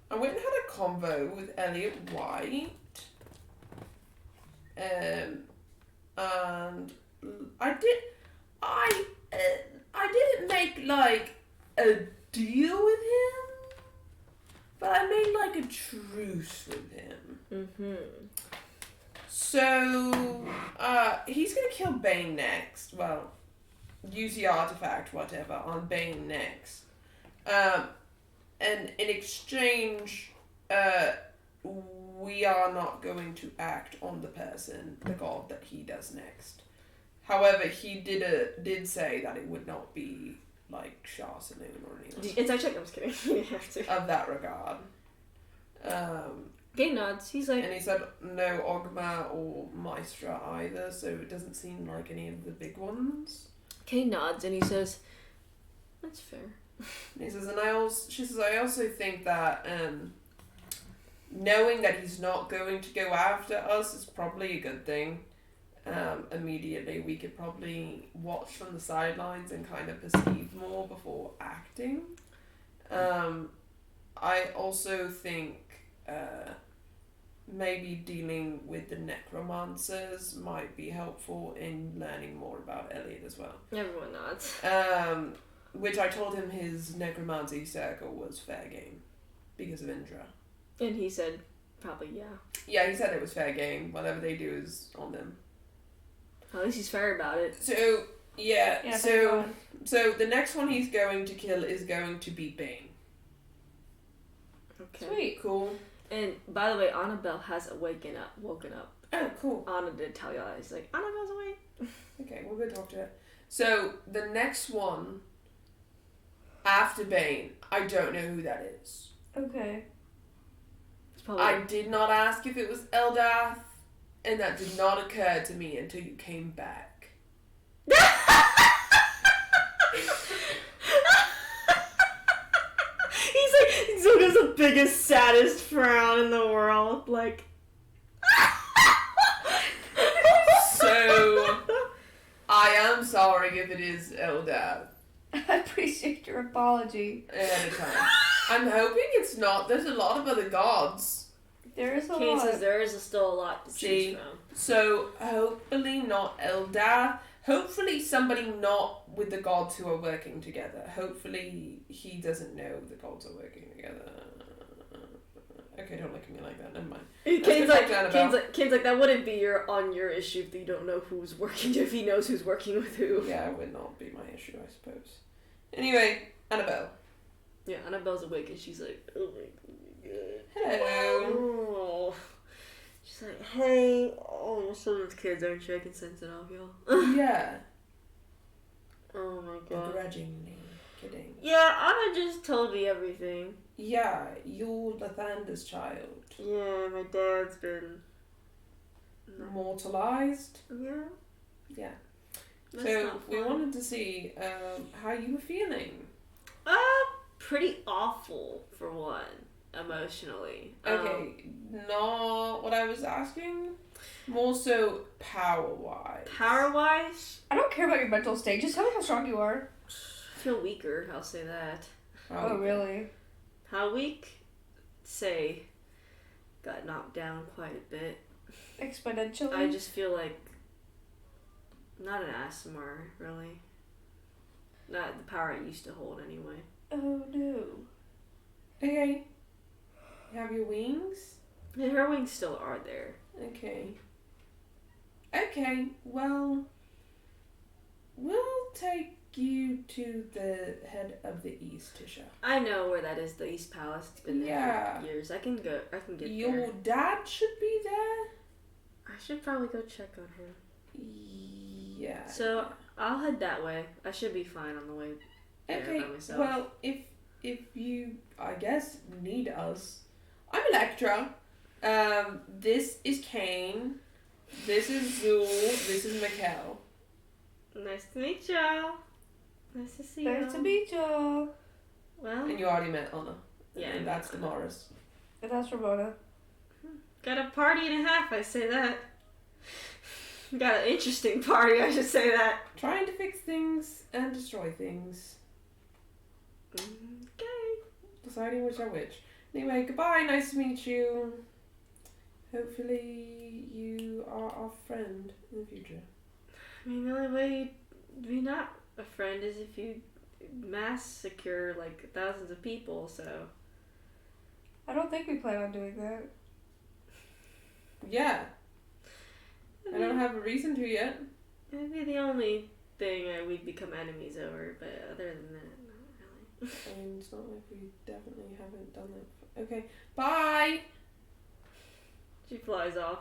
I went and had a convo with Elliot White. And I didn't make like a deal with him, but I made like a truce with him. Mm-hmm. So he's gonna kill Bane next. Well, use the artifact, whatever, on Bane next. And in exchange, we are not going to act on the god that he does next. However, he did say that it would not be like Shah Saloon or anything. It's actually, I'm just kidding. You didn't have to. Of that regard. Gay nods. He's like... And he said no Ogma or Maestra either, so it doesn't seem like any of the big ones. Kay nods and he says, that's fair. And he says, she says, I also think that knowing that he's not going to go after us is probably a good thing. Immediately, we could probably watch from the sidelines and kind of perceive more before acting. I also think maybe dealing with the necromancers might be helpful in learning more about Elliot as well. Everyone nods. Which I told him his necromancy circle was fair game because of Indra. And he said, probably, yeah. Yeah, he said it was fair game. Whatever they do is on them. At least he's fair about it. So, yeah so the next one he's going to kill is going to be Bane. Okay. Sweet, cool. And by the way, Annabelle has woken up. Oh, cool. Anna did tell y'all. He's like, Annabelle's awake. Okay, we'll go talk to her. So, the next one after Bane, I don't know who that is. Okay. I did not ask if it was Eldath, and that did not occur to me until you came back. He's got the biggest, saddest frown in the world. Like. So, I am sorry if it is Eldath. I appreciate your apology. Ahead of time. I'm hoping it's not. There's a lot of other gods. There is a Kane lot. says there is still a lot to choose from. So, hopefully not Eldath. Hopefully somebody not with the gods who are working together. Hopefully he doesn't know the gods are working together. Okay, don't look at me like that. Never mind. Kane's like, that wouldn't be on your issue if you don't know who's working, if he knows who's working with who. Yeah, it would not be my issue, I suppose. Anyway, Annabelle. Yeah, Annabelle's awake and she's like, oh my god. Hello. Oh. She's like, hey, oh, you're someone's kids, aren't you? I can sense it off y'all. Yeah. Oh my god. Begrudgingly. Kidding. Yeah, Anna just told me everything. Yeah, you're Lathander's child. Yeah, my dad's been... Mortalized? Yeah. Yeah. That's so, we wanted to see how you were feeling. Pretty awful, for one, emotionally. Okay, not what I was asking. More so power-wise. Power-wise? I don't care about your mental state. Just tell me how strong you are. I feel weaker, I'll say that. Oh, really? How weak? Say, got knocked down quite a bit. Exponentially? I just feel like, not an ASMR, really. Not the power I used to hold, anyway. Oh, no. Okay. You have your wings? Yeah, her wings still are there. Okay. Okay, well, we'll take you to the head of the East, Tisha. I know where that is, the East Palace. It's been there for years. I can get there. Your dad should be there? I should probably go check on him. Yeah. So, I'll head that way. I should be fine on the way there by myself. Well, if you, I guess, need us, I'm Electra. This is Kane. This is Zool. This is Mikkel. Nice to meet y'all. Nice to see y'all. Nice to meet y'all. Well, And you already met Anna. Yeah. And that's Damaris. And that's Ramona. got a party and a half, I say that. Got an interesting party, I should say that. Trying to fix things and destroy things. Okay. The society in which I witch. Anyway, goodbye, nice to meet you. Hopefully you are our friend in the future. I mean, the only way you'd be not a friend is if you massacre like thousands of people, so. I don't think we plan on doing that. Yeah. I don't have a reason to yet. That'd be the only thing we'd become enemies over, but other than that, not really. I mean, it's not like we definitely haven't done that. Okay, bye! She flies off.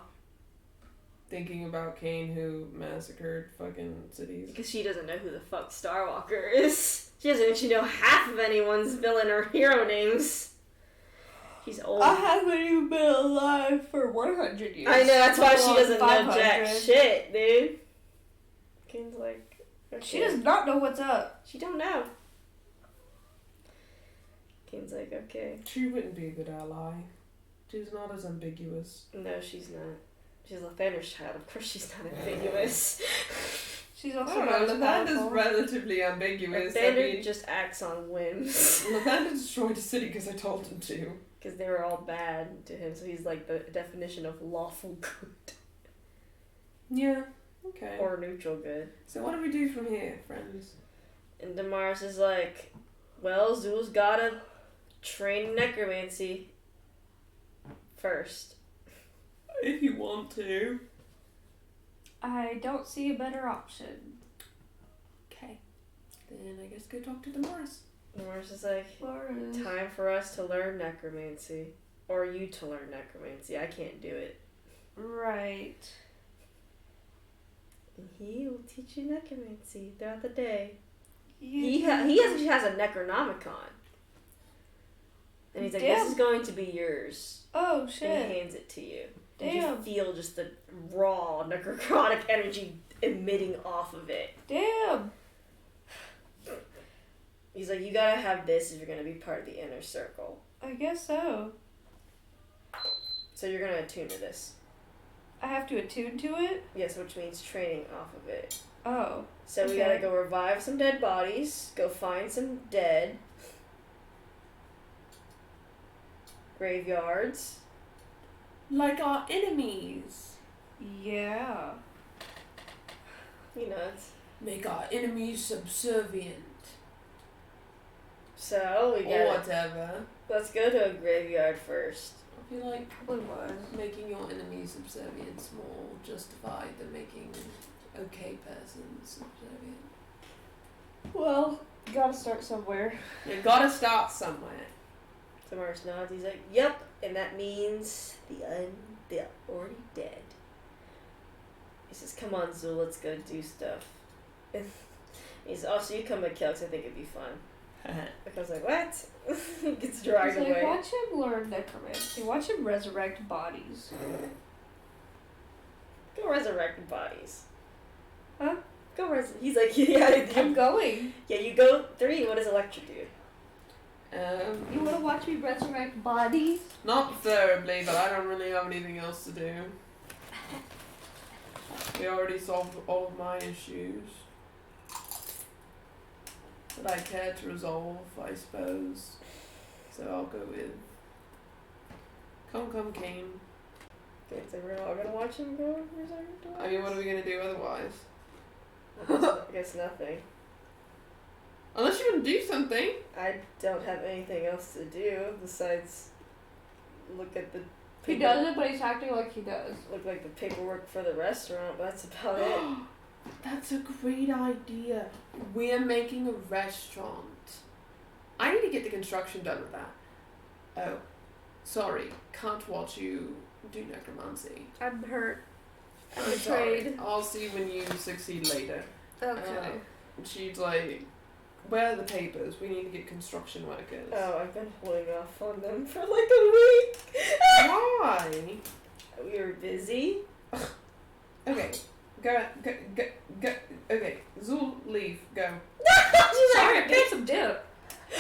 Thinking about Kane who massacred fucking cities. Because she doesn't know who the fuck Starwalker is. She doesn't actually know half of anyone's villain or hero names. She's old. I haven't even been alive for 100 years. I know, that's why she doesn't know 500. jack shit, dude. Kane's like... Okay. She does not know what's up. She don't know. Kane's like, okay. She wouldn't be a good ally. She's not as ambiguous. No, she's not. She's Lathander's child. Of course she's not ambiguous. She's I also don't not know, as Lathander's powerful. relatively ambiguous. Lathander just acts on whims. Lathander destroyed a city because I told him to. Because they were all bad to him, so he's like the definition of lawful good. Yeah, okay. Or neutral good. So what do we do from here, friends? And Damaris is like, well, Zul's gotta train necromancy first. If you want to. I don't see a better option. Okay. Then I guess go talk to Damaris. Damaris is like, Flores. time for us to learn necromancy. Or you to learn necromancy. I can't do it. Right. And he will teach you necromancy throughout the day. You He actually has a Necronomicon. And he's like, Damn. this is going to be yours. Oh, And shit. he hands it to you. Damn. You just feel just the raw necrotic energy emitting off of it. Damn. He's like, you gotta have this if you're gonna be part of the inner circle. I guess so. So you're gonna attune to this. I have to attune to it? Yes, which means training off of it. Oh. So we Okay. gotta go revive some dead bodies, go find some dead graveyards. Like our enemies. Yeah. You know, it's... Make our enemies subservient. So we Or gotta... whatever. Let's go to a graveyard first. I feel like Probably was. making your enemies subservient more justified than making okay persons subservient. Well, gotta start somewhere. You gotta start somewhere. So Mars nods, he's like, yep, and that means the already dead. He says, come on, Zul, let's go do stuff. And he's also, you come and kill, because I think it'd be fun. Like, I was like, what? He gets dragged He's like, away. watch him learn necromancy. Watch him resurrect bodies. Go resurrect bodies. Huh? Go he's like, yeah, I'm going. yeah, you go 3, what does Electra do? You wanna watch me resurrect bodies? Not terribly, but I don't really have anything else to do. We already solved all of my issues that I care to resolve, I suppose. So I'll go with Come Kane. Okay, so we're all gonna watch him go resurrect bodies? I mean, what are we gonna do otherwise? I guess nothing. Unless you want to do something. I don't have anything else to do besides look at the He does it, but he's acting like he does. look like the paperwork for the restaurant, but that's about it. That's a great idea. We're making a restaurant. I need to get the construction done with that. Oh, sorry. Can't watch you do necromancy. I'm hurt. I'm I'm sorry. betrayed. I'll see when you succeed later. Okay. She's like, where are the papers? We need to get construction workers. Oh, I've been holding off on them for like a week. Why? We were busy. Okay. Go. Okay. Zul, leave. Go. She's Sorry, like, I'm getting some dip.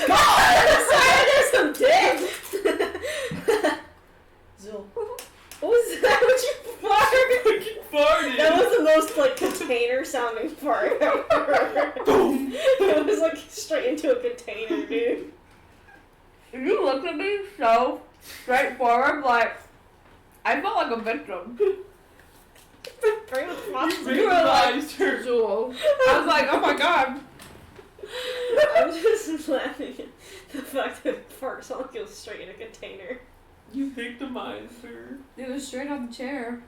God, sorry, there's some dick. Zul. What was that? What you farted? That was the most like container sounding fart ever. It was like straight into a container, dude. You looked at me so straightforward, like, I felt like a victim. Very responsible. You realized her. Jewel. I was like, oh my god. I'm just laughing at the fact that fart song goes straight in a container. You victimized her. It was straight on the chair.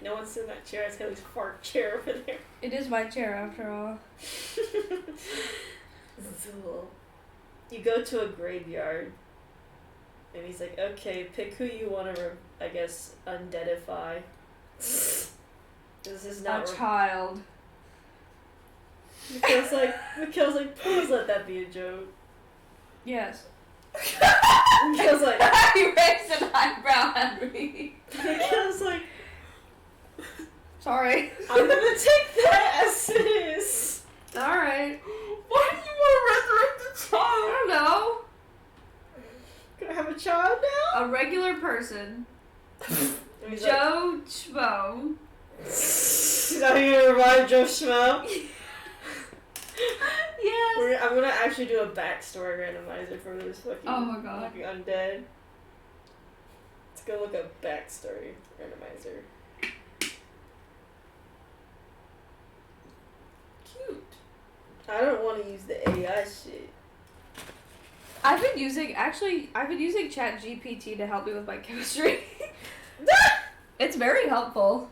No one's in that chair. It's Haley's fart chair over there. It is my chair after all. Zool. You go to a graveyard, and he's like, "Okay, pick who you want to, I guess, undeadify." This is not A child. Mikhail's like, please let that be a joke. Yes. Mikhail's like, He raised an eyebrow at me. Mikhail's like, Sorry. I'm gonna take that as it is. Alright. Why do you want to resurrect the child? I don't know. Gonna have a child now? A regular person. And he's Joe Schmo. like, is that how you're gonna revive Joe Schmo? Yes. I'm gonna actually do a backstory randomizer for this fucking, Oh my god. fucking undead. Let's go look up backstory randomizer. Cute. I don't want to use the AI shit. I've been using ChatGPT to help me with my chemistry. It's very helpful.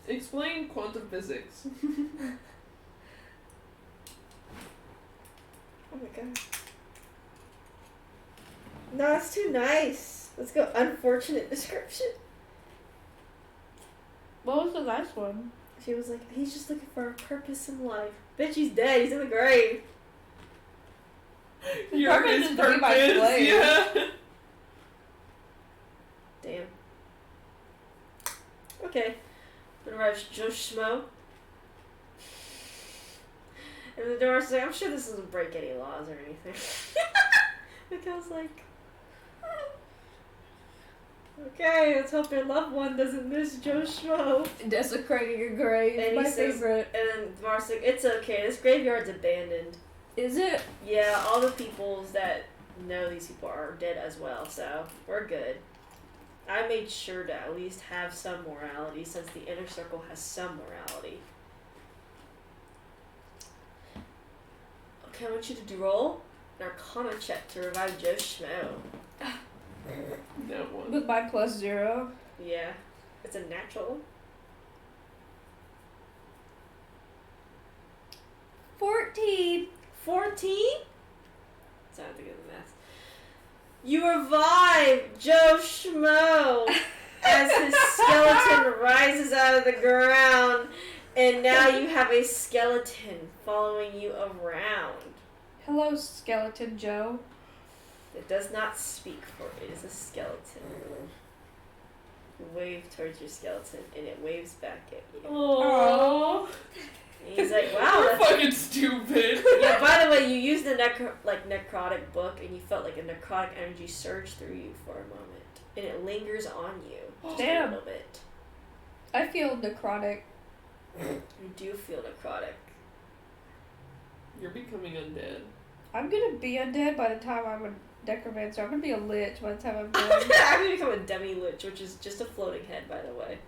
Explain quantum physics. Oh my god. No, it's too nice. Let's go unfortunate description. What was the last one? She was like, he's just looking for a purpose in life. Bitch, he's dead. He's in the grave. You're purpose his is to be my purpose. slave. Yeah. Damn. Okay. Then arrives Joe Schmo. And the door's like, I'm sure this doesn't break any laws or anything. Mikhail's like, okay, let's hope your loved one doesn't miss Joe Schmo. Desecrating your grave. And he My says- favorite. And then Mars like, it's okay, this graveyard's abandoned. Is it? Yeah, all the peoples that know these people are dead as well, so we're good. I made sure to at least have some morality since the inner circle has some morality. Okay, I want you to roll an Arcana check to revive Joe Schmo. That one. With my +0. Yeah, it's a natural. 14. 14? So I have to get the math. You revive Joe Schmo as his skeleton rises out of the ground, and now you have a skeleton following you around. Hello, Skeleton Joe. It does not speak for it is a skeleton. You wave towards your skeleton, and it waves back at you. Aww. And he's like, wow, You're that's... fucking stupid. Yeah, by the way, you used the necrotic book, and you felt like a necrotic energy surge through you for a moment. And it lingers on you just Damn. a little bit. I feel necrotic. You do feel necrotic. You're becoming undead. I'm gonna be undead by the time I'm a necromancer. I'm gonna be a lich by the time I'm I'm dead. gonna become a demi-lich, which is just a floating head, by the way.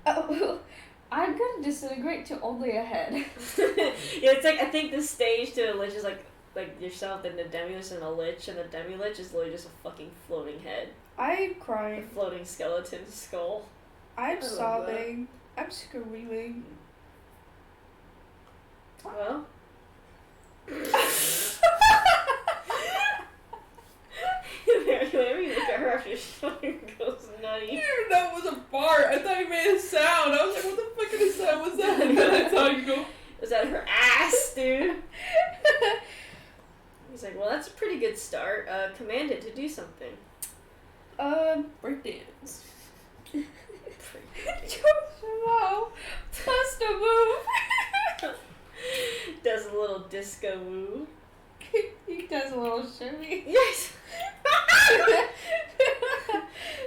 Oh, I'm gonna disintegrate to only a head. Yeah, it's like, I think the stage to a lich is like yourself, then the demi-lich and a lich, and the demi-lich is literally just a fucking floating head. I'm A crying. floating skeleton skull. I'm love sobbing. I'm screaming. Well... Whenever you look at her after she fucking goes nutty. That was a fart. I thought you made a sound. I was like, what the fuck kind of sound was that? And then I saw you go. Was that her ass, dude? He's like, well, that's a pretty good start. Command it to do something. Break dance. Joshua, bust a move. Does a little disco move. He does a little shimmy. Yes!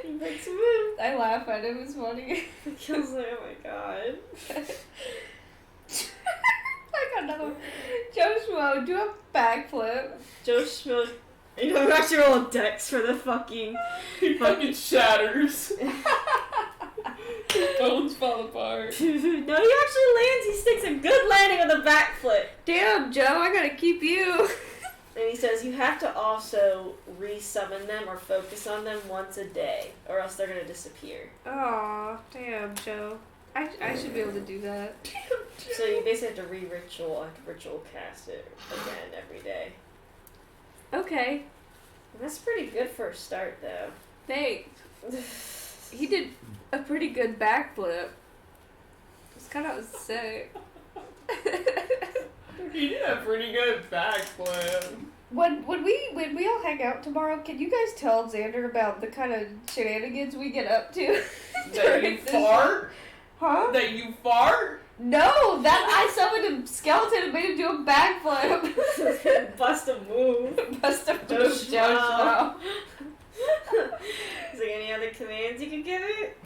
He makes a move. I laugh at him. It's funny. Kills like, oh my god. I got another one. Joshua Schmo, do a backflip. Joe Schmo. You know, actually roll dex for the fucking. He fucking shatters. His bones fall apart. No, he actually lands. He sticks a good landing on the backflip. Damn, Joe, I gotta keep you. And he says you have to also re-summon them or focus on them once a day, or else they're gonna disappear. Aw, damn, Joe. I should be able to do that. So you basically have to ritual cast it again every day. Okay, That's pretty good for a start, though. thanks. He did a pretty good backflip. It's kind of sick. He did a pretty good backflip. When we all hang out tomorrow, can you guys tell Xander about the kind of shenanigans we get up to? That you during this- fart? Huh? That you fart? No, that I summoned a skeleton and made him do a backflip. Bust a move. Must have Joe moved Joe Schmo. Schmo. Is there any other commands you can give it?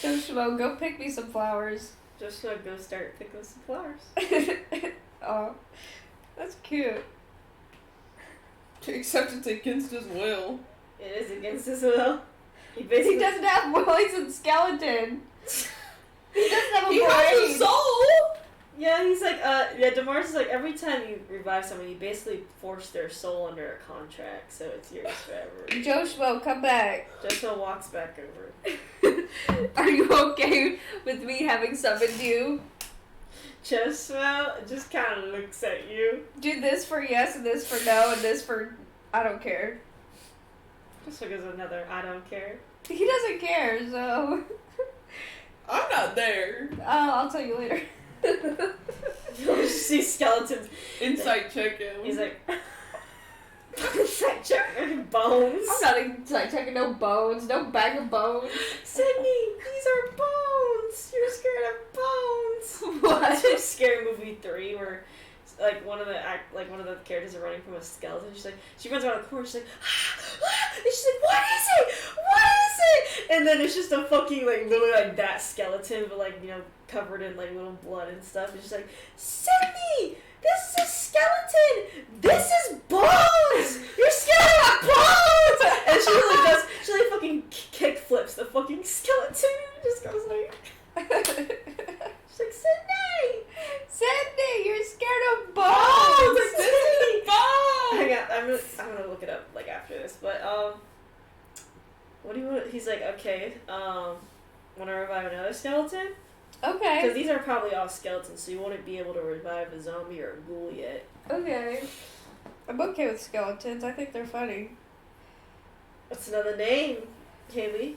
Joe Schmo, go pick me some flowers. Just gonna go start picking some flowers. Oh, that's cute. Except it's against his will. It is against his will. He doesn't have voice and skeleton. He doesn't have a He has brain. a soul! Yeah, he's like, Demars is like, every time you revive someone, you basically force their soul under a contract, so it's yours forever. Joe Schmo, come back. Joshua walks back over. Are you okay with me having summoned you? Joshua just kind of looks at you. Do this for yes and this for no and this for I don't care. Joshua goes another, I don't care. He doesn't care, so I'm not there. I'll tell you later. You'll just see skeletons. Insight check him. He's like, checking bones. I'm not inside checking no bones, no bag of bones. Sydney, these are bones. You're scared of bones. What? It's Scary Movie 3 where like one of the characters are running from a skeleton. She runs around a corner. She's like, and she's like, what is it? What is it? And then it's just a fucking like literally like that skeleton, but like covered in like little blood and stuff. And she's like, Sydney, this is a skeleton. This is bones. You're scared of bones. And she like fucking kick flips the fucking skeleton. And just goes like. She's like, Sydney! Sydney, you're scared of Bones! bones. Like, Sydney! Bones! Hang on, I'm gonna look it up like after this, but what do you want? He's like, okay, wanna revive another skeleton? Okay. Because these are probably all skeletons, so you wouldn't be able to revive a zombie or a ghoul yet. Okay. I'm okay with skeletons. I think they're funny. What's another name, Kaylee?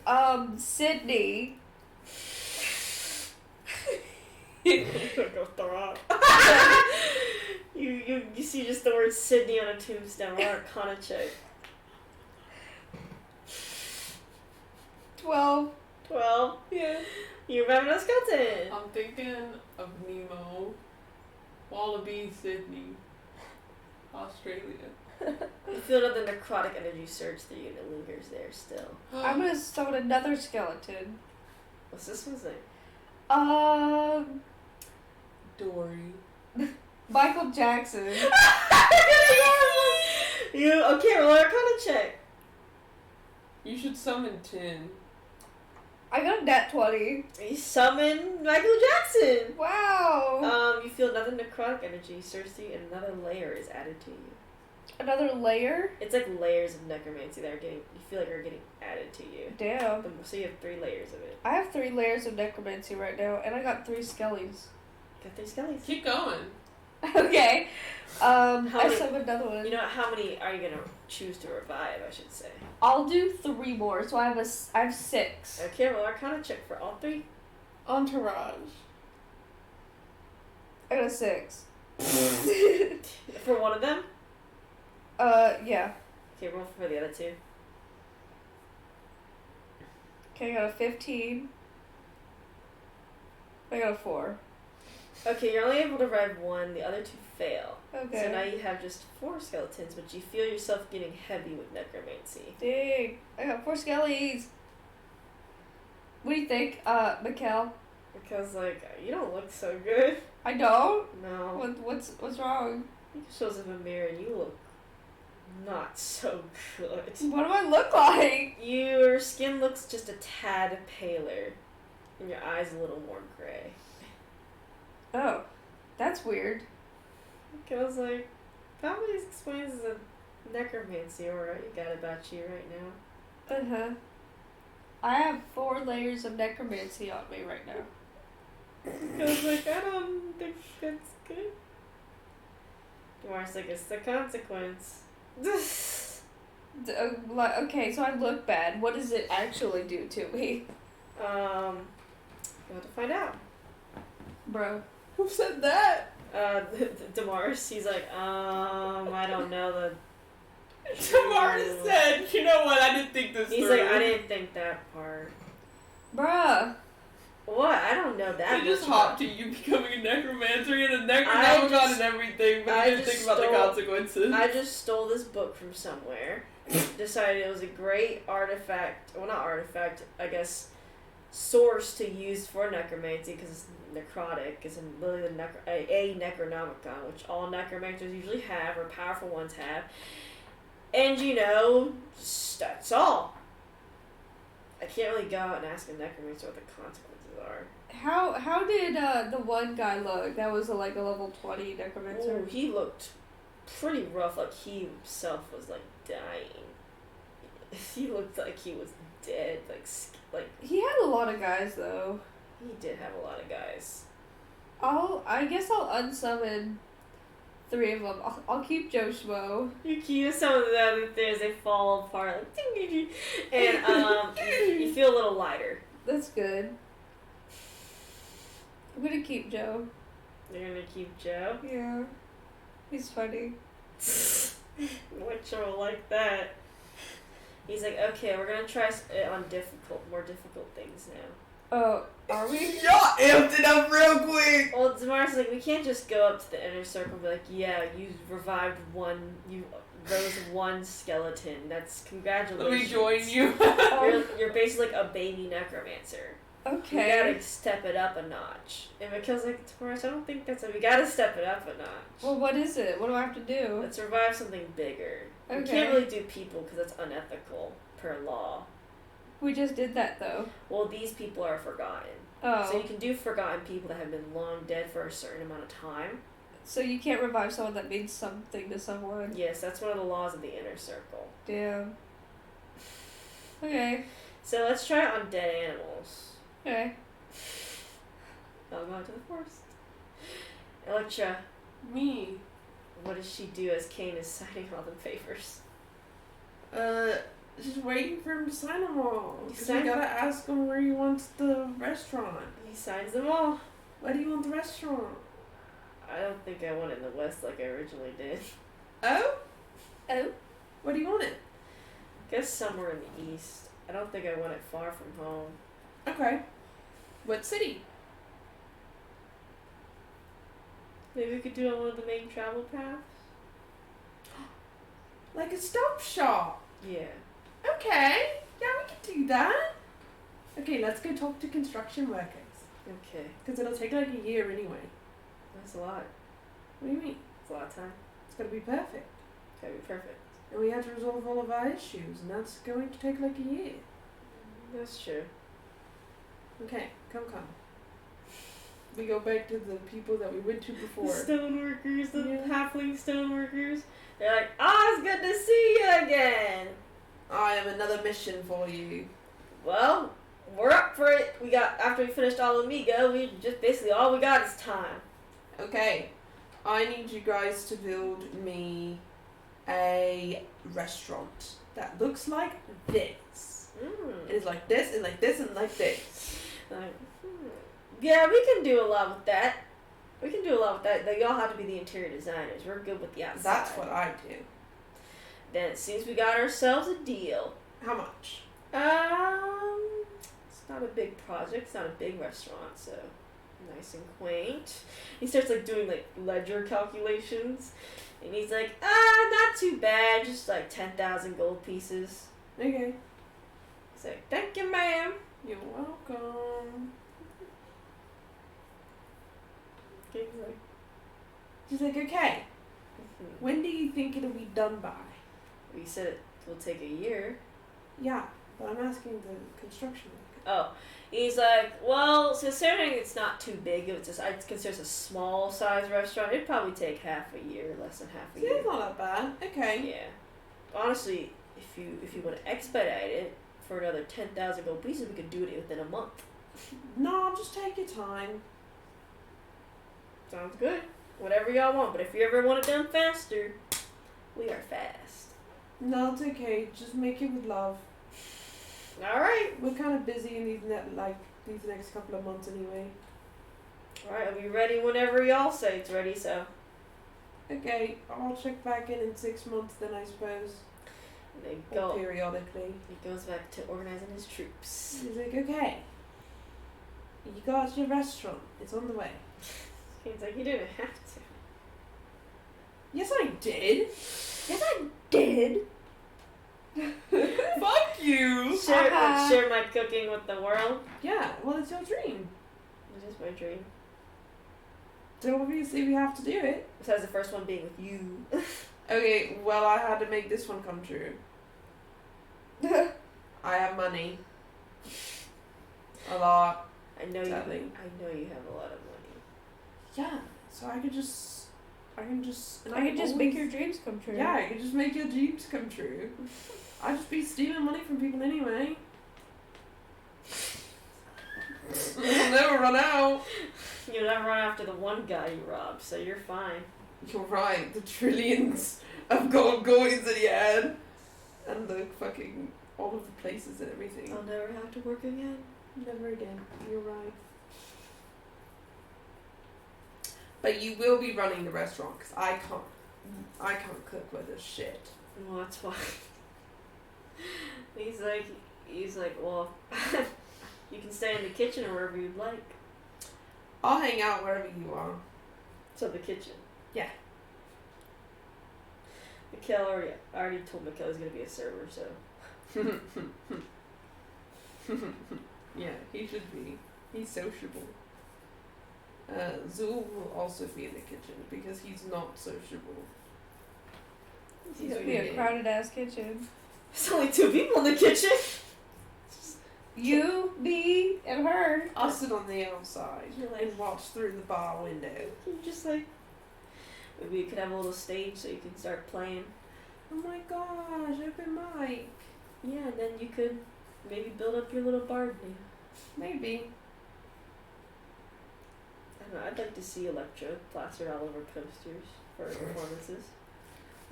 Sydney. Go throw up. you see just the word Sydney on a tombstone or a Arcana check. 12. 12. Yeah. You revive another skeleton. I'm thinking of Nemo, Wallaby, Sydney, Australia. You feel another necrotic energy surge through you and it lingers there still. I'm gonna summon another skeleton. What's this one's name? Dory. Michael Jackson. You okay? Roll an Arcana check. You should summon Tin. I got a nat 20. You summon Michael Jackson. Wow. You feel another necrotic energy surge through you and another layer is added to you. Another layer? It's like layers of necromancy that you feel like are getting added to you. Damn. So you have 3 layers of it. I have 3 layers of necromancy right now, and I got 3 skellies. Got 3 skellies. Keep going. Okay. I many- summoned another one. You know how many are you gonna choose to revive? I should say. I'll do 3 more, so I have 6. Okay, roll Arcana check for all 3. Entourage. I got a 6. For one of them. Yeah. Okay, roll for the other 2. Okay, I got a 15. I got a 4. Okay, you're only able to revive 1. The other 2 fail. Okay. So now you have just 4 skeletons, but you feel yourself getting heavy with necromancy. Dang. I got 4 skellies. What do you think, Mikkel? Because, like, you don't look so good. I don't. No. What's wrong? He shows up in a mirror and you look not so good. What do I look like? Your skin looks just a tad paler. And your eyes a little more gray. Oh, that's weird. Because, like, probably explains the necromancy aura you got about you right now. Uh-huh. I have 4 layers of necromancy on me right now. Because, like, I don't think that's good. Dwarf's like, it's the consequence. Okay, so I look bad. What does it actually do to me? You have to find out. Bro. Who said that? Damaris, he's like, I don't know the... Tamara said, you know what, I didn't think this He's through. like, I didn't think that part. Bruh. What? I don't know that They just much hopped about- to you becoming a necromancer and a necronomicon and everything, but I you didn't just think about the stole- consequences. I just stole this book from somewhere. Decided it was a great artifact. Well, not artifact, I guess, source to use for necromancy because it's necrotic. It's literally a necronomicon, which all necromancers usually have, or powerful ones have. And, you know, that's all. I can't really go out and ask a necromancer what the consequences are. How did the one guy look? That was like a level 20 necromancer. Ooh, he looked pretty rough, like he himself was like dying. He looked like he was dead, like He had a lot of guys though. he did have a lot of guys. I guess I'll unsummon 3 of them. I'll keep Joe Schmo. You keep some of the other things, they fall apart like ding, ding, ding. And you feel a little lighter. That's good. I'm gonna keep Joe. You're gonna keep Joe. Yeah. He's funny. What Joe like that? He's like, okay, we're gonna try it on more difficult things now. Oh, are we? Y'all amped it up real quick! Well, Damar's like, we can't just go up to the inner circle and be like, yeah, you rose one skeleton. That's congratulations. Let me join you. You're basically like a baby necromancer. Okay. You gotta step it up a notch. And because like Taurus, I don't think we gotta step it up a notch. Well, what is it? What do I have to do? Let's revive something bigger. Okay. We can't really do people because that's unethical per law. We just did that though. Well, these people are forgotten. Oh. So you can do forgotten people that have been long dead for a certain amount of time. So you can't revive someone that means something to someone. Yes, that's one of the laws of the inner circle. Damn. Okay. So let's try it on dead animals. Okay. I'll go out to the forest. Electra, Me. what does she do as Kane is signing all the papers? Just waiting for him to sign them all. Because Sign- we gotta ask him where he wants the restaurant. He signs them all. Where do you want the restaurant? I don't think I want it in the west like I originally did. Oh? Oh. Where do you want it? Guess somewhere in the east. I don't think I want it far from home. Okay. What city? Maybe we could do it on one of the main travel paths? Like a stop shop. Yeah. Okay. Yeah, we can do that. Okay, let's go talk to construction workers. Okay. Because it'll take like a year anyway. That's a lot. What do you mean? It's a lot of time. It's gotta be perfect. Gotta be perfect. And we have to resolve all of our issues, and that's going to take like a year. That's true. Okay, come. We go back to the people that we went to The before. stoneworkers, the Yeah. halfling stoneworkers. They're like, it's good to see you again. I have another mission for you. Well, we're up for it. After we finished all Amigo, we just basically all we got is time. Okay, I need you guys to build me a restaurant that looks like this. It is like this and like this and like this. Like, yeah, we can do a lot with that. They all have to be the interior designers. We're good with the outside. That's what I do. Then it seems we got ourselves a deal. How much? It's not a big project. It's not a big restaurant, so nice and quaint. He starts like doing like ledger calculations, and he's like, not too bad. Just like 10,000 gold pieces. Okay. He's like, thank you, ma'am. You're welcome. She's like, okay, when do you think it'll be done by? We said it will take a year. Yeah, but I'm asking the construction worker. Oh, he's like, well, considering it's not too big, if it's I'd consider it a small size restaurant, it'd probably take half a year, less than half a See, year. it's not that bad. Okay. Yeah. Honestly, if you want to expedite it for another 10,000 gold pieces, we could do it within a month. No, just take your time. Sounds good. Whatever y'all want, but if you ever want it done faster, we are fast. No, it's okay. Just make it with love. Alright. We're kind of busy in these next couple of months anyway. Alright, I'll be ready whenever y'all say it's ready, so. Okay, I'll check back in 6 months then, I suppose. And they Or go. periodically. He goes back to organizing his troops. He's like, okay, you got your restaurant. It's on the way. He's like, you didn't have to. Yes, I did. Yes, I did. Fuck you. Share my cooking with the world. Yeah, well, it's your dream. It is my dream. So obviously we have to do it. Besides the first one being with you. Okay, well, I had to make this one come true. I have money. A lot. I know Sadly. you have a lot of money. Yeah, so I can just make your dreams come true. Yeah, I could just make your dreams come true. I'd just be stealing money from people anyway. I'll never run out. You'll never run after the one guy you robbed, so you're fine. You're right, the trillions of gold coins that he had. And the fucking, all of the places and everything. I'll never have to work again. Never again, you're right. But you will be running the restaurant, because I can't cook with this shit. Well, that's fine. He's like, well, you can stay in the kitchen or wherever you'd like. I'll hang out wherever you are. So the kitchen. Yeah. Mikhail already told Mikhail he's gonna be a server, so. Yeah, he should be. He's sociable. Zul will also be in the kitchen because he's not sociable. He's gonna be a crowded ass kitchen. There's only 2 people in the kitchen. You, me, and her. I'll sit on the outside and watch through the bar window. You're just like, maybe you could have a little stage so you can start playing. Oh my gosh, open mic. Yeah, and then you could maybe build up your little bard name. Maybe. I don't know, I'd like to see Electra plastered all over posters for her performances.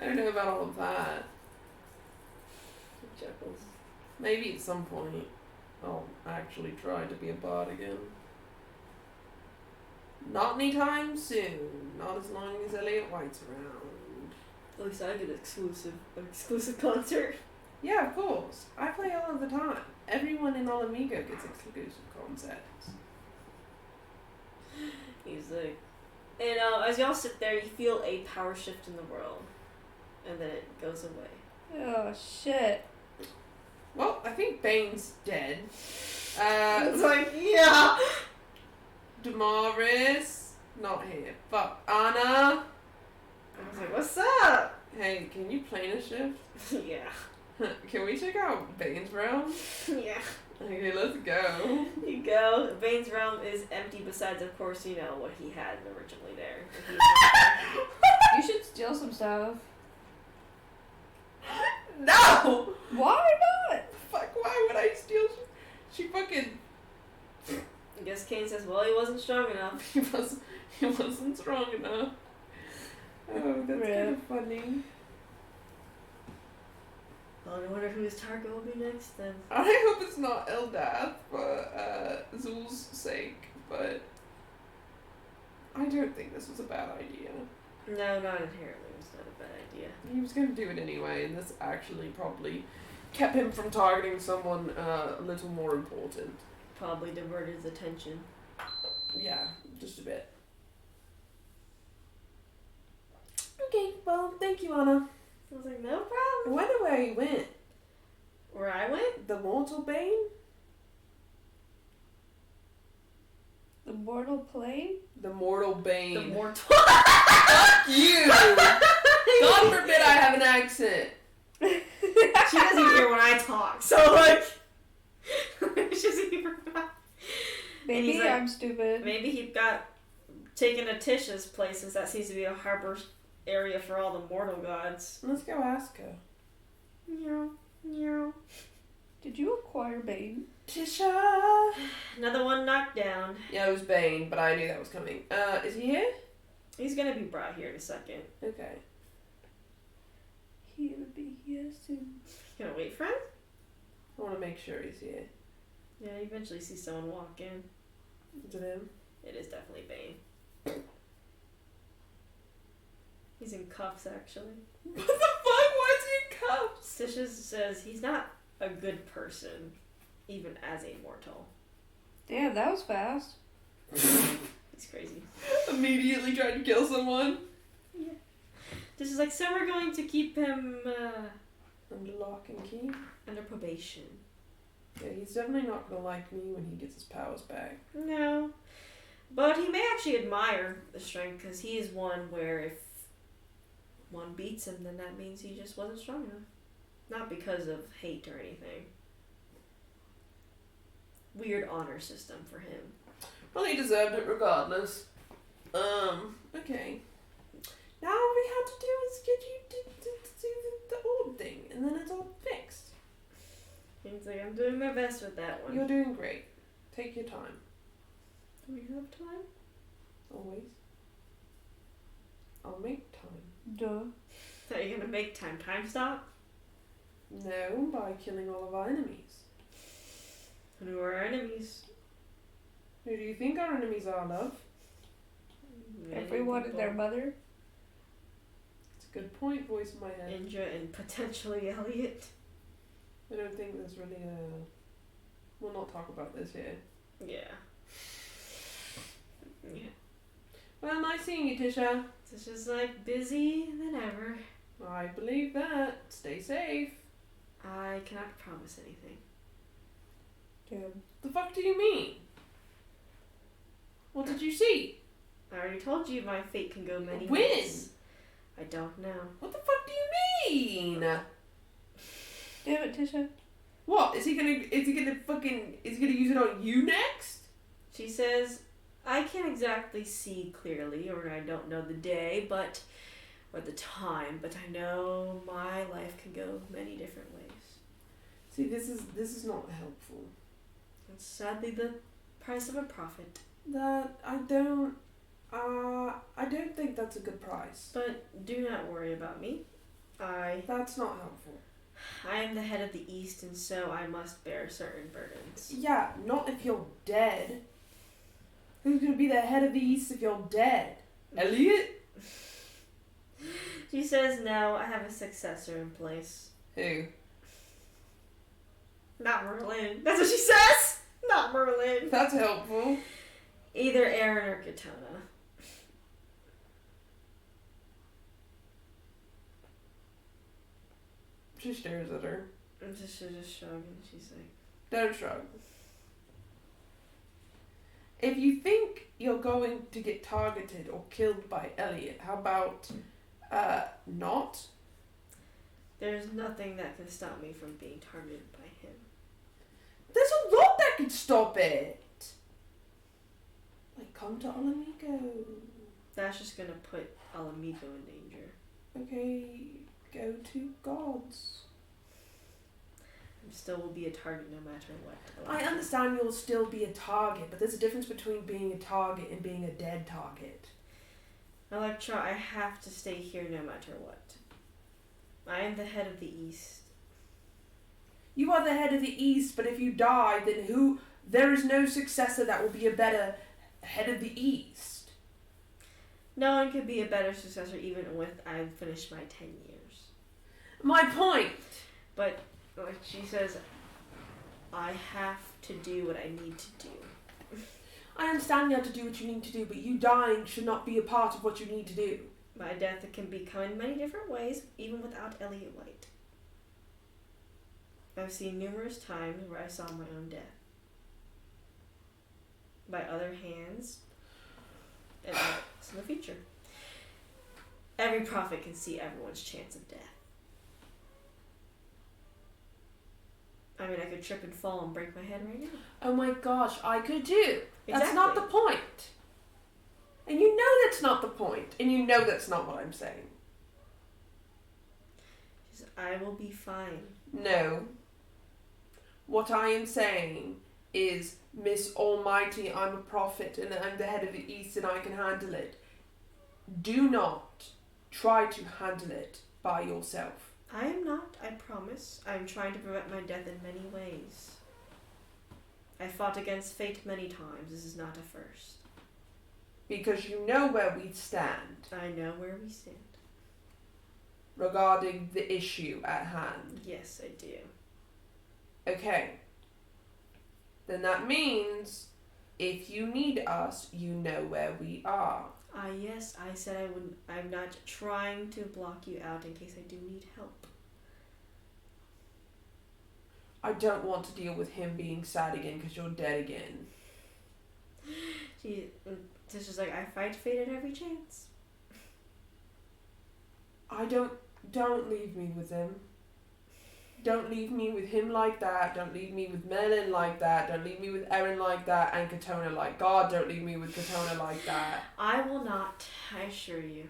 I don't know about all of that. Chuckles. Maybe at some point I'll actually try to be a bard again. Not anytime soon. Not as long as Elliot White's around. At least I get an exclusive concert. Yeah, of course. I play all of the time. Everyone in Alamigo gets exclusive concerts. He's like, and as y'all sit there, you feel a power shift in the world, and then it goes away. Oh shit. Well, I think Bane's dead. It's like, yeah. Damaris, not here. But Anna. I was like, what's up? Hey, can you plane a shift? Yeah. Can we check out Bane's realm? Yeah. Okay, let's go. You go. Bane's realm is empty besides, of course, you know, what he had originally there. You should steal some stuff. No! Why not? Fuck, why would I steal? She fucking... I guess Kane says, well, he wasn't strong enough. He wasn't strong enough. Oh, that's kind of funny. Well, I wonder who his target will be next then. I hope it's not Eldath for Zul's sake, but I don't think this was a bad idea. No, not inherently. It's not a bad idea. He was going to do it anyway, and this actually probably kept him from targeting someone a little more important. Probably diverted his attention. Yeah, just a bit. Okay, well, thank you, Anna. I was like, no problem. I wonder where he went. Where I went? The Mortal Bane? The mortal plane? The mortal bane. The mortal. You! God forbid I have an accent. She doesn't even hear when I talk, so like, she doesn't even. Maybe like, I'm stupid. Maybe he got taken to Tisha's place, since that seems to be a harbor area for all the mortal gods. Let's go ask her. Meow, meow. Did you acquire Bane? Tisha! Another one knocked down. Yeah, it was Bane, but I knew that was coming. Is he here? He's gonna be brought here in a second. Okay. He'll be here soon. Gonna wait for him? I want to make sure he's here. Yeah, you eventually see someone walk in. Is it him? It is definitely Bane. He's in cuffs, actually. What the fuck? Why is he in cuffs? Tisha says he's not a good person, even as a mortal. Damn, that was fast. He's crazy. Immediately tried to kill someone. Yeah. Tisha's like, so we're going to keep him Under lock and key. under probation. Yeah, he's definitely not gonna like me when he gets his powers back. No. But he may actually admire the strength, because he is one where if one beats him, then that means he just wasn't strong enough. Not because of hate or anything. Weird honor system for him. Well, he deserved it regardless. Okay. Now all we have to do is get you to do the old thing, and then it's all fixed. He's like, I'm doing my best with that one. You're doing great. Take your time. Do we have time? Always. I'll make time. Duh. Are you gonna make time? Time stop? No, by killing all of our enemies. Who are our enemies? Who do you think our enemies are, love? Many Everyone and people. their mother. It's a good point, voice in my head. Indra and potentially Elliot. I don't think there's really a... We'll not talk about this here. Yeah. Yeah. Well, nice seeing you, Tisha. It's just like busy than ever. I believe that. Stay safe. I cannot promise anything. Damn. The fuck do you mean? What did you see? I already told you my fate can go many When? ways. I don't know. What the fuck do you mean? Damn it, Tisha. What? Is he gonna use it on you next? She says, I can't exactly see clearly, or I don't know the day, or the time, but I know my life can go many different ways. See, this is not helpful. It's sadly the price of a prophet. That I don't think that's a good price. But do not worry about me. That's not helpful. I am the head of the East, and so I must bear certain burdens. Yeah, not if you're dead. Who's gonna be the head of the East if you're dead? Elliot? She says, no, I have a successor in place. Who? Not Merlin. That's what she says! Not Merlin. That's helpful. Either Aaron or Katona. She stares at her. And she just shrugs, and she's like, Don't shrug. If you think you're going to get targeted or killed by Elliot, how about not? there's nothing that can stop me from being targeted by him. There's a lot that could stop it. Like, come to Alamigo. That's just gonna put Alamigo in danger. Okay, go to gods. I still will be a target no matter what. I understand you'll still be a target, but there's a difference between being a target and being a dead target. Electra, I have to stay here no matter what. I am the head of the East. You are the head of the East, but if you die, then who? There is no successor that will be a better head of the East. No one could be a better successor even with I've finished my 10 years. My point. But like she says, I have to do what I need to do. I understand you have to do what you need to do, but you dying should not be a part of what you need to do. My death can be come in many different ways, even without Elliot White. I've seen numerous times where I saw my own death. by other hands and in the future. Every prophet can see everyone's chance of death. I mean, I could trip and fall and break my head right now. Oh my gosh, I could too. That's Exactly. not the point. And you know that's not the point. And you know that's not what I'm saying. She said, I will be fine. No. What I am saying is, Miss Almighty, I'm a prophet and I'm the head of the East and I can handle it. Do not try to handle it by yourself. I am not, I promise. I am trying to prevent my death in many ways. I fought against fate many times. This is not a first. Because you know where we stand I know where we stand. regarding the issue at hand. Yes, I do. Okay. Then that means if you need us, you know where we are. Yes, I said I wouldn't. I'm not trying to block you out in case I do need help. I don't want to deal with him being sad again because you're dead again. So she's like, I fight fate at every chance. Don't leave me with him. Don't leave me with him like that. Don't leave me with Merlin like that. Don't leave me with Erin like that. And Katona like God. Don't leave me with Katona like that. I will not, I assure you.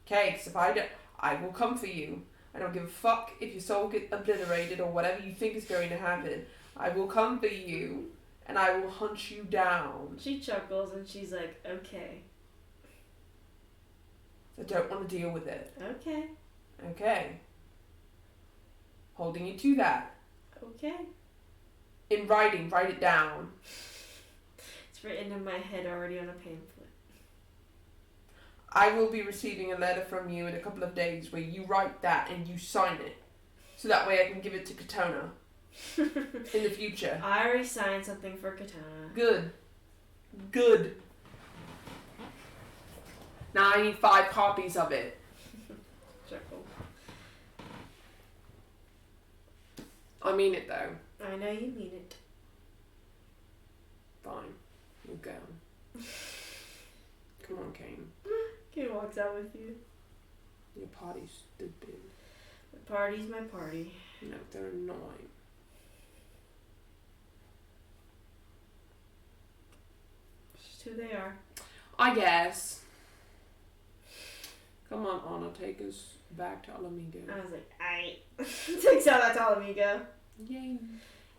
Okay, because if I don't, I will come for you. I don't give a fuck if your soul gets obliterated or whatever you think is going to happen. I will come for you and I will hunt you down. She chuckles and she's like, okay. I don't want to deal with it. Okay. Okay. Holding you to that. Okay. In writing, write it down. It's written in my head already on a pamphlet. I will be receiving a letter from you in a couple of days where you write that and you sign it. So that way I can give it to Katona in the future. I already signed something for Katana. Good. Good. Now I need 5 copies of it. Chuckle. I mean it though. I know you mean it. Fine. We'll go. Come on, Kane. Kate walks out with you. Your party's stupid. My party's my party. No, they're annoying. It's just who they are. I guess. Come on, Anna, take us back to Alamigo. I was like, aight. Takes out that Talamigo. Yay.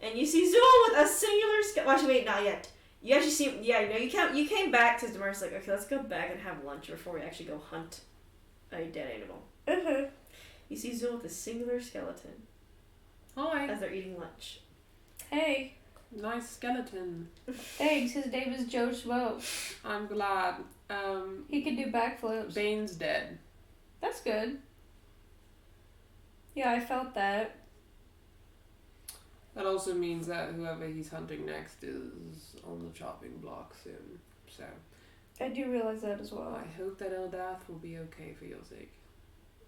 And you see Zool with a singular skeleton. Well, actually, wait, not yet. You actually see, yeah, no, you came back to Demar's like, okay, let's go back and have lunch before we actually go hunt a dead animal. You see Zool with a singular skeleton Hi. as they're eating lunch. Hey, Nice skeleton. thanks. His name is Joe Schmo. I'm glad. He can do backflips. Bane's dead. That's good. Yeah, I felt that. That also means that whoever he's hunting next is on the chopping block soon. So I do realize that as well. I hope that Eldath will be okay for your sake.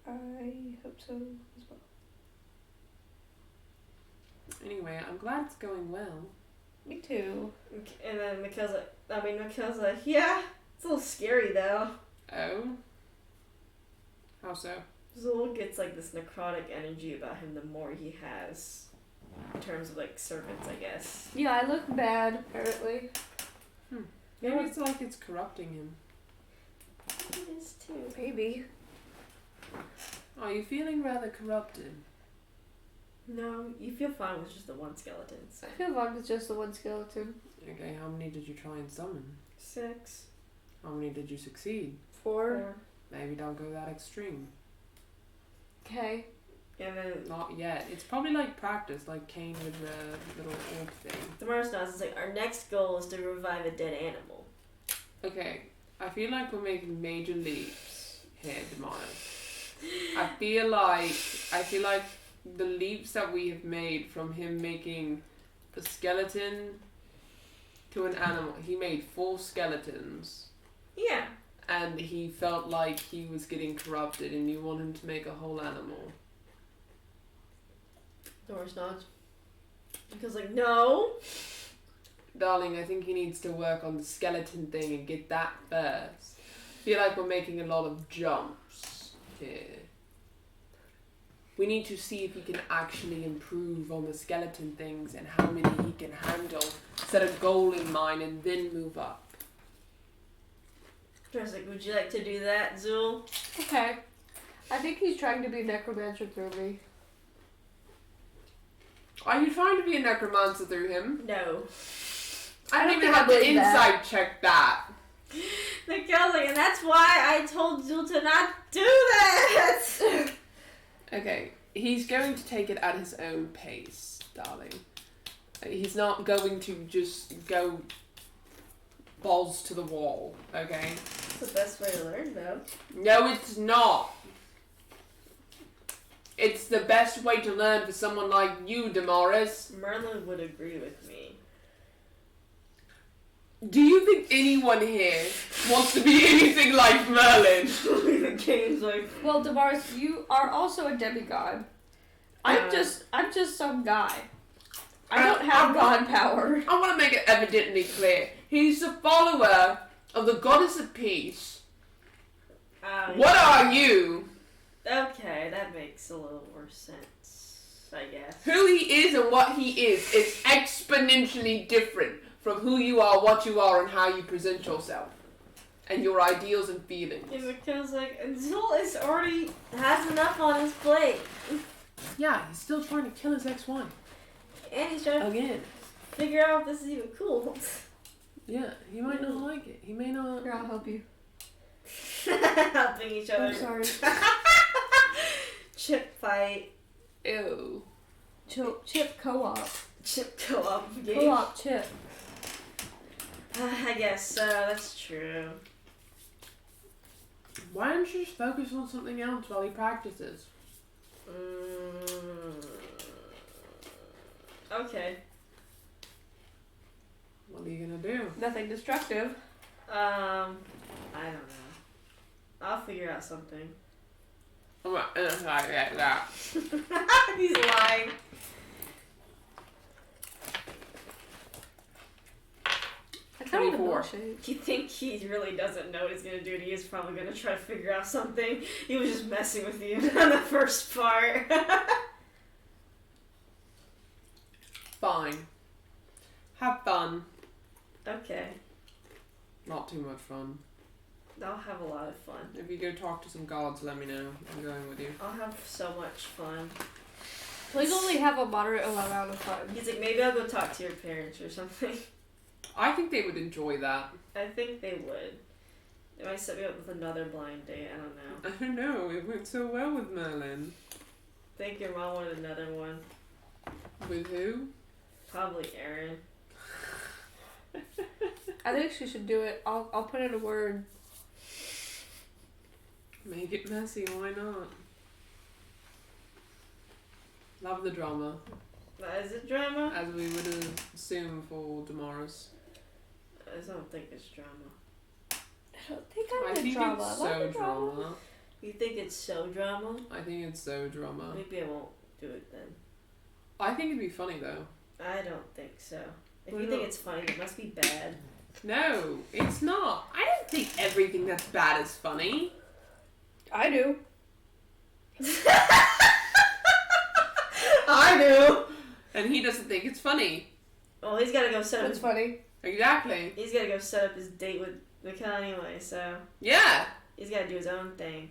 I hope so as well. Anyway, I'm glad it's going well. Me too. And then Mikhail's like, yeah, it's a little scary though. Oh? How so? Zool gets like this necrotic energy about him the more he has. In terms of like servants, I guess. Yeah, I look bad, apparently. Maybe it's like it's corrupting him. It is too. Maybe. Are you feeling rather corrupted? No, you feel fine with just the one skeleton. I feel fine with just the one skeleton. Okay, how many did you try and summon? 6. How many did you succeed? 4. Maybe don't go that extreme. Okay. And then Not yet. It's probably like practice, like Kane with the little orc thing. Damaris nods. It's like, our next goal is to revive a dead animal. Okay, I feel like we're making major leaps here, Damaris. I feel like the leaps that we have made from him making a skeleton to an animal. He made 4 skeletons. Yeah. And he felt like he was getting corrupted and you want him to make a whole animal. Damaris nods. Because like, no. Darling, I think he needs to work on the skeleton thing and get that first. I feel like we're making a lot of jumps here. We need to see if he can actually improve on the skeleton things and how many he can handle. Set a goal in mind and then move up. Like, would you like to do that, Zul? Okay. I think he's trying to be a necromancer through me. Are you trying to be a necromancer through him? No. I don't even have to insight check that. Mikhail's like, and that's why I told Zul to not do that! Okay, he's going to take it at his own pace, darling. He's not going to just go balls to the wall, okay? That's the best way to learn, though. No, it's not. It's the best way to learn for someone like you, Damaris. Merlin would agree with me. Do you think anyone here wants to be anything like Merlin? The game's like... Well, Damaris, you are also a demigod. I'm just some guy. I don't have god power. I want to make it evidently clear. He's a follower of the goddess of peace. What are you? Okay, that makes a little more sense, I guess. Who he is and what he is exponentially different from who you are, what you are, and how you present yourself. And your ideals and feelings. Yeah, because, like, Zul is already has enough on his plate. Yeah, he's still trying to kill his ex-wife. And he's trying Again. to figure out if this is even cool. Yeah, he might not like it. He may not... Here, I'll help you. Helping each other. I'm sorry. Chip fight. Ew. Chip co-op. Chip co-op game. Co-op chip. I guess so, that's true. Why don't you just focus on something else while he practices? Okay. What are you gonna do? Nothing destructive. I don't know. I'll figure out something. He's lying. He's lying. I kind of 24. You think he really doesn't know what he's gonna do, and he is probably gonna try to figure out something. He was just messing with you on the first part. Fine. Have fun. Okay. Not too much fun. I'll have a lot of fun. If you go talk to some gods, let me know. I'm going with you. I'll have so much fun. Please only have a moderate amount of fun. He's like, maybe I'll go talk to your parents or something. I think they would enjoy that. I think they would. They might set me up with another blind date. I don't know. I don't know. It went so well with Merlin. I think your mom wanted another one. With who? Probably Aaron. I think she should do it. I'll put in a word. Make it messy. Why not? Love the drama. Is it drama? As we would assume for Damaris. I don't think it's drama. I don't think I I'm think the drama. it's so drama. You think it's so drama? I think it's so drama. Maybe I won't do it then. I think it'd be funny though. I don't think so. If Why you think not? it's funny, it must be bad. No, it's not. I don't think everything that's bad is funny. I do. I do. And he doesn't think it's funny. Well, he's gotta go set up. That's funny. Exactly. He's gotta go set up his date with Mikhail anyway, so Yeah. he's gotta do his own thing.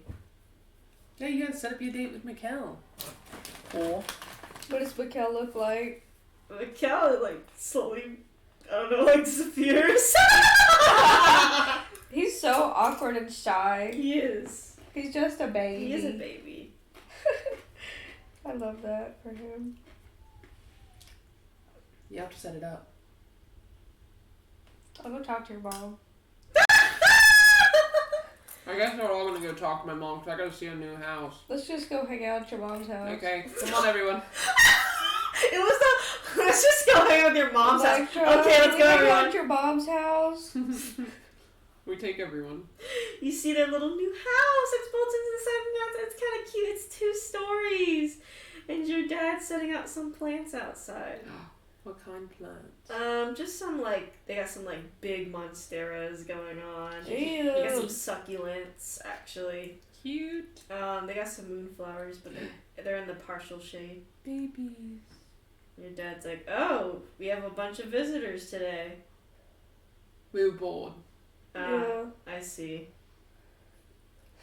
Yeah, you gotta set up your date with Mikhail. Or What does Mikhail look like? Mikhail like slowly, I don't know, like disappears. He's so awkward and shy. He is. He's just a baby. He is a baby. I love that for him. you have to set it up. I'll go talk to your mom. I guess we're all gonna go talk to my mom because I gotta see a new house. Let's just go hang out at your mom's house. Okay, come on everyone. Let's just go hang out with your mom's house. Electra, Okay, let's go hang out everyone. at your mom's house. We take everyone. You see their little new house. It's built into the side of the mountain. It's kind of cute. It's 2 stories. And your dad's setting out some plants outside. What kind plants? Just some they got some big monsteras going on. Ew. They got some succulents actually. Cute. They got some moonflowers, but they're in the partial shade. Babies. Your dad's like, oh, we have a bunch of visitors today. We were bored. Yeah. I see.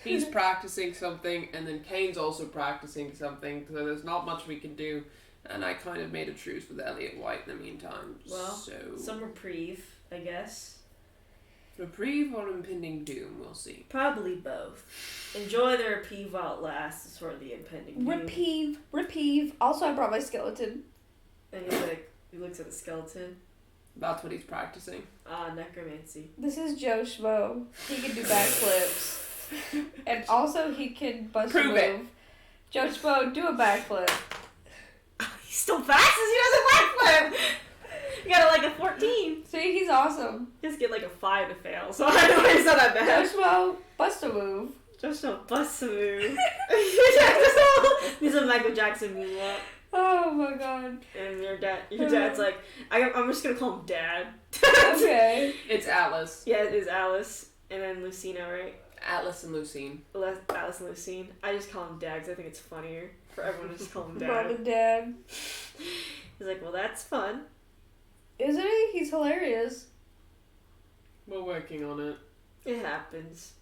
He's practicing something, and then Kane's also practicing something, so there's not much we can do. And I kind of made a truce with Elliot White in the meantime. Well, so some reprieve, I guess. reprieve or impending doom, we'll see. Probably both. Enjoy the reprieve while it lasts, is sort of the impending doom. Reprieve. Also, I brought my skeleton. And he's like, he looks at the skeleton. That's what he's practicing. Necromancy. This is Joe Schmo. He can do backflips. And also, he can bust Prove a move. it. Joe Schmo, do a backflip. He's still fast as he does a backflip! You got a 14. See, he's awesome. He has to get a 5 to fail, so I know it's not that Joe bad. Schmo, bust a move. Just a bust a move. He's a Michael Jackson moonwalk. Oh my god. And your dad's like, I'm just gonna call him Dad. Okay. It's Atlas. Yeah, it is Alice. And then Lucina, right? Atlas and Lucine. Alice and Lucine. I just call him Dad because I think it's funnier for everyone to just call him Mom Dad. and Dad. He's like, well, that's fun. Isn't he? He's hilarious. We're working on it. It happens.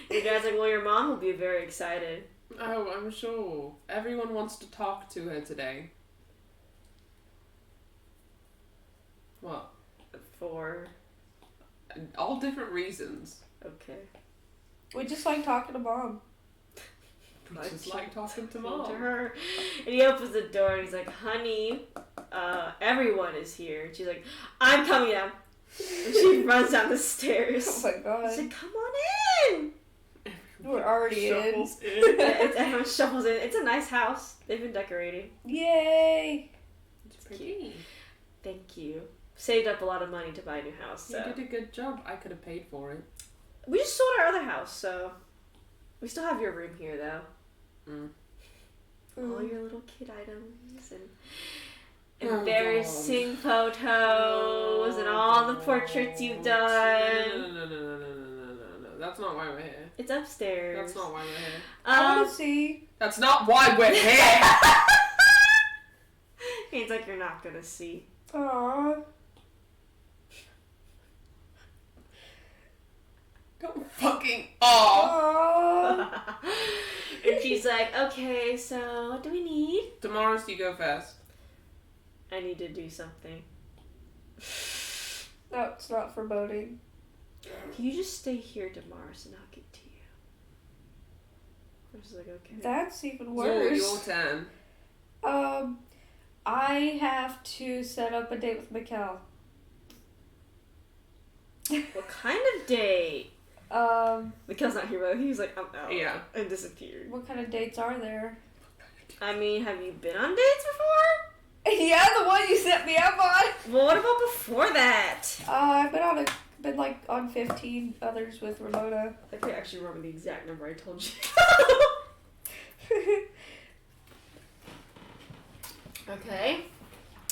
Your dad's like, well, your mom will be very excited. Oh, I'm sure. Everyone wants to talk to her today. What? For... All different reasons. Okay. We just like talking to Mom. I just like talking to To Mom. her. And he opens the door and he's like, honey, everyone is here. And she's like, I'm coming down. And she runs down the stairs. Oh my god. She's like, come on in. We're already Shuffles in. in. Everyone shuffles in. It's a nice house. They've been decorating. Yay. It's pretty. Thank you. Saved up a lot of money to buy a new house. You So did a good job. I could have paid for it. we just sold our other house, so we still have your room here, though. All your little kid items and embarrassing photos and all the portraits you've done. No. That's not why we're here. It's upstairs. That's not why we're here. I want to see. That's not why we're here! He's like, you're not gonna see. Aww. Don't fucking aw. Aww. And she's like, okay, so what do we need? Damaris, you go first. I need to do something. No, it's not foreboding. Can you just stay here, Damaris, and I'll get to you? I'm just like, okay. That's even So, worse. your turn. I have to set up a date with Mikkel. What kind of date? Mikkel's not here, but he's like, I'm out. Yeah. And disappeared. What kind of dates are there? I mean, have you been on dates before? Yeah, the one you set me up on. Well, what about before that? I've been on 15 others with Ramona. I can't actually remember the exact number I told you. Okay.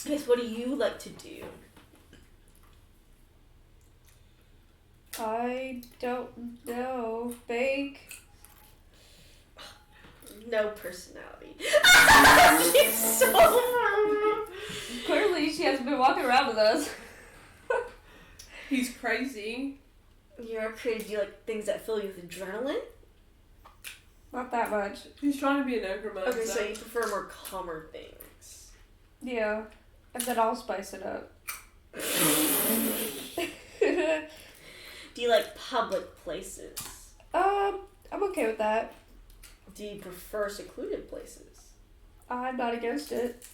Guess what do you like to do? I don't know. Bake. No personality. She's so... Clearly, she hasn't been walking around with us. He's crazy. You're crazy. Do you like things that fill you with adrenaline? Not that much. He's trying to be an necromancer. Okay, so you prefer more calmer things. Yeah. And then I'll spice it up. Do you like public places? I'm okay with that. Do you prefer secluded places? I'm not against it.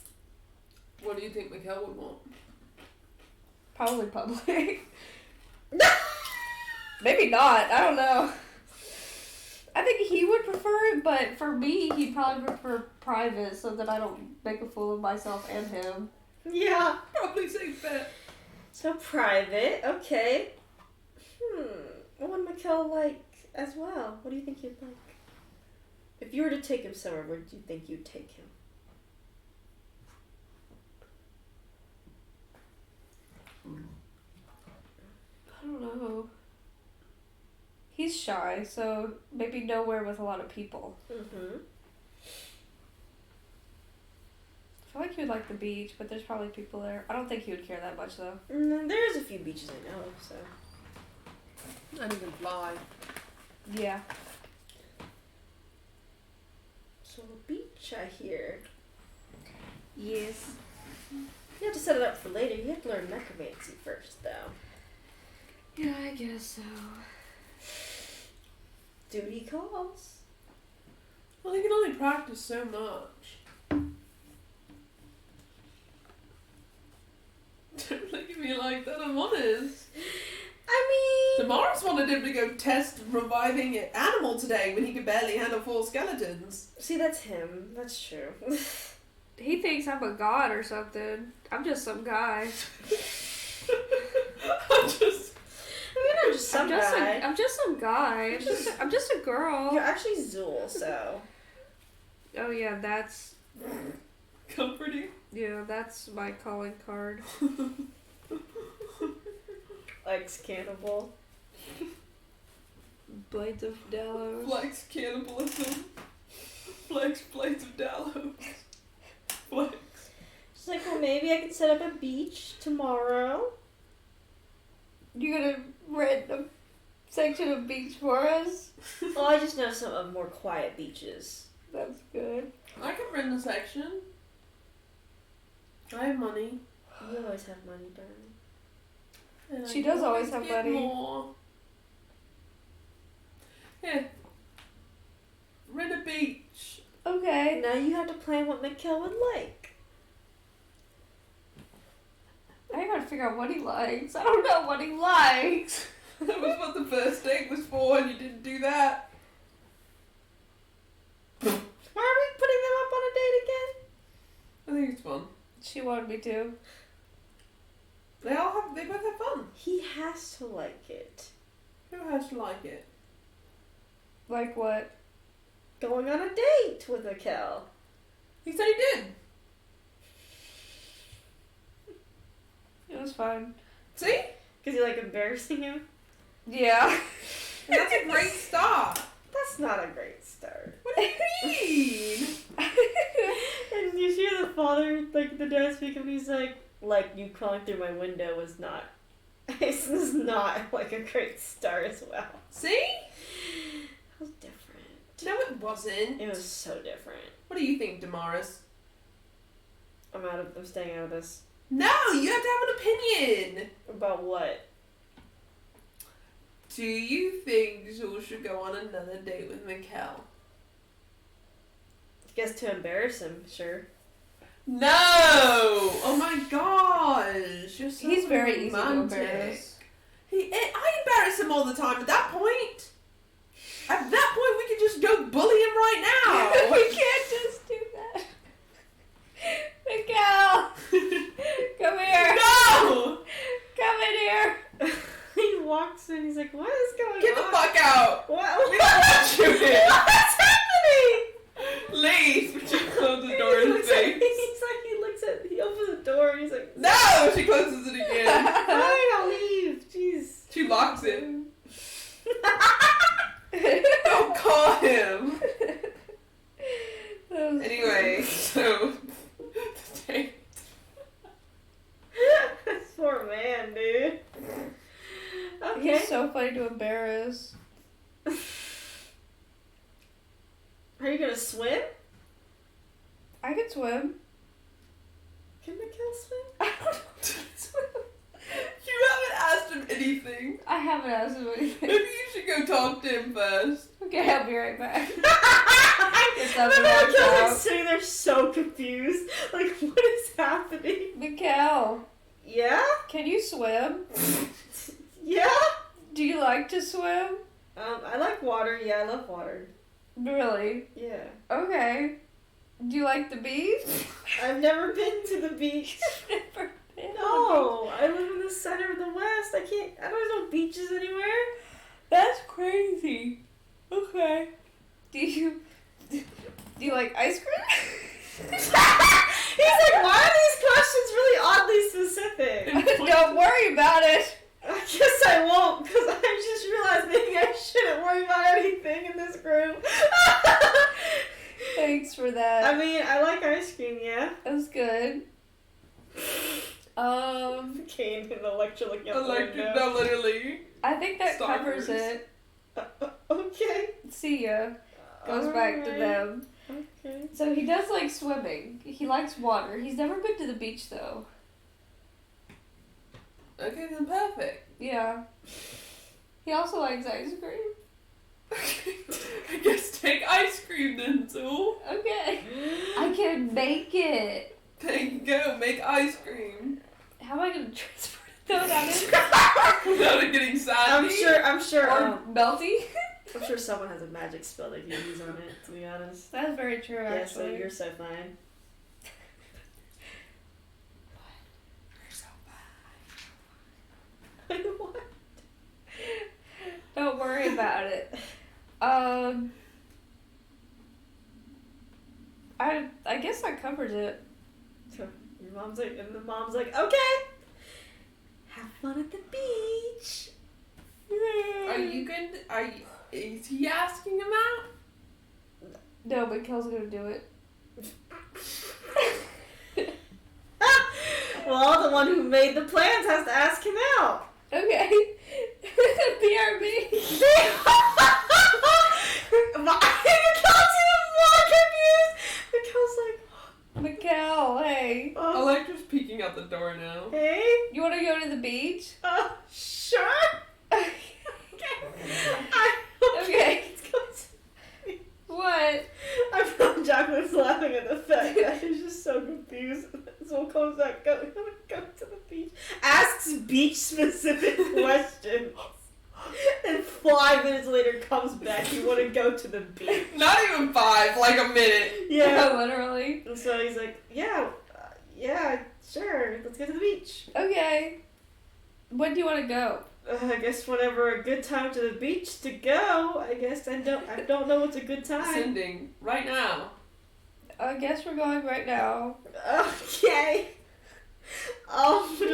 What do you think Mikkel would want? Probably public. Maybe not. I don't know. I think he would prefer it, but for me, he'd probably prefer private so that I don't make a fool of myself and him. Yeah. Probably safe bet. So private, okay. What would Mikkel like as well? What do you think you'd like? If you were to take him somewhere, where do you think you'd take him? I don't know. He's shy, so maybe nowhere with a lot of people. Mm-hmm. I feel like he would like the beach, but there's probably people there. I don't think he would care that much, though. There's a few beaches I know, so. And he can fly. Yeah. So a beach, I hear. Yes. You have to set it up for later. You have to learn necromancy first, though. Yeah, I guess so. Duty calls. Well, he can only practice so much. Don't look at me like that, I'm honest. I mean... Damaris wanted him to go test reviving an animal today when he could barely handle 4 skeletons. See, that's him. That's true. He thinks I'm a god or something. I'm just some guy. I'm just some guy. I'm just some guy. I'm just a girl. You're actually Zool, so... Oh yeah, that's... comforting. Yeah, that's my calling card. Ex-cannibal. Blades of Delos. Flex cannibalism. Flex Blades of Delos. Flex. She's like, well, maybe I can set up a beach tomorrow. You're gonna rent a section of beach for us? Well, I just know some of more quiet beaches. That's good. I can rent a section. I have money. You always have money, darling. And She I does can always have get money. More. Yeah. Rent a beach. Okay. Now you have to plan what Mikkel would like. I gotta figure out what he likes. I don't know what he likes. That was what the first date was for, and you didn't do that. Why are we putting them up on a date again? I think it's fun. She wanted me to. They both have fun. He has to like it. Who has to like it? Like what? Going on a date with Mikkel. He said he did. It was fine. See? Because you like embarrassing him? Yeah. That's a great start. That's not a great start. What do you mean? And you hear the father, like the dad speak, and he's like you crawling through my window was not. This is not like a great start as well. See? It was different. No, it wasn't. It was so different. What do you think, Damaris? I'm staying out of this. No, you have to have an opinion. About what? Do you think Zul should go on another date with Mikkel? I guess to embarrass him, sure. No! Oh my gosh. You're so He's very easy to romantic. embarrass. I embarrass him all the time at that point. At that point, we could just go bully him right now. We can't just do that. Miguel! Come here! No! Come in here! He walks in, he's like, what is going on? Get the fuck out! What? We don't want you here! What's happening? Leave! She closed the door in his face. He opens the door and he's like, No! She closes it again. fine, I'll leave. Jeez. She locks it. Don't call him! Anyway, so... the date. This poor man, dude. Okay. He's so funny to embarrass. Are you gonna swim? I can swim. Can Mikkel swim? I don't know how to swim. You haven't asked him anything. I haven't asked him anything. Maybe you should go talk to him first. Okay, I'll be right back. It's up and Mikkel's walks like out. sitting there so confused. Like, what is happening? Mikkel, Yeah? can you swim? Yeah? Do you like to swim? I like water. Yeah, I love water. Really? Yeah. Okay. Do you like the beach? I've never been to the beach. Never been. No, I live in the center of the West. I don't know beaches anywhere. That's crazy. Okay. Do you like ice cream? He's like, why are these questions really oddly specific? No, Don't worry about it. I guess I won't, because I just realized maybe I shouldn't worry about anything in this group. Thanks for that. I mean, I like ice cream, yeah. That was good. Kane and Electra looking out the window. No, literally. I think that Star covers Wars. it. Okay. See ya. Goes back to Alright. them. Okay. So he does like swimming. He likes water. He's never been to the beach though. Okay, then perfect. Yeah. He also likes ice cream. I guess take ice cream then, Zool. Okay. I can make it. There you go, make ice cream. How am I gonna transport it though? That is Without it getting saggy. I'm sure. or melty. I'm sure someone has a magic spell they can use on it. To be honest. That's very true. Yeah, so Actually. you're so fine. You're so What? Don't worry about it. I guess that covers it. So your mom's like, and the mom's like, okay. Have fun at the beach. Are you going to, is he asking him out? No, but Kel's gonna do it. Well, the one who made the plans has to ask him out. Okay. BRB. Michelle's even more confused. Michelle's like, Mikkel, hey. Electra's peeking out the door now. Hey, You wanna go to the beach? sure. Okay. Okay. Let's go to- What? I feel Jacqueline's laughing at the fact that she's just so confused. So comes back, go to the beach. Asks beach specific questions. And 5 minutes later comes back, you want to go to the beach. Not even 5, like a minute. Yeah. Literally. And so he's like, yeah, sure, let's go to the beach. Okay. When do you want to go? I guess whenever a good time to the beach to go. I guess I don't know what's a good time. Sending right now. I guess we're going right now. Okay. Do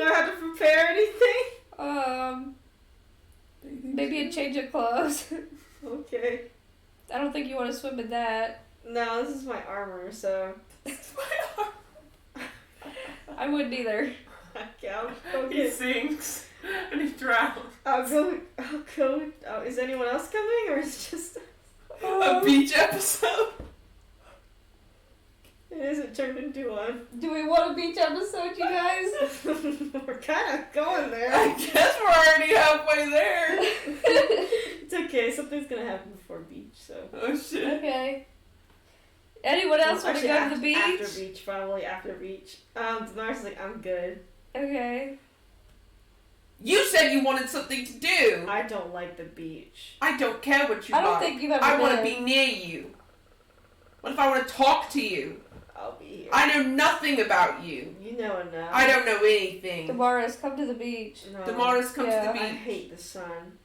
I have to prepare anything? Maybe a change of clothes. Okay. I don't think you want to swim in that. No, this is my armor, so. I wouldn't either. Okay, I'll go He get. sinks and he drowns. I'll go. Is anyone else coming, or is it just? A beach episode. It isn't turned into one. Do we want a beach episode, you guys? We're kind of going there. I guess we're already halfway there. It's okay. Something's gonna happen before beach, so. Oh shit. Okay. Anyone else want to Actually, go to the beach? After beach, probably after beach. Denar's like, I'm good. Okay. You said you wanted something to do. I don't like the beach. I don't care what you I don't like. think you've ever I want to been. be near you. What if I want to talk to you? I'll be here. I know nothing about you. You know enough. I don't know anything. Damaris, come to the beach. No. Damaris, come Yeah. to the I beach. hate the sun.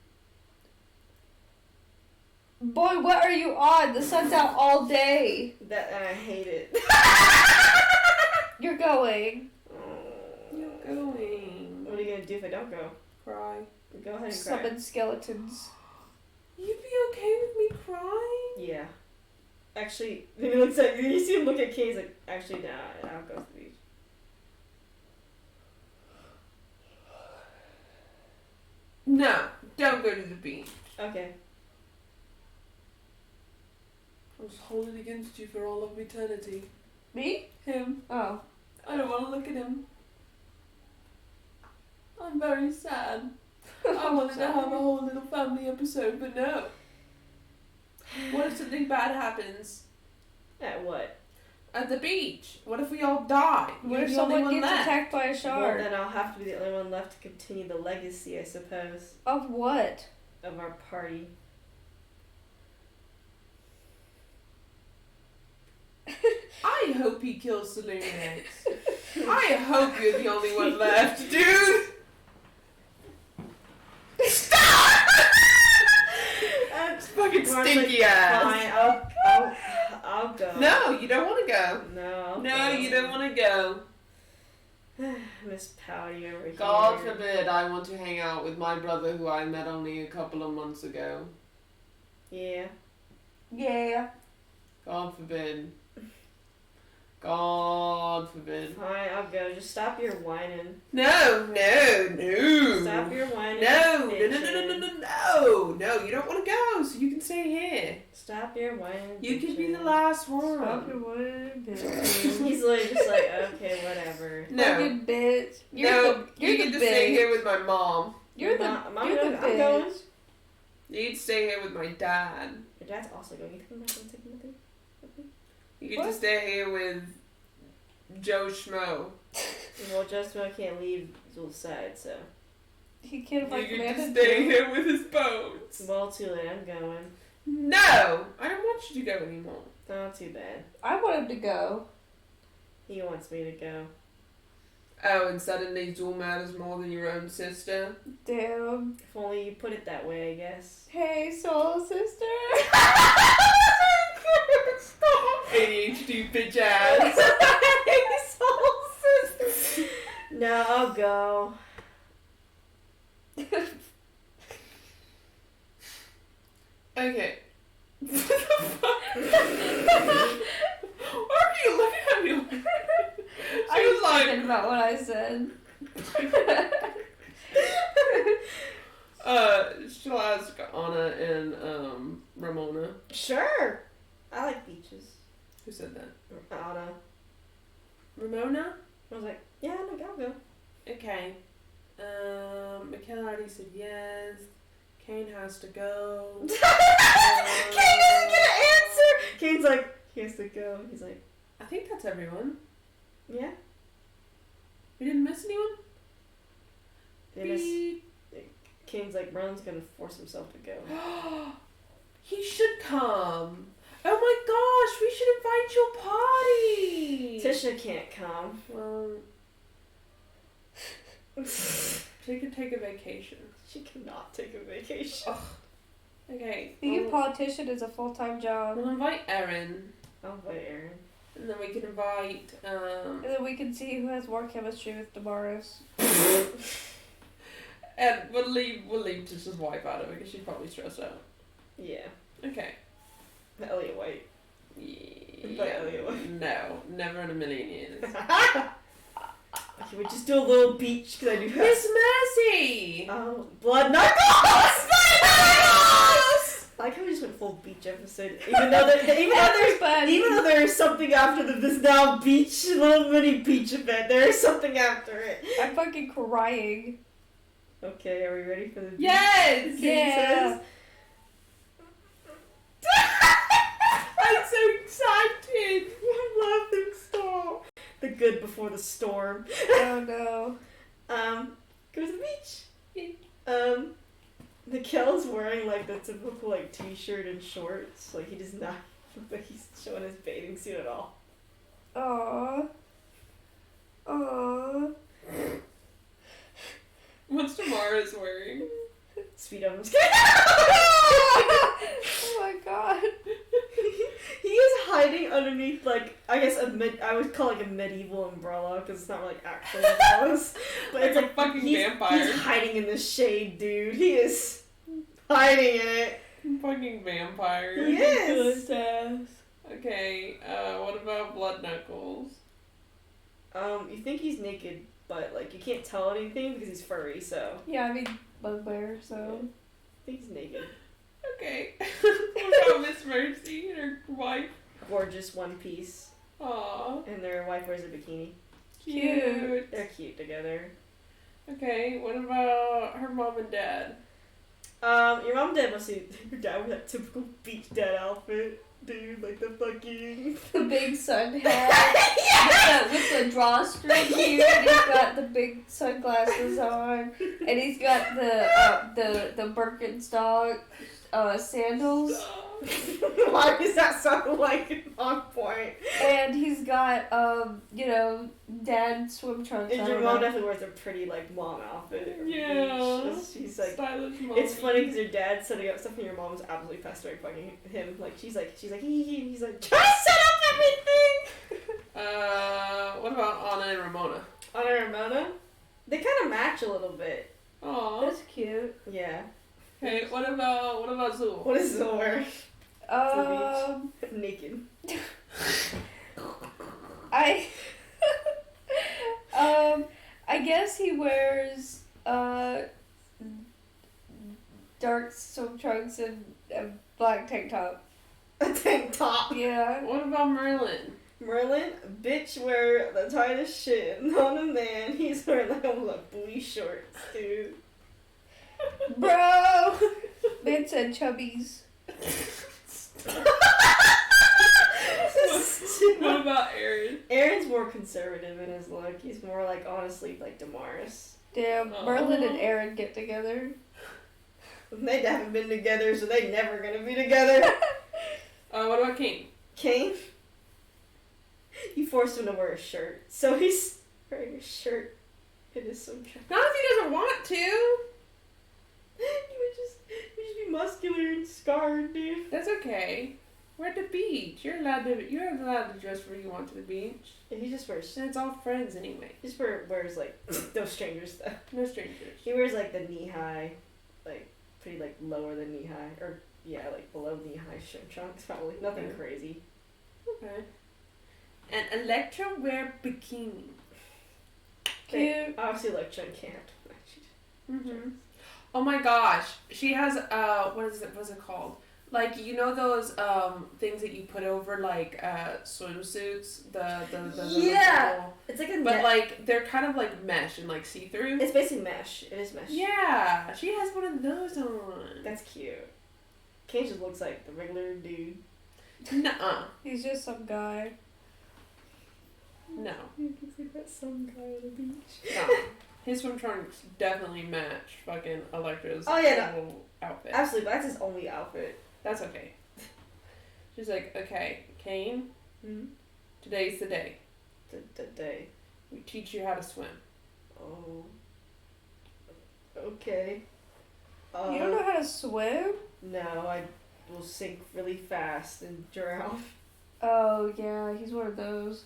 Boy, what are you on? The sun's out all day. That and I hate it. You're going. You're going. What are you gonna do if I don't go? Cry. Go ahead and cry. Summon skeletons. You'd be okay with me crying? Yeah. Actually, he looks at you. See him look at Kay. He's like, actually, nah. I'll go to the beach. No, don't go to the beach. Okay. I was holding against you for all of eternity. Me? Him. Oh. I don't want to look at him. I'm very sad. I wanted to have a whole little family episode, but no. What if something bad happens At what? at the beach? What if we all die? What You're if the only someone one gets left. attacked by a Well, shark? then I'll have to be the only one left to continue the legacy, I suppose, Of what? of our party. I hope he kills Saloon next. I hope you're the only one left, dude. Stop! That's Fucking stinky ass. Fine, I'll go. No, you don't want to go. No. No, you don't want to go. Miss Pouty over here. God forbid I want to hang out with my brother who I met only a couple of months ago. Yeah. Yeah. God forbid. God forbid. Fine, I'll go. Just stop your whining. No. Stop your whining. No, bitching. no, you don't want to go, so you can stay here. Stop your whining. You can be the bitching. last Stop your one. whining, bitch. He's like, just like, okay, whatever. No, Fucking bitch. no, You're you the get to bitch. stay here with my mom. You're the I'm you're the I'm going. bitch. You get to stay here with my dad. Your dad's also going. You think I'm not going to take him with me? You get What? to stay here with Joe Schmo. Well, Justin can't leave Zul's side, so. He can't You fight get to Amanda stay too. here with his bones. Well, too late. I'm going. No, I don't want you to go anymore. Not too bad. I want him to go. He wants me to go. Oh, and suddenly Zul matters more than your own sister? Damn. If only you put it that way, I guess. Hey, soul sister. ADHD bitch ass. No, I'll go. Okay. What the fuck? Why are you looking at me like that? I She was was like, thinking about what I said. she'll ask Anna and Ramona. Sure. I like beaches. Who said that? Anna. Ramona? I was like, yeah, no, I'll go. Okay. Michaela already said yes. Kane has to go. Kane doesn't get an answer. Kane's like, he has to go. He's like, I think that's everyone. yeah. We didn't miss anyone? They miss- Beep. Kane's like, Ron's gonna force himself to go. He should come. Oh my gosh, we should invite your party. Tisha can't come. Well, she could take a vacation. She cannot take a vacation. Okay. Being a politician is a full-time job. We'll invite Erin. I'll invite Aaron. And then we can invite, And then we can see who has more chemistry with Damaris. and we'll leave Tisha's wife out of it because she's probably stressed out. Yeah. Okay. Elliot White. Yeah. No, never in a million years. Okay, we just do a little beach because I do have. Miss Mercy! Oh, blood knuckles! I like how we just went full beach episode. Even though there's something after this now beach, little mini beach event, there is something after it. I'm fucking crying. Okay, are we ready for the beach? Yes! Yeah. I'm so excited! I'm laughing, stop. The good before the storm. Oh no. Go to the beach. Mikkel's wearing like the typical like t-shirt and shorts. Like he does not look like he's showing his bathing suit at all. Aww. Aww. What's Tamara's wearing? Sweet Evans. Oh my god. He is hiding underneath like I guess I would call it a medieval umbrella because it's not like actual umbrellas, but it's Like a like fucking he's vampire. hiding in the shade, dude. He is hiding in it. Fucking vampire. He is. Okay, what about Blood Knuckles? You think he's naked, but like you can't tell anything because he's furry. So Yeah, I mean bugbear, so. I think he's naked. Okay. What about Miss Mercy and her wife? Gorgeous one piece, Aww. and their wife wears a bikini. Cute. They're cute together. Okay, what about her mom and dad? Your mom and dad must see your dad with that typical beach dad outfit, dude, like the fucking The big sun hat. With the drawstring here, and he's got the big sunglasses on, and he's got the Birkenstock sandals, Why does that sound like on point? and he's got dad swim trunks. And I your don't mom know. definitely wears a pretty like mom outfit. at the Yeah. beach. She's like. Stylish mom. It's funny because your dad's setting up stuff and your mom's absolutely pestering fucking him. Like she's like hee hee. He's like, just set up everything. What about Anna and Ramona? Anna and Ramona, they kind of match a little bit. Aw. That's cute. Yeah. Okay, what about Zool? What is Zool wearing? Naked. I guess he wears dark swim trunks and a black tank top. A tank top. Yeah. What about Merlin? Merlin, bitch, wear the tightest shit on a man. He's wearing like booty shorts, dude. Bro! Man said chubbies. What about Aaron? Aaron's more conservative in his look. He's more like, honestly, like Damaris. Damn, Merlin and Aaron get together. They haven't been together, so they never gonna be together. What about King? King? You forced him to wear a shirt, so he's wearing a shirt. It is so true. Not if he doesn't want to. You would just be muscular and scarred, dude. That's okay. We're at the beach. You're allowed to dress where you want to the beach. Yeah, he just wears. And it's all friends anyway. He just wears like no strangers stuff. No strangers. He wears like the knee high, like pretty like lower than knee high, or yeah, like below knee high swim trunks. Probably nothing Okay. crazy. Okay. And Electra wear bikini. Cute. Obviously, Electra can't have to match. Mm-hmm. Oh my gosh, she has what's it called? Like, you know those things that you put over like swimsuits, the Yeah. little, It's like a but net. like they're kind of like mesh and like see through. It's basically mesh. It is mesh. Yeah, she has one of those on. That's cute. Kane just looks like the regular dude. Nuh-uh. He's just some guy. No. He looks like that some guy on the beach. No. His swim trunks definitely match fucking Electra's little outfit. Absolutely, but that's his only outfit. That's okay. She's like, okay, Kane, Mm-hmm. today's the day. The day. We teach you how to swim. Oh. Okay. You don't know how to swim? No, I will sink really fast and drown. Oh, yeah, he's one of those.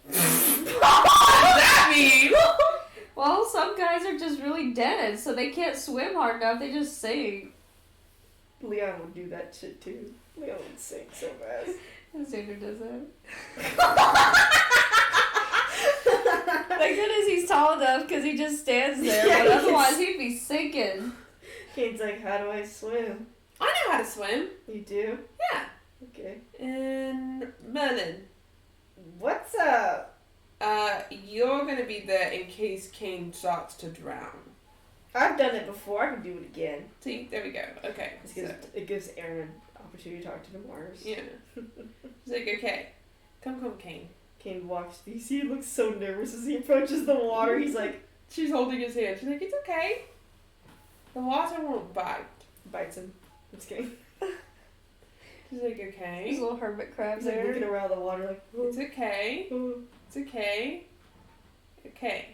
What does that mean? Well, some guys are just really dead, so they can't swim hard enough, they just sink. Leon would do that shit too. Leon would sink so fast. Xander does that. Thank goodness he's tall enough because he just stands there, Yeah, but he otherwise he'd be sinking. Kane's like, how do I swim? I know how to swim. You do? Yeah. Okay. And Merlin, What's up? you're gonna be there in case Kane starts to drown. I've done it before. I can do it again. See, there we go. Okay. It gives Aaron an opportunity to talk to the Mars. Yeah. He's like, okay, come, Kane. Kane walks. You see, he looks so nervous as he approaches the water. He's like, She's holding his hand. She's like, it's okay. The water won't bite. bites him. I'm just kidding. She's like, okay. There's a little hermit crab He's like there. looking around the water like, It's okay. oh. It's okay. Okay.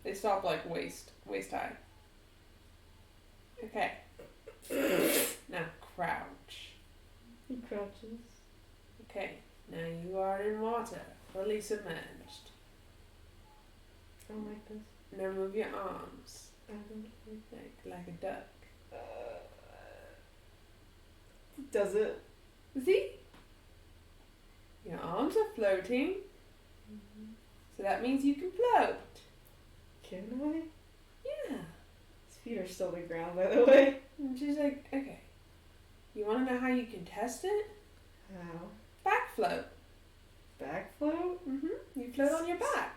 They stop like waist high. Okay. Now crouch. He crouches. Okay. Now you are in water, fully submerged. I don't like this. Now move your arms I don't like a duck. Does it? See? Your arms are floating, so that means you can float. Can I? Yeah. His feet are still on the ground, by the way. And she's like, okay. You want to know how you can test it? How? Back float. Back float? You float on your back.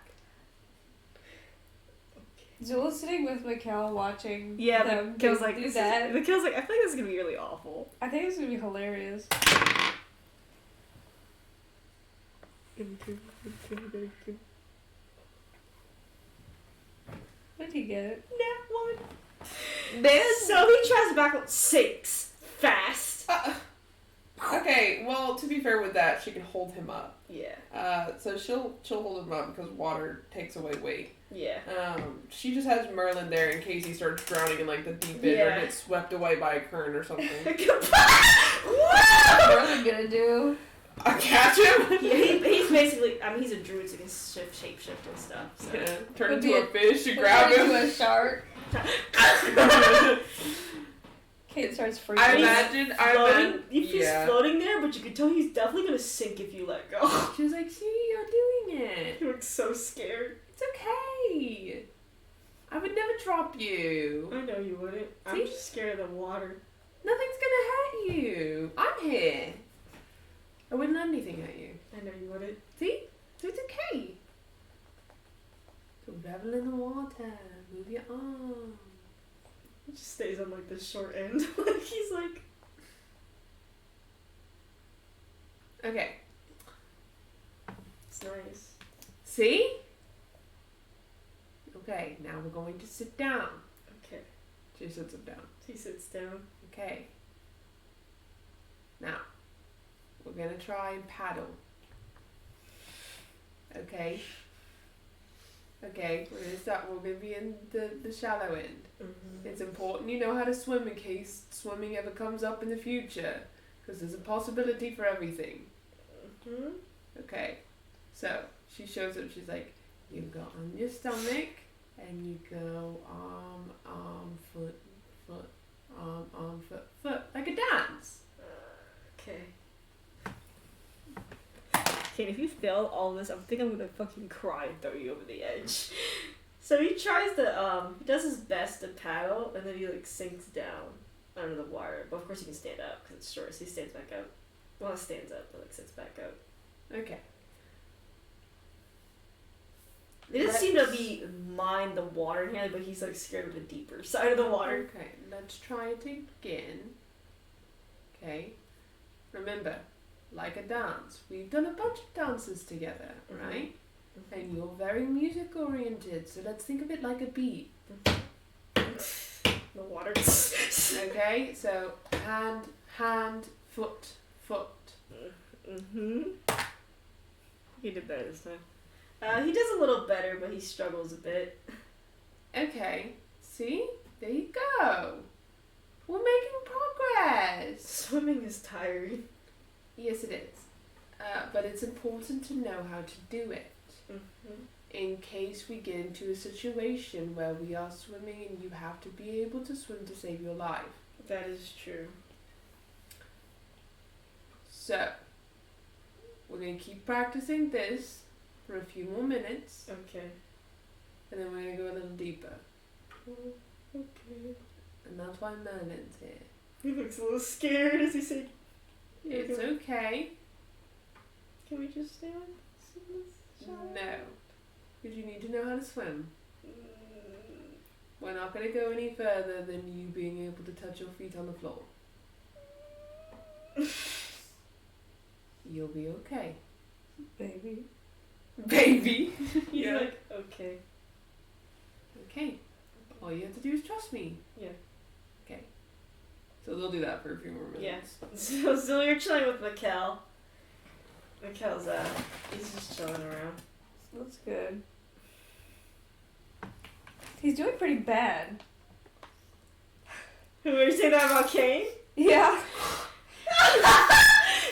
Zoola's sitting with Mikkel watching Yeah, them Mikkel's like, do that. Mikkel's like, I feel like this is gonna be really awful. I think it's gonna be hilarious. What did he get? Nat one. So he tries back 6 fast. Okay, well, to be fair with that, she can hold him up. Yeah. So she'll hold him up because water takes away weight. Yeah. She just has Merlin there in case he starts drowning in like the deep end or gets swept away by a current or something. What's Merlin gonna do? I catch him. Yeah, he's basically, I mean, he's a druid, so he can shapeshift and stuff. So. Yeah. Turn into a fish and grab Turn him. into a shark. Kate starts freaking. I imagine. He's floating there, but you can tell he's definitely gonna sink if you let go. She was like, "See, you're doing it. He looks so scared. It's okay. I would never drop you. I know you wouldn't. I'm just scared of the water. Nothing's gonna hurt you. I'm here. I wouldn't let anything at you. I know you wouldn't. See? So it's okay. So revel in the water. Move your arm. He just stays on like the short end. Like he's like. Okay. It's nice. See? Okay, now we're going to sit down. Okay. She sits him down. He sits down. Okay. Now, we're going to try and paddle. Okay? Okay, we're going to be in the shallow end. Mm-hmm. It's important you know how to swim in case swimming ever comes up in the future. Because there's a possibility for everything. Mm-hmm. Okay, so she shows up, she's like, you go on your stomach, and you go arm, foot, arm, foot, like a dance. Okay. Okay, if you fail all this, I think I'm gonna fucking cry and throw you over the edge. So he tries to, he does his best to paddle, and then he like sinks down under the water. But of course he can stand up because it's short, so he stands back up. Well, not stands up, but like sits back up. Okay. It doesn't seem to be mind the water in here, but he's like scared of the deeper side of the water. Okay, let's try it again. Okay. Remember, like a dance. We've done a bunch of dances together, right? Mm-hmm. And you're very music oriented, so let's think of it like a beat. The water. Okay, so hand, foot. Mm-hmm. He did better this time. He does a little better, but he struggles a bit. Okay, see? There you go. We're making progress. Swimming is tiring. Yes, it is. But it's important to know how to do it. Mm-hmm. In case we get into a situation where we are swimming and you have to be able to swim to save your life. That is true. So, we're going to keep practicing this for a few more minutes. Okay. And then we're going to go a little deeper. Okay. And that's why Merlin's here. He looks a little scared as he said, It's okay. can we just stay on this shower? No. Because you need to know how to swim. We're not going to go any further than you being able to touch your feet on the floor. You'll be okay. Baby. Baby! He's like, okay. Okay. All you have to do is trust me. Yeah. Okay. So they'll do that for a few more minutes. Yeah. So you're chilling with Mikkel. Mikkel's, he's just chilling around. That's good. He's doing pretty bad. Were you saying that about Kane? Yeah.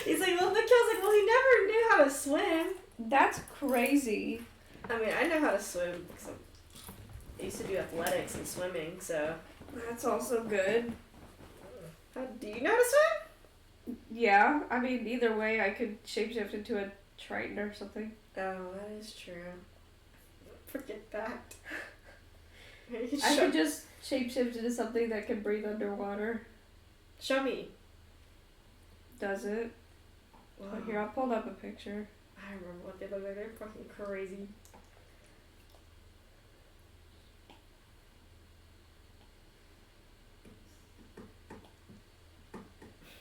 He's like, well, Mikkel's like, well, he never knew how to swim. That's crazy. I mean, I know how to swim because I used to do athletics and swimming, so. That's also good. Do you know how to swim? Yeah, I mean, either way, I could shapeshift into a Triton or something. Oh, that is true. Forget that. I could just shapeshift into something that can breathe underwater. Show me. Does it? Wow. Oh, here, I'll pull up a picture. I remember what they look like. They're fucking crazy.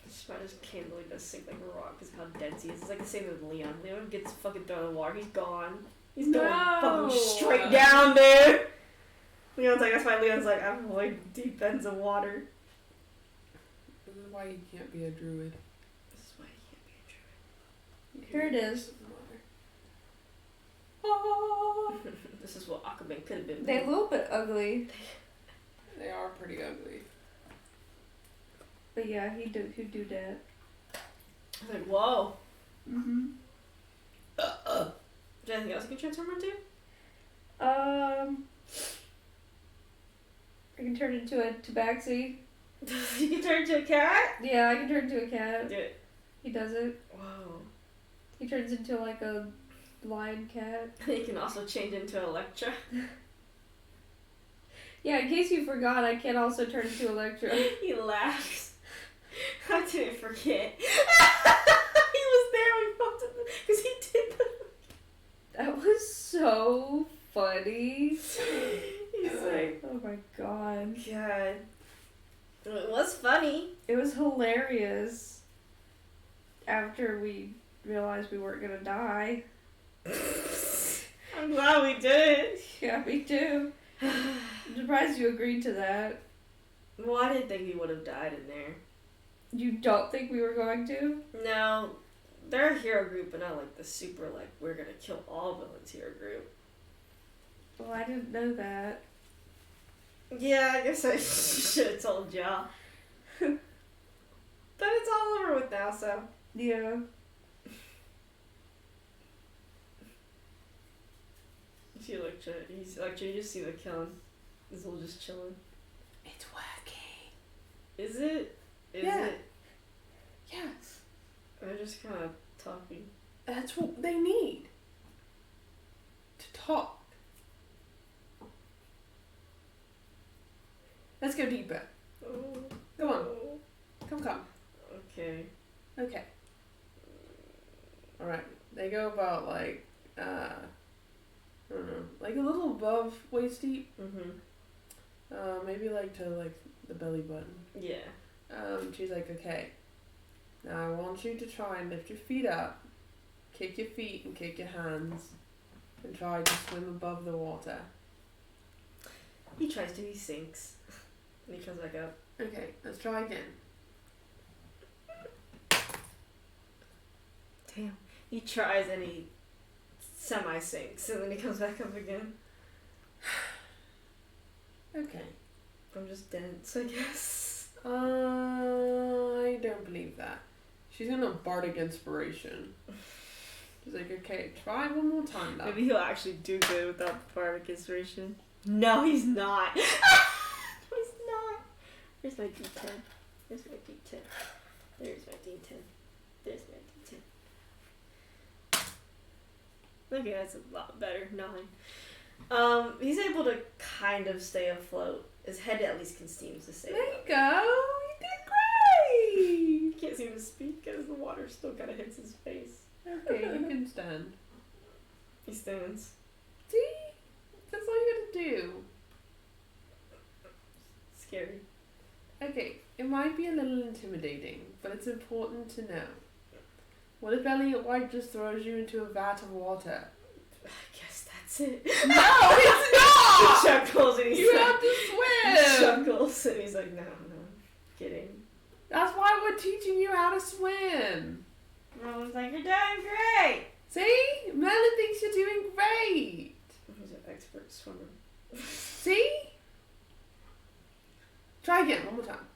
Spiders can't believe that sink like a rock because of how dense he is. It's like the same with Leon. Leon gets fucking thrown in the water. He's gone. He's going fucking straight down there. Leon's like, that's why Leon's like, I avoid deep ends of water. This is why you can't be a druid. This is why you can't be a druid. Here it is. This is what Aquaman could have been. They're a little bit ugly. They are pretty ugly. But yeah, he'd do that. I was like, whoa. Mm-hmm. Is there anything else you can transform into? I can turn into a tabaxi. You can turn into a cat? Yeah, I can turn into a cat. Do it. He does it. Whoa. He turns into like a lion cat. You can also change into Electra. Yeah, in case you forgot, I can also turn into Electra. He laughs. I didn't forget. He was there when we bumped into because he did That was so funny. He's like, oh my god. God. It was funny. It was hilarious. After we realized we weren't gonna die. I'm glad we did. Yeah, me too. I'm surprised you agreed to that. Well, I didn't think we would have died in there. You don't think we were going to? No, they're a hero group, but not like the super, like, we're gonna kill all villains hero group. Well, I didn't know that. Yeah, I guess I should have told y'all. But it's all over with now, so. Yeah. See Electra, you just see the killing. He's all just chilling. It's working. Is it? Is Yeah. it? Yes. They're just kind of talking. That's what they need. To talk. Let's go deeper. Oh. Go on. Come. Okay. Okay. Alright. They go about like, I don't know, like a little above waist deep. Mm-hmm. Maybe like to like the belly button. Yeah. She's like, okay. Now I want you to try and lift your feet up, kick your feet and kick your hands, and try to swim above the water. He tries to, he sinks. And he comes back up. Okay, let's try again. Damn. He tries and he semi-sinks, and then he comes back up again. Okay. I'm just dense, I guess. I don't believe that. She's gonna bardic inspiration. She's like, okay, try one more time though. Maybe he'll actually do good without the bardic inspiration. No, he's not. He's not. There's my D10. There's my D10. There's my D10. There's my D10. Okay, that's a lot better. 9. He's able to kind of stay afloat. His head at least seems to stay There you afloat. go. You did great. He can't seem to speak because the water still kind of hits his face. Okay, you can stand. He stands. See? That's all you gotta do. Scary. Okay, it might be a little intimidating, but it's important to know. What if Elliot White just throws you into a vat of water? I guess that's it. No, it's not! He chuckles and he's You like, have to he swim! chuckles and he's like, no, kidding. That's why we're teaching you how to swim. Everyone's like, you're doing great! See? Merlin thinks you're doing great. He's an expert swimmer. See? Try again, one more time.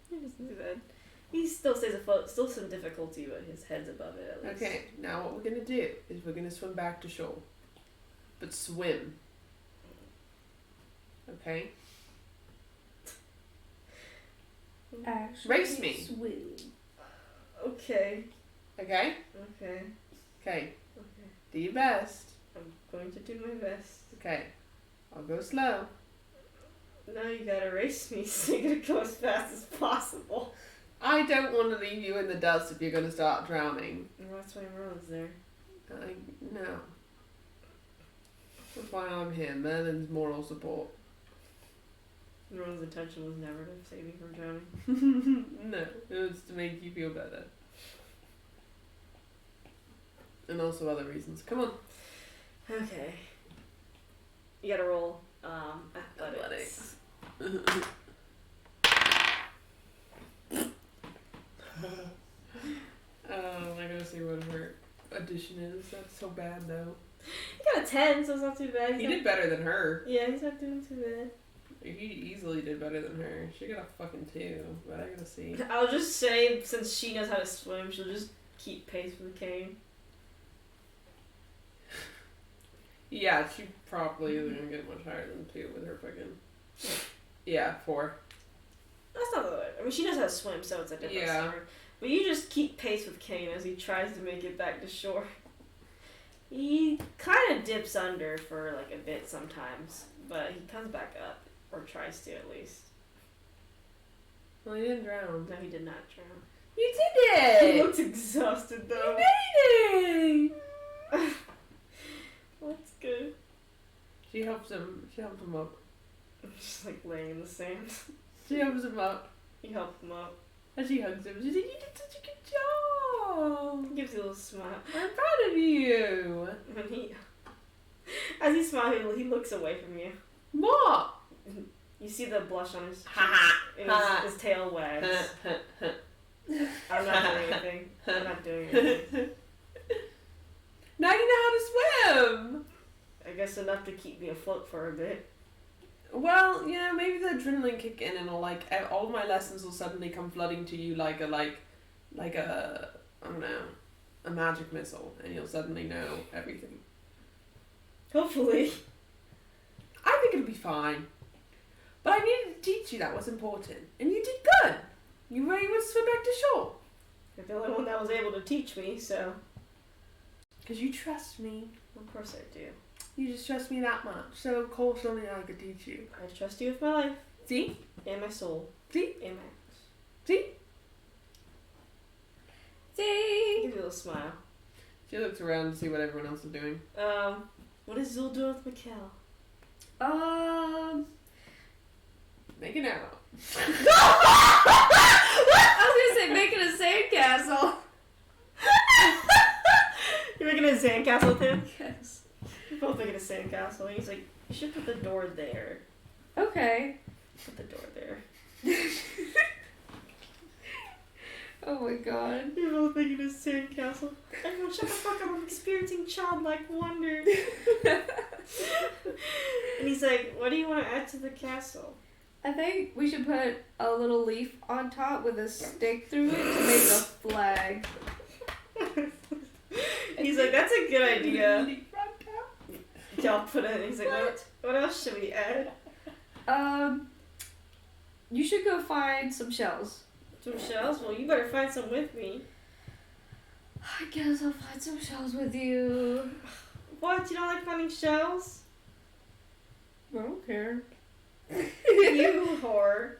He doesn't do that. He still stays afloat, still some difficulty, but his head's above it at least. Okay, now what we're gonna do is we're gonna swim back to shore. But swim. Okay? Actually, Race me. Swim. Okay. Okay? Okay. Okay. Okay. Do your best. I'm going to do my best. Okay. I'll go slow. Now you gotta race me so you're gonna go as fast as possible. I don't want to leave you in the dust if you're gonna start drowning. Well, that's why Merlin's there. No. That's why I'm here. Merlin's moral support. Merlin's intention was never to save me from drowning. No, it was to make you feel better. And also other reasons. Come on. Okay. You gotta roll athletics. I gotta see what her addition is. That's so bad though. He got a 10, so it's not too bad. He did better than her. Yeah, he's not doing too bad. He easily did better than her. She got a fucking 2, but I gotta see. I'll just say, since she knows how to swim, she'll just keep pace with Kane. Yeah, she probably isn't gonna get much higher than 2 with her fucking. Yeah, 4. That's not the way. I mean, she knows how to swim, so it's a different story. But you just keep pace with Kane as he tries to make it back to shore. He kind of dips under for like a bit sometimes, but he comes back up, or tries to at least. Well, he didn't drown. No, he did not drown. You did it! He looks exhausted though. You made it! That's good. She helps him up. Just like laying in the sand. She helps him up. You help him up. And she hugs him. She's like, you did such a good job! Gives you a little smile. I'm proud of you! And as he smiles, he looks away from you. What? You see the blush on his cheeks. Ha and his tail wags. I'm not doing anything. I'm not doing anything. Now you know how to swim! I guess enough to keep me afloat for a bit. Well, maybe the adrenaline kick in and all my lessons will suddenly come flooding to you like a I don't know, a magic missile, and you'll suddenly know everything. Hopefully. I think it'll be fine. But I needed to teach you that was important, and you did good. You were able to swim back to shore. You're the only one that was able to teach me, so. Because you trust me. Of course I do. You just trust me that much, so of course only I could teach you. I trust you with my life. See? And my soul. See? And my axe. See? See? Give you a little smile. She looks around to see what everyone else is doing. What is Zul doing with Mikkel? Making out. I was gonna say making a sandcastle. You're making a sandcastle with him? Yes. We're both making a sandcastle. And he's like, you should put the door there. Okay. Put the door there. Oh my god. You're both making a sandcastle. Everyone shut the fuck up, I'm experiencing childlike wonder. And he's like, what do you want to add to the castle? I think we should put a little leaf on top with a stick through it to make a flag. And he's like, that's a good idea. Y'all put it. He's like, what else should we add? You should go find some shells. Some shells? Well, you better find some with me. I guess I'll find some shells with you. What? You don't like finding shells? I don't care. You whore.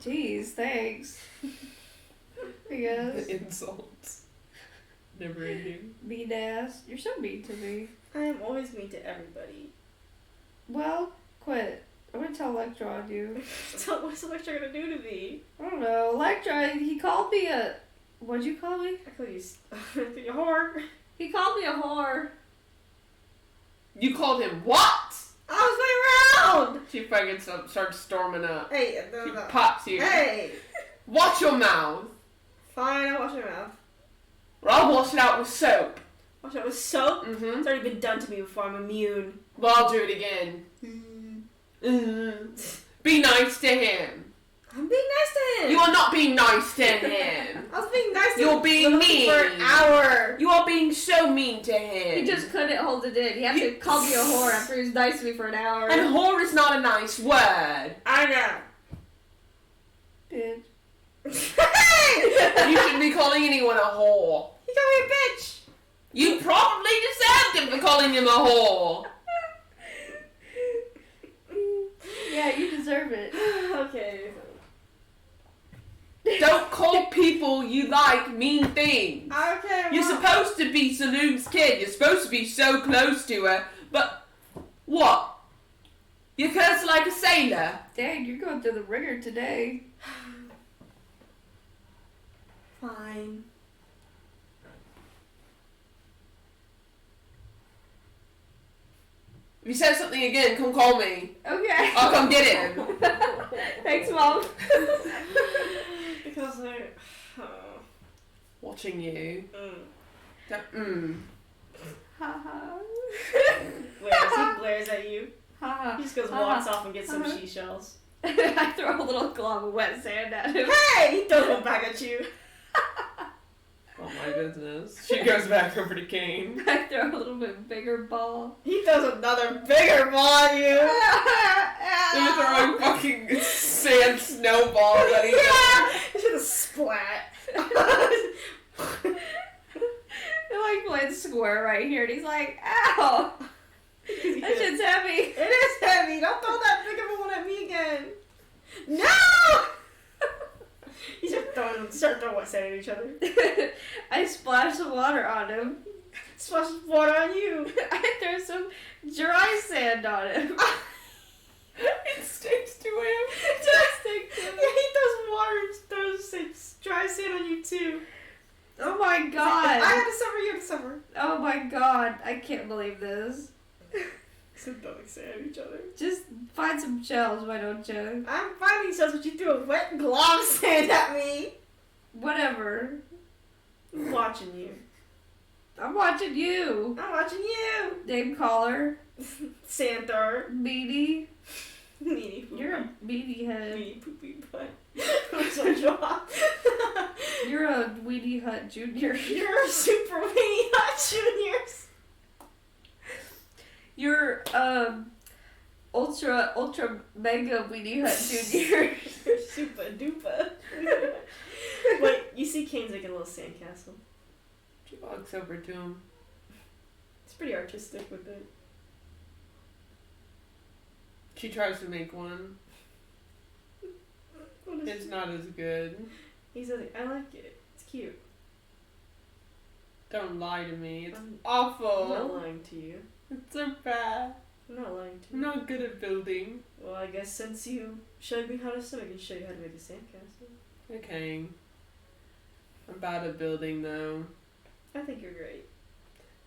Jeez, thanks. I guess. The insults. Never ending. Mean ass. You're so mean to me. I am always mean to everybody. Well, quit. I'm gonna tell Electra on you. So what's Electra gonna do to me? I don't know. Electra, he called me a... What'd you call me? I call you a whore. He called me a whore. You called him what? I was playing around! She fucking starts storming up. Hey, She pops you. Hey! Watch your mouth. Fine, I'll wash my mouth. Or I'll wash it out with soap. Wash it with soap? Mm-hmm. It's already been done to me before, I'm immune. Well, I'll do it again. Be nice to him. I'm being nice to him! You are not being nice to him. I was being nice to him. You're being mean. For an hour. You are being so mean to him. He just couldn't hold it in. He had to call me a whore after he was nice to me for an hour. And whore is not a nice word. I know. Bitch. You shouldn't be calling anyone a whore. He called me a bitch. You probably deserved him for calling him a whore. Yeah, you deserve it. Okay. Don't call people you like mean things. Okay, You're supposed to be Saloon's kid. You're supposed to be so close to her. But what? You curse like a sailor. Dang, you're going through the ringer today. Fine. If you say something again, come call me. Okay. I'll come get him. Thanks, Mom. Because I... Watching you. Mm. Haha. He glares at you. Ha He just goes, ha. walks off and gets some seashells. I throw a little glob of wet sand at him. Hey! He throws one back at you. Oh my goodness. She goes back over to Kane. I throw a little bit bigger ball. He throws another bigger ball at you. They're throwing fucking sand snowballs at each other. Yeah! It's just a splat. They're like playing square right here, and he's like, ow! That shit's heavy. It is heavy. Don't throw that big of a one at me again. No! You start throwing wet sand at each other. I splash some water on him. Splash water on you. I throw some dry sand on him. It sticks to him. It does stick to him. Yeah, he throws water and throws dry sand on you too. Oh my god. I had a summer, you had a summer. Oh my god. I can't believe this. So throwing sand at each other. Just find some shells, why don't you? I'm finding shells, but you threw a wet glob of sand at me. Whatever. I'm watching you. I'm watching you. I'm watching you. Name caller. Sand thrower. Meaty. Meanie poopy. You're a meaty head. Meanie poopy butt. What's my jaw? You're a Weenie Hut Junior. You're a super weenie hot juniors. You're ultra mega Weenie Hut Junior. You're super duper. Wait, you see Kane's like a little sandcastle. She walks over to him. It's pretty artistic with it. She tries to make one. What is It's not as good. He's like, I like it. It's cute. Don't lie to me. It's I'm awful. not lying to you. It's so bad. I'm not lying to I'm you. not good at building. Well, I guess since you showed me how to swim, I can show you how to make a sandcastle. Okay. I'm bad at building though. I think you're great.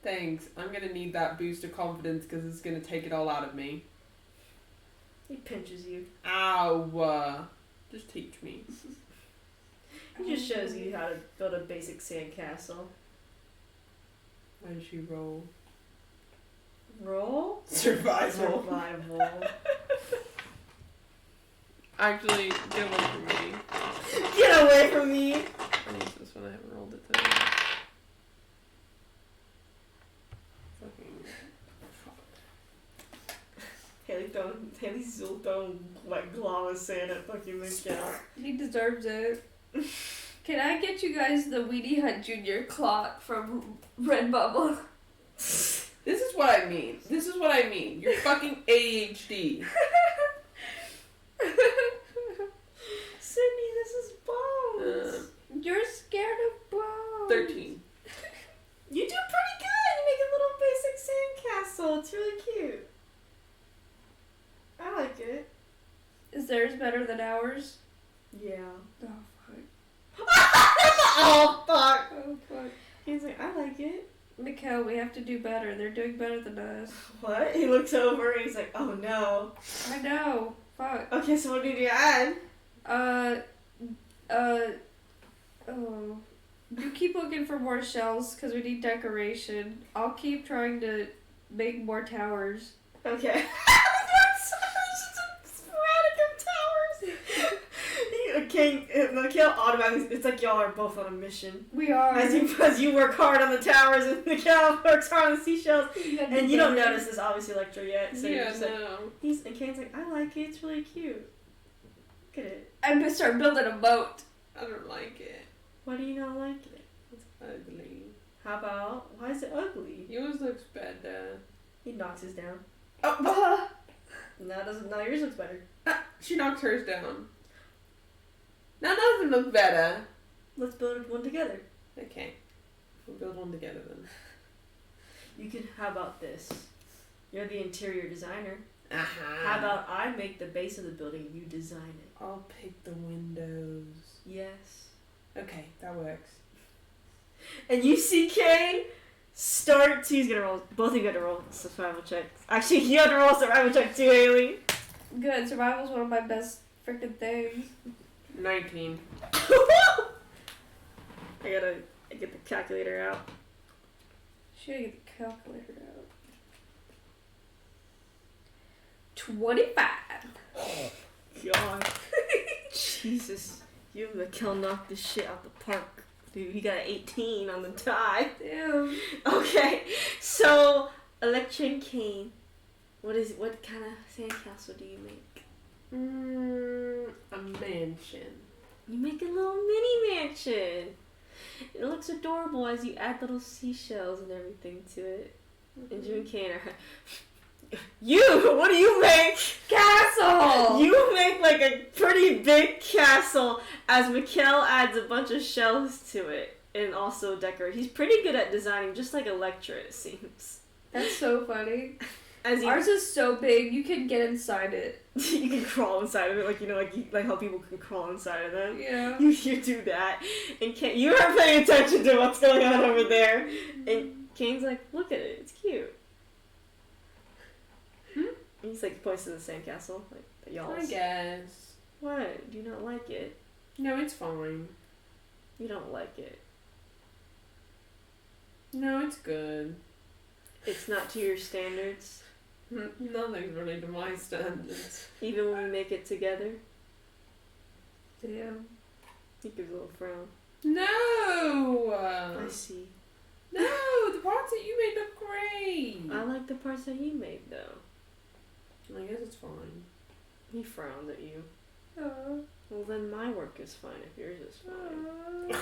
Thanks. I'm gonna need that boost of confidence because it's gonna take it all out of me. He pinches you. Ow. Just teach me. He just shows you how to build a basic sandcastle. Why did she roll? Roll? Survival. Survival. Actually, get away from me. Get away from me! I need this one. I haven't rolled it today. Fucking. Haley's still throwing like glob of sand at fucking Michelle. He deserves it. Can I get you guys the Weenie Hut Junior clock from Redbubble? This is what I mean. This is what I mean. You're fucking ADHD. Sydney, this is Bones. You're scared of bones. 13. You do pretty good. You make a little basic sandcastle. It's really cute. I like it. Is theirs better than ours? Yeah. Oh fuck. Oh fuck. Oh fuck. He's like, I like it. Mikhail, we have to do better. They're doing better than us. What? He looks over and he's like, oh no. I know. Fuck. Okay, so what did you add? Oh. You keep looking for more shells because we need decoration. I'll keep trying to make more towers. Okay. Sporadic of towers. Mikhail automatically, it's like y'all are both on a mission. We are. As you work hard on the towers and Mikhail works hard on the seashells. And you don't better. notice this obviously Electra yet. So you're Yeah, just like, no. and Kane's like, I like it, it's really cute. Look at it. I'm gonna start building a boat. I don't like it. Why do you not like it? It's ugly. How about, why is it ugly? Yours looks better. He knocks his down. Oh, Now yours looks better. she knocked hers down. Now doesn't look better. Let's build one together. Okay. We'll build one together then. You can, how about this? You're the interior designer. Uh-huh. How about I make the base of the building and you design it? I'll pick the windows. Yes. Okay, that works. And you see Kane start to, he's gonna roll, both of you gotta roll survival check. Actually, you have to roll survival check too, Haley. Good. Survival's one of my best freaking things. 19. I get the calculator out. Should I get the calculator out? 25. Oh, God. Jesus. You and Mikkel knocked this shit out the park. Dude, he got an 18 on the die. Damn. Okay, so Electric Cane. What kind of sandcastle do you make? A mansion. You make a little mini mansion. It looks adorable as you add little seashells and everything to it. And you and Kane are... What do you make? Castle! You make like a pretty big castle as Mikkel adds a bunch of shells to it and also decorate. He's pretty good at designing, just like Electra, it seems. That's so funny. As Ours is so big, you can get inside it. You can crawl inside of it, like like how people can crawl inside of them. Yeah. You do that, and you are paying attention to what's going on over there. And Kane's like, look at it, it's cute. And he's like points to the sandcastle, like y'all's. I guess. What? Do you not like it? No, it's fine. You don't like it. No, it's good. It's not to your standards. Nothing's really to my standards. Even when we make it together. Damn. He gives a little frown. No! I see. No, the parts that you made look great. I like the parts that he made though. I guess it's fine. He frowned at you. Aww. Well, then my work is fine if yours is fine.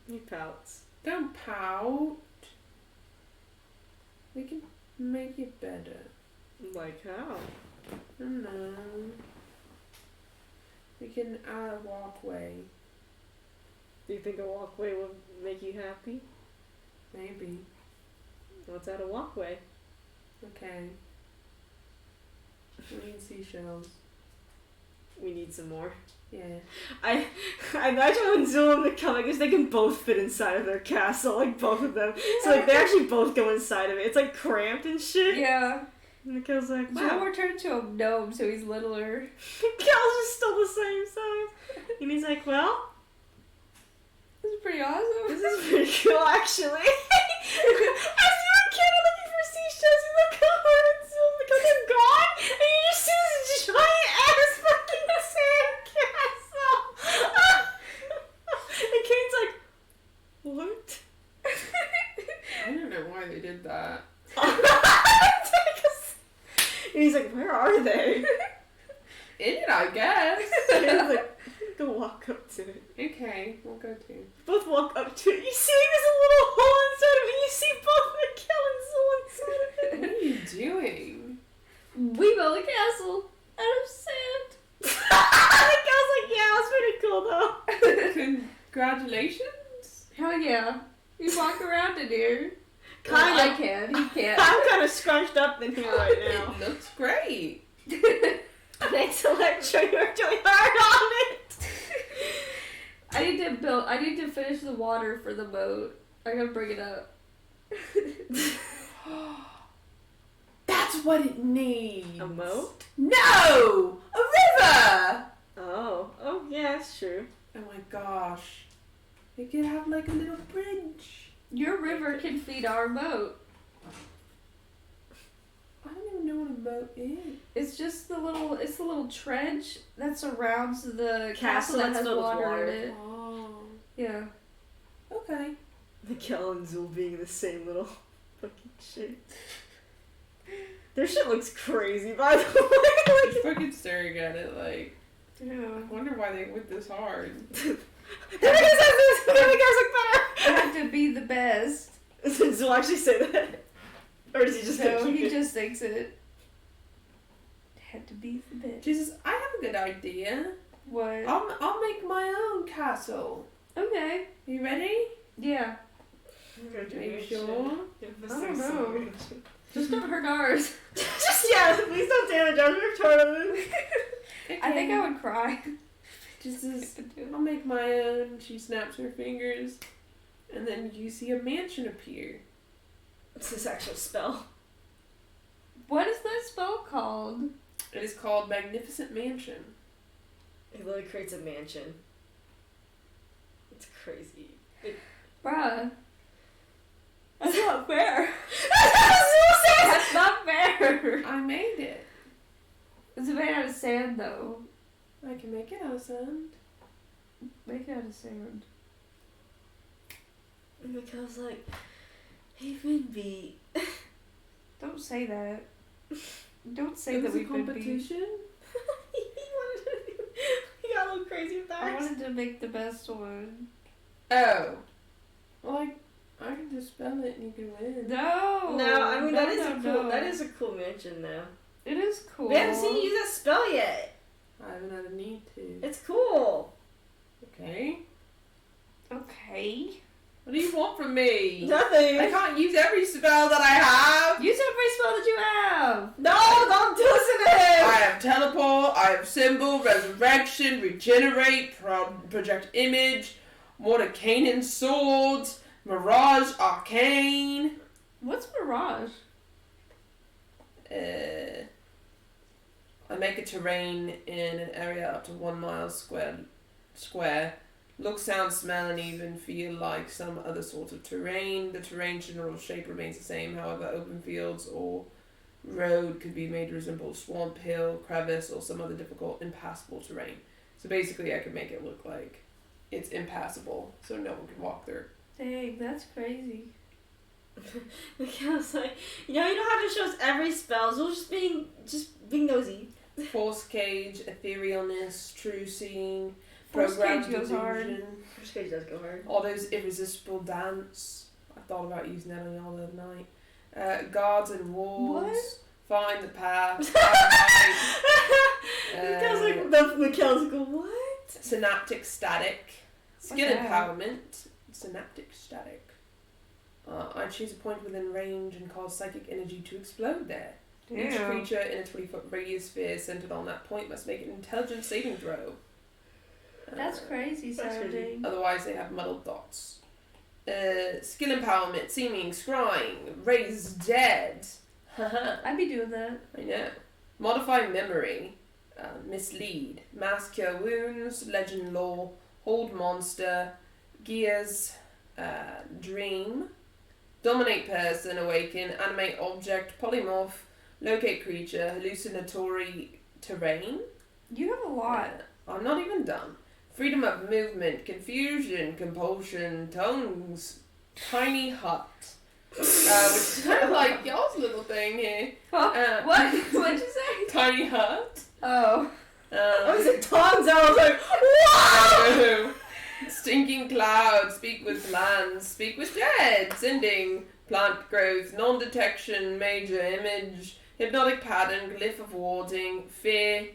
He pouts. Don't pout. We can make it better. Like how? I don't know. We can add a walkway. Do you think a walkway will make you happy? Maybe. Let's add a walkway. Okay. We need seashells. We need some more. Yeah. I imagine when Zul and Mikkel, I guess they can both fit inside of their castle, like both of them. So like they actually both go inside of it. It's like cramped and shit. Yeah. And Mikkel's like, Joe wow. were turned into a gnome, so he's littler. Mikkel's just still the same size. And he's like, well, This is pretty awesome. this is pretty cool actually. As you and Ken are looking for seashells, you look over and Zul and Mikkel are gone, and you just see this giant ass fucking sandcastle. And Kane's like, what? I don't know why they did that. And he's like, where are they? In it, I guess. And he's like, go walk up to it. Okay, we'll go too. Both walk up to it. You see there's a little hole inside of it. You see both Mikkel and Zul inside of it. What are you doing? We built a castle out of sand. Mikkel's like, yeah, it was pretty cool though. Congratulations. Hell yeah. You walk around in here. Kinda. Well, I can. He can't. I'm kind of scrunched up in here right now. It looks great. Thanks, Electra. You worked really hard on it. I need to finish the water for the boat. I gotta bring it up. That's what it needs. A moat? No! A river! Oh yeah, that's true. Oh my gosh. We could have like a little bridge. Your river can feed our boat. I don't even know what a moat is. It's just the little trench that surrounds the castle that that's has filled with water water. in it. Oh. Yeah. Okay. Mikkel and Zul being in the same little fucking shit. Their shit looks crazy, by the way. Just fucking staring at it like, Yeah. I wonder why they went this hard. There it is, there it goes, look better. I have to be the best. Did Zul actually say that? Or does he just No, think he it? just thinks it. Had to be the best. Jesus, I have a good idea. What? I'll make my own castle. Okay. You ready? Yeah. Are you sure? I don't know. Just don't hurt ours. Just, yeah, please don't damage our tournament. Okay. I think I would cry. Just as I'll make my own. She snaps her fingers, and then you see a mansion appear. What's this actual spell? What is that spell called? It is called Magnificent Mansion. It literally creates a mansion. It's crazy. Bruh. That's not fair. Zul not fair. I made it. It's made out of sand, though. I can make it out of sand. Make it out of sand. And Mikhail's like, hey, Minby. Don't say that. Don't say It that was a we've been beat. competition. He got a little crazy with I that. wanted to make the best one. Oh. Well, I can just spell it and you can win. No. No, I mean that is no, a cool. no. That is a cool mention, though. It is cool. We haven't seen you use that spell yet. I haven't had a need to. It's cool. Okay. Okay. What do you want from me? Nothing. I can't use every spell that I have. Use every spell that you have. No, don't listen to him. I have teleport, I have symbol, resurrection, regenerate, project image, Mordecaian sword, mirage, arcane. What's Mirage? I make a terrain in an area up to 1 mile square. Look, sound, smell, and even feel like some other sort of terrain. The terrain's general shape remains the same, however, open fields or road could be made to resemble swamp, hill, crevice, or some other difficult, impassable terrain. So basically, I could make it look like it's impassable, so no one can walk through. Dang, that's crazy. Mikhail's like, you don't have to show us every spell. So just being nosy. Force cage, etherealness, true seeing, Force programmed cage goes hard. delusion, First page does go hard. all those irresistible dance. I thought about using that on y'all the other night. Guards and walls. Find the path. Mikhail's like, Mikhail's like, what? Synaptic static. Skill that? empowerment. Synaptic static. I choose a point within range and cause psychic energy to explode there. Each Damn. creature in a 20-foot radius sphere centered on that point must make an intelligence saving throw. That's crazy That's crazy. sounding. Otherwise, they have muddled thoughts. Skill empowerment, seeming, scrying, raise dead. I'd be doing that. I know. Modify memory, mislead, mass cure wounds, legend lore, hold monster, gears, dream, dominate person, awaken, animate object, polymorph, locate creature, hallucinatory terrain. You have a lot. I'm not even done. Freedom of movement, confusion, compulsion, tongues, tiny hut. Which is kind of like y'all's little thing here. What? What'd you say? Tiny hut. Oh. I was like, tongues. I was like, what? Stinking clouds, speak with plants, speak with dead, sending, plant growth, non-detection, major image, hypnotic pattern, glyph of warding, fear,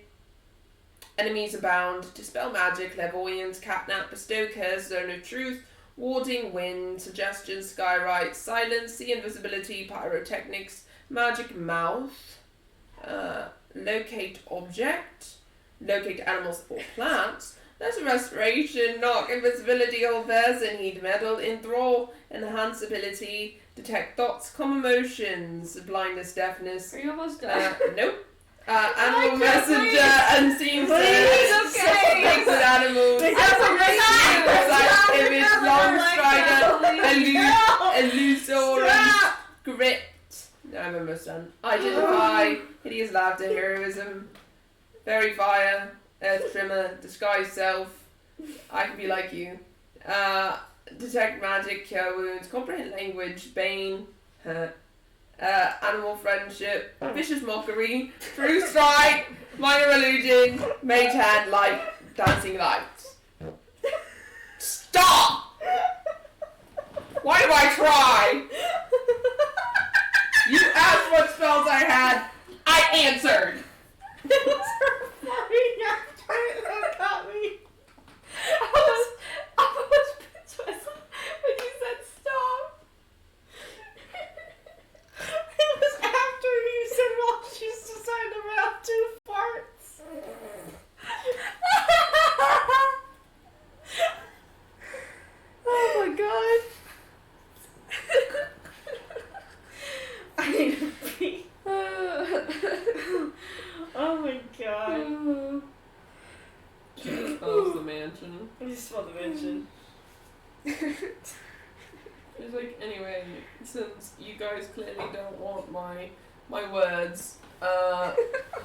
enemies abound, dispel magic, clairvoyance, catnap, bestow curse, zone of truth, warding, wind, suggestion, skywrite, silence, see invisibility, pyrotechnics, magic mouth, locate object, locate animals or plants, there's a restoration, knock, invisibility, hold person, heat metal, enthrall, enhance ability, detect thoughts, calm emotions, blindness, deafness. Are you almost done? Nope. Animal I messenger, can't unseen Please, sense, okay. speaks with animals, precise image, long strider, illusorum, grit. No, I'm almost done. Identify, hideous laughter, heroism, fairy fire, earth trimmer, disguise self, I can be like you, detect magic, cure wounds, comprehend language, bane, animal friendship, vicious mockery, true strike, minor illusion, mage hand, light, dancing lights. Stop! Why do I try? You asked what spells I had, I answered. It was her farting after it got me. I was pissed myself when you said stop. It was after you said, well, she's decided to have 2 farts. Oh my god. I need to pee. Oh my god. She smells the mansion. I just smell the mansion. She's like, anyway, since you guys clearly don't want my my words.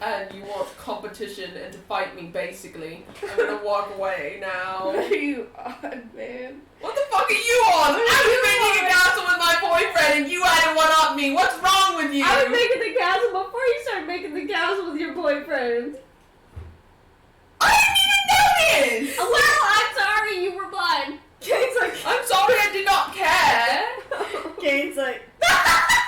And you want competition and to fight me, basically. I'm gonna walk away now. What are you on, man? What the fuck are you on? I was making a castle with my boyfriend and you had to one-up me. What's wrong with you? I was making the castle before you started making the castle with your boyfriend. I didn't even notice! Well, I'm sorry, you were blind. Kane's like, I'm sorry I did not care. Kane's like, I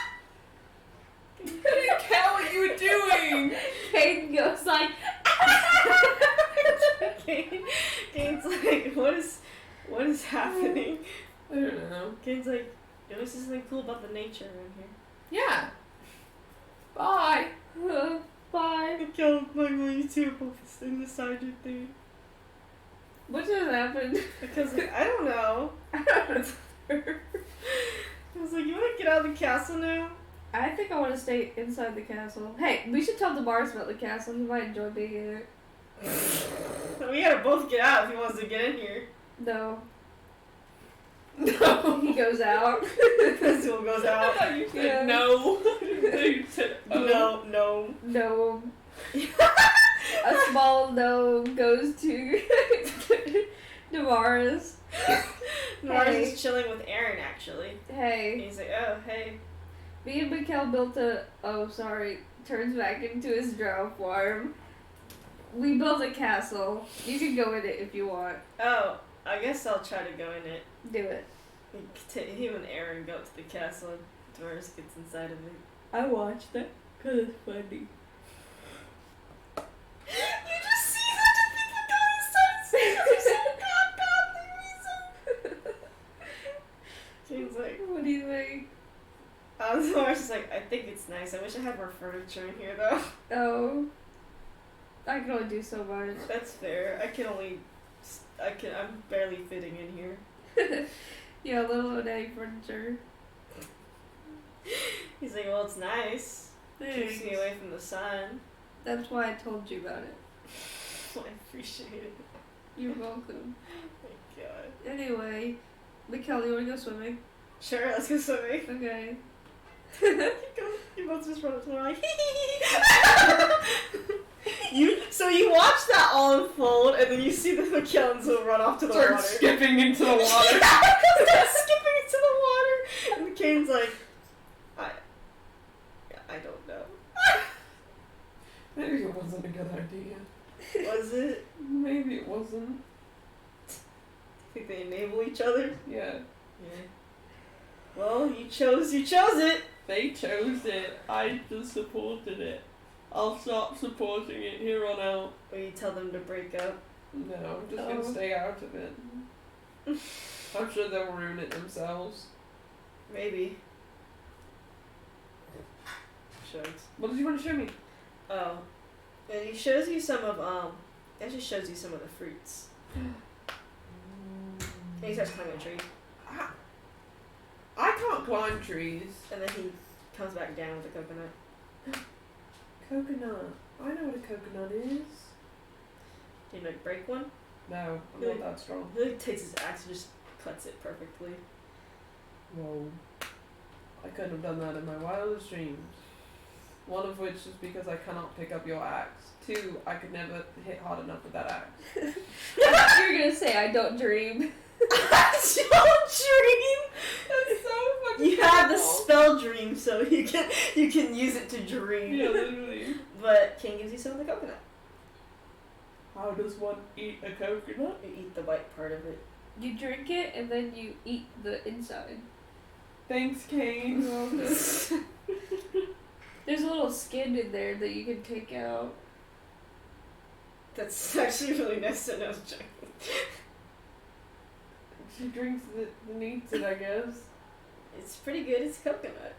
didn't care what you were doing. Kate goes like, Kane's like, what is happening? I don't know. Kane's like, notice something cool about the nature around here. Yeah. Bye. bye. I killed my YouTuber in the sergeant thing. What just happened? Because I don't know. I was like, you want to get out of the castle now? I think I want to stay inside the castle. Hey, we should tell Damaris about the castle. He might enjoy being in it. We gotta both get out if he wants to get in here. No. No. He goes out. Pistol goes I out. thought you said Yeah. no. You said oh. No. No. A small gnome goes to Damaris. Mars Hey. is chilling with Aaron, actually. And Hey, he's like, oh, hey. me and Mikkel built turns back into his drow farm. We built a castle. You can go in it if you want. Oh, I guess I'll try to go in it. Do it. Him and Aaron go to the castle and Doris gets inside of it. I watched it because it's funny. You just see such a people go inside for some godly reason. Jane's like, What do you think? Doris is like, I think it's nice. I wish I had more furniture in here though. Oh. I can only do so much. That's fair. I'm barely fitting in here. Yeah, little Odette furniture. He's like, well, it's nice. Keeps me Thanks. away from the sun. That's why I told you about it. I appreciate it. You're welcome. Thank God. Anyway, Mikkel, you wanna go swimming? Sure, let's go swimming. Okay. You both just run up to the like, So you watch that all unfold, and then you see the McKellans will run off to the Start water. skipping into the water. Start skipping into the water, and Kane's like, I don't know. Maybe it wasn't a good idea. Was it? Maybe it wasn't. Think they enable each other? Yeah. Yeah. Well, you chose it. They chose it. I just supported it. I'll stop supporting it here on out. Or you tell them to break up. No, I'm just Oh. gonna stay out of it. I'm sure they'll ruin it themselves. Maybe. Shucks. What did you want to show me? Oh. And he shows you some of, he actually shows you some of the fruits. And he starts climbing a tree. I can't climb trees. And then he comes back down with a coconut. Coconut. I know what a coconut is. Do you like break one? No, I'm not that strong. He like takes his axe and just cuts it perfectly. Whoa. I couldn't have done that in my wildest dreams. One of which is because I cannot pick up your axe. Two, I could never hit hard enough with that axe. I thought you were gonna say I don't dream. Don't dream! That's so fucking You have the awful. spell dream, so you can use it to dream. Yeah, literally. But King gives you some of the coconut. How does one eat a coconut? You eat the white part of it. You drink it and then you eat the inside. Thanks, Kane. There's a little skin in there that you can take out. That's actually really nice to know, Jack. She drinks it and eats it, I guess. It's pretty good. It's coconut.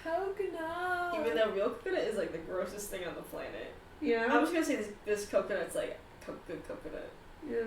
Coconut. Even though real coconut is like the grossest thing on the planet. Yeah. I'm just gonna say this coconut's like good coconut. Yeah.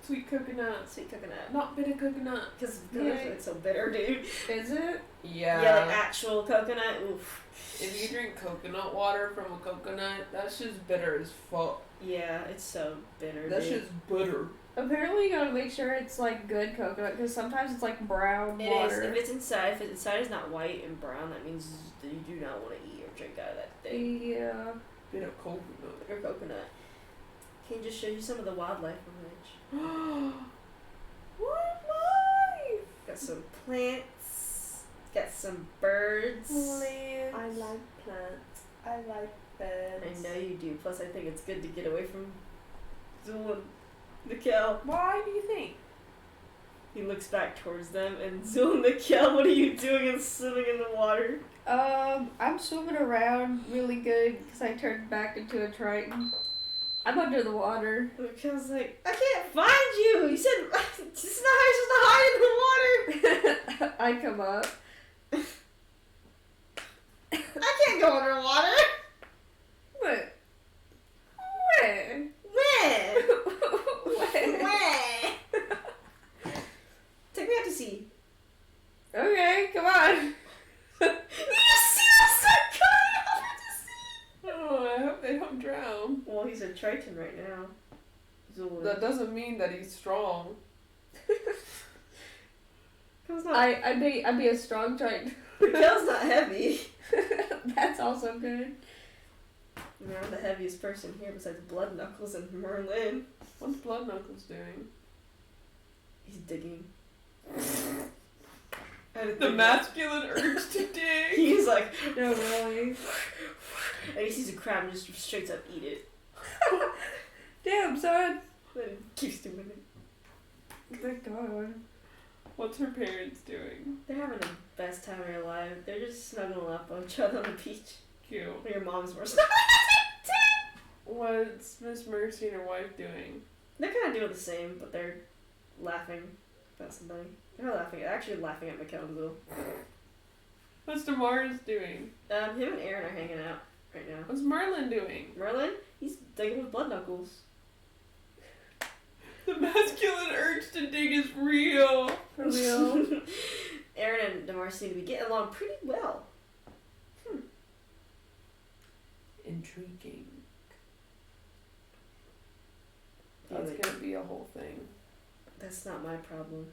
Sweet coconut. Sweet coconut. Not bitter coconut. Because Yeah. it's so bitter, dude. Is it? Yeah, like actual coconut. Oof. If you drink coconut water from a coconut, that's just bitter as fuck. Yeah, it's so bitter, That's dude. just bitter. Apparently, you gotta make sure it's like good coconut because sometimes it's like brown It is. water. If it's inside is not white and brown, that means that you do not want to eat it drink out of that thing. Yeah. Bit of coconut. Or coconut. Can you just show you some of the wildlife on the edge? Wildlife! Got some plants. Got some birds. Plants. I like plants. I like birds. I know you do. Plus, I think it's good to get away from Zool and Mikkel. Why do you think? He looks back towards them, and Zool and Mikkel, what are you doing and swimming in the water? I'm swimming around really good because I turned back into a Triton. I'm under the water. Mikkel's like, I can't find you! You said, it's not how you're supposed to hide in the water! I come up. I can't go underwater! What? Where? When? Where? When? Take me out to sea. Okay, come on. You just see the sun coming out to sea! Oh, I hope they don't drown. Well, he's a Triton right now. Zool. That doesn't mean that he's strong. Mikkel's not, I'd be a strong Triton. Mikkel's not heavy. That's also good. I mean, I'm the heaviest person here besides Blood Knuckles and Merlin. What's Blood Knuckles doing? He's digging. The masculine urge to dig. He's like, No, really. and he sees a crab and just straight up eat it. Damn, son. Then he keeps doing it. Thank God. What's her parents doing? They're having the best time of their life. They're just snuggling up on each other on the beach. Cute. Your mom's more What's Miss Mercy and her wife doing? They're kind of doing the same, but they're laughing about something. They're not laughing. They're actually laughing at Mikkel and Zool. What's Damaris doing? Him and Aaron are hanging out right now. What's Merlin doing? Merlin, he's digging with Blood Knuckles. The masculine urge to dig is real. For real. Aaron and Damaris seem to be getting along pretty well. Intriguing. Yeah, That's like, gonna be a whole thing. that's not my problem.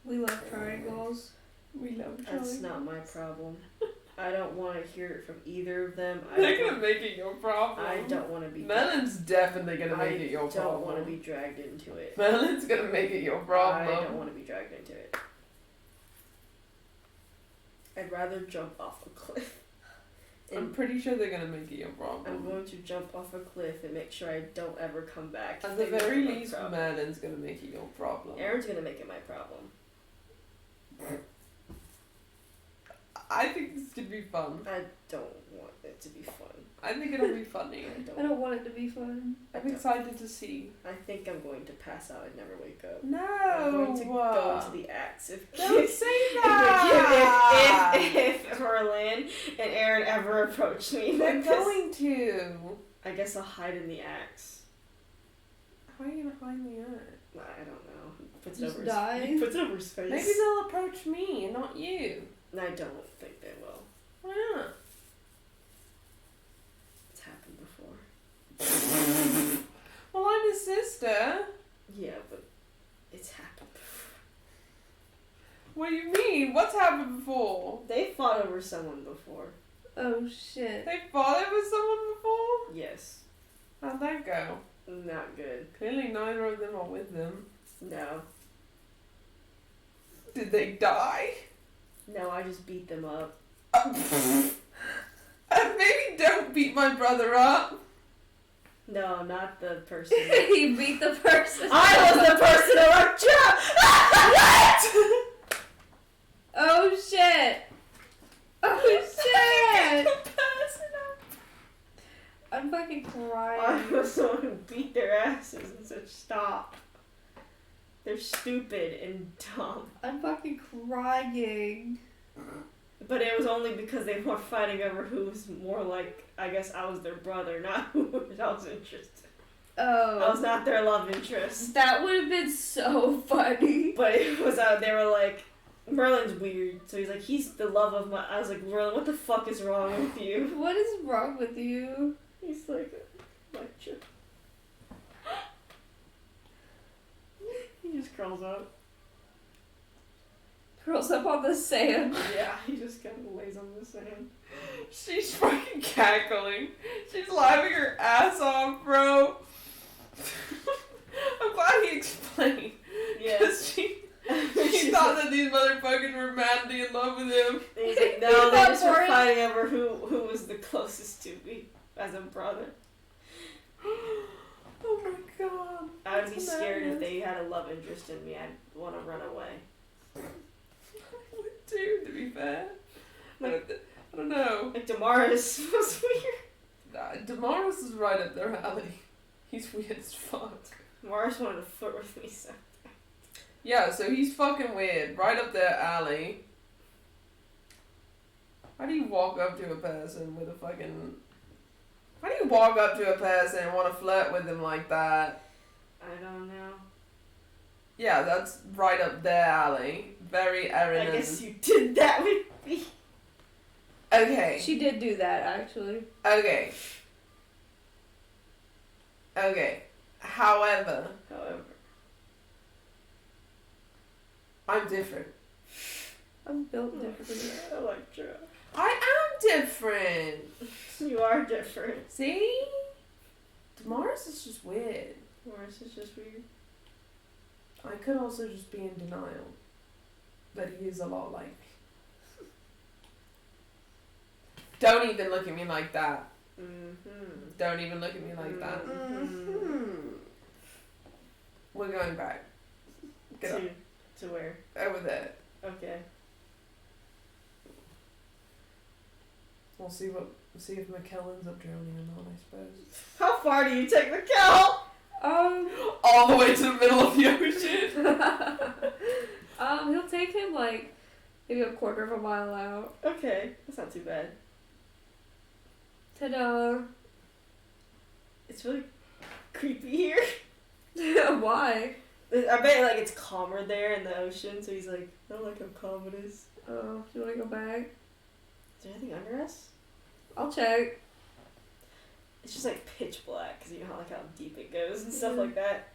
We love triangles. We love That's triangles. not my problem. I don't want to hear it from either of them. They're gonna make it your problem. I don't want to be. Melon's definitely gonna make it your I problem. don't want to be dragged into it. Melon's gonna make it your problem. I don't want to be dragged into it. I'd rather jump off a cliff. I'm pretty sure they're gonna make it your problem. I'm going to jump off a cliff and make sure I don't ever come back. At the They make very it my least, problem. Melon's gonna make it your problem. Aaron's gonna make it my problem. I think this could be fun. I don't want it to be fun. I think it'll be funny. I don't want it to be fun. I'm excited to see. I think I'm going to pass out and never wake up. No! I'm going to go into the axe if Don't say that! if Merlin and Aaron ever approach me. I'm because going to. I guess I'll hide in the axe. How are you gonna find me at? I don't know. He puts Just it over die? He puts it over his face. Maybe they'll approach me and not you. I don't think they will. Why not? It's happened before. Well, I'm his sister. Yeah, but it's happened before. What do you mean? What's happened before? They fought over someone before. Oh shit. They fought over someone before? Yes. How'd that go? Not good. Clearly neither of them are with them. No. Did they die? No, I just beat them up. Maybe don't beat my brother up. No, not the person. He beat the person. I was the person who worked What? Oh shit. Oh shit. I'm fucking I crying. was the one who beat their asses and said stop. They're stupid and dumb. I'm fucking crying. But it was only because they were fighting over who was more like, I guess I was their brother, not who I was interested. Oh. I was not their love interest. That would have been so funny. But it was, they were like, Merlin's weird. So he's like, he's the love of my, I was like, Merlin, what the fuck is wrong with you? What is wrong with you? He's like, lecture. He just curls up. Curls up on the sand. Yeah, he just kind of lays on the sand. She's fucking cackling. She's laughing her ass off, bro. I'm glad he explained. Yeah. Because she thought that these motherfuckers were madly in love with him. And he's like, no, they just were fighting over who was the closest to me as a brother. Oh my god. I would be scared if they had a love interest in me. I'd want to run away. I would too, to be fair. I don't know. Like Damaris was weird. Damaris is right up their alley. He's weird as fuck. Damaris wanted to flirt with me, so. Yeah, so he's fucking weird. Right up their alley. How do you walk up to a person with a fucking... How do you walk up to a person and want to flirt with them like that? I don't know. Yeah, that's right up their alley. Very Erin. I guess you did that with me. Okay. She did do that, actually. Okay. Okay. However, I'm different. I'm built differently. Electra. I am different. You are different. See? Damaris is just weird. Damaris is just weird. I could also just be in denial that he is a lot like me. Don't even look at me like that. Mm-hmm. Don't even look at me like that. Mm-hmm. We're going back. Get up. To where? Over there. Okay. We'll see if McKell ends up drowning or not, I suppose. How far do you take the cow? All the way to the middle of the ocean. He'll take him like maybe a quarter of a mile out. Okay, that's not too bad. Ta-da! It's really creepy here. Why? I bet like it's calmer there in the ocean, so he's like, I don't like how calm it is. Oh, do you want to go back? Is there anything under us? I'll check. It's just like pitch black, because you know how deep it goes and stuff like that.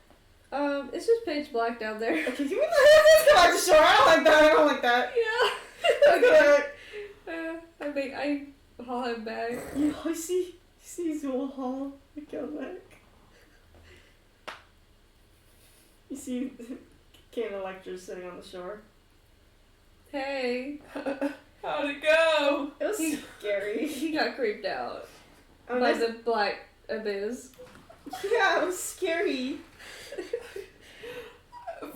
It's just pitch black down there. Okay, give me let's go back to shore. I don't like that. I don't like that. Yeah. Okay. I haul him back. Yeah, I see. He's gonna haul. I go back. You see, Kate and Electra sitting on the shore. Hey. How'd it go? It was scary. He got creeped out Oh, by that's- the black abyss. Yeah, it was scary.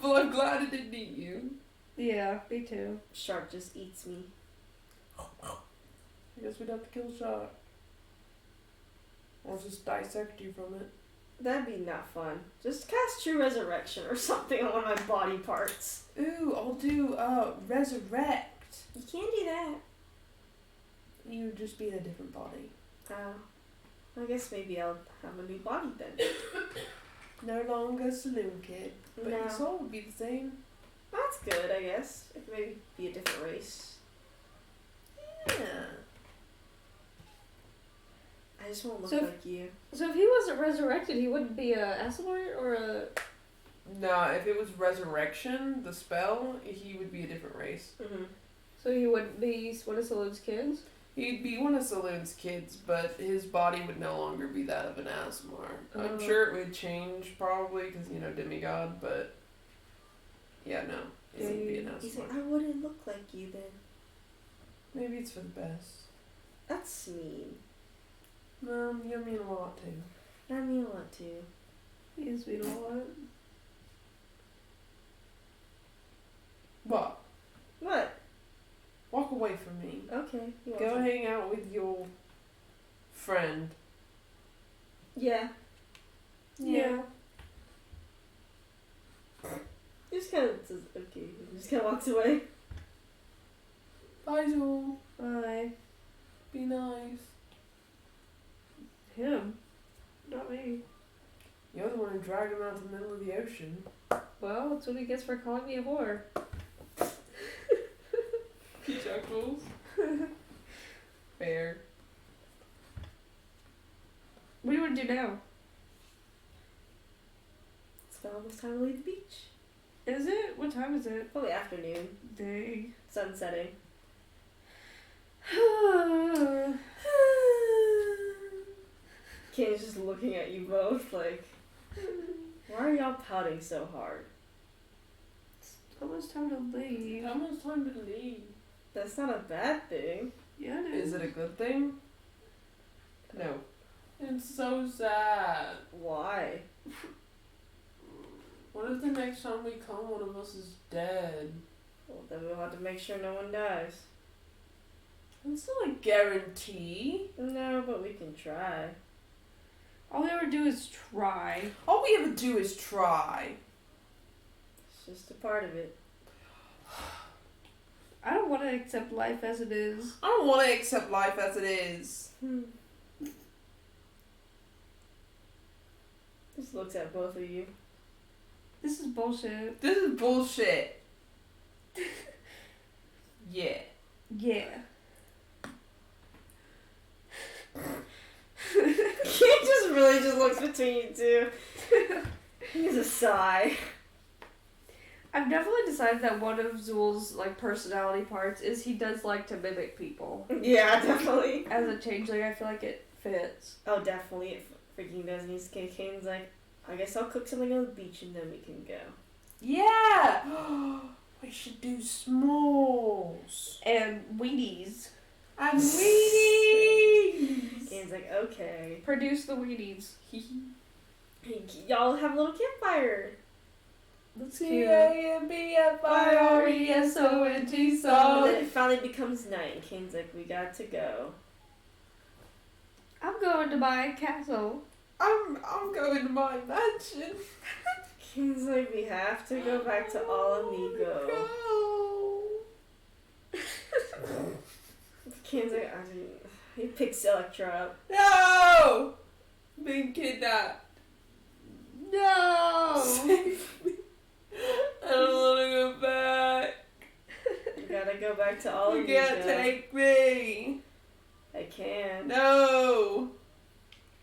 Well, I'm glad it didn't eat you. Yeah, me too. Shark just eats me. I guess we'd have to kill a shark. Or just dissect you from it. That'd be not fun. Just cast True Resurrection or something on one of my body parts. Ooh, I'll do resurrect. You can't do that. You would just be in a different body. I guess maybe I'll have a new body then. No longer saloon kid. But No. your soul would be the same. That's good, I guess. It could maybe be a different race. Yeah. I just won't look So- like you. So if he wasn't resurrected, he wouldn't be a Asimar or a... No, if it was resurrection, the spell, he would be a different race. Mm-hmm. So he wouldn't be one of Saloon's kids? He'd be one of Saloon's kids, but his body would no longer be that of an Asmar. I'm Oh. sure it would change, probably, because, demigod, but... Yeah, no. It Yeah, wouldn't be an He's like, Asmar. I wouldn't look like you then. Maybe it's for the best. That's mean. You mean a lot, too. I mean a lot too. He is being a lot. What? What? Walk away from me. Okay. You want Go to- hang out with your friend. Yeah. Yeah. He just kind of says, okay. He just kind of walks away. Bye, Joel. Bye. Be nice. Him. Not me. You're the one who dragged him out to the middle of the ocean. Well, that's what he gets for calling me a whore. He chuckles. Fair. What do you want to do now? It's about almost time to leave the beach. Is it? What time is it? Probably afternoon. Dang. Sun setting. Ken's just looking at you both like, why are y'all pouting so hard? Almost time to leave. Almost time to leave. That's not a bad thing. Yeah, it Is it a good thing? No. It's so sad. Why? What if the next time we come, one of us is dead? Well, then we'll have to make sure no one dies. That's not a guarantee. No, but we can try. All we ever do is try. All we ever do is try. It's just a part of it. I don't want to accept life as it is. I don't want to accept life as it is. Just looks at both of you. This is bullshit. This is bullshit. Yeah. Yeah. He just really just looks between you two. He's a sigh. I've definitely decided that one of Zool's like personality parts is he does like to mimic people. Yeah, definitely. As a changeling, I feel like it fits. Oh, definitely. It freaking does. And he's Kane's like, I guess I'll cook something on the beach and then we can go. Yeah. We should do s'mores. And weenies. And weenies. Kane's like, okay. Produce the weenies. Y'all have a little campfire. That's cute. C-A-M-B-F-I-R-E-S-O-N-T And song. then it finally becomes night and Kane's like, we got to go. I'm going to my castle. I'm going to my mansion. Kane's like, we have to go back to All Amigo. Kane's like, he picks Electra up. No! Being kidnapped. No! Save me. I don't want to go back. You gotta go back to All You Amigo. can't take me. I can. No.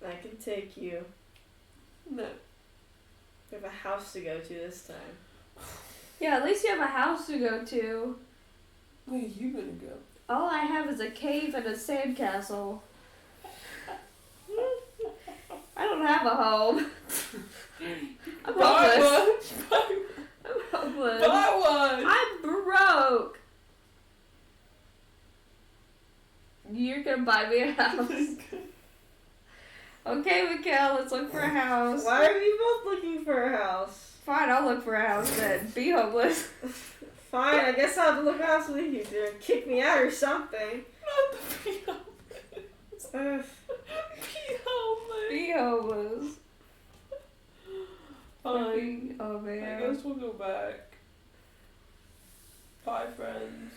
I can take you. No. We have a house to go to this time. Yeah, at least you have a house to go to. Where are you gonna go? All I have is a cave and a sandcastle. I don't have a home. I'm homeless. I'm homeless. Buy one. I'm broke. You're gonna buy me a house. Okay, Mikhail, let's look for a house. Why are we both looking for a house? Fine, I'll look for a house then. Be homeless. Fine, I guess I'll have to look for a house with you, dude. Kick me out or something. Not the be homeless. Be homeless. Be homeless. Fine. Oh I man. guess we'll go back. Bye, friends.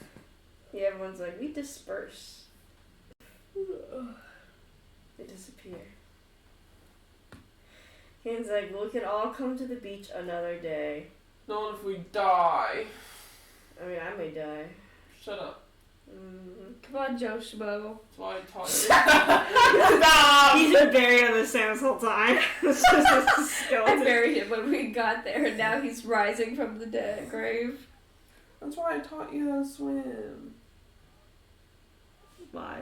Yeah, everyone's like, we disperse. They disappear. Kane's like, we can all come to the beach another day. Not if we die. I mean, I may die. Shut up. Mm-hmm. Come on, Joe Schmo. That's why I taught you. He's been buried on the sand this whole time. It's just a I skeleton. buried him when we got there, and now he's rising from the dead grave. That's why I taught you how to swim. Why?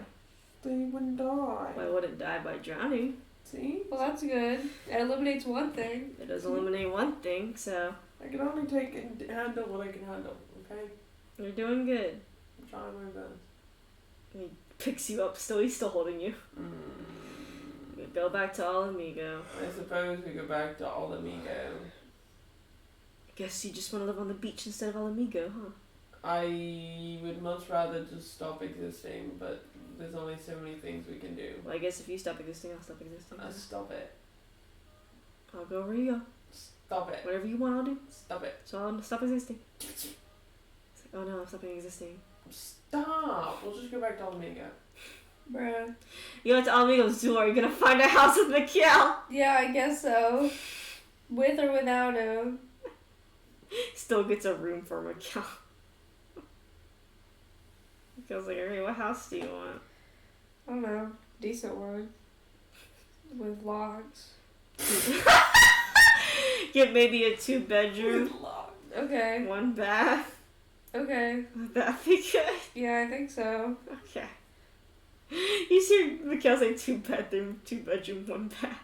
Then you wouldn't die. I wouldn't die by drowning. See? Well, that's good. It eliminates one thing. It does eliminate one thing, so I can only take and handle what I can handle, okay? you're doing good. I'm trying my best. He picks you up still. He's still holding you. We go back to All Amigo. I suppose we go back to All Amigo. I guess you just want to live on the beach instead of All Amigo, huh? I would much rather just stop existing, but there's only so many things we can do. Well, I guess if you stop existing, I'll stop existing. Stop it. I'll go where you go. Stop it. Whatever you want, I'll do. Stop it. So I'll stop existing. It's like, oh no, I'm stopping existing. Stop. We'll just go back to All Amigo. Bruh. You went to All Amigo Zoo, are you gonna find a house with Mikhail? Yeah, I guess so. With or without him. Still gets a room for Mikhail. Mikhail's like, alright, what house do you want? I don't know. Decent one. With logs. Get maybe a 2-bedroom, Okay. 1 bath. Okay. Would that be good? Yeah, I think so. Okay. You see Mikhail say 2 bedroom, 2 bedroom, 1 bath.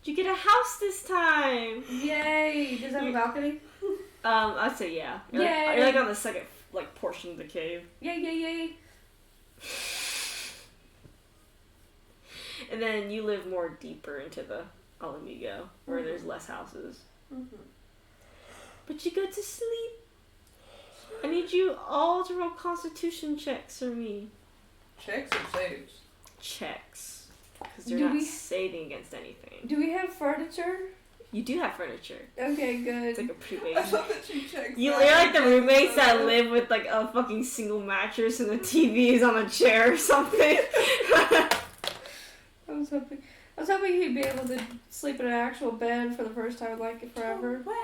Did you get a house this time? Yay! Does it have a balcony? I'd say yeah. You're Yay! like on the second portion of the cave. Yay! And then you live more deeper into the Alamigo, where there's less houses. Mm-hmm. But you go to sleep. I need you all to roll constitution checks for me. Checks or saves? Checks. Because you're Do not we- saving against anything. Do we have furniture? You do have furniture. Okay, good. It's like a pretty I basic. love that you checked. You're like the roommates that live with like a fucking single mattress and the TV is on a chair or something. I was hoping he'd be able to sleep in an actual bed for the first time in like forever. Well,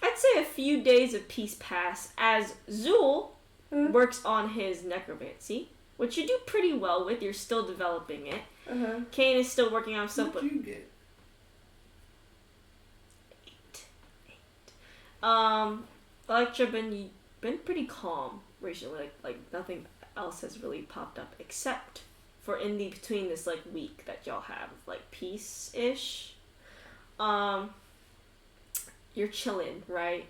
I'd say a few days of peace pass as Zool Huh? works on his necromancy, which you do pretty well with. You're still developing it. Uh-huh. Kane is still working on stuff. what'd you get? 8. Electra, you've been pretty calm recently. Like nothing else has really popped up except for in the between this like week that y'all have like peace-ish. You're chilling, right?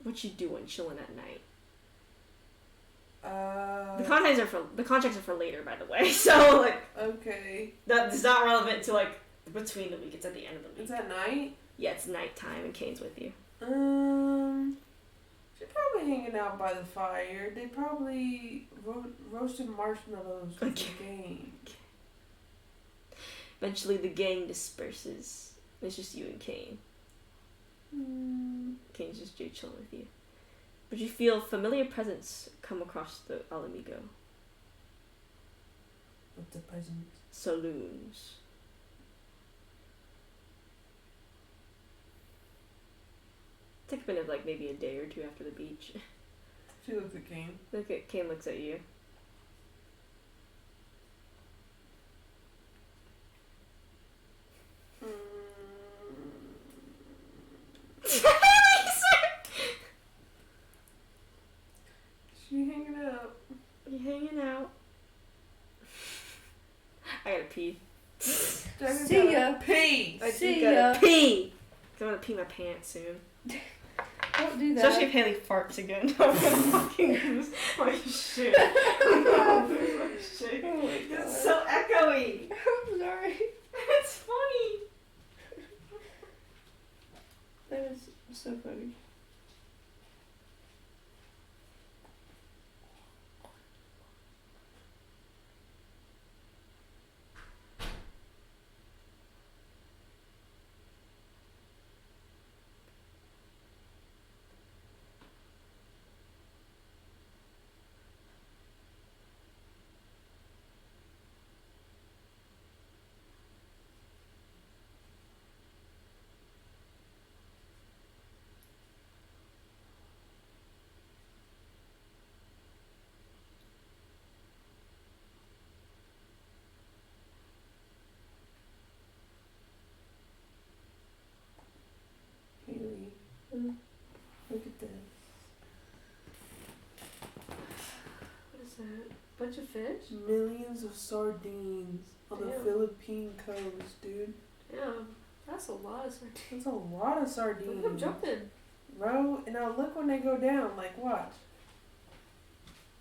What you doing chilling at night? The contracts are for later, by the way. So like Okay. that's not relevant to like between the week. It's at the end of the week. Is that night? Yeah, it's nighttime and Kane's with you. She's probably hanging out by the fire. They probably roasted marshmallows for the game. Eventually, the gang disperses. It's just you and Kane. Kane's just chilling with you. But you feel familiar presence come across the Alamigo. With the present. Saloons. Take a minute, like maybe a day or two after the beach. She looks at Kane. Kane looks at you. She hanging out. You hanging out? I gotta pee. See ya. Pee. I See do gotta ya. pee. I'm gonna pee my pants soon. Don't do that. Especially if Haley farts again. I'm gonna fucking lose my shit. I'm gonna lose my shit. Oh my God. It's so echoey. I'm sorry. It's funny. That is so funny. Haley, look at this. What is that? Bunch of fish? Millions of sardines on the Damn. Philippine coast, dude. Yeah. That's a lot of sardines. That's a lot of sardines. Look at them jumping. Bro, and now look when they go down. Like, watch.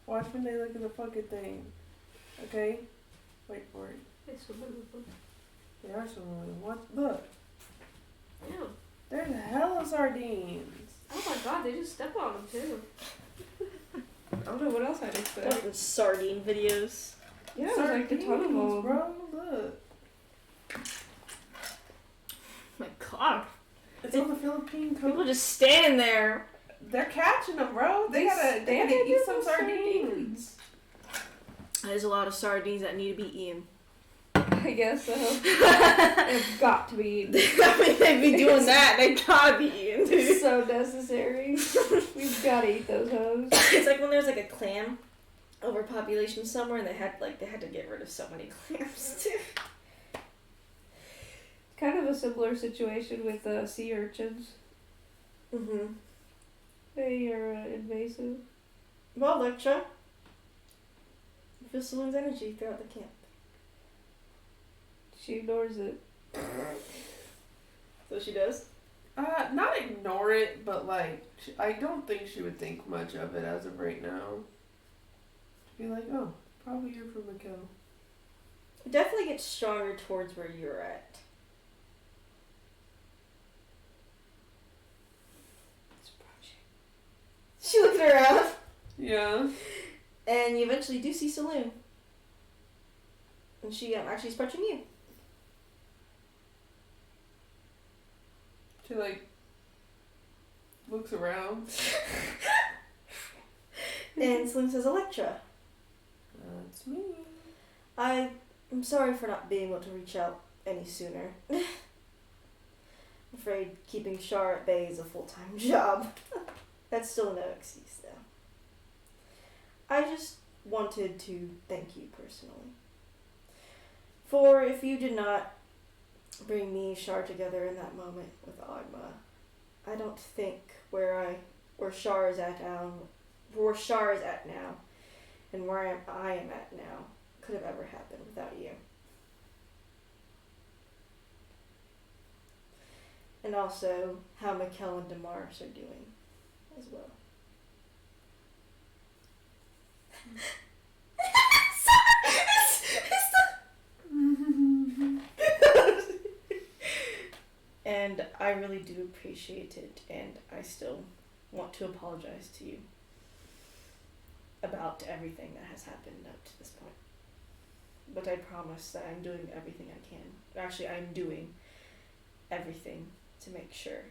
Watch when they look at the fucking thing. Okay? Wait for it. They swim with them. They are swimming with them. Watch. Look. Yeah. There's hella sardines. Oh my God, they just step on them too. I don't know what else I'd expect. Fucking sardine videos. Yeah, there's like a ton of Sardines, them. bro. Look. My God. It's on the Philippine People coast. just standing there. They're catching them, bro. They gotta They eat some some sardines. There's a lot of sardines that need to be eaten. I guess so. They've got to be. I mean, they'd be doing that. They gotta be eaten, dude. It's so necessary. We've got to eat those hoes. It's like when there's like a clam overpopulation somewhere, and they had to get rid of so many clams too. Kind of a similar situation with sea urchins. Mhm. Hey, you're invasive. Well, Lectra, you feel Saloon's energy throughout the camp. She ignores it. So she does? Not ignore it, but like, I don't think she would think much of it as of right now. Be like, oh, probably you're from Mikkel. It definitely gets stronger towards where you're at. She looks around. Yeah. And you eventually do see Saloon. And she actually is approaching you. She like looks around. And Saloon says, Electra, That's me. I'm sorry for not being able to reach out any sooner. I'm afraid keeping Char at bay is a full-time job. That's still no excuse, though. I just wanted to thank you personally. For if you did not bring me and Char together in that moment with Agma, I don't think where Char is at now, and where I am at now, could have ever happened without you. And also how Mikkel and Damaris are doing as well. And I really do appreciate it, and I still want to apologize to you about everything that has happened up to this point. But I promise that I'm doing everything I can. Actually, I'm doing everything to make sure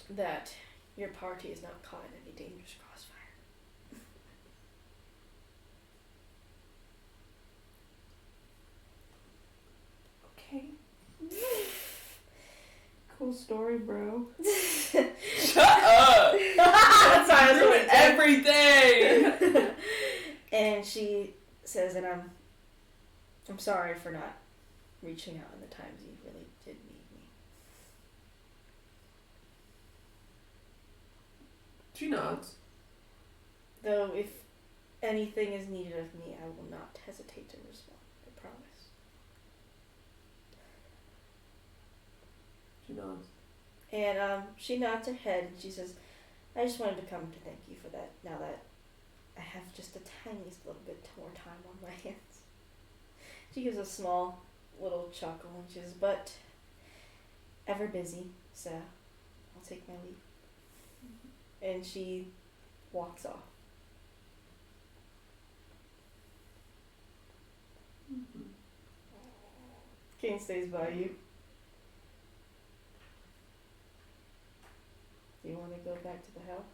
that your party is not caught in any dangerous crossfire. Okay. Cool story, bro. Shut up! That's how I ruin everything! And she says, and I'm sorry for not reaching out in the times you really did need me. She nods. Though if anything is needed of me, I will not hesitate to respond. I promise. She nods. And she nods her head and she says, I just wanted to come to thank you for that now that I have just the tiniest little bit more time on my hands. She gives a small little chuckle and she says, but ever busy, so I'll take my leave. And she walks off. Mm-hmm. Kane stays by you. Do you want to go back to the house?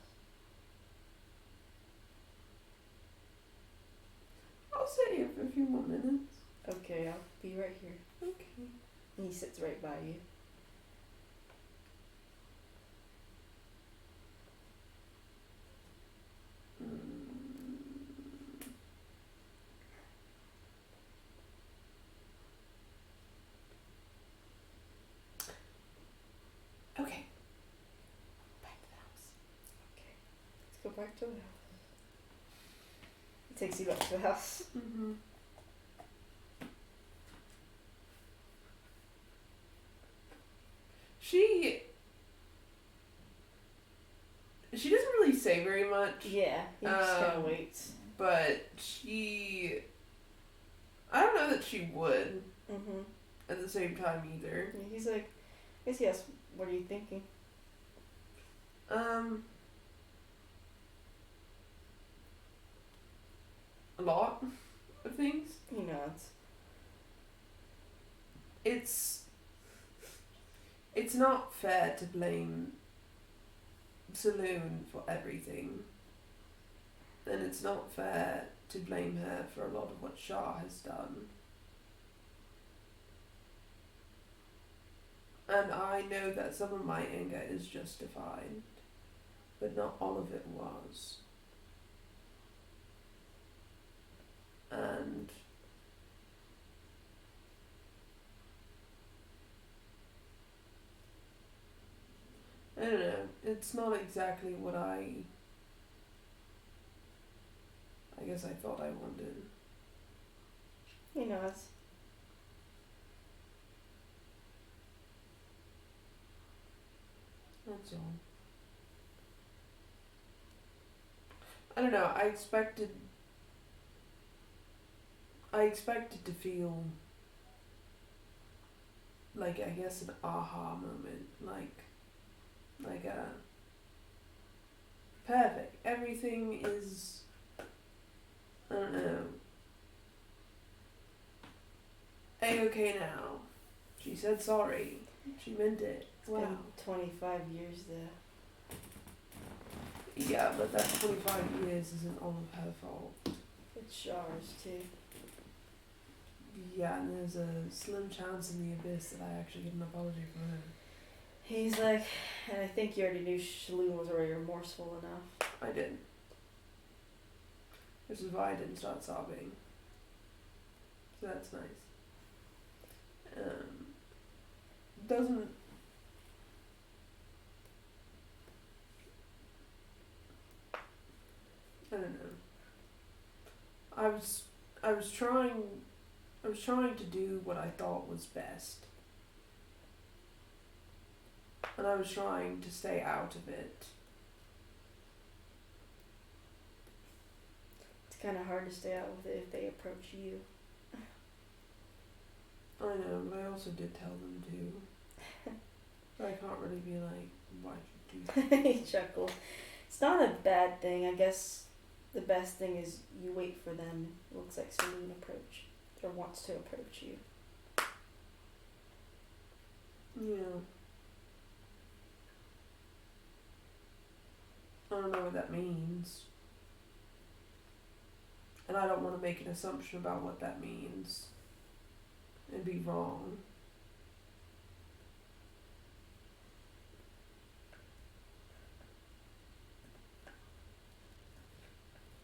I'll stay here for a few more minutes. Okay, I'll be right here. Okay. And he sits right by you. Okay. Back to the house. Okay, let's go back to the house. He takes you back to the house. Mm-hmm. She doesn't really say very much. Yeah, he just kind of waits. But I don't know that she would Mm-hmm. at the same time either. Yeah, he's like, I guess he asks, what are you thinking? A lot of things. He nods. It's not fair to blame Saloon for everything. And it's not fair to blame her for a lot of what Shah has done. And I know that some of my anger is justified, but not all of it was. And I don't know, it's not exactly what I guess I thought I wanted. He nods. That's all. I don't know, I expected to feel like, I guess, an aha moment, like a perfect. Everything is, I don't know, A-okay now. She said sorry. She meant it. It's Wow. been 25 years there. Yeah, but that 25 years isn't all of her fault. It's Char's too. Yeah, and there's a slim chance in the abyss that I actually get an apology from her. He's like, and I think you already knew Shaloon was already remorseful enough. I did. Which is why I didn't start sobbing. So that's nice. Doesn't... I don't know. I was trying to do what I thought was best. And I was trying to stay out of it. It's kind of hard to stay out with it if they approach you. I know, but I also did tell them to. But I can't really be like, why'd you do that? He chuckled. It's not a bad thing. I guess the best thing is you wait for them. It looks like Shaloon wants to approach you. Yeah. I don't know what that means. And I don't want to make an assumption about what that means and be wrong.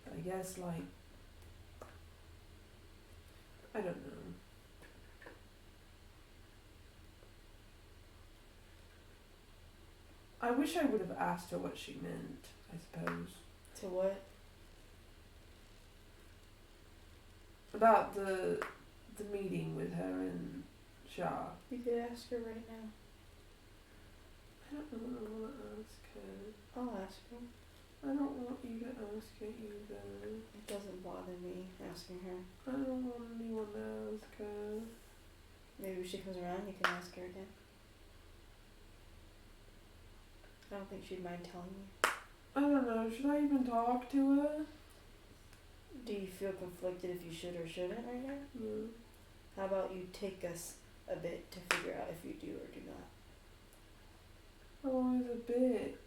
But I guess, like, I don't know. I wish I would have asked her what she meant, I suppose. To what? About the meeting with her and Shah. You could ask her right now. I don't know what I want to ask her. I'll ask her. I don't want you to ask her either. It doesn't bother me asking her. I don't want anyone to ask her. Maybe if she comes around, you can ask her again. I don't think she'd mind telling you. I don't know, should I even talk to her? Do you feel conflicted if you should or shouldn't right now? No. How about you take us a bit to figure out if you do or do not? How long is a bit?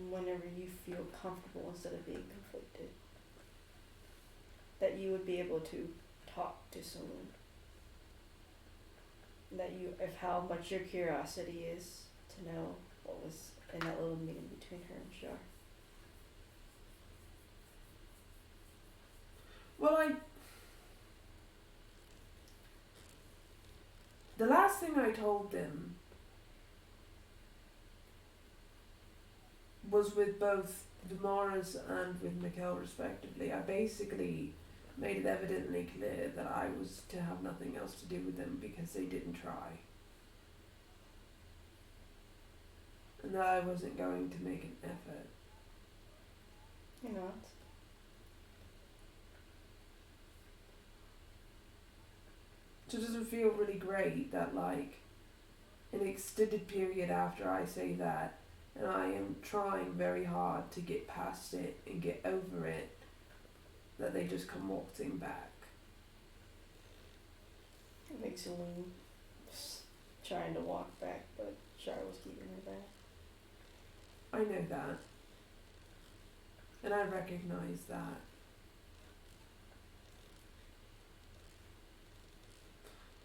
Whenever you feel comfortable instead of being conflicted. That you would be able to talk to someone. That you, if how much your curiosity is to know what was in that little meeting between her and Shar. Well, the last thing I told them was with both Damaris and with Mikhail respectively. I basically made it evidently clear that I was to have nothing else to do with them because they didn't try. And that I wasn't going to make an effort. You're not. So does it feel really great that, like, an extended period after I say that, and I am trying very hard to get past it and get over it, that they just come waltzing back? It makes you lean. Just trying to walk back, but Shar was keeping her back. I know that. And I recognize that.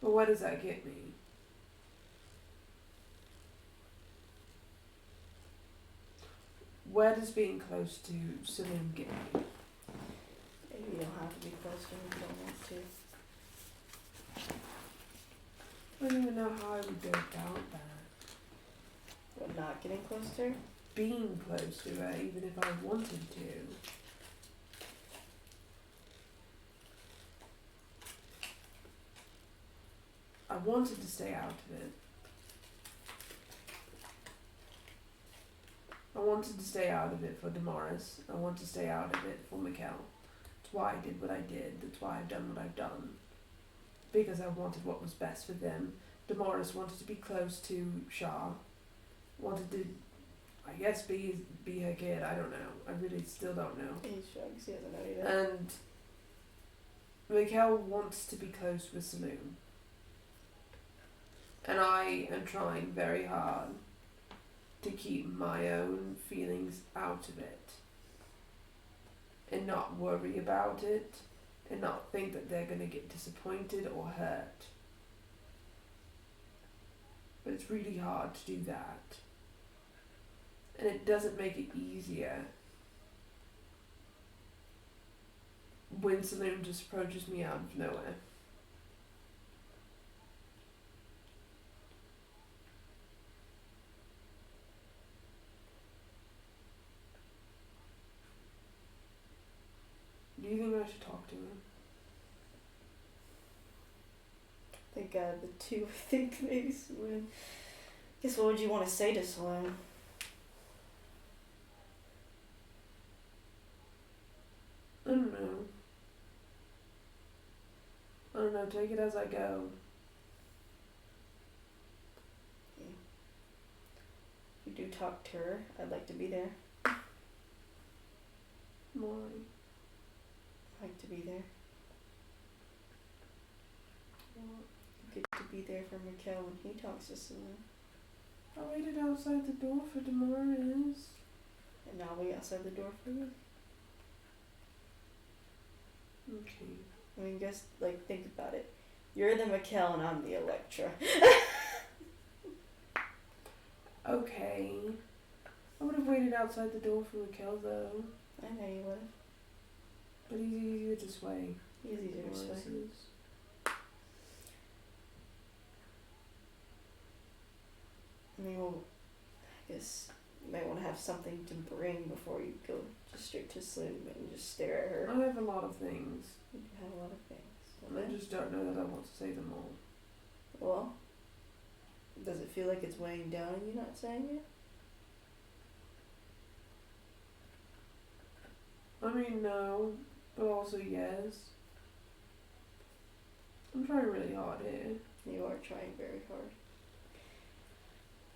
But what does that get me? Where does being close to Salim get me? Maybe you don't have to be close to her if you don't want to. I don't even know how I would go about that. What, not getting close to her? being close to her, even if I wanted to. I wanted to stay out of it. I wanted to stay out of it for Damaris. I want to stay out of it for Mikkel. That's why I did what I did. That's why I've done what I've done. Because I wanted what was best for them. Damaris wanted to be close to Shah. Wanted to, I guess, be her kid. I don't know. I really still don't know. He shrugs. He doesn't know either. And Mikkel wants to be close with Saloon. And I am trying very hard to keep my own feelings out of it. And not worry about it. And not think that they're going to get disappointed or hurt. But it's really hard to do that. And it doesn't make it easier when Saloon just approaches me out of nowhere. Do you think I should talk to him? I think the two think maybe Saloon. Guess what would you want to say to Saloon? I don't know. I don't know, take it as I go. If you do talk to her, I'd like to be there. Why? I'd like to be there. Get to be there for Mikkel when he talks to Saloon. I waited outside the door for Damaris. And now I'll wait outside the door for you. Okay. I mean, just, like, think about it. You're the Mikkel and I'm the Electra. Okay. I would have waited outside the door for Mikkel though. I know you would have. But he's easier to sway. He's easier to sway. Damaris is. I mean, well, I guess you might want to have something to bring before you go just straight to Saloon and just stare at her. I have a lot of things. You have a lot of things. And I just don't know that I want to say them all. Well, does it feel like it's weighing down on you not saying it? I mean, no, but also yes. I'm trying really hard here. You are trying very hard.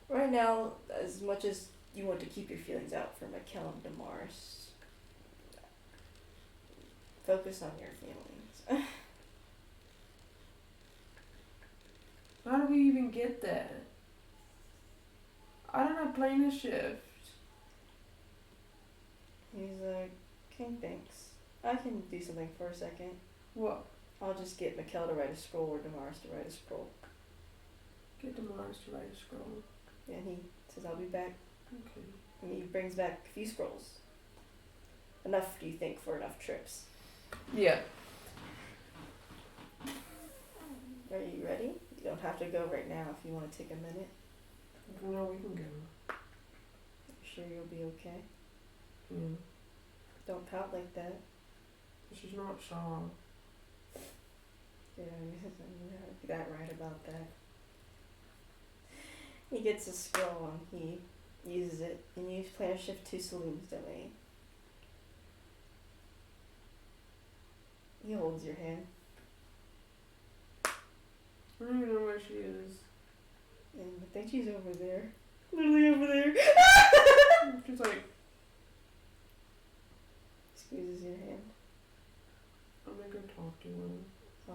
Right now, as much as you want to keep your feelings out for Mikkel and Damaris, focus on your feelings. How do we even get there? I don't have plane a shift. He's like, King thinks. I can do something for a second. What? I'll just get Mikkel to write a scroll or Damaris to write a scroll. Get Damaris to write a scroll. And he says, I'll be back. Okay. And he brings back a few scrolls. Enough, do you think, for enough trips? Yeah. Are you ready? You don't have to go right now if you want to take a minute. No, we can go. I'm sure you'll be okay. Yeah. Don't pout like that. She's not Shaw. Yeah, you got right about that. He gets a scroll and he uses it, and you plan a shift to Saloon's domain. He holds your hand. I don't even know where she is. And I think she's over there. Literally over there. She's like, Squeezes your hand. I'm gonna go talk to her.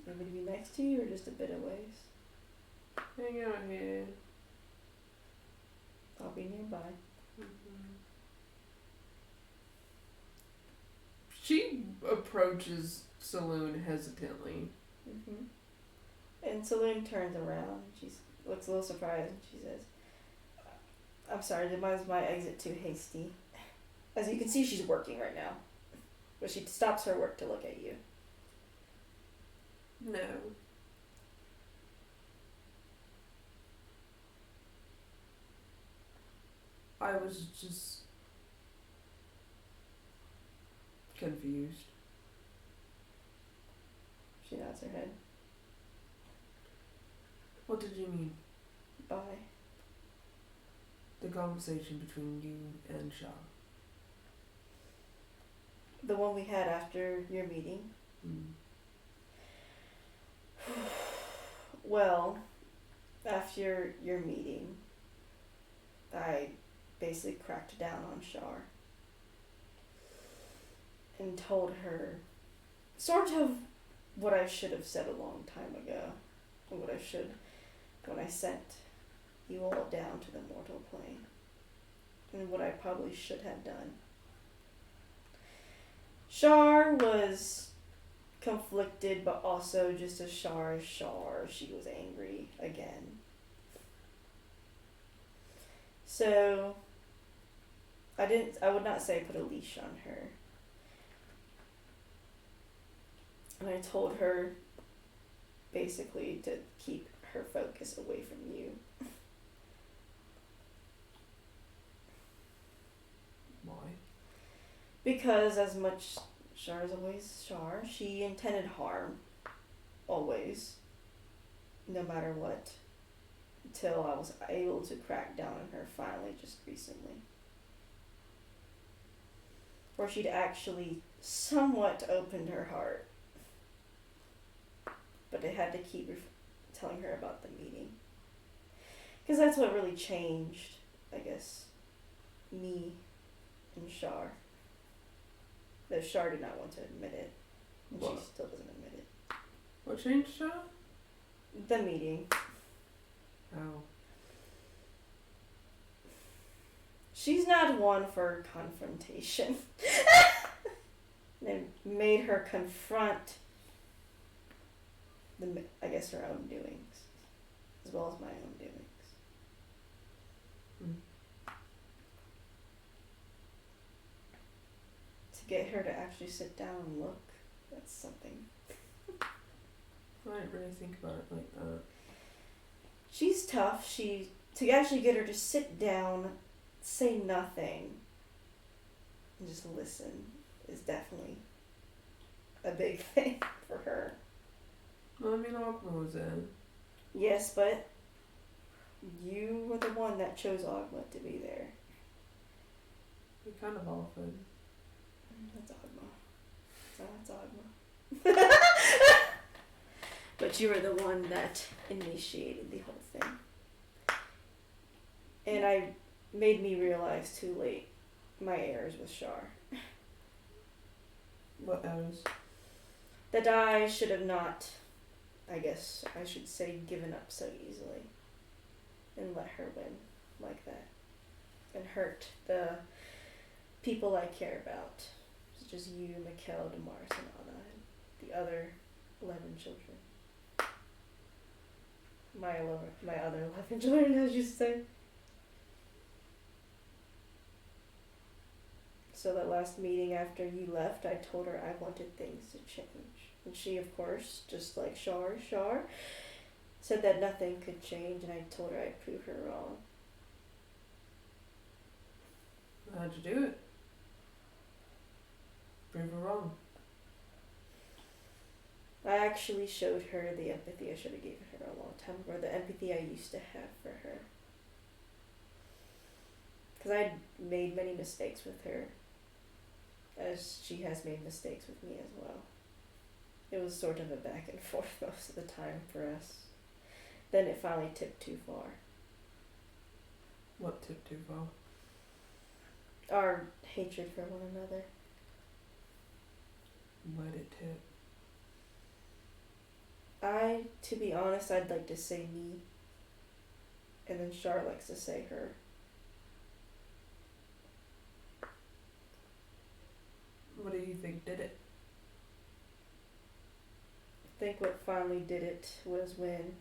Maybe to be next to you or just a bit of ways? Hang out here. I'll be nearby. Mm-hmm. She approaches Saloon hesitantly. And Saloon turns around. She looks a little surprised and she says, I'm sorry, was my exit too hasty? As you can see, she's working right now. But she stops her work to look at you. No. I I was just confused. She nods her head. What did you mean? Bye. The conversation between you and Shah. The one we had after your meeting? Well, after your meeting, I basically cracked down on Shar and told her sort of what I should have said a long time ago, and what I should when I sent you all down to the mortal plane, and what I probably should have done. Shar was conflicted, but also just as Shar is Shar, she was angry again. So, I would not say put a leash on her. And I told her basically to keep her focus away from you. Why? Because as much Shar is always Shar, she intended harm. Always. No matter what. Until I was able to crack down on her finally just recently. Where she'd actually somewhat opened her heart. But I had to keep telling her about the meeting. Because that's what really changed, I guess, me and Shar. Though Shar did not want to admit it. And What? she still doesn't admit it. What changed, Shah? The meeting. How? She's not one for confrontation. They made her confront I guess her own doings, as well as my own doings. To get her to actually sit down and look, that's something. I didn't really think about it like that. She's tough. To actually get her to sit down, say nothing, and just listen is definitely a big thing for her. Well, I mean, Ogma was in. Yes, but you were the one that chose Ogma to be there. We kind of offered. That's Ogma. That's Ogma. But you were the one that initiated the whole thing. And I made me realize too late my errors with Shar. What else? That I should have not, I guess I should say, given up so easily. And let her win like that. And hurt the people I care about. Such as you, Mikkel, Demars, and Anna, and the other 11 children. My other 11 children, as you say. So that last meeting after you left, I told her I wanted things to change. And she, of course, just like Shar, said that nothing could change, and I told her I'd prove her wrong. How'd you do it? Prove her wrong. I actually showed her the empathy I should have given her a long time ago, the empathy I used to have for her. Because I'd made many mistakes with her, as she has made mistakes with me as well. It was sort of a back and forth most of the time for us. Then it finally tipped too far. What tipped too far? Our hatred for one another. Where did it tip? To be honest, I'd like to say me. And then Char likes to say her. What do you think did it? I think what finally did it was when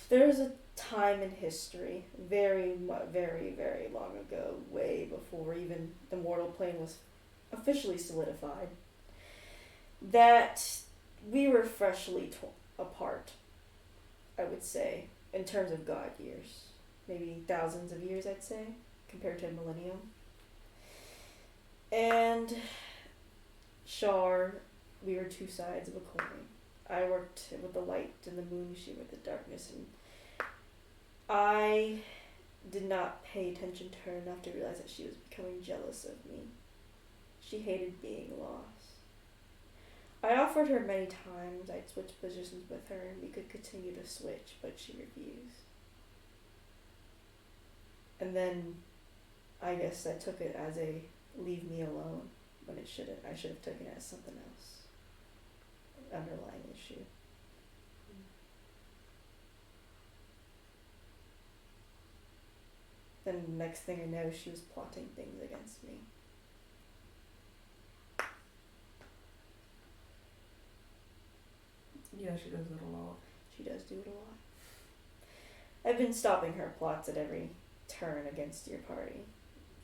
there's a time in history, very, very, very long ago, way before even the mortal plane was officially solidified, that we were freshly apart, I would say, in terms of God years. maybe thousands of years, I'd say, compared to a millennium. And Shar, we were two sides of a coin. I worked with the light and the moon, she with the darkness, and I did not pay attention to her enough to realize that she was becoming jealous of me. She hated being lost. I offered her many times I'd switch positions with her and we could continue to switch, but she refused. And then I guess I took it as a leave me alone when it shouldn't. I should have taken it as something else. An underlying issue. Then the next thing I know, she was plotting things against me. Yeah, she does it a lot. She does do it a lot. I've been stopping her plots at every turn against your party.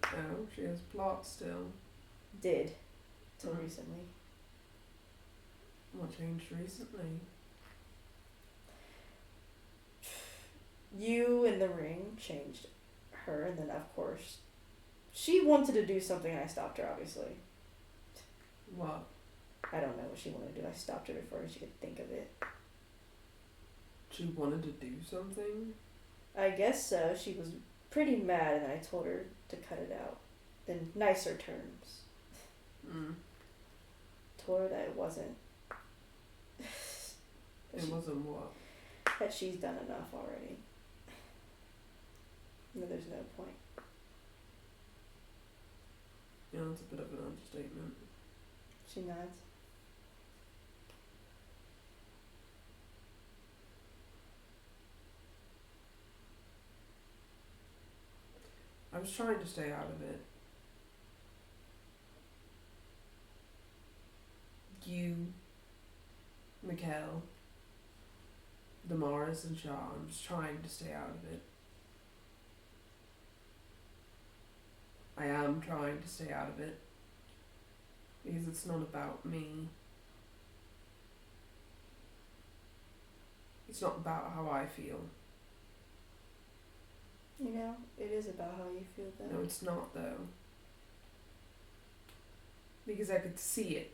Oh, she has plots still. Did. Till Mhm. recently. What changed recently? You in the ring changed her, and then of course she wanted to do something and I stopped her, obviously. What? I don't know what she wanted to do. I stopped her before she could think of it. She wanted to do something? I guess so. She was pretty mad and I told her to cut it out. In nicer terms. Told her that it wasn't. It wasn't what? That she's done enough already. No, there's no point. Yeah, that's a bit of an understatement. She nods. I was trying to stay out of it. You, Mikkel, Damaris, and Shaw, I'm just trying to stay out of it. I am trying to stay out of it. Because it's not about me. It's not about how I feel. You know, it is about how you feel though. No, it's not though. Because I could see it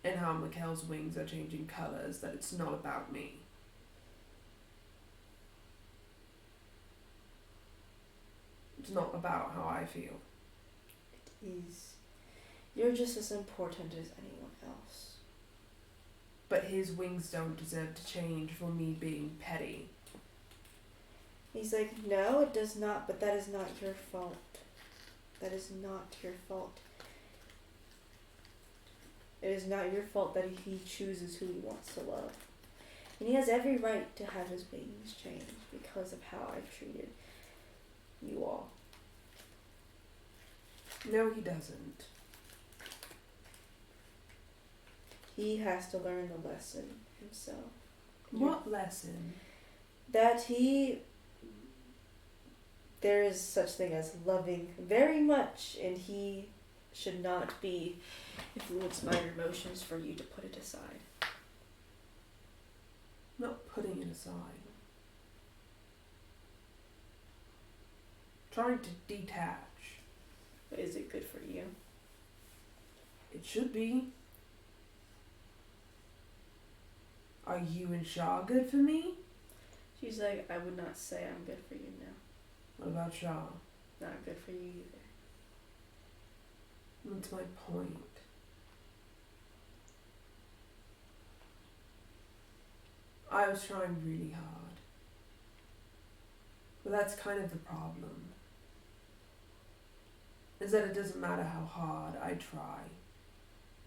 in how Mikkel's wings are changing colours, that it's not about me. It's not about how I feel. It is. You're just as important as anyone else. But his wings don't deserve to change for me being petty. He's like, no, it does not, but that is not your fault. That is not your fault. It is not your fault that he chooses who he wants to love. And he has every right to have his wings changed because of how I've treated you all. No, he doesn't. He has to learn the lesson himself. What lesson? That there is such thing as loving very much, and he should not be influenced by your emotions for you to put it aside. Not putting it aside. Trying to detach. But is it good for you? It should be. Are you and Shaw good for me? She's like, I would not say I'm good for you now. What about Shaw? Not good for you either. That's my point. I was trying really hard. But that's kind of the problem. Is that it doesn't matter how hard I try.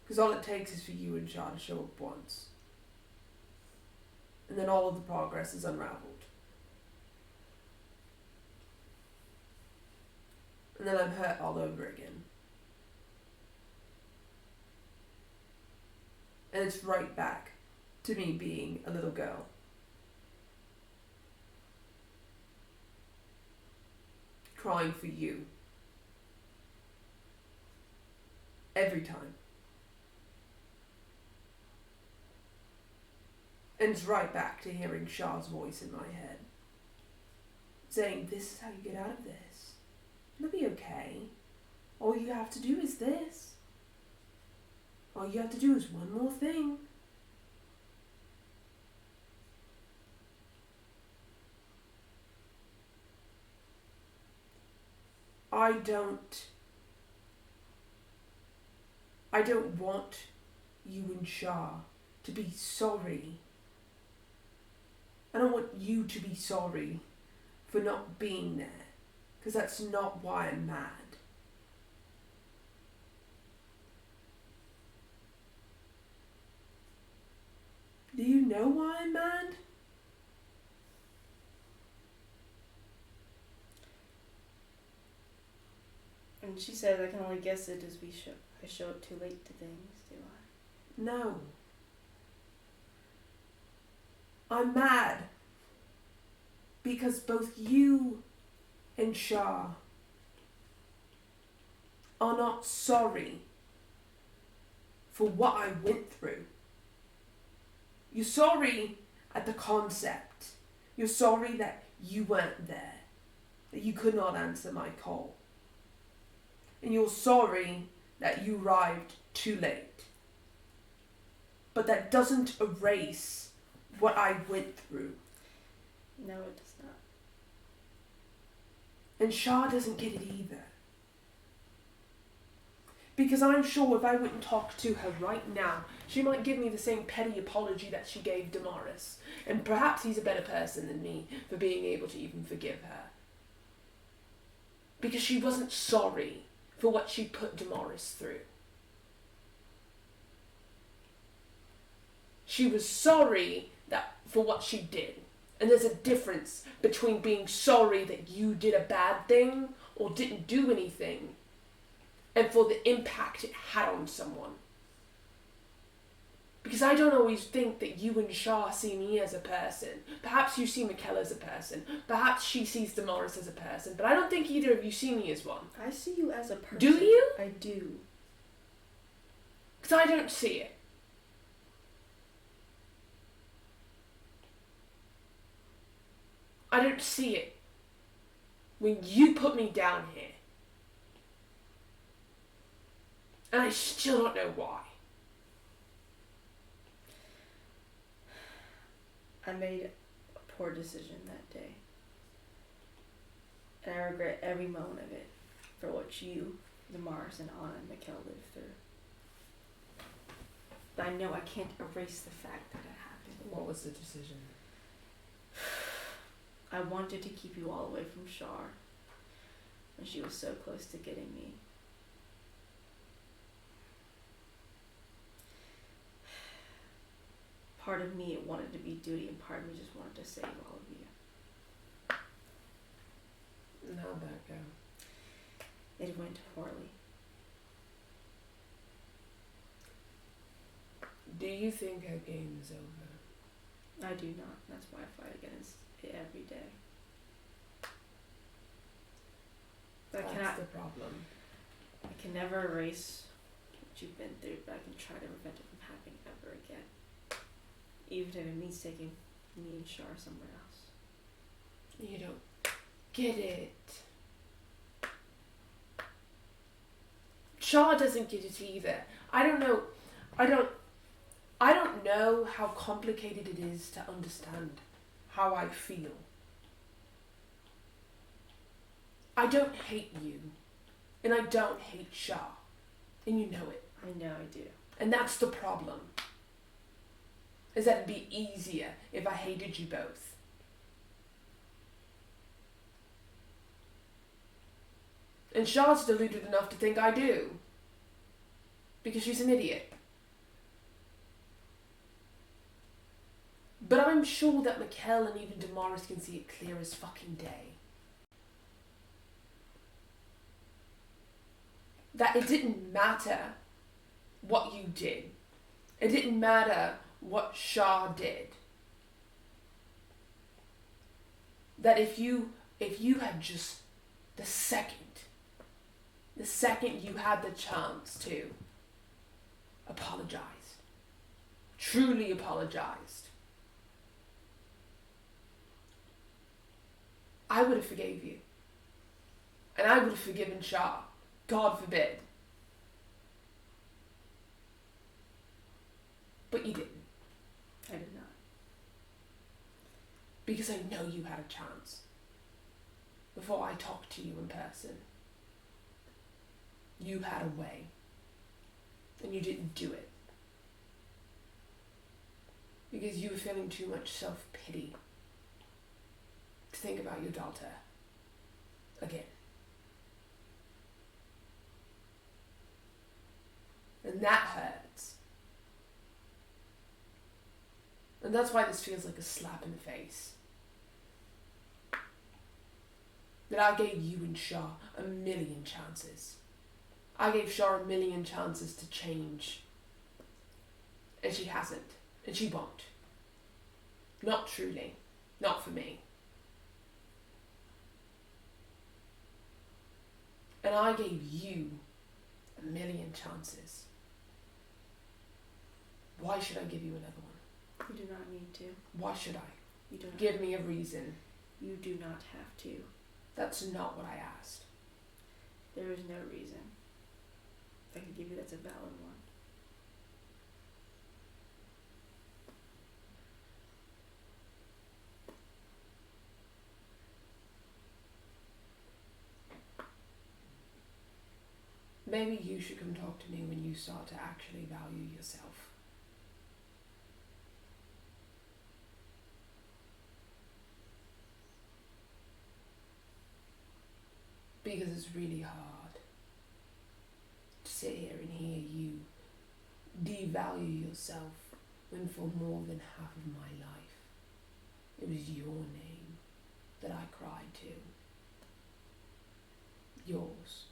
Because all it takes is for you and Shaw to show up once. And then all of the progress is unraveled. And then I'm hurt all over again. And it's right back to me being a little girl. Crying for you. Every time. And it's right back to hearing Shah's voice in my head. saying, this is how you get out of this. It'll be okay. All you have to do is this. All you have to do is one more thing. I don't want you and Shah to be sorry. I don't want you to be sorry for not being there, because that's not why I'm mad. Do you know why I'm mad? And she says, I can only guess it as I show up too late to things, do I? No. I'm mad because both you and Shah are not sorry for what I went through. You're sorry at the concept. You're sorry that you weren't there, that you could not answer my call. And you're sorry that you arrived too late. But that doesn't erase what I went through. No, it does not. And Shah doesn't get it either. Because I'm sure if I went and talked to her right now, she might give me the same petty apology that she gave Damaris. And perhaps he's a better person than me for being able to even forgive her. Because she wasn't sorry for what she put Damaris through. She was sorry for what she did. And there's a difference between being sorry that you did a bad thing or didn't do anything, and for the impact it had on someone. Because I don't always think that you and Shah see me as a person. Perhaps you see Mikkel as a person. Perhaps she sees Damaris as a person. But I don't think either of you see me as one. I see you as a person. Do you? I do. Because I don't see it. I don't see it when you put me down here. And I still don't know why. I made a poor decision that day. And I regret every moment of it for what you, Damaris, and Anna and Mikkel lived through. But I know I can't erase the fact that it happened. What was the decision? I wanted to keep you all away from Shar when she was so close to getting me. Part of me wanted to be duty, and part of me just wanted to save all of you. How'd that go? It went poorly. Do you think her game is over? I do not. That's why I fight against it every day. That's the problem. I can never erase what you've been through, but I can try to prevent it from happening ever again. Even if it means taking me and Shar somewhere else. You don't get it. Shar doesn't get it either. I don't know how complicated it is to understand how I feel. I don't hate you. And I don't hate Shah. And you know it. I know I do. And that's the problem. Is that it'd be easier if I hated you both. And Shah's deluded enough to think I do. Because she's an idiot. But I'm sure that Mikkel and even Damaris can see it clear as fucking day. That it didn't matter what you did. It didn't matter what Shah did. That if you had just the second you had the chance to apologized, truly apologized, I would have forgave you. And I would have forgiven Shah. God forbid. But you didn't. I did not. Because I know you had a chance. Before I talked to you in person. You had a way. And you didn't do it. Because you were feeling too much self-pity to think about your daughter again. And that hurts. And that's why this feels like a slap in the face. That I gave you and Shah a million chances. I gave Shah a million chances to change. And she hasn't. And she won't. Not truly. Not for me. And I gave you a million chances. Why should I give you another one? You do not need to. Why should I? You do not. Give me a reason. You do not have to. That's not what I asked. There is no reason. If I can give you that's a valid one. Maybe you should come talk to me when you start to actually value yourself. Because it's really hard to sit here and hear you devalue yourself when for more than half of my life it was your name that I cried to. Yours.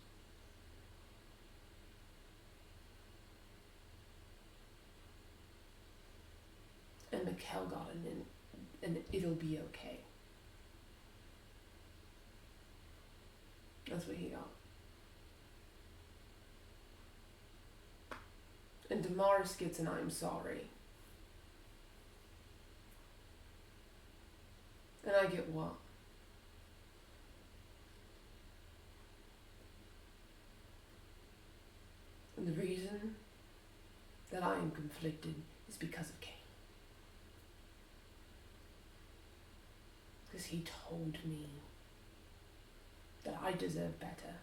And Mikkel got it and it'll be okay. That's what he got. And Damaris gets an I'm sorry. And I get what? And the reason that I am conflicted is because of Cain. Because he told me that I deserve better.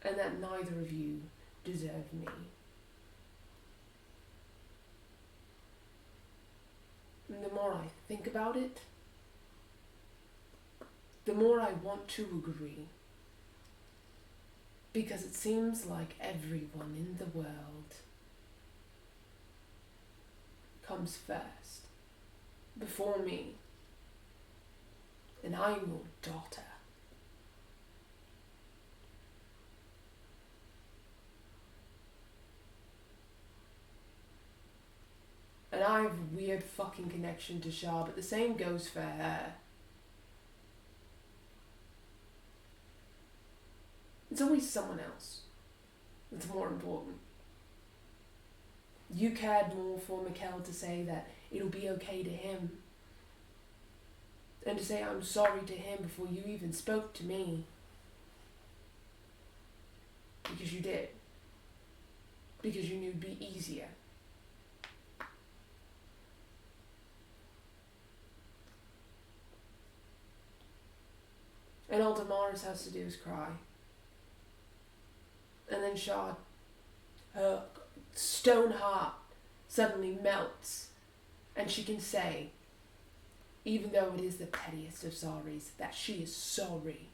And that neither of you deserve me. And the more I think about it, the more I want to agree. Because it seems like everyone in the world comes first, before me. And I'm your daughter. And I have a weird fucking connection to Shah, but the same goes for her. It's always someone else that's more important. You cared more for Mikkel to say that it'll be okay to him. And to say I'm sorry to him before you even spoke to me. Because you did. Because you knew it'd be easier. And all Damaris has to do is cry. And then Shah, her stone heart suddenly melts. And she can say, even though it is the pettiest of sorries, that she is sorry.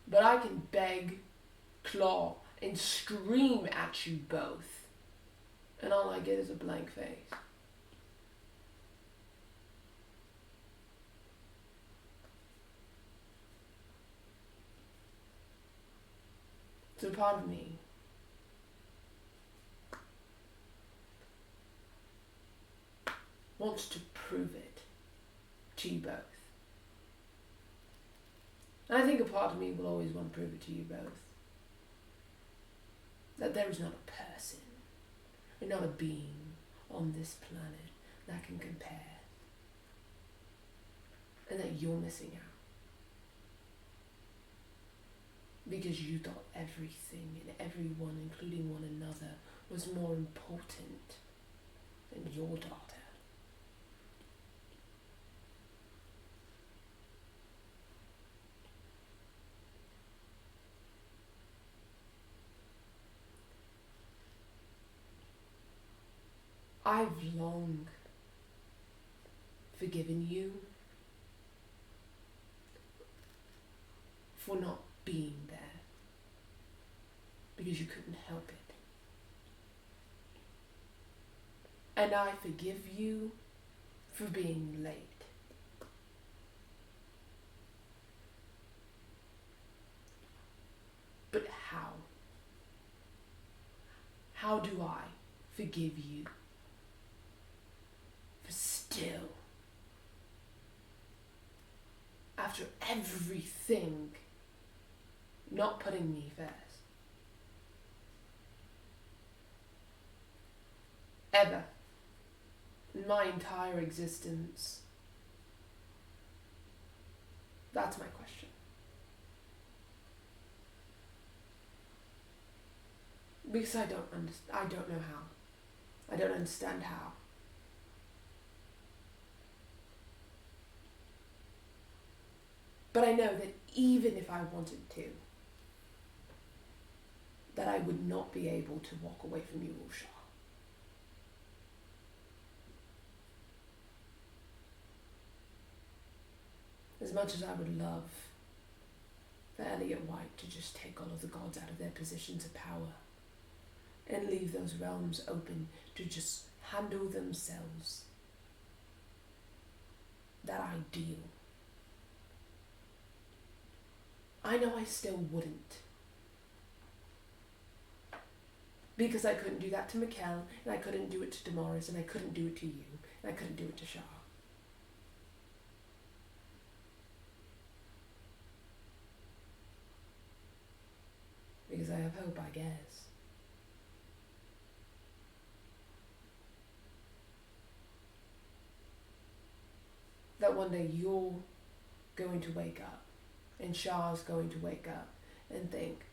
But I can beg, claw, and scream at you both. And all I get is a blank face. So part of me wants to prove it to you both. And I think a part of me will always want to prove it to you both. That there is not a person, or not a being, on this planet that can compare, and that you're missing out. Because you thought everything and everyone, including one another, was more important than your daughter. I've long forgiven you for not being there because you couldn't help it. And I forgive you for being late. But how? How do I forgive you for still, after everything, not putting me first? Ever. In my entire existence. That's my question. Because I don't know how. I don't understand how. But I know that even if I wanted to, that I would not be able to walk away from you, Usha. As much as I would love for Elliot White to just take all of the gods out of their positions of power and leave those realms open to just handle themselves, that ideal, I know I still wouldn't. Because I couldn't do that to Mikkel, and I couldn't do it to Damaris, and I couldn't do it to you, and I couldn't do it to Shah. Because I have hope, I guess. That one day you're going to wake up, and Shah's going to wake up and think,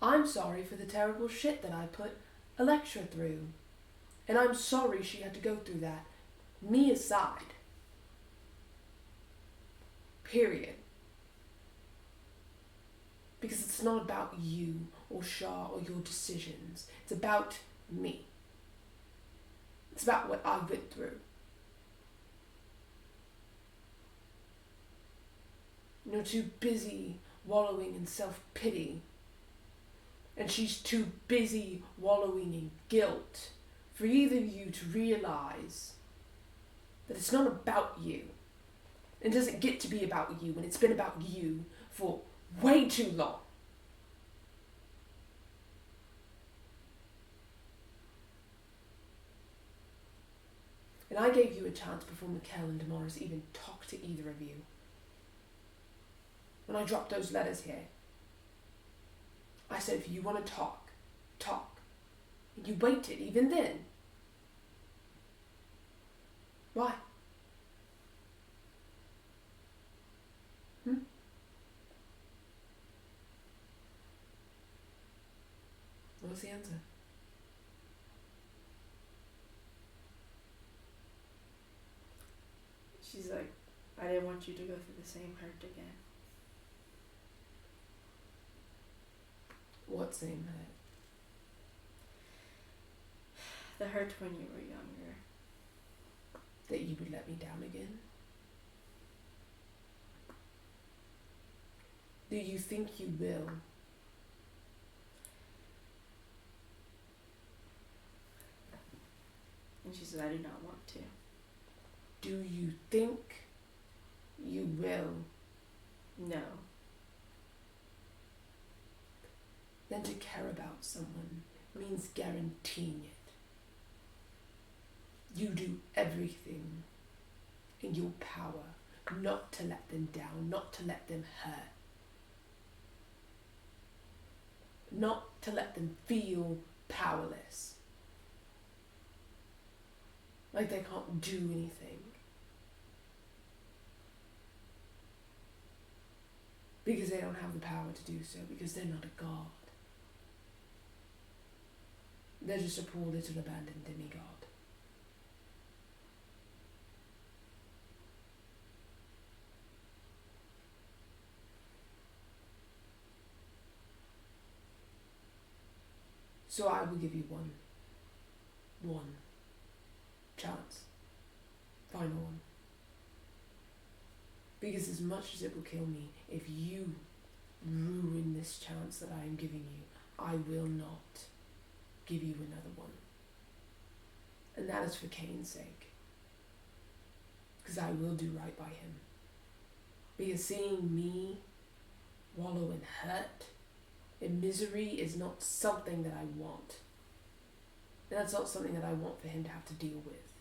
I'm sorry for the terrible shit that I put Electra through. And I'm sorry she had to go through that. Me aside. Period. Because it's not about you or Shah or your decisions. It's about me. It's about what I went through. You're too busy wallowing in self-pity. And she's too busy wallowing in guilt for either of you to realize that it's not about you. It doesn't get to be about you when it's been about you for way too long. And I gave you a chance before Mikkel and Damaris even talked to either of you. When I dropped those letters here, I said, if you want to talk, talk. And you waited even then. Why? What was the answer? She's like, I didn't want you to go through the same hurt again. What same hurt? The hurt when you were younger. That you would let me down again? Do you think you will? And she said, I do not want to. Do you think you will? No. Then to care about someone means guaranteeing it. You do everything in your power not to let them down, not to let them hurt, not to let them feel powerless. Like they can't do anything. Because they don't have the power to do so, because they're not a god. They're just a poor little abandoned demigod. So I will give you one chance. Final one. Because as much as it will kill me, if you ruin this chance that I am giving you, I will not give you another one. And that is for Cain's sake. Because I will do right by him. Because seeing me wallow in hurt, in misery, is not something that I want. And that's not something that I want for him to have to deal with.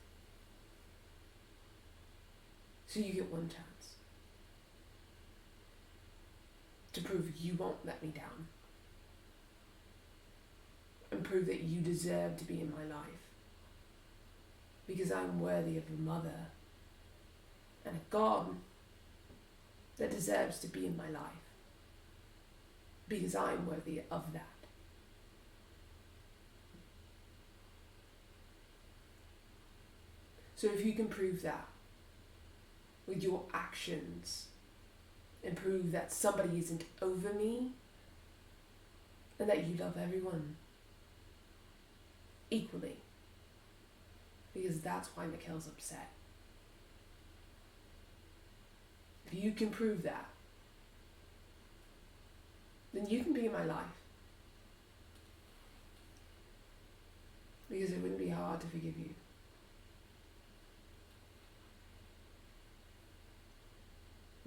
So you get one chance. To prove you won't let me down. And prove that you deserve to be in my life. Because I'm worthy of a mother and a God that deserves to be in my life. Because I'm worthy of that. So if you can prove that with your actions, and prove that somebody isn't over me, and that you love everyone equally, because that's why Mikhail's upset. If you can prove that, then you can be in my life. Because it wouldn't be hard to forgive you.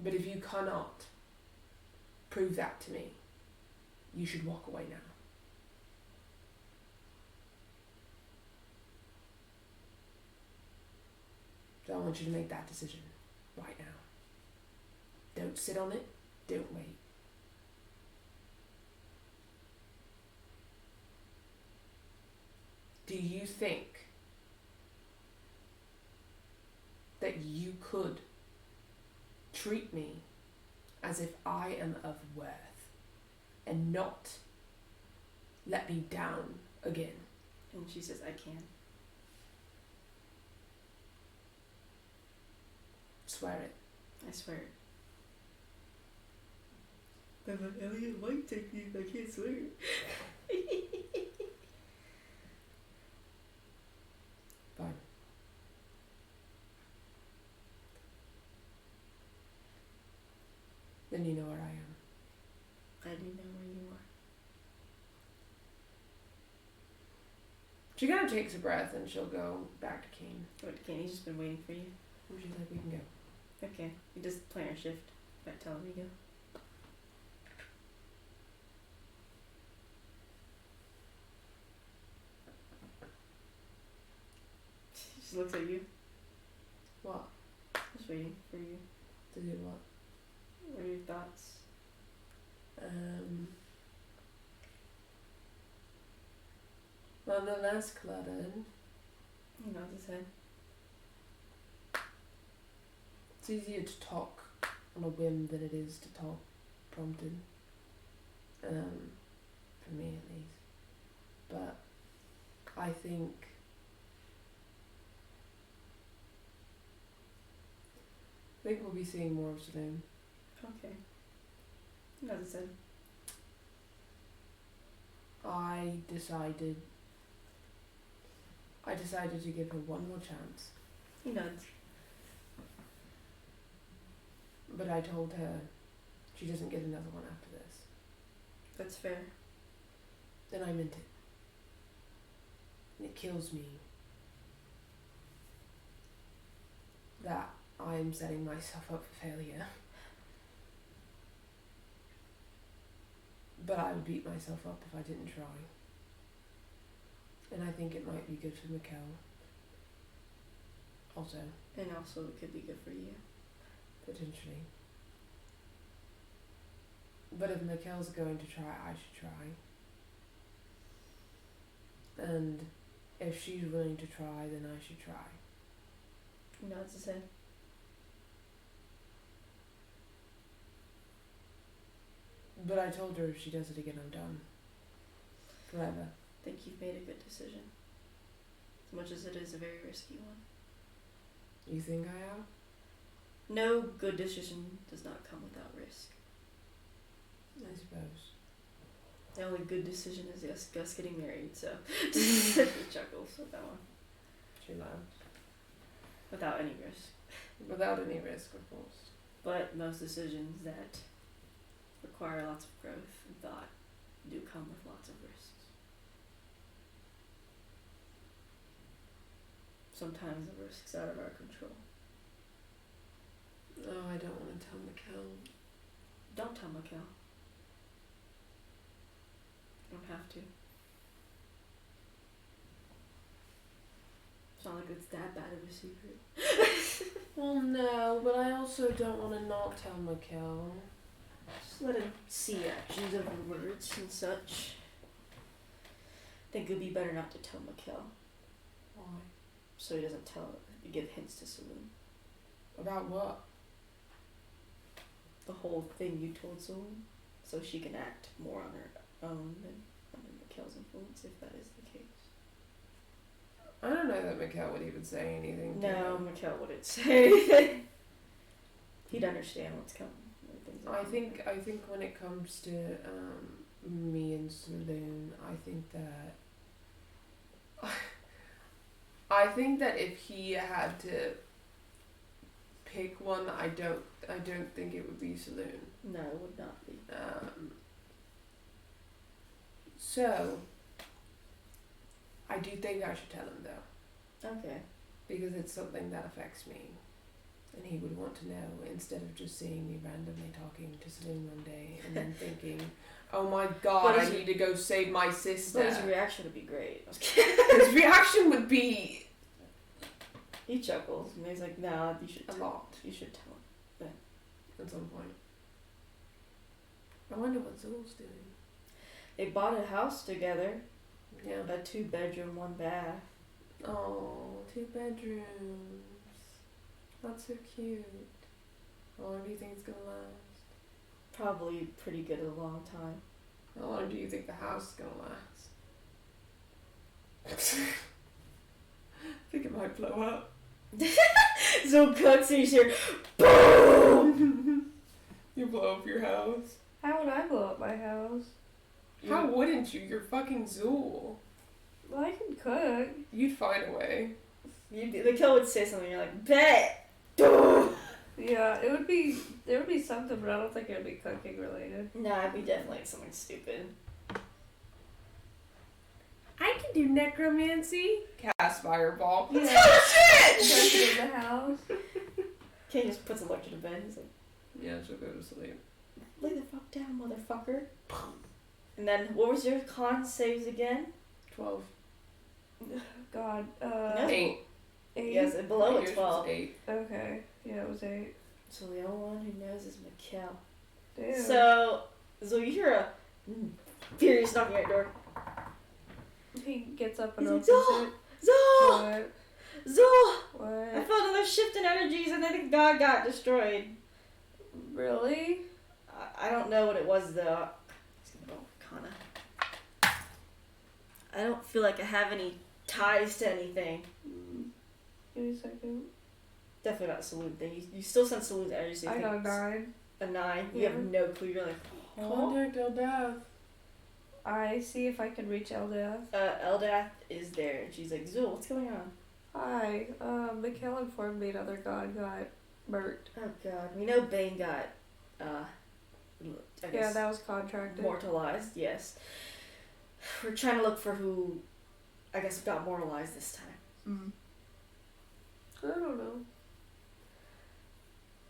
But if you cannot prove that to me, you should walk away now. So I want you to make that decision right now. Don't sit on it. Don't wait. Do you think that you could treat me as if I am of worth and not let me down again? And she says, I can. Swear it. I swear it. But an Elliot White technique, I can't swear it. Fine. Then you know where I am. I do know where you are. She kind of takes a breath and she'll go back to Kane. What, Kenny's just been waiting for you? And she's like, we can go. Okay. You just plan your shift. But tell him you go. She just looks at you. What? Just waiting for you. To do what? What are your thoughts? Well, the less cluttered. He nods his head. It's easier to talk on a whim than it is to talk prompted. For me at least. But I think we'll be seeing more of Saloon. Okay. He nods his head. I decided to give her one more chance. He nods. But I told her she doesn't get another one after this. That's fair. And I meant it. And it kills me that I'm setting myself up for failure. But I would beat myself up if I didn't try. And I think it might be good for Mikhail. Also. And also it could be good for you. Potentially. But if Mikhail's going to try, I should try. And if she's willing to try, then I should try. He nods his head. But I told her if she does it again, I'm done. Forever. I think you've made a good decision. As much as it is a very risky one. You think I have? No good decision does not come without risk. I suppose. The only good decision is Gus getting married, so he chuckles with that one. She laughs. Without any risk. Without any risk, of course. But most decisions that require lots of growth and thought do come with lots of risks. Sometimes the risk's out of our control. Oh, I don't want to tell Mikkel. Don't tell Mikkel. You don't have to. It's not like it's that bad of a secret. Well, no, but I also don't want to not tell Mikkel. Just let him see actions over words and such. I think it would be better not to tell Mikkel, Why? so he doesn't give hints to Saloon. About what? The whole thing you told Saloon, so she can act more on her own than under Mikkel's influence, if that is the case. I don't know that Mikkel would even say anything to No, him. Mikkel wouldn't say anything. He'd understand what's coming. I think when it comes to me and Saloon, I think that if he had to pick one, I don't think it would be Saloon. No, it would not be. So I do think I should tell him though, Okay. because it's something that affects me. And he would want to know, instead of just seeing me randomly talking to Saloon one day and then thinking, oh my god, I need to go save my sister. But his reaction would be great. His reaction would be... He chuckles and he's like, nah, you should a lot. You should tell him. At some point. I wonder what Zool's doing. They bought a house together. Yeah. A 2-bedroom, 1 bath. Oh, 2 bedrooms. That's so cute. How long do you think it's gonna last? Probably pretty good a long time. How long do you think the house is gonna last? I think it might blow up. So cooks and you hear boom. You blow up your house. How would I blow up my house? How wouldn't you? You're fucking Zool. Well, I can cook. You'd find a way. The kill would say something, you're like, bet. Yeah, there would be something, but I don't think it would be cooking related. Nah, it'd be definitely something stupid. I can do necromancy. Cast fireball. Yeah. Oh shit! Just in the house. Kane just puts Electra to bed. He's like, Yeah, she'll go to sleep. lay the fuck down, motherfucker. And then, what was your con saves again? 12. God. No. 8. 8? Yes, below Yours a was 12. 8. Okay. Yeah, it was 8. So the only one who knows is Mikkel. Damn. So you hear a furious knocking at your door. He gets up and He's opens like, it. Zol! What? Zol! I What? felt another shift in energies and I think God got destroyed. Really? I don't know what it was though. It's gonna go Arcana. I don't feel like I have any ties to anything. Give me a second. Definitely not a Saloon thing. You still sense Saloon's energy. So you I think got a it's 9. A 9. You Yeah. have no clue. You're like, huh? Contact Eldath. I see if I can reach Eldath. Eldath is there and she's like, Zul, what's going on? Hi. Mikkel informed me another god got murked. Oh god. We know Bane got, I guess, Yeah, that was contracted. mortalized, yes. We're trying to look for who, I guess, got mortalized this time. I don't know.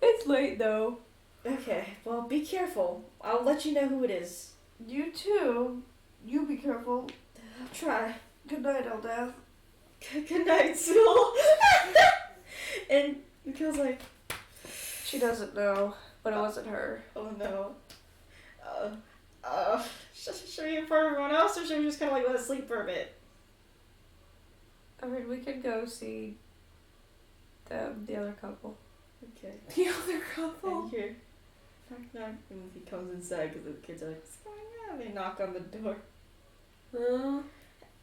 It's late though. Okay, well, be careful. I'll let you know who it is. You too. You be careful. I'll try. Good night, Eldath. Good night, Zul. And Mikhail's like, She doesn't know, but it wasn't her. oh no. Should we inform everyone else or should we just kind of like let it sleep for a bit? I mean, we could go see the other couple. Okay. The other couple. And here, knock knock, and he comes inside because the kids are like, "What's going on?" They knock on the door.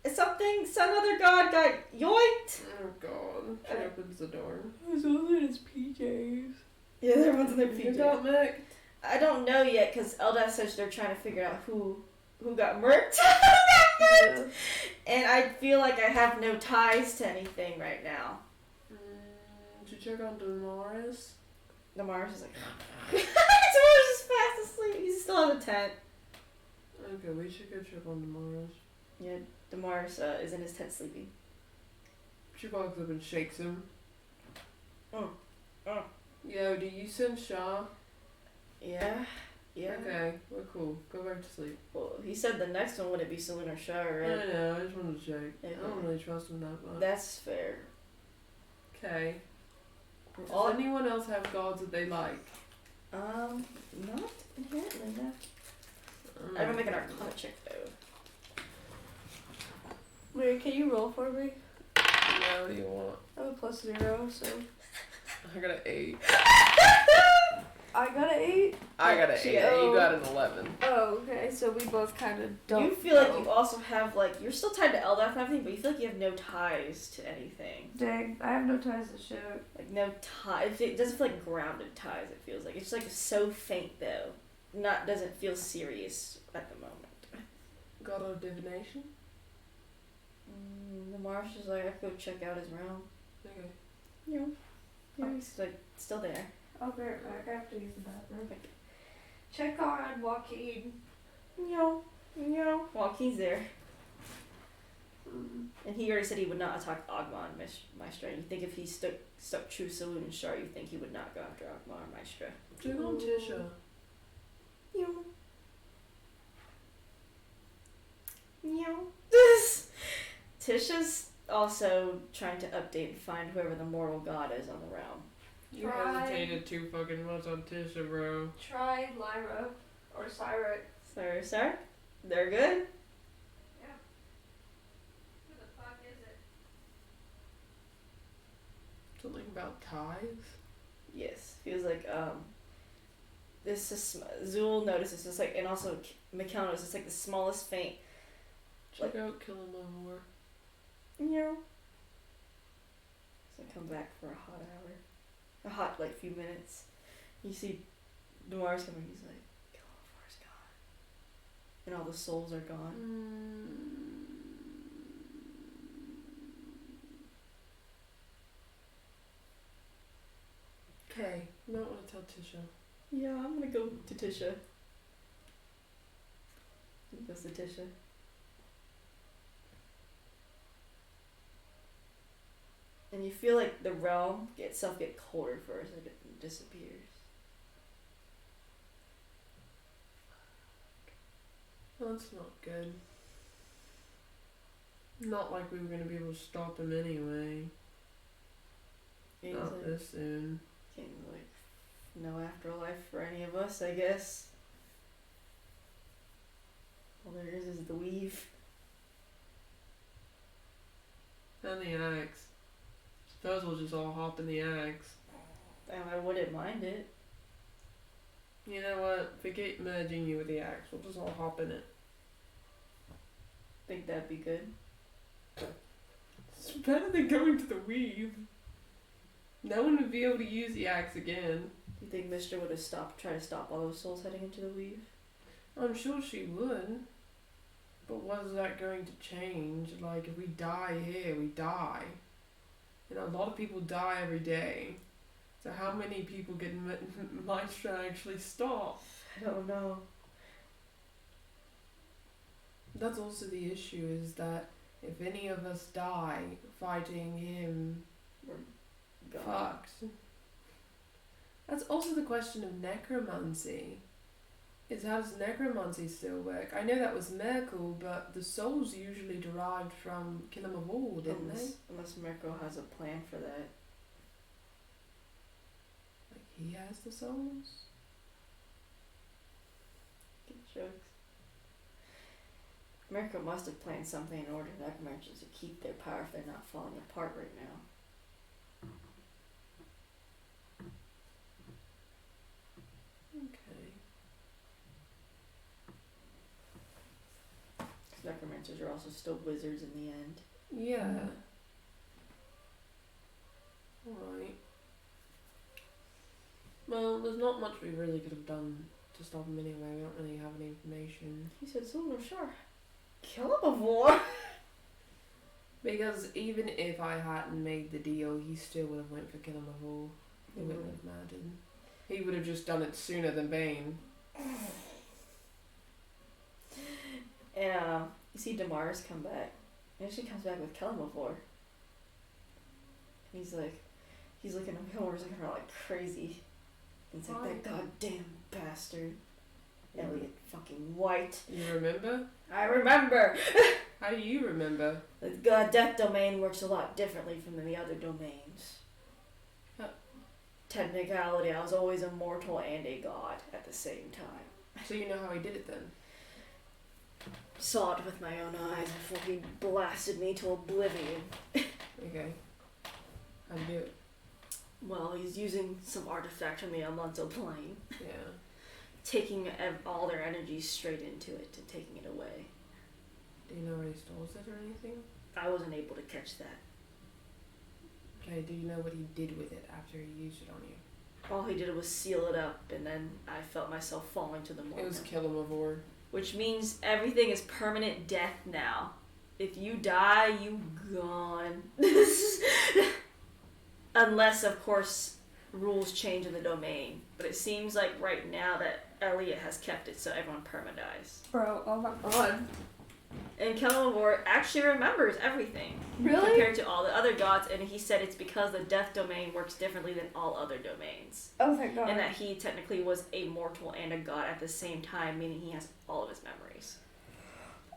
Some other god got yoinked. Oh god. She opens the door. He's all in his PJs. Yeah, everyone's in their Who PJs. got murked? I don't know yet because Eldath says they're trying to figure out who got murked. Yeah. And I feel like I have no ties to anything right now. Did you check on Damaris? Damaris is like, Damaris is fast asleep. He's still in the tent. Okay, we should go check on Damaris. Yeah, Damaris is in his tent sleeping. She walks up and shakes him. Mm. Mm. Yo, do you send Shah? Yeah. Yeah. Okay, we're cool. Go back to sleep. Well, he said the next one wouldn't be Selena Shah, I right? know, I just wanted to check. Okay. I don't really trust him that much. That's fair. Okay. Does All- anyone else have gods that they like? Not inherently, no. I'm gonna make an Arcana check though. Wait, can you roll for me? Yeah, what do you want? I have a +0, so. I got an 8. I got an 8? I got an She 8. got- You got an 11. Oh, okay, so we both kind of don't. You feel like know. you also have like you're still tied to Eldath and everything, but you feel like you have no ties to anything. Dang, I have no ties to shit. Like no ties. It doesn't feel like grounded ties. It feels like it's just like so faint though. Doesn't feel serious at the moment. God of divination? The Marsh is like, I have to go check out his realm. Okay. Yeah, he's like still there. I'll be right back. I have to use the bathroom. Check on Joaquin. Joaquin's there. And he already said he would not attack Agma and Maestra. You think if he stuck true Saloon and Shar, you think he would not go after Agma or Maestra. Check on Tisha. Tisha's also trying to update and find whoever the mortal god is on the realm. You Try. hesitated too fucking much on Tisha, bro. Try Lyra or Cyrix. Sorry? They're good? Who the fuck is it? Something about ties? Yes. Feels like, this is, Zool notices this, like, and also Mikkel notices it's like the smallest faint. Check out Killamore. So come back for a hot hour. A hot, like, few minutes. You see Damaris coming, he's like, Kilmamore's gone. And all the souls are gone. Okay, you might want to tell Tisha. Yeah, I'm gonna go to Tisha. He goes to Tisha. And you feel like the realm itself get colder first, like it disappears. That's not good. Not like we were gonna be able to stop him anyway. He's Not like, this soon. can't, like, no afterlife for any of us, I guess. All there is the weave. And the axe. Suppose we'll just all hop in the axe. And I wouldn't mind it. You know what? Forget merging you with the axe. We'll just all hop in it. Think that'd be good. It's better than going to the weave. No one would be able to use the axe again. Do you think Mister would have tried to stop all those souls heading into the weave? I'm sure she would. But what is that going to change? Like, if we die here, we die. You know, a lot of people die every day. So how many people get Maestra actually stop? I don't know. That's also the issue, is that if any of us die fighting him, We're gone. fucked. That's also the question of necromancy. Is how does necromancy still work? I know that was Merkel, but the souls usually derived from Killamore, didn't they? Unless Mirko has a plan for that. Like, he has the souls? Good jokes. Mirko must have planned something in order for necromancers to keep their power if they're not falling apart right now. Okay. Because necromancers are also still wizards in the end. Yeah. Alright. Well, there's not much we really could have done to stop him anyway. We don't really have any information. He said, so no, sure. Kill him before. Because even if I hadn't made the deal, he still would have went for killing the whole. He wouldn't have mattered. He would have just done it sooner than Bane. And you see Damaris come back. And she comes back with Kellamavor. He's looking at Kellamor's looking around like crazy. And he's like, that goddamn bastard. Elliot fucking White. You remember? I remember! How do you remember? The god death domain works a lot differently from the other domains. Technicality, I was always a mortal and a god at the same time. So you know how he did it then? Saw it with my own eyes before he blasted me to oblivion. Okay. How'd you do it? Well, he's using some artifact from the Almanzo plane. Yeah. Taking all their energy straight into it and taking it away. Do you know where he stores it or anything? I wasn't able to catch that. Okay, do you know what he did with it after he used it on you? All he did was seal it up, and then I felt myself falling to the mortar. It was Killamavor. Which means everything is permanent death now. If you die, you gone. Unless, of course, rules change in the domain. But it seems like right now that Elliot has kept it so everyone perma-dies. Bro, oh my god. And Kellamavor actually remembers everything. Really? Compared to all the other gods, and he said it's because the death domain works differently than all other domains. Oh thank god. And that he technically was a mortal and a god at the same time, meaning he has all of his memories.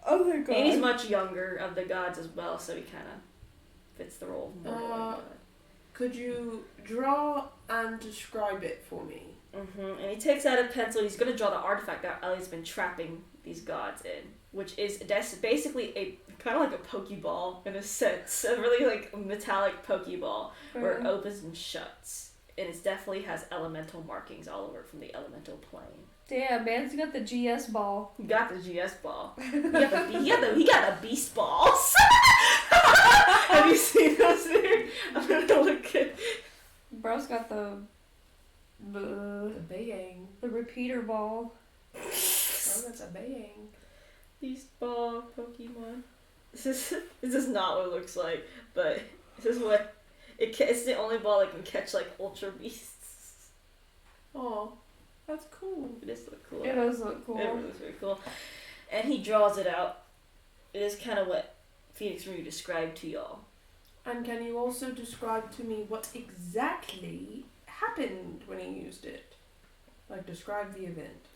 Oh thank god. And he's much younger of the gods as well, so he kind of fits the role of mortal and god. Could you draw and describe it for me? And he takes out a pencil. He's going to draw the artifact that Elliot's been trapping these gods in, which is basically a kind of like a pokeball in a sense, a really like metallic pokeball where it opens and shuts, and it definitely has elemental markings all over it from the elemental plane. Damn, man's got the GS ball. He got the GS ball. He got the beast balls. Have you seen those there? I'm gonna look at. Bro's got the baying. The repeater ball. Oh, that's a baying. Beast ball Pokemon. This is not what it looks like, but this is what it's the only ball that can catch like ultra beasts. Oh, that's cool. It does look cool. It does look cool. It really looks very cool. And he draws it out. It is kind of what Phoenix Ryu described to y'all. And can you also describe to me what exactly happened when he used it? Like, describe the event.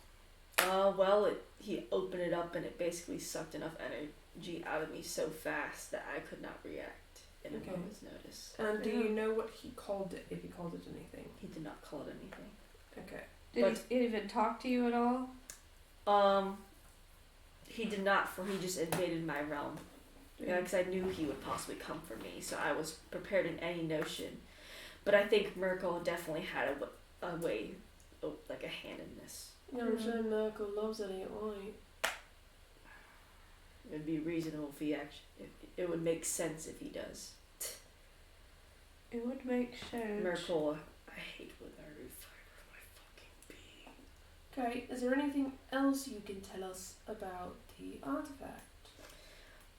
Well, he opened it up and it basically sucked enough energy out of me so fast that I could not react in a moment's notice. And do you know what he called it, if he called it anything? He did not call it anything. Okay. Did he even talk to you at all? He did not, for he just invaded my realm. Yeah, because I knew he would possibly come for me, so I was prepared in any notion. But I think Merkel definitely had a way, like a hand in this. Yeah, I'm sure Merkel loves Elliot White. It would be reasonable if he actually. It would make sense if he does. It would make sense. Merkel, I hate with every fiber of my fucking being. Okay, is there anything else you can tell us about the artifact?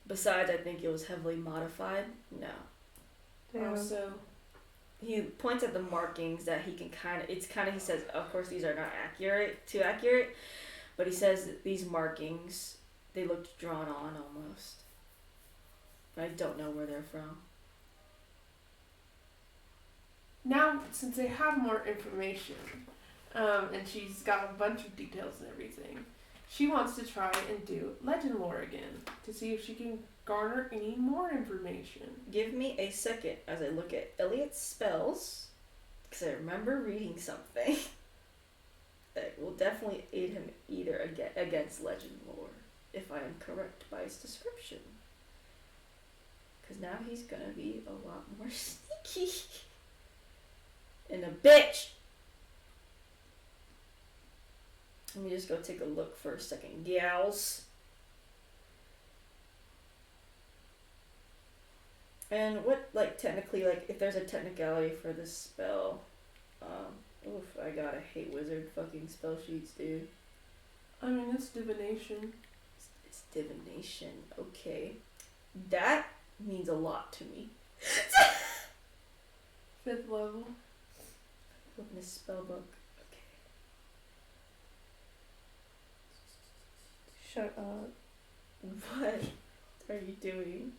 Besides, I think it was heavily modified. No. Yeah. Also, he points at the markings that he can he says, of course these are not too accurate, but he says that these markings, they looked drawn on almost. I don't know where they're from. now, since they have more information, and she's got a bunch of details and everything, she wants to try and do legend lore again to see if she can garner any more information. Give me a second as I look at Elliot's spells, because I remember reading something that will definitely aid him either against legend lore if I am correct by its description. Because now he's gonna be a lot more sneaky. And a bitch! Let me just go take a look for a second, gals. And what, like, technically, like, if there's a technicality for this spell, oof, I gotta hate wizard fucking spell sheets, dude. I mean, it's divination. It's divination, okay. That means a lot to me. 5th level. Open this spell book. Okay. Shut up. What are you doing?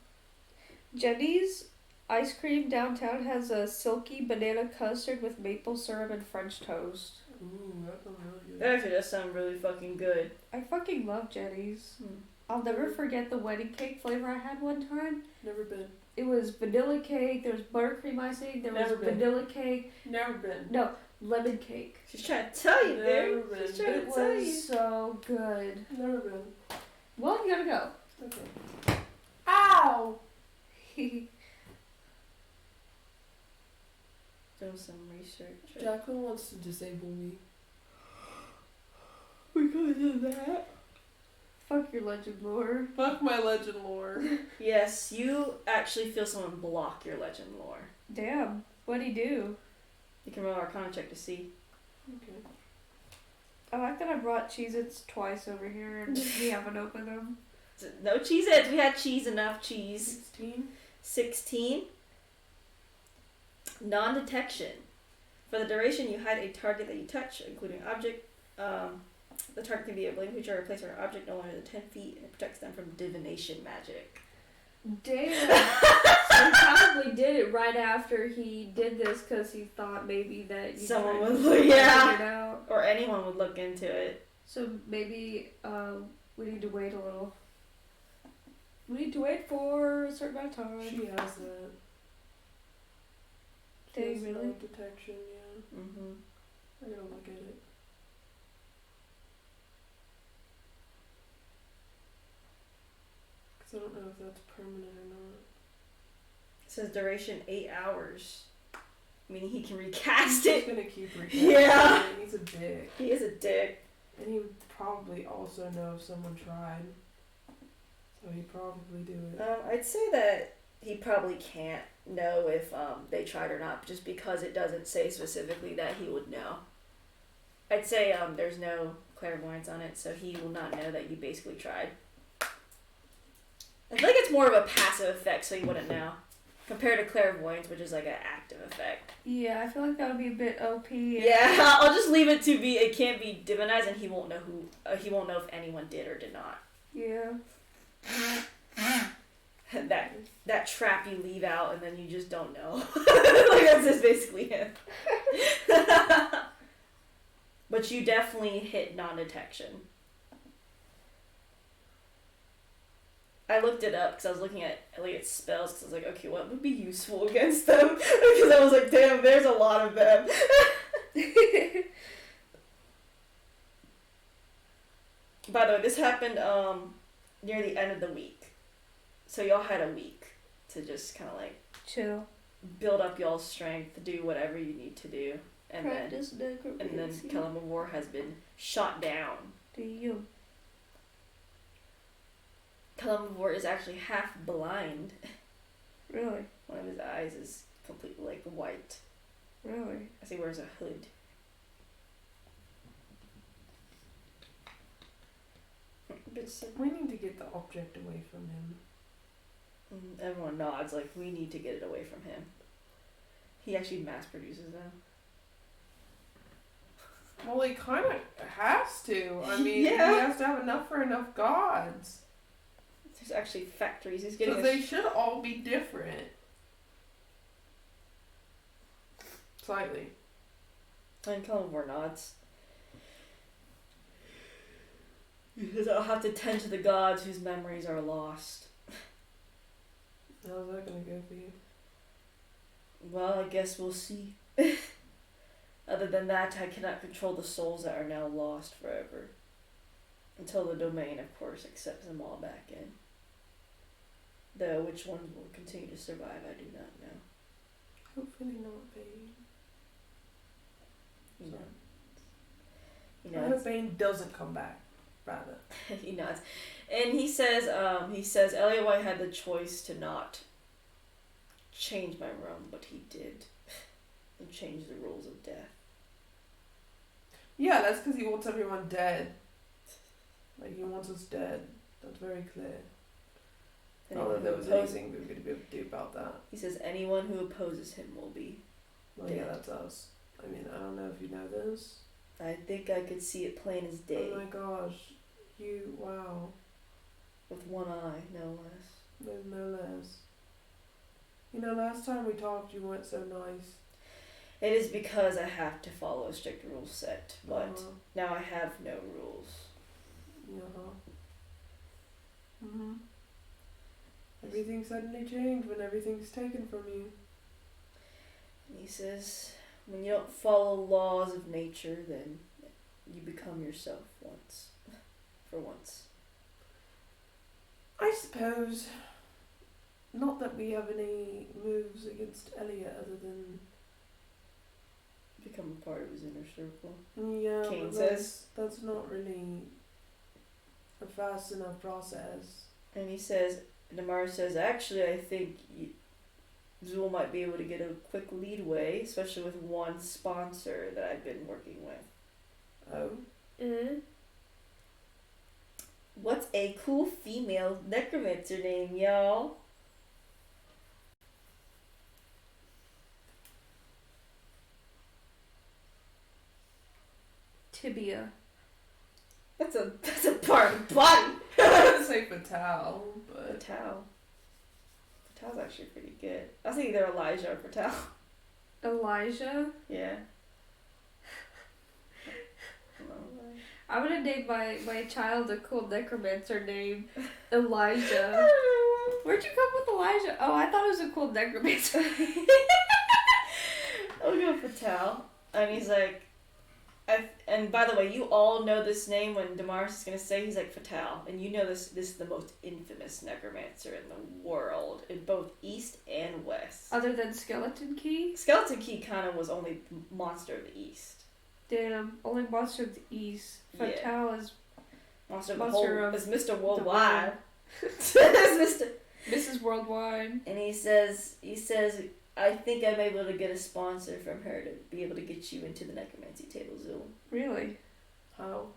Jenny's ice cream downtown has a silky banana custard with maple syrup and French toast. Ooh, that sounds really good. That actually does sound really fucking good. I fucking love Jenny's. I'll never forget the wedding cake flavor I had one time. Never been. It was vanilla cake, there was buttercream icing, there Never was been. vanilla cake. Never been. No, lemon cake. She's trying to tell you, Never dude. been. She's trying It to tell you. was so good. Never been. Well, you gotta go. Okay. Ow! Doing some research. Jacqueline wants to disable me. Because of that. Fuck your legend lore. Fuck my legend lore. Yes, you actually feel someone block your legend lore. Damn, what'd he do? You can roll our Arcana check to see. Okay. I like that I brought Cheez-Its twice over here and we haven't opened them. No Cheez-Its. We had cheese, enough cheese. 16. 16. Non-detection. For the duration, you hide a target that you touch, including object. The target can be a living creature or a place or an object no longer than 10 feet, and it protects them from divination magic. Damn. So he probably did it right after he did this because he thought maybe that you Someone might would look, yeah. figure it out. Or anyone would look into it. So maybe we need to wait a little. We need to wait for a certain amount of time. She has that. She Dang, has really? no detection, yeah. Mm-hmm. I gotta look at it. Because I don't know if that's permanent or not. It says duration 8 hours. Meaning he can recast He's it. gonna keep recasting Yeah. it. He's a dick. He is a dick. And he would probably also know if someone tried. So he'd probably do it. I'd say that he probably can't know if they tried or not, just because it doesn't say specifically that he would know. I'd say there's no clairvoyance on it, so he will not know that you basically tried. I feel like it's more of a passive effect, so he wouldn't know. Compared to clairvoyance, which is like an active effect. Yeah, I feel like that would be a bit OP. Yeah, I'll just leave it to be. It can't be divinized, and he won't know who. He won't know if anyone did or did not. Yeah. That trap you leave out, and then you just don't know. Like that's just basically it. But you definitely hit non-detection. I looked it up because I was looking at spells because I was like, okay, what would be useful against them? Because I was like, damn, there's a lot of them. By the way, this happened near the end of the week, so y'all had a week to just kind of like Chill. build up y'all's strength, to do whatever you need to do, and Practice then necromancy. Kellum of War has been shot down. Do you? Kellum of War is actually half blind. Really? One of his eyes is completely like white. Really? As he wears a hood. We need to get the object away from him. Everyone nods like we need to get it away from him. He actually mass produces them. Well, he kind of has to. I mean, Yeah. he has to have enough for enough gods. There's actually factories. He's getting. So they should all be different. Slightly. And Kellum of War nods. He says, I'll have to tend to the gods whose memories are lost. How's that gonna go for you? Well, I guess we'll see. Other than that, I cannot control the souls that are now lost forever. Until the domain, of course, accepts them all back in. Though which ones will continue to survive, I do not know. Hopefully not Bane. You know. I hope Bane doesn't come back, rather. He nods. And he says, Elliot White had the choice to not change my realm, but he did. And change the rules of death. Yeah, that's because he wants everyone dead. Like, he wants us dead. That's very clear. Not that there was anything we were going to be able to do about that. He says anyone who opposes him will be Well, dead. yeah, that's us. I mean, I don't know if you know this. I think I could see it plain as day. Oh my gosh. Wow. With one eye, no less. There's no less. You know, last time we talked, you weren't so nice. It is because I have to follow a strict rule set, but Uh-huh. now I have no rules. Uh-huh. Mm-hmm. Everything suddenly changed when everything's taken from you. And he says, when you don't follow laws of nature, then you become yourself once. For once. I suppose. Not that we have any moves against Elliot other than... Become a part of his inner circle. Yeah, Kane but says. that's not really a fast enough process. And he says, Namara says, actually, I think Zool might be able to get a quick leadway, especially with one sponsor that I've been working with. Oh? Mm-hmm. What's a cool female necromancer name, y'all? Tibia. That's a part of the body. I would say Fatal, but... Fatal. Fatal's actually pretty good. I was thinking they're Elijah or Fatal. Elijah? Yeah. I'm gonna name my child a cool necromancer name, Elijah. Where'd you come with Elijah? Oh, I thought it was a cool necromancer. I'll go Fatal. And he's like, and by the way, you all know this name when Damaris is gonna say, he's like Fatal, and you know this is the most infamous necromancer in the world, in both East and West. Other than Skeleton Key? Skeleton Key kind of was only Monster of the East. Damn, only Monster of the East. Fatal is Monster of Monster the whole. of It's Mr. Worldwide. It's Mr. Mrs. Worldwide. And he says, I think I'm able to get a sponsor from her to be able to get you into the necromancy table, Zool. Really? How?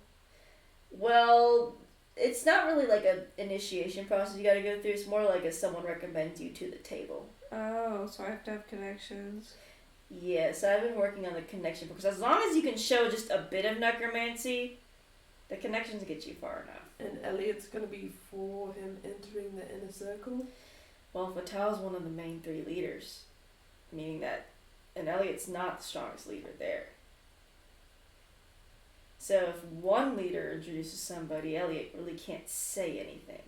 Well, it's not really like an initiation process you gotta go through. It's more like someone recommends you to the table. Oh, so I have to have connections. Yeah, so I've been working on the connection because as long as you can show just a bit of necromancy, the connections get you far enough. And Elliot's gonna be for him entering the inner circle? Well, Fatal's one of the main three leaders, meaning that, and Elliot's not the strongest leader there. So if one leader introduces somebody, Elliot really can't say anything.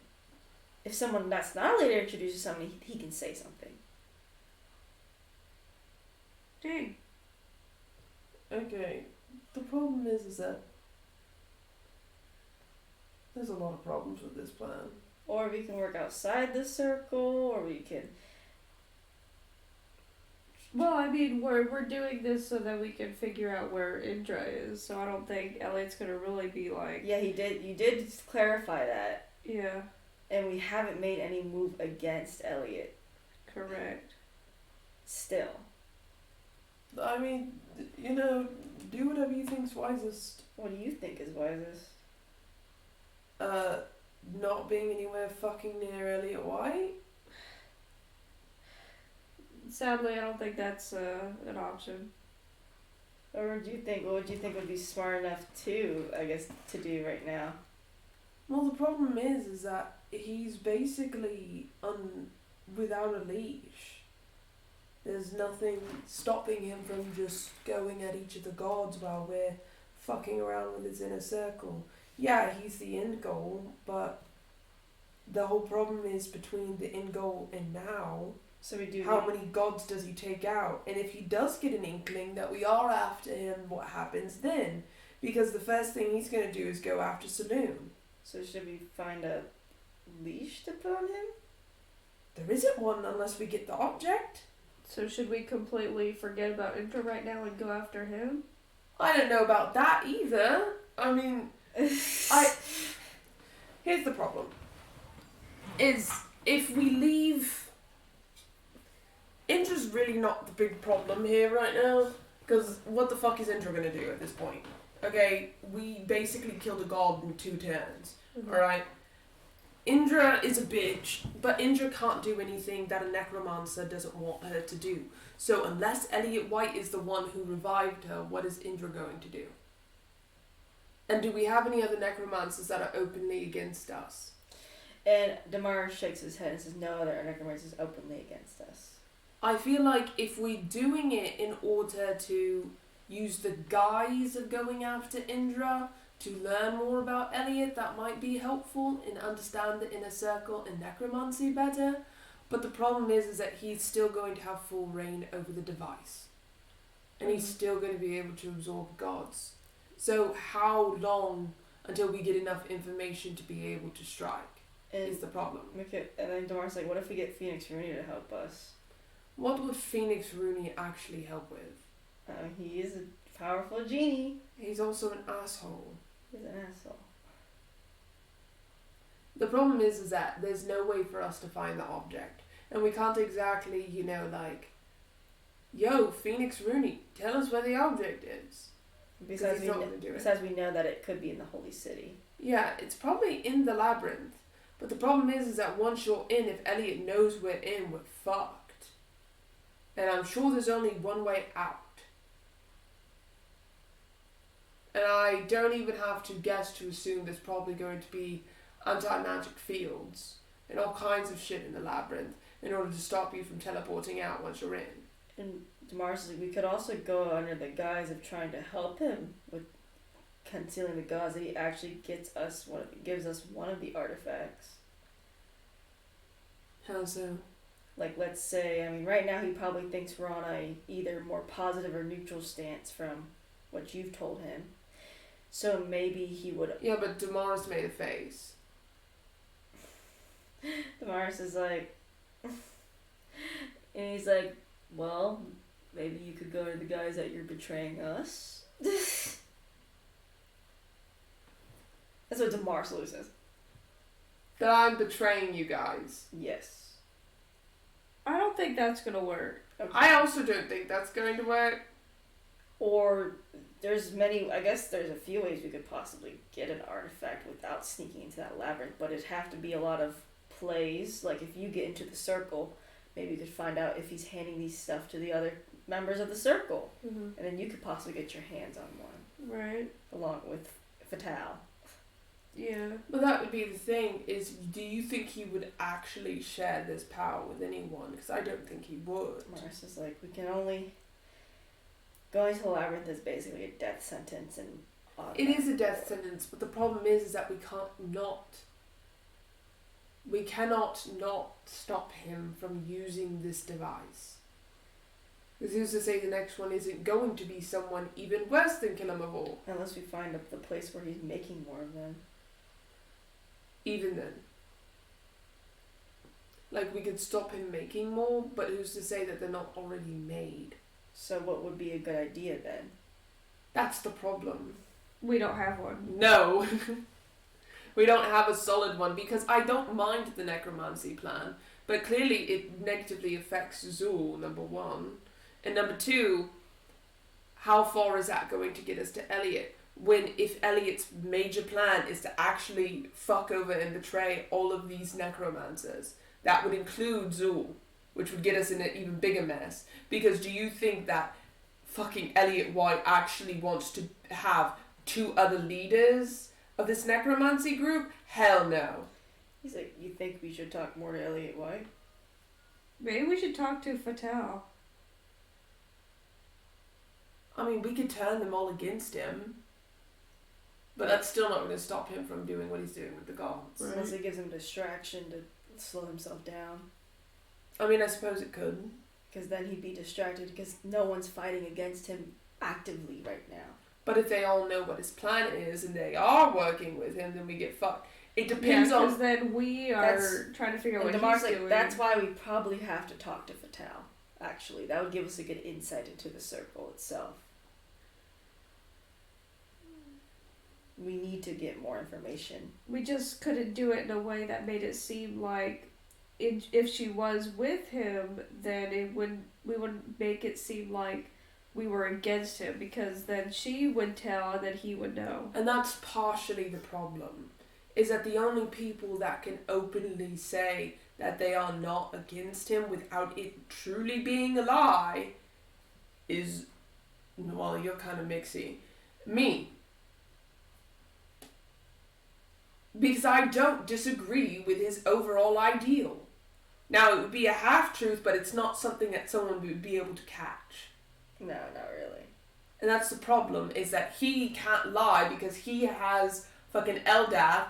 If someone that's not a leader introduces somebody, he can say something. Dang. Okay. The problem is that there's a lot of problems with this plan. Or we can work outside the circle, or we can... Well, I mean, we're doing this so that we can figure out where Indra is, so I don't think Elliot's gonna really be like... Yeah, you did clarify that. Yeah. And we haven't made any move against Elliot. Correct. Still. I mean, do whatever you think's wisest. What do you think is wisest? Not being anywhere fucking near Elliot White? Sadly, I don't think that's an option. Or what would you think would be smart enough to do right now? Well, the problem is that he's basically without a leash. There's nothing stopping him from just going at each of the gods while we're fucking around with his inner circle. Yeah, he's the end goal, but the whole problem is between the end goal and now. So we do. How many gods does he take out? And if he does get an inkling that we are after him, what happens then? Because the first thing he's going to do is go after Saloon. So should we find a leash to put on him? There isn't one unless we get the object. So should we completely forget about Indra right now and go after him? I don't know about that either. I mean, here's the problem. Is if we leave, Indra's really not the big problem here right now. Because what the fuck is Indra gonna do at this point? Okay, we basically killed a god in 2 turns. Alright? Indra is a bitch, but Indra can't do anything that a necromancer doesn't want her to do. So unless Elliot White is the one who revived her, what is Indra going to do? And do we have any other necromancers that are openly against us? And Damar shakes his head and says, no other necromancers openly against us. I feel like if we're doing it in order to use the guise of going after Indra to learn more about Elliot, that might be helpful and understand the inner circle and necromancy better. But the problem is that he's still going to have full reign over the device. And he's still going to be able to absorb gods. So how long until we get enough information to be able to strike is the problem. Okay, and then Damar's like, what if we get Phoenix Rooney to help us? What would Phoenix Rooney actually help with? He is a powerful genie. He's also an asshole. He's an asshole. The problem is that there's no way for us to find the object. And we can't exactly, yo, Phoenix Rooney, tell us where the object is. Besides we know that it could be in the Holy City. Yeah, it's probably in the labyrinth. But the problem is that once you're in, if Elliot knows we're in, we're fucked. And I'm sure there's only one way out. And I don't even have to guess to assume there's probably going to be anti-magic fields and all kinds of shit in the labyrinth in order to stop you from teleporting out once you're in. And Damar says we could also go under the guise of trying to help him with concealing the gods, that he actually gives us one of the artifacts. How so? Like, let's say, right now he probably thinks we're on a either more positive or neutral stance from what you've told him. So maybe he would... Yeah, but Damar's made a face. Damaris is like... and he's like, well, maybe you could go to the guys that you're betraying us. That's what Damaris says. That I'm betraying you guys. Yes. I don't think that's gonna work. Okay. I also don't think that's going to work. Or there's a few ways we could possibly get an artifact without sneaking into that labyrinth, but it'd have to be a lot of plays. Like if you get into the circle, maybe you could find out if he's handing these stuff to the other members of the circle. Mm-hmm. And then you could possibly get your hands on one. Right. Along with Fatal. Yeah. But that would be the thing, is do you think he would actually share this power with anyone? Because I don't think he would. Marissa's like, we can only... Going to the labyrinth is basically a death sentence, and... It is a death sentence, but the problem is that we cannot not stop him from using this device. Because who's to say the next one isn't going to be someone even worse than Kilimavor? Unless we find the place where he's making more of them. Even then. Like, we could stop him making more, but who's to say that they're not already made? So what would be a good idea then? That's the problem. We don't have one. No. We don't have a solid one, because I don't mind the necromancy plan, but clearly it negatively affects Zul, number one. And number two, how far is that going to get us to Elliot? When if Elliot's major plan is to actually fuck over and betray all of these necromancers, that would include Zul, which would get us in an even bigger mess. Because do you think that fucking Elliot White actually wants to have 2 other leaders of this necromancy group? Hell no. He's like, you think we should talk more to Elliot White? Maybe we should talk to Fatal. I mean, we could turn them all against him. But that's still not going to stop him from doing what he's doing with the gods. Right. Unless it gives him distraction to slow himself down. I mean, I suppose it could. Because then he'd be distracted because no one's fighting against him actively right now. But if they all know what his plan is and they are working with him, then we get fucked. It depends on. Because then we are trying to figure out what he's doing. That's why we probably have to talk to Fatal. Actually, that would give us a good insight into the circle itself. We need to get more information. We just couldn't do it in a way that made it seem like if she was with him, then we wouldn't make it seem like we were against him, because then she would tell and then he would know. And that's partially the problem, is that the only people that can openly say that they are not against him without it truly being a lie is, well, you're kind of mixy. Me. Because I don't disagree with his overall ideal. Now, it would be a half-truth, but it's not something that someone would be able to catch. No, not really. And that's the problem, is that he can't lie because he has fucking Eldath.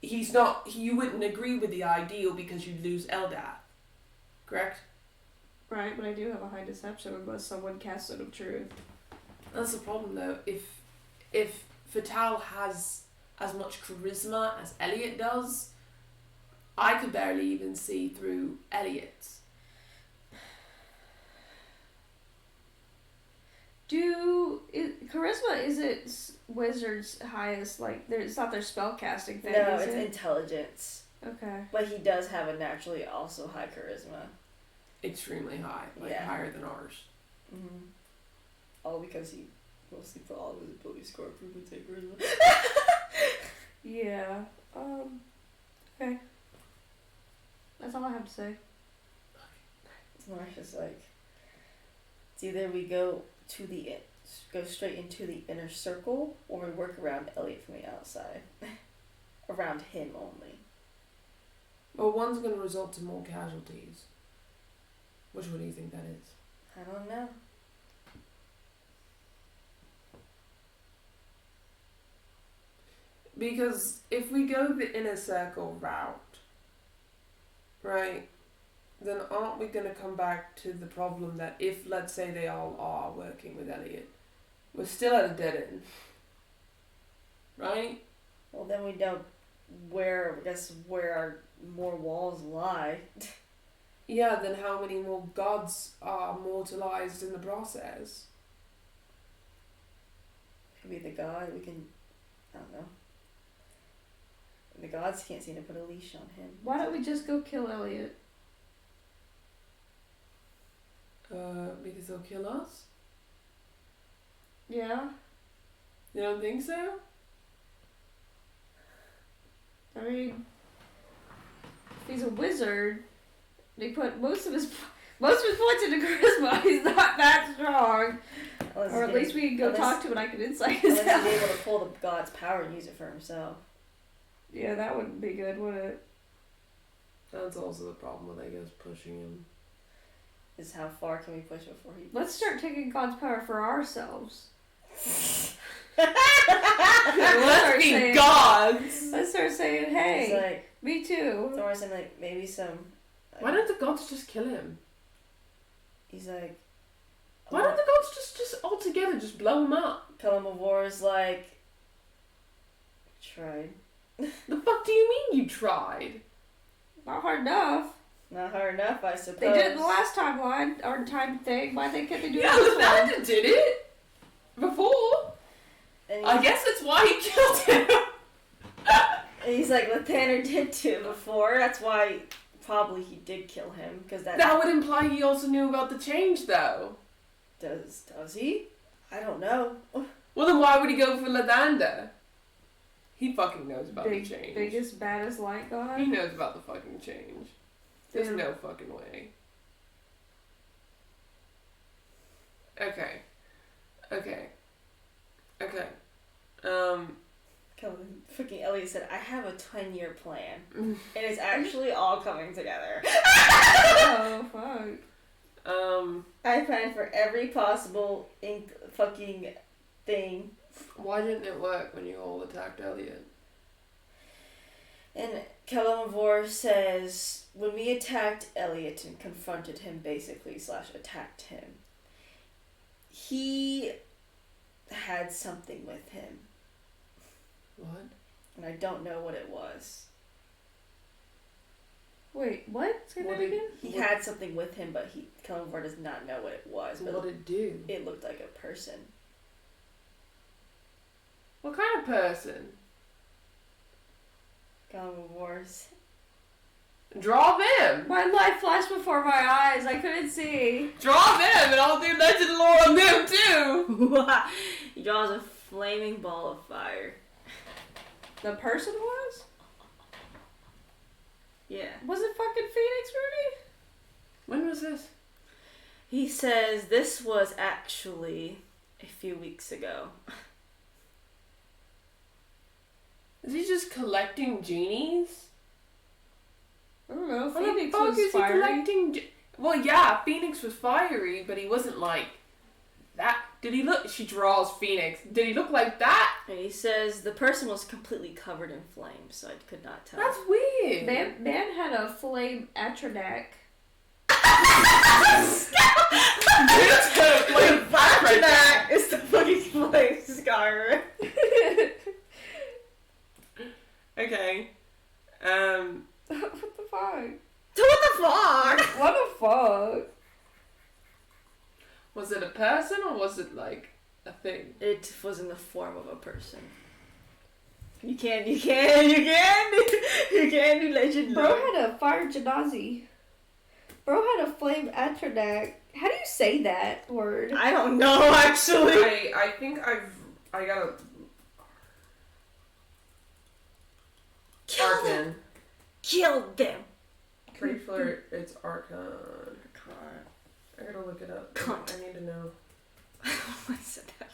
You wouldn't agree with the ideal because you'd lose Eldath. Correct? Right, but I do have a high deception unless someone casts it of truth. That's the problem, though. If Fatal has as much charisma as Elliot does, I could barely even see through Elliot's. Charisma isn't wizards' highest, like, it's not their spellcasting thing, No, is it's it? intelligence. Okay. But he does have a naturally also high charisma. Extremely high, higher than ours. Mm-hmm. All because he mostly put all of his ability score improvements in charisma. Yeah. Okay. That's all I have to say. Marsha's like, it's either we go straight into the inner circle, or we work around Elliot from the outside. Around him only. Well, one's going to result in more casualties. Which one do you think that is? I don't know. Because if we go the inner circle route, right, then aren't we going to come back to the problem that if, let's say, they all are working with Elliot, we're still at a dead end. Right? Well, then we know where our more walls lie. Yeah, then how many more gods are mortalized in the process? Could be the god, I don't know. The gods can't seem to put a leash on him. Why don't we just go kill Elliot? Because they'll kill us? Yeah? You don't think so? I mean, if he's a wizard, they put most of his points into charisma. He's not that strong. Or at least we can go talk to him and I can insight his Unless he's able to pull the god's power and use it for himself. Yeah, that wouldn't be good, would it? That's also the problem with, I guess, pushing him. Is how far can we push before he... Let's start taking God's power for ourselves. Let's be gods! Let's start saying, hey, it's like, me too. Thor saying, like, maybe some... Like, why don't the gods just kill him? He's like... Why don't the gods just altogether just blow him up? Pelamavor's like... Tried. The fuck do you mean you tried? Not hard enough. Not hard enough, I suppose. They did it in the last timeline, or time thing. Why can't they do it Yeah, this one? Lathander did it before. And I guess that's why he killed him. And he's like, Lathander did too before. That's why probably he did kill him. Because that would imply he also knew about the change, though. Does he? I don't know. Well, then why would he go for Lathander? He fucking knows about the change. Biggest, baddest light god? He knows about the fucking change. There's Yeah. no fucking way. Okay. Fucking Elliot said, I have a 10-year plan. And it's actually all coming together. Oh, fuck. I planned for every possible fucking thing. Why didn't it work when you all attacked Elliot? And Kalamavor says, when we attacked Elliot and confronted him, basically, / attacked him, he had something with him. What? And I don't know what it was. Wait, what? Say What that did- again? He had something with him, but Kellenvor does not know what it was. But What did it do? it looked like a person. What kind of person? Kellenvor's. Draw them! My life flashed before my eyes. I couldn't see. Draw them and I'll do legend lore on them too! He draws a flaming ball of fire. The person was? Yeah. Was it fucking Phoenix Rudy? When was this? He says this was actually a few weeks ago. Is he just collecting genies? I don't know. What the Phoenix fuck was is he fiery. collecting? Well, yeah, Phoenix was fiery, but he wasn't like that. Did he look? She draws Phoenix. Did he look like that? And he says the person was completely covered in flames, so I could not tell. That's weird. Man had a flame Atronac. It's the fucking flame scar. Okay. What the fuck? What the fuck? What the fuck? Was it a person or was it like a thing? It was in the form of a person. You can't do legend. Bro had a fire Janazi. Bro had a flame Atronac. How do you say that word? I don't know actually. I think I got a Arcan. Killed them. Pretty sure it's Archon. I gotta look it up. Cunt. I need to know. I said that.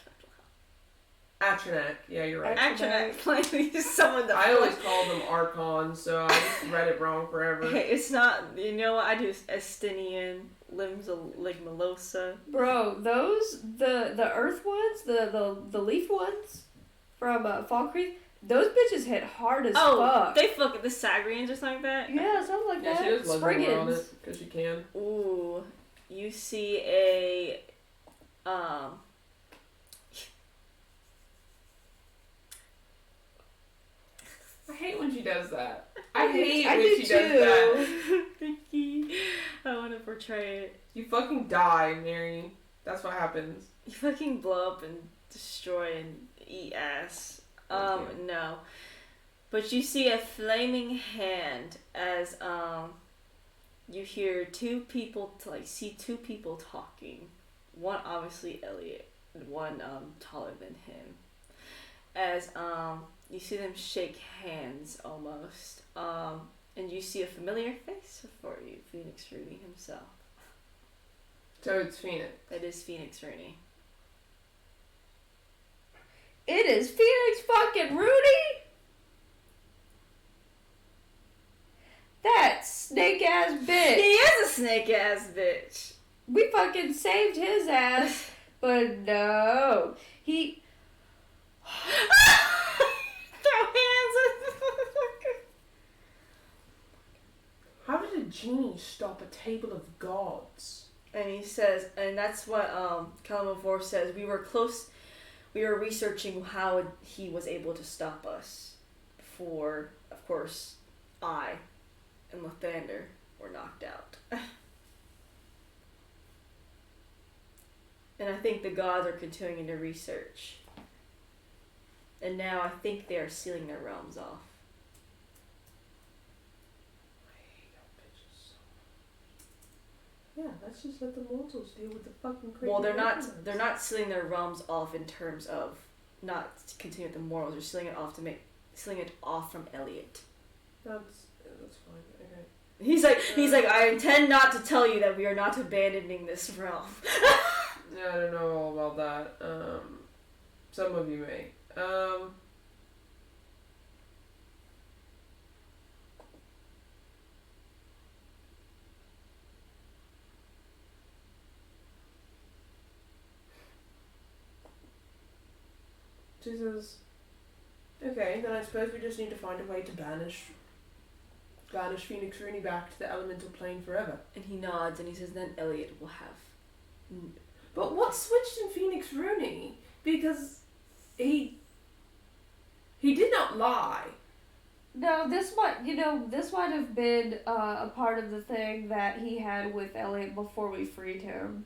Atronac. Yeah, you're right. Actually, playing someone that I always called them Archon, so I just read it wrong forever. Hey, it's not. You know what? I do Estinian, limbs like Melosa. Bro, those the earth ones, the leaf ones from Fall Creek, those bitches hit hard as fuck. They fucking the Sagrians or something like that. Yeah, something like Yeah, that. she does legend lore on Spriggans. it because she can. Ooh, you see a I hate when she does that. I hate I when do she does that. Vicky, I want to portray it. You fucking die, Mary. That's what happens. You fucking blow up and destroy and eat ass. No. But you see a flaming hand as you hear two people see two people talking. One obviously Elliot, and one taller than him. As you see them shake hands almost. And you see a familiar face before you, Phoenix Rooney himself. So it's Phoenix. That is Phoenix Rooney. It is Phoenix fucking Rudy. That snake ass He bitch. is a snake ass bitch. We fucking saved his ass, but no, he. Throw hands at the motherfucker. How did a genie stop a table of gods? And he says, and that's what Kalamavor says. We were close. We were researching how he was able to stop us. Before, of course, I and Lathander were knocked out. And I think the gods are continuing to research. And now I think they are sealing their realms off. I hate y'all bitches so much. Yeah, let's just let the mortals deal with the fucking crazy. Well, they're gods. not sealing their realms off in terms of not continuing with the morals. They're sealing it off from Elliot. That's fine. Okay. He's like, I intend not to tell you that we are not abandoning this realm. Yeah, I don't know all about that. Some of you may. Jesus. Okay, then I suppose we just need to find a way to banish Phoenix Rooney back to the elemental plane forever. And he nods and he says, then Elliot will have. But what switched in Phoenix Rooney? because he did not lie. No, this might have been a part of the thing that he had with Elliot before we freed him.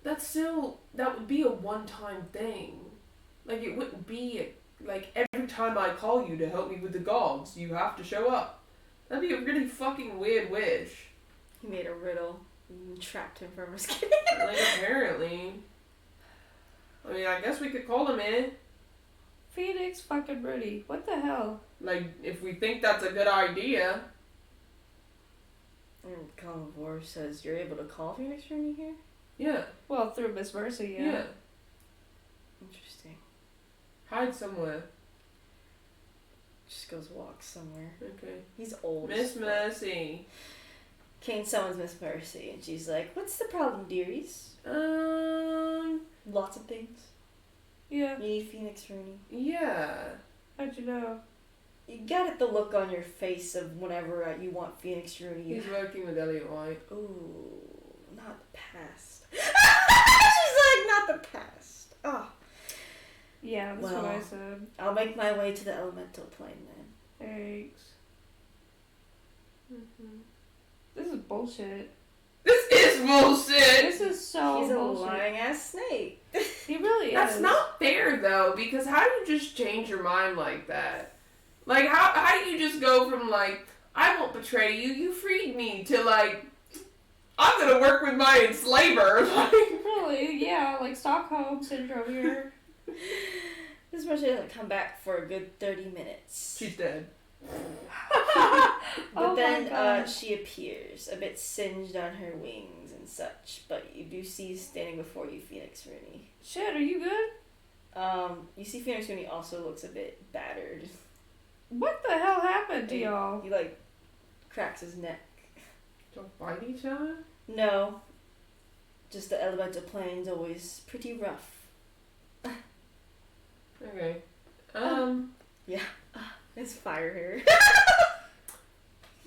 That would be a one-time thing. Like, it wouldn't be, like, every time I call you to help me with the gods, you have to show up. That'd be a really fucking weird wish. He made a riddle and trapped him from his kid. Like, apparently. I mean, I guess we could call him in. Phoenix fucking Rudy. What the hell? Like, if we think that's a good idea. And Commodore says, you're able to call Phoenix Rooney here? Yeah. Well, through Miss Mercy, yeah. Yeah. Interesting. Hide somewhere. Just goes walk somewhere. Okay. He's old. Miss Mercy. Kane summons Miss Mercy, and she's like, what's the problem, dearies? Lots of things. Yeah. You need Phoenix Rooney. Yeah. How'd you know? You got the look on your face of whenever you want Phoenix Rooney. He's working with Elliot White. Ooh, not the past. She's like, not the past. Oh. Yeah, that's what I said. I'll make my way to the elemental plane then. Thanks. Mm-hmm. This is bullshit. This is bullshit! This is so He's bullshit. a lying ass snake. He really is. That's not fair, though, because how do you just change your mind like that? Like, how do you just go from, like, I won't betray you, you freed me, to, like, I'm gonna work with my enslaver? Like, really, yeah, like Stockholm Syndrome here. This person doesn't come back for a good 30 minutes. she's dead. But Oh then my God. she appears, a bit singed on her wings and such, but you do see standing before you Phoenix Rooney. Shit, are you good? You see Phoenix Rooney also looks a bit battered. What the hell happened to y'all? He, like, cracks his neck. Don't bite each other? No. Just the elemental plane's always pretty rough. Okay. Let's fire her.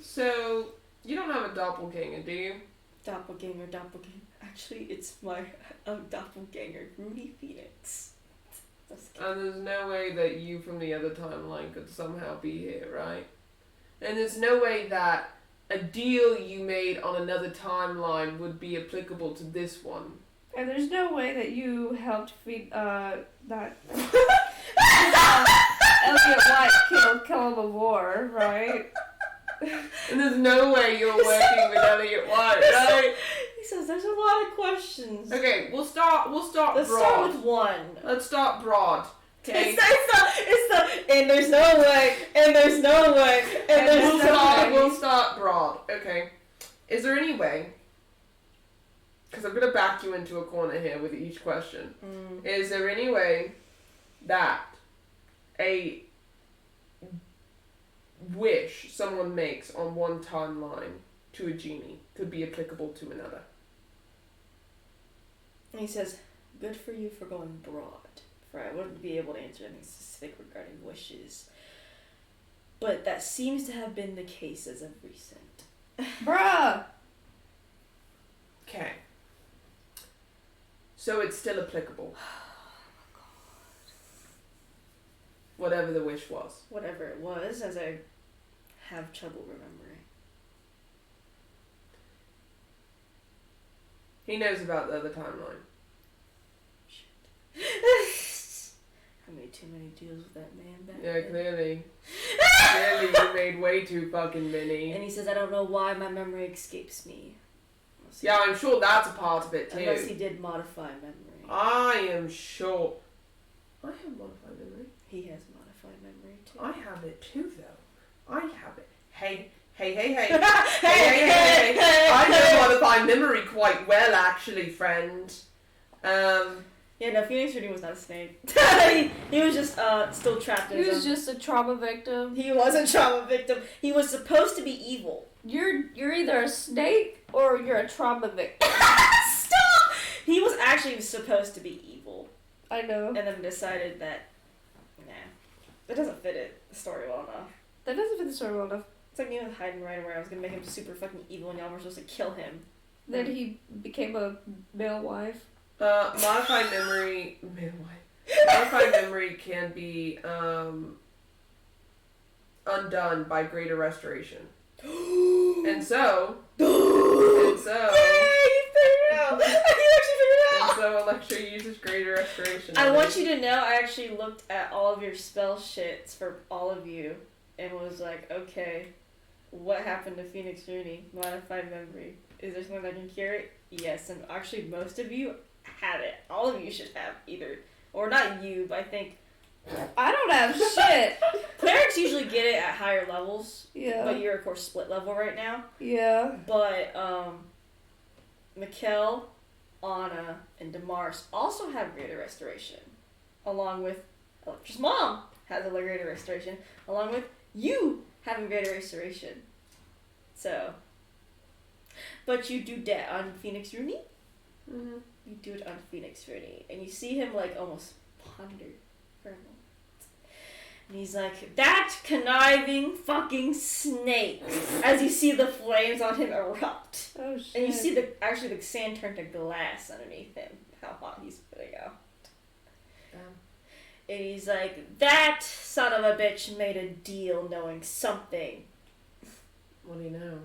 So, you don't have a doppelganger, do you? Doppelganger. Actually, it's my doppelganger, Rudy Phoenix. And there's no way that you from the other timeline could somehow be here, right? And there's no way that a deal you made on another timeline would be applicable to this one. And there's no way that you helped feed that Elliot White kill him of war, right? And there's no way you're working with Elliot White, right? He says there's a lot of questions. Okay, we'll start Let's broad. start with one. Let's start broad. Okay. It's the and there's no way, and there's no way, and there's no way. We'll start broad. Okay. Is there any way? Because I'm gonna back you into a corner here with each question. Is there any way that a wish someone makes on one timeline to a genie could be applicable to another? And he says, good for you for going broad. For I wouldn't be able to answer anything specific regarding wishes. But that seems to have been the case as of recent. Bruh! Okay. So it's still applicable. Whatever the wish was. Whatever it was, as I have trouble remembering. He knows about the other timeline. I made too many deals with that man back Yeah, then. clearly. Clearly you made way too fucking many. And he says, I don't know why my memory escapes me. Yeah, I'm sure that's a part of it too. Unless he did modify memory. I am sure. I have modified memory. He has modified memory too. I have it too, though. I have it. Hey. hey. I know modify memory quite well, actually, friend. Yeah, no, Phoenix Rooney was not a snake. he was just still trapped in He his was own- just a trauma victim. He was a trauma victim. He was supposed to be evil. You're either a snake or you're a trauma victim. Stop! He was actually supposed to be evil. I know. And then decided that, nah, that doesn't fit the story well enough. That doesn't fit the story well enough. It's like me with Hyde and Ryan where I was gonna make him super fucking evil and y'all were supposed to kill him. Then he became a male wife. Modified memory. Modified memory can be undone by greater restoration. And so. So Electra uses greater restoration. I want you to know I actually looked at all of your spell shits for all of you and was like, okay, what happened to Phoenix Rooney? Modified memory. Is there something that can cure it? Yes, and actually most of you have it. All of you should have either. Or not you, but I think... I don't have shit. Clerics usually get it at higher levels. Yeah. But you're, of course, split level right now. Yeah. But, Mikkel, Anna, and Damaris also have greater restoration. Along with Electra's mom has a greater restoration. Along with you having greater restoration. So. But you do that on Phoenix Rooney? Mm-hmm. You do it on Phoenix Rooney. And you see him, like, almost ponder for a moment. And he's like, that conniving fucking snake. As you see the flames on him erupt. Oh shit. And you see the sand turn to glass underneath him. How hot he's putting out. And he's like, that son of a bitch made a deal knowing something. What do you know?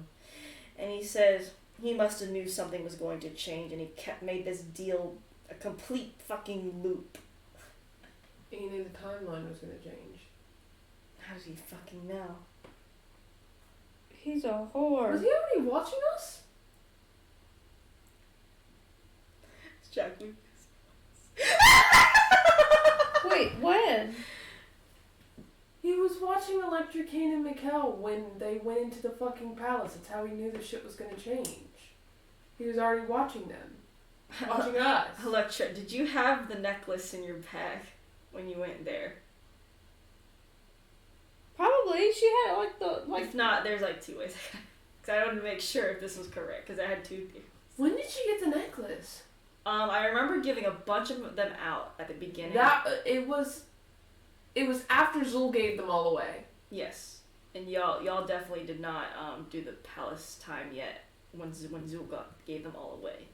And he says he must have knew something was going to change, and he made this deal a complete fucking loop. He knew the timeline was going to change. How does he fucking know? He's a whore. Was he already watching us? It's Jack Lucas. Wait, when? He was watching Electra, Kane, and Mikkel when they went into the fucking palace. That's how he knew the shit was going to change. He was already watching them. Watching us. Electra, did you have the necklace in your bag when you went there? Probably. She had If not, there's like two ways. Because I wanted to make sure if this was correct, because I had two things. When did she get the necklace? I remember giving a bunch of them out at the beginning. It was after Zul gave them all away. Yes, and y'all definitely did not do the palace time yet when Zul gave them all away.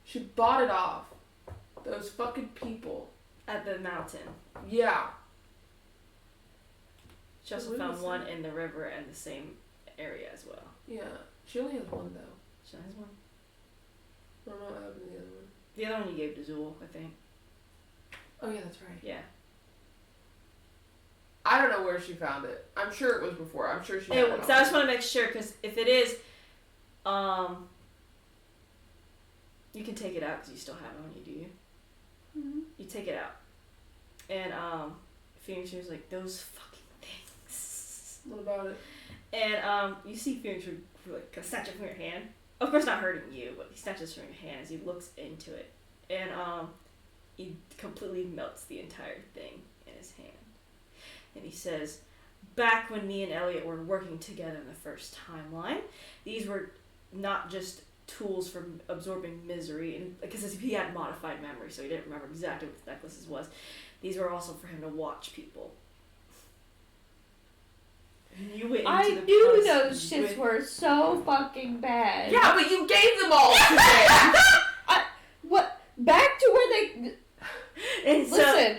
She bought it off. Those fucking people. At the mountain. Yeah. She also found one in the river and the same area as well. Yeah. She only has one though. She has one. I don't know what happened to the other one. The other one you gave to Zul, I think. Oh yeah, that's right. Yeah. I don't know where she found it. I'm sure it was before. I'm sure she had it on. So I just want to make sure, because if it is, you can take it out because you still have it on you, do you? Mm-hmm. You take it out. And Phoenix was like, those fucking things. What about it? And you see Phoenix like snatch it from your hand. Of course not hurting you, but he snatches from your hand as he looks into it. And he completely melts the entire thing in his hand. And he says, back when me and Elliot were working together in the first timeline, these were not just tools for absorbing misery, and because he had modified memory, so he didn't remember exactly what the necklaces was. These were also for him to watch people. You went into I the knew palace those shits were so fucking bad. Yeah, but you gave them all to him. What? Back to where they... And Listen. So,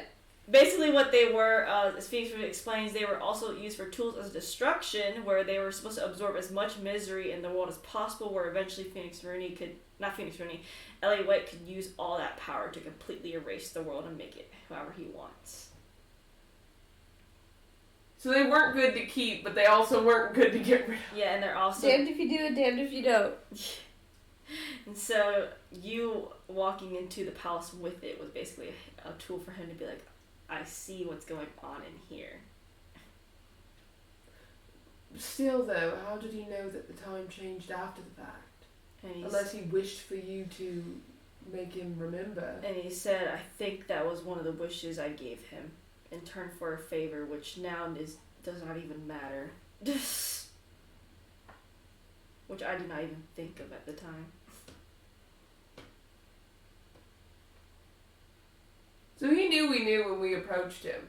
basically what they were, as Phoenix explains, they were also used for tools of destruction, where they were supposed to absorb as much misery in the world as possible, where eventually Elliot White could use all that power to completely erase the world and make it however he wants. So they weren't good to keep, but they also weren't good to get rid of. Yeah, and they're also... Damned if you do and damned if you don't. And so you walking into the palace with it was basically a tool for him to be like, I see what's going on in here. Still, though, how did he know that the time changed after the fact? And Unless he wished for you to make him remember. And he said, I think that was one of the wishes I gave him in turn for a favor, which now does not even matter. Which I did not even think of at the time. So he knew we knew when we approached him.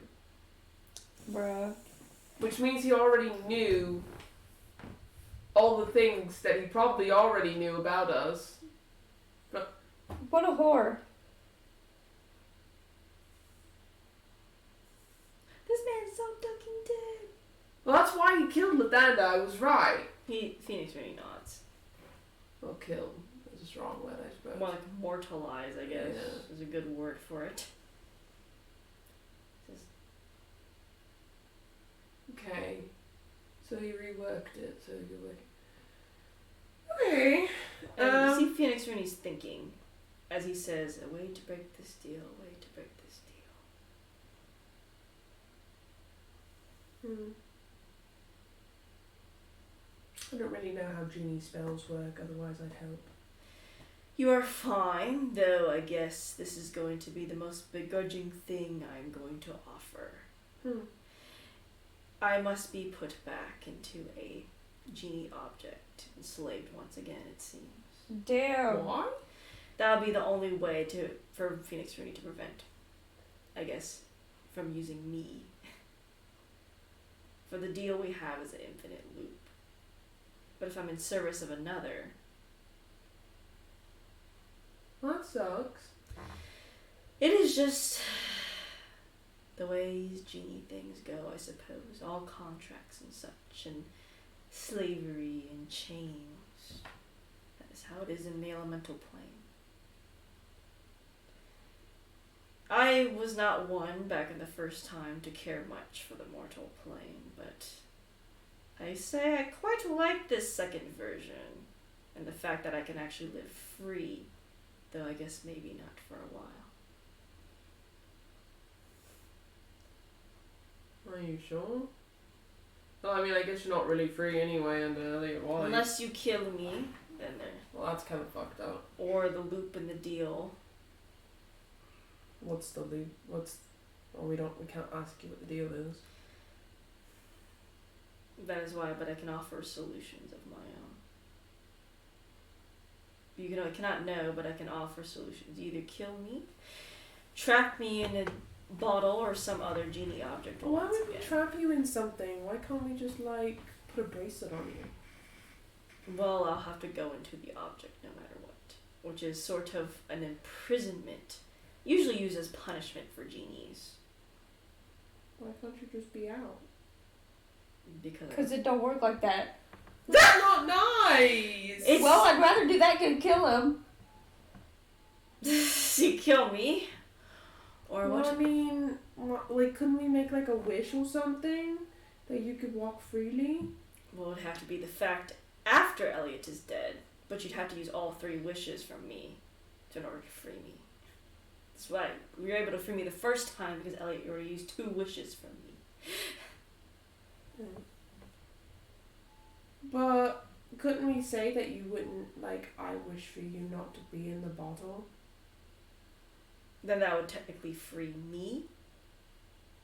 Bruh. Which means he already knew all the things that he probably already knew about us. What a whore. This man's so fucking dead. Well, that's why he killed Latanda. I was right. Phoenix really nods. Well, kill is a strong word, I suppose. More like mortalize, I guess. Yeah. Is a good word for it. Okay. So he reworked it, so he could work it. Okay. And you see Phoenix Rooney's thinking as he says, a way to break this deal, a way to break this deal. I don't really know how genie spells work, otherwise I'd help. You are fine, though I guess this is going to be the most begrudging thing I'm going to offer. I must be put back into a genie object, enslaved once again, it seems. Damn. Why? That'll be the only way for Phoenix Rooney to prevent, I guess, from using me. For the deal we have is an infinite loop. But if I'm in service of another... That sucks. It is just the way these genie things go, I suppose. All contracts and such, and slavery and chains. That is how it is in the elemental plane. I was not one back in the first time to care much for the mortal plane, but I say I quite like this second version, and the fact that I can actually live free, though I guess maybe not for a while. Are you sure? Well, I mean, I guess you're not really free anyway under Elliot Wally. Unless you kill me, then there. Well, that's kind of fucked up. Or the loop in the deal. What's the loop? Well, we can't ask you what the deal is. That is why, but I can offer solutions of my own. I cannot know, but I can offer solutions. Either kill me, trap me in a bottle or some other genie object. Why would we trap you in something? Why can't we just, put a bracelet on you? Well, I'll have to go into the object no matter what, which is sort of an imprisonment, usually used as punishment for genies. Why can't you just be out? Because it don't work like that. That's not nice! Well, I'd rather do that than kill him. You kill me? Or Well, what? I mean, couldn't we make, a wish or something? That you could walk freely? Well, it would have to be the fact after Elliot is dead, but you'd have to use all 3 wishes from me in order to free me. That's why we were able to free me the first time, because Elliot already used 2 wishes from me. But couldn't we say that you wouldn't, I wish for you not to be in the bottle? Then that would technically free me.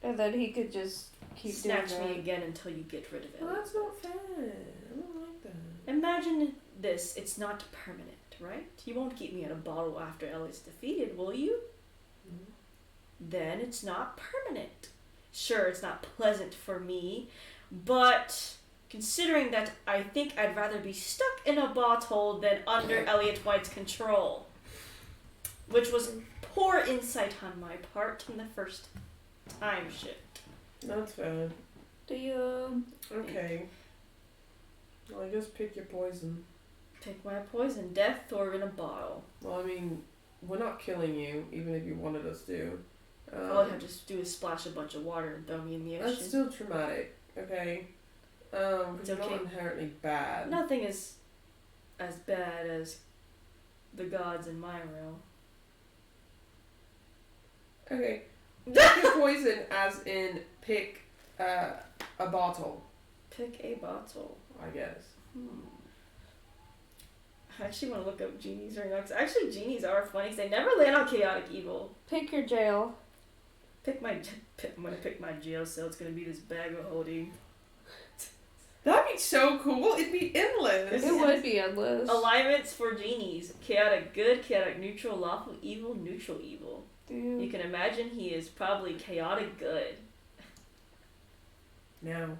And then he could just keep Snatch doing me that. again until you get rid of Well, Elliot. that's not fair. I don't like that. Imagine this, it's not permanent, right? You won't keep me in a bottle after Elliot's defeated, will you? Then it's not permanent. Sure, it's not pleasant for me, but considering that I think I'd rather be stuck in a bottle than under Elliot White's control. Which was poor insight on my part in the first time shift. That's fair. Do you... Okay. Well, I guess pick your poison. Pick my poison, death or in a bottle. Well, I mean, we're not killing you, even if you wanted us to. All I'd have to do is splash a bunch of water and throw me in the ocean. That's still traumatic, okay? It's okay. not inherently bad. Nothing is as bad as the gods in my realm. Okay. Pick your poison as in pick a bottle, Pick a bottle. I guess. I actually want to look up genies right now, because actually genies are funny, because they never land on chaotic evil. Pick your jail. I'm gonna pick my jail cell. It's gonna be this bag of holding. That'd be so cool. It'd be endless. It would be endless. Alignments for genies. Chaotic good, chaotic neutral, lawful evil, neutral evil. Damn. You can imagine he is probably chaotic good. Now.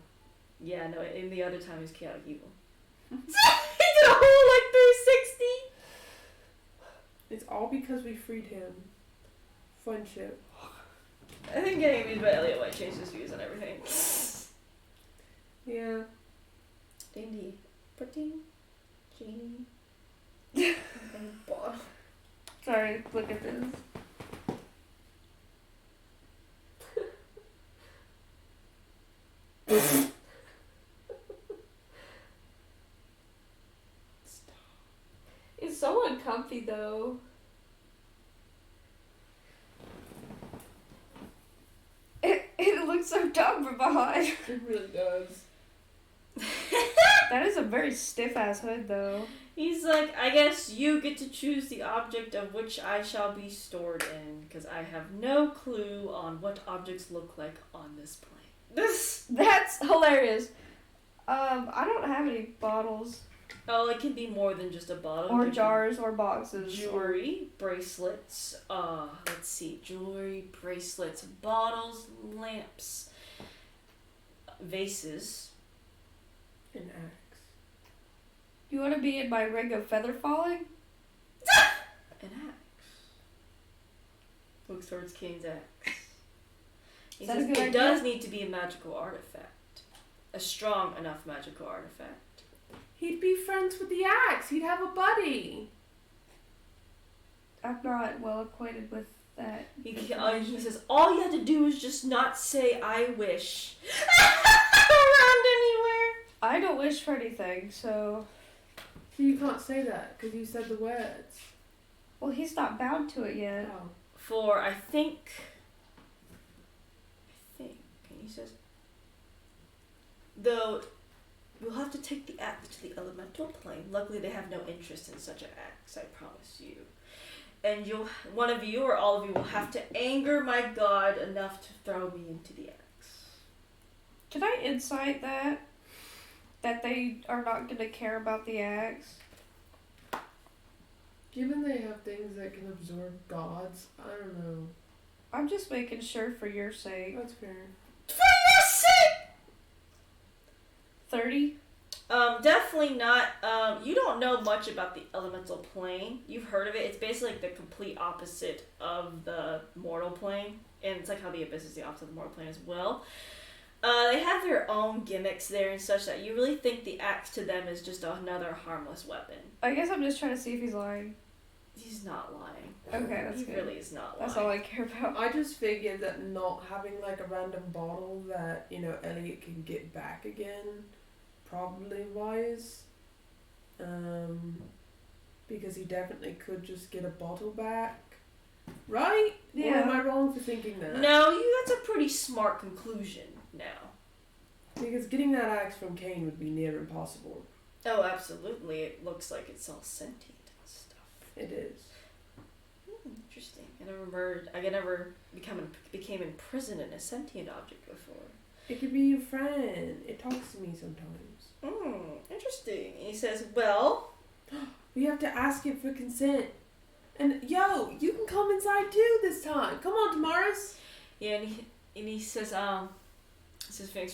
Yeah, no, in the other time he's chaotic evil. He did a whole like 360. It's all because we freed him. Friendship. I think getting abused by Elliot White changed his views on everything. Yeah. D&D. Protein. Genie. And bottle. Sorry, look at this. It's so uncomfy though. It looks so dumb from behind. It really does. That is a very stiff ass hood though. He's like, I guess you get to choose the object of which I shall be stored in, because I have no clue on what objects look like on this plane. That's hilarious. I don't have any bottles Oh, it can be more than just a bottle. or It could jars or be boxes. jewelry, bracelets, let's see, jewelry, bracelets, bottles, lamps, vases. An axe. You want to be in my ring of feather falling? An axe. Looks towards Kane's axe. He Is that a says good it idea? does need to be a magical artifact. A strong enough magical artifact. He'd be friends with the axe. He'd have a buddy. I'm not well acquainted with that. He information. says, all you have to do is just not say, I wish. Around anywhere. I don't wish for anything, so... You can't say that because you said the words. Well, he's not bound to it yet. Oh. For, I think, and he says, though, you'll have to take the axe to the elemental plane. Luckily, they have no interest in such an axe, I promise you. And one of you or all of you will have to anger my god enough to throw me into the axe. Can I insight that? That they are not going to care about the axe? Given they have things that can absorb gods, I don't know. I'm just making sure for your sake. That's fair. For your sake! 30? Definitely not. You don't know much about the elemental plane. You've heard of it. It's basically like the complete opposite of the mortal plane. And it's like how the abyss is the opposite of the mortal plane as well. They have their own gimmicks there and such that you really think the axe to them is just another harmless weapon. I guess I'm just trying to see if he's lying. He's not lying. Okay, that's he good. really is not lying. That's all I care about. I just figured that not having like a random bottle that, Elliot can get back again, probably wise. Because he definitely could just get a bottle back. Right? Yeah. Or am I wrong for thinking that? No, that's a pretty smart conclusion now. Because getting that axe from Kane would be near impossible. Oh, absolutely. It looks like it's all sentient and stuff. It is. Interesting. I never became imprisoned in a sentient object before. It could be your friend. It talks to me sometimes. Interesting. And he says, well... We have to ask it for consent. And yo, you can come inside too this time. Come on, Damaris. Yeah, and he says, Phoenix,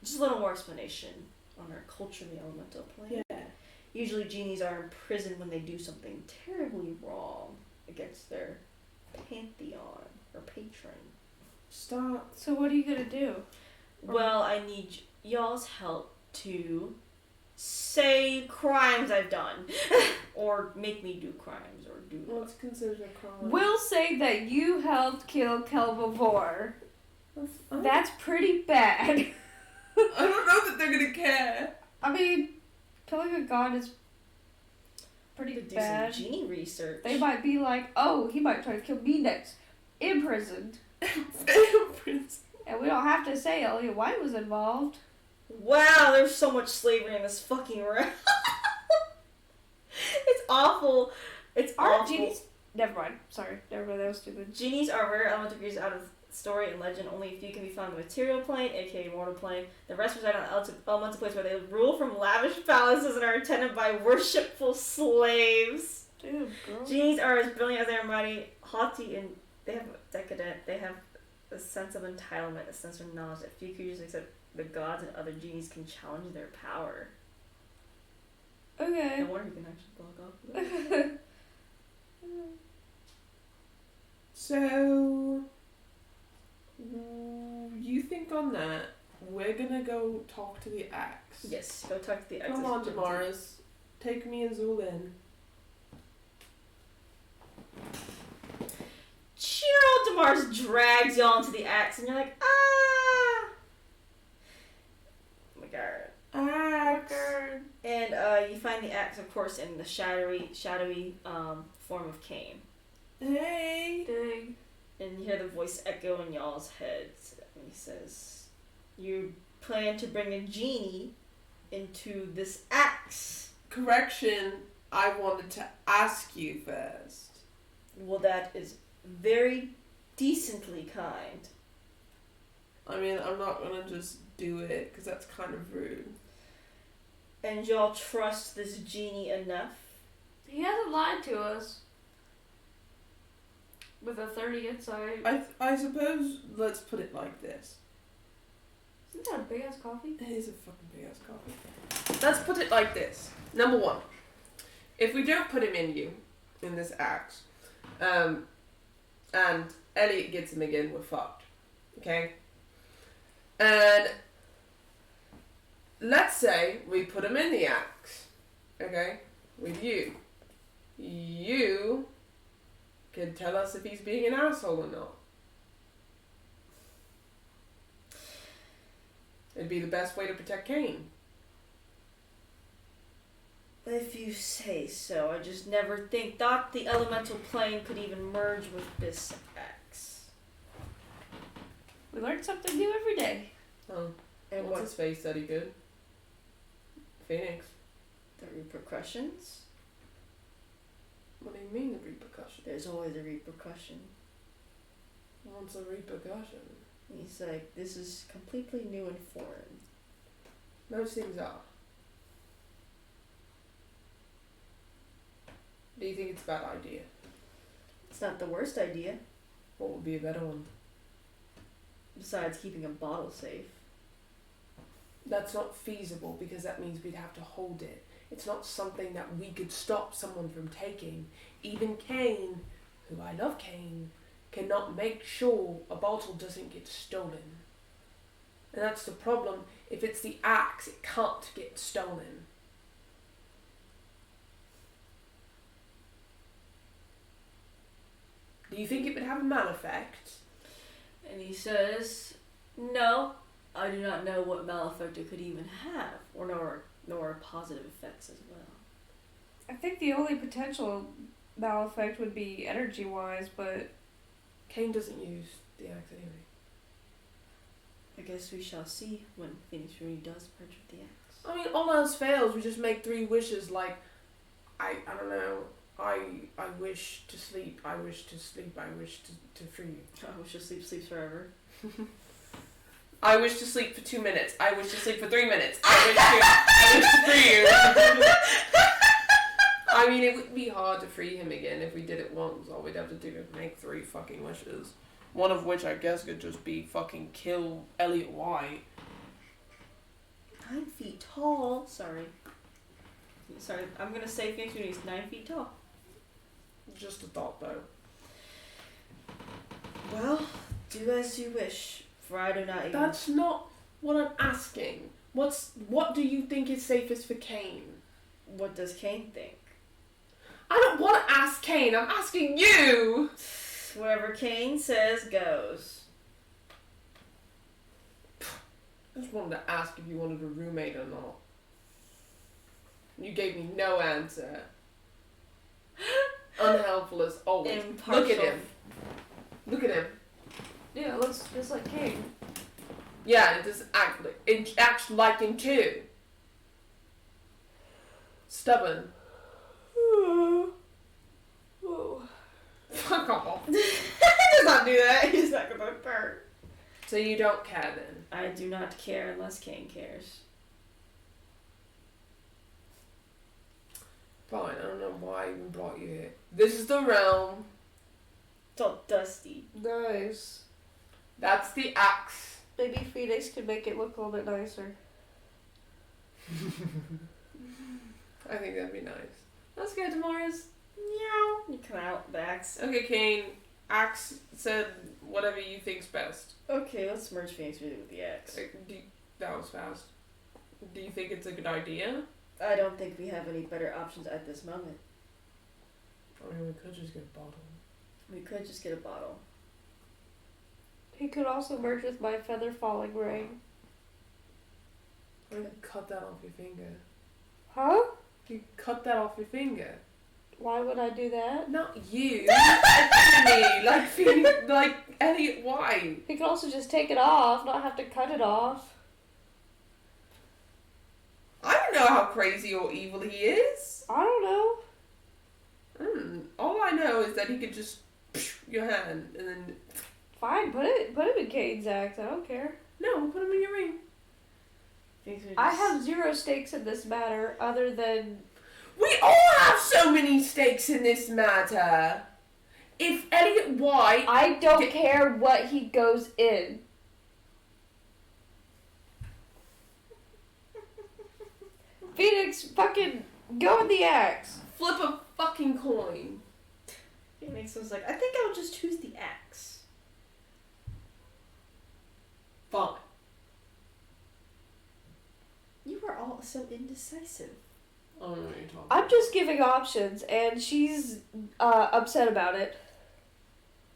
just a little more explanation on our culture in the elemental plane. Yeah. Usually genies are imprisoned when they do something terribly wrong against their pantheon or patron. Stop. So what are you going to do? Well, I need y'all's help to say crimes I've done. Or make me do crimes or do... Well, it's considered a crime. We'll say that you helped kill Kelvivore. That's That's pretty bad. I don't know that they're gonna care. I mean, killing a god is to pretty do bad. some genie research. They might be like, oh, he might try to kill me next. Imprisoned. And we don't have to say Elliot White was involved. Wow, there's so much slavery in this fucking realm. It's awful. It's Aren't awful. genies... Never mind. Sorry. Never mind. That was stupid. Genies are rare elemental creatures out of story and legend. Only a few can be found in the material plane, aka mortal plane. The rest reside on elemental planes where they rule from lavish palaces and are attended by worshipful slaves. Dude, girl. Genies are as brilliant as they are mighty, haughty, and they have decadent. They have a sense of entitlement, a sense of knowledge that few creatures except the gods and other genies can challenge their power. Okay. I wonder if you can actually block off of it. So, you think on that? We're gonna go talk to the axe. Yes, go talk to the Come on, Damaris. Take me and Zul in. Cheryl Damaris drags you onto the axe, and you're like, ah! Oh my god. Axe. And you find the axe, of course, in the shadowy form of Cain. Hey. Dang. And you hear the voice echo in y'all's heads. And he says, you plan to bring a genie into this axe. Correction. I wanted to ask you first. Well, that is very decently kind. I mean, I'm not gonna just do it because that's kind of rude. And y'all trust this genie enough? He hasn't lied to us. With a 30 insight. I suppose let's put it like this. Isn't that a big ass coffee? It is a fucking big ass coffee. Let's put it like this. Number one, if we don't put him in this axe, and Elliot gets him again, we're fucked. Okay? And let's say we put him in the axe. Okay? With you. You can tell us if he's being an asshole or not. It'd be the best way to protect Cain. If you say so. I just never thought the elemental plane could even merge with this axe. We learn something new every day. Oh. And What's his face that he could? Phoenix. the repercussions? What do you mean the repercussion? There's always a repercussion. What's a repercussion? He's like, this is completely new and foreign. Most things are. Do you think it's a bad idea? It's not the worst idea, What would be a better one? besides keeping a bottle safe. That's not feasible because that means we'd have to hold it. It's not something that we could stop someone from taking. Even Cain, who I love Cain, cannot make sure a bottle doesn't get stolen. And that's the problem. If it's the axe, it can't get stolen. Do you think it would have a mal effect? And he says, no, I do not know what maleffect it could even have, or nor positive effects as well. I think the only potential mal-effect would be energy-wise, but Cain doesn't use the axe anyway. I guess we shall see when Phoenix Rooney does merge with the axe. I mean, all else fails, we just make 3 wishes like, I don't know, I wish to sleep, I wish to sleep, I wish to free you. I wish to sleeps forever. I wish to sleep for 2 minutes. I wish to sleep for 3 minutes. I wish to free you. I mean, it would be hard to free him again if we did it once. All we'd have to do is make 3 fucking wishes. One of which I guess could just be fucking kill Elliot White. 9 feet tall. Sorry, I'm gonna say Phoenix Rooney's 9 feet tall. Just a thought though. Well, do as you wish, for I do not even... That's not what I'm asking. What do you think is safest for Cain? What does Cain think? I don't want to ask Cain. I'm asking you. Wherever Cain says goes. I just wanted to ask if you wanted a roommate or not. You gave me no answer. Unhelpful as always. Impartial. Look at him. Look at him. yeah, it looks just like Cain. Yeah, it acts like him too. Stubborn. Whoa. Fuck off. He does not do that. He's not gonna hurt. So you don't care then? I do not care unless Cain cares. Fine, I don't know why I even brought you here. This is the realm. It's all dusty. Nice. That's the axe. Maybe Phoenix could make it look a little bit nicer. I think that'd be nice. Let's go to Mars. Meow. You come out with the axe. Okay, Kane. Axe said whatever you think's best. Okay, let's merge Phoenix with the axe. That was fast. Do you think it's a good idea? I don't think we have any better options at this moment. I mean, we could just get a bottle. We could just get a bottle. He could also merge with my feather falling ring. You cut that off your finger. Huh? You cut that off your finger. Why would I do that? Not you. Me. Like Elliot White. He could also just take it off, not have to cut it off. I don't know how crazy or evil he is. I don't know. All I know is that he could just your hand and then. Fine, put him in Cade's axe. I don't care. No, put him in your ring. I have zero stakes in this matter, other than we all have so many stakes in this matter. If Elliot White, I don't care what he goes in. Phoenix, fucking go in the axe. Flip a fucking coin. Phoenix was like, I think I'll just choose the axe. Fine. You are all so indecisive. I don't know what you're talking I'm just giving options, and she's upset about it.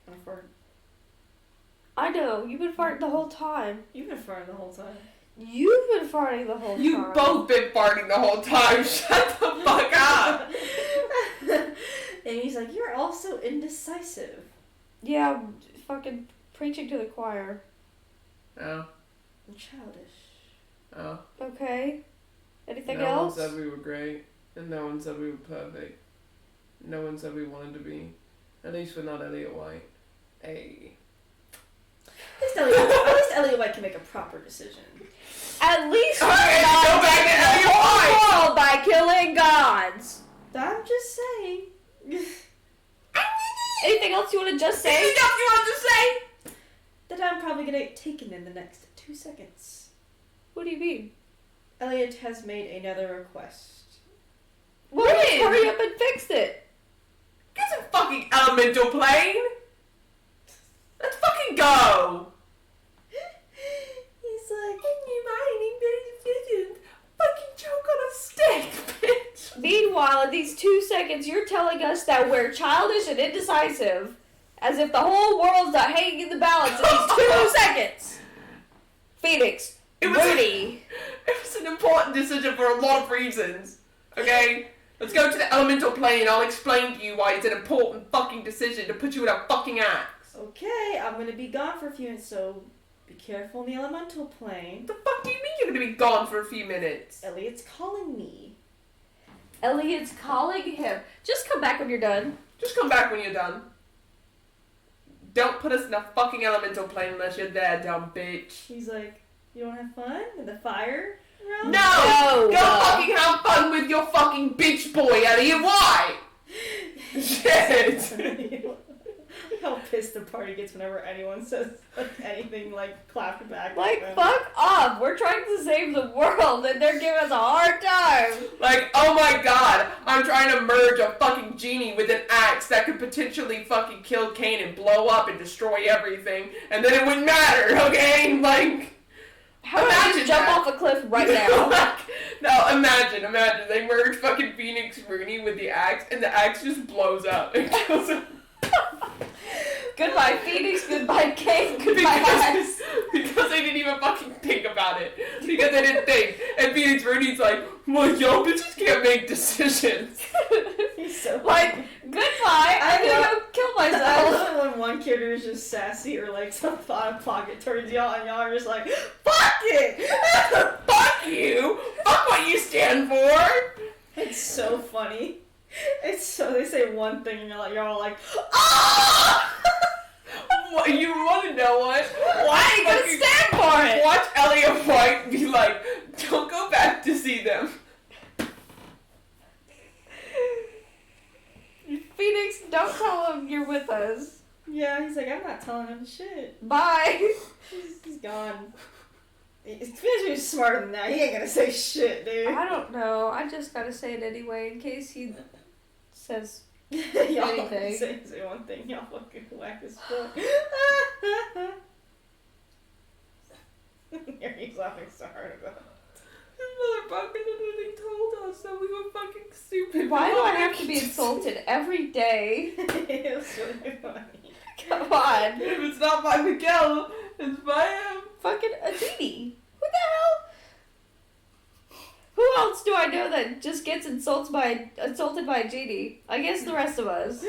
I'm farting. I know, you've been farting the whole time. You've been farting the whole time. You've been farting the whole time. You've both been farting the whole time. Shut the fuck up. And he's like, you're all so indecisive. Yeah, I'm fucking preaching to the choir. Oh. And childish. Oh. Okay. Anything No else? one said we were great, and no one said we were perfect. No one said we wanted to be. At least we're not Elliot White. Hey. At least Elliot White can make a proper decision. At least we're Okay, not go back to Elliot White. world by killing gods. I'm just saying. Anything else you want to just say? Anything else you want to say? That I'm probably gonna get taken in the next 2 seconds. What do you mean? Elliot has made another request. Well, let's hurry up and fix it. Get some fucking elemental plane. Let's fucking go. He's like, You mining better decisions. Fucking choke on a stick, bitch. Meanwhile, in these 2 seconds, you're telling us that we're childish and indecisive, as if the whole world's not hanging in the balance in these 2 seconds. Phoenix, Rudy. It was an important decision for a lot of reasons. Okay? Let's go to the elemental plane and I'll explain to you why it's an important fucking decision to put you in a fucking axe. okay, I'm gonna be gone for a few minutes, so be careful in the elemental plane. What the fuck do you mean you're gonna be gone for a few minutes? Elliot's calling me. Elliot's calling him. Just come back when you're done. Just come back when you're done. Don't put us in a fucking elemental plane unless you're there, dumb bitch. He's like, you don't have fun in the fire realm? No! Go fucking have fun with your fucking bitch boy, Elliot. Why? Shit! How pissed the party gets whenever anyone says like anything like clapped back. Like, at them. fuck off. We're trying to save the world, and they're giving us a hard time. Like, oh my god, I'm trying to merge a fucking genie with an axe that could potentially fucking kill Cain and blow up and destroy everything, and then it wouldn't matter, okay? Like, How about I just jump off a cliff right now? No, imagine, they merge fucking Phoenix Rooney with the axe, and the axe just blows up and kills him. Goodbye, Phoenix. Goodbye, Cain. Goodbye, axe. Because they didn't even fucking think about it. Because they didn't think. And Phoenix Rooney's like, well, y'all bitches can't make decisions. He's so Like, goodbye. I'm gonna go kill I myself. love when one character is just sassy or like some thought of pocket towards y'all and y'all are just like, fuck it! Fuck you! Fuck what you stand for! It's so funny. It's so, they say one thing and you're all like, ah! What, you want to know what? Why are you gonna stand for it? Watch Elliot White be like, don't go back to see them. Phoenix, don't tell him you're with us. Yeah, he's like, I'm not telling him shit. Bye. He's gone. Especially smarter than that. He ain't gonna say shit, dude. I don't know. I just gotta say it anyway in case he says Y'all anything. say one thing. Y'all fucking whack as fuck. He's laughing so hard about it. This motherfucker literally told us that we were fucking stupid. Why do I have to be insulted every day? It was really funny. Come on. If it's not by Miguel, it's by him. Fucking a genie. Who the hell? Who else do I know that just gets insulted by a genie? I guess the rest of us.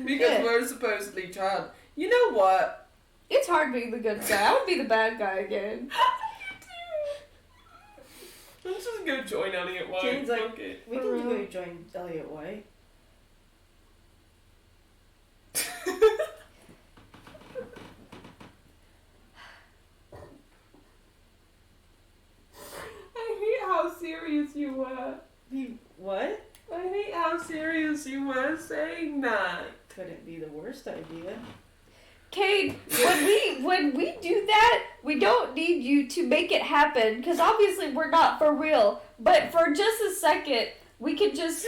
Because Yeah. we're supposedly child. You know what? It's hard being the good guy. I would be the bad guy again. Let's just go join Elliot White. Jane's like, Fuck it. we can go join Elliot White. I hate how serious you were. What? I hate how serious you were saying that. Couldn't be the worst idea. Kate, when we do that, we don't need you to make it happen because obviously we're not for real. But for just a second, we could just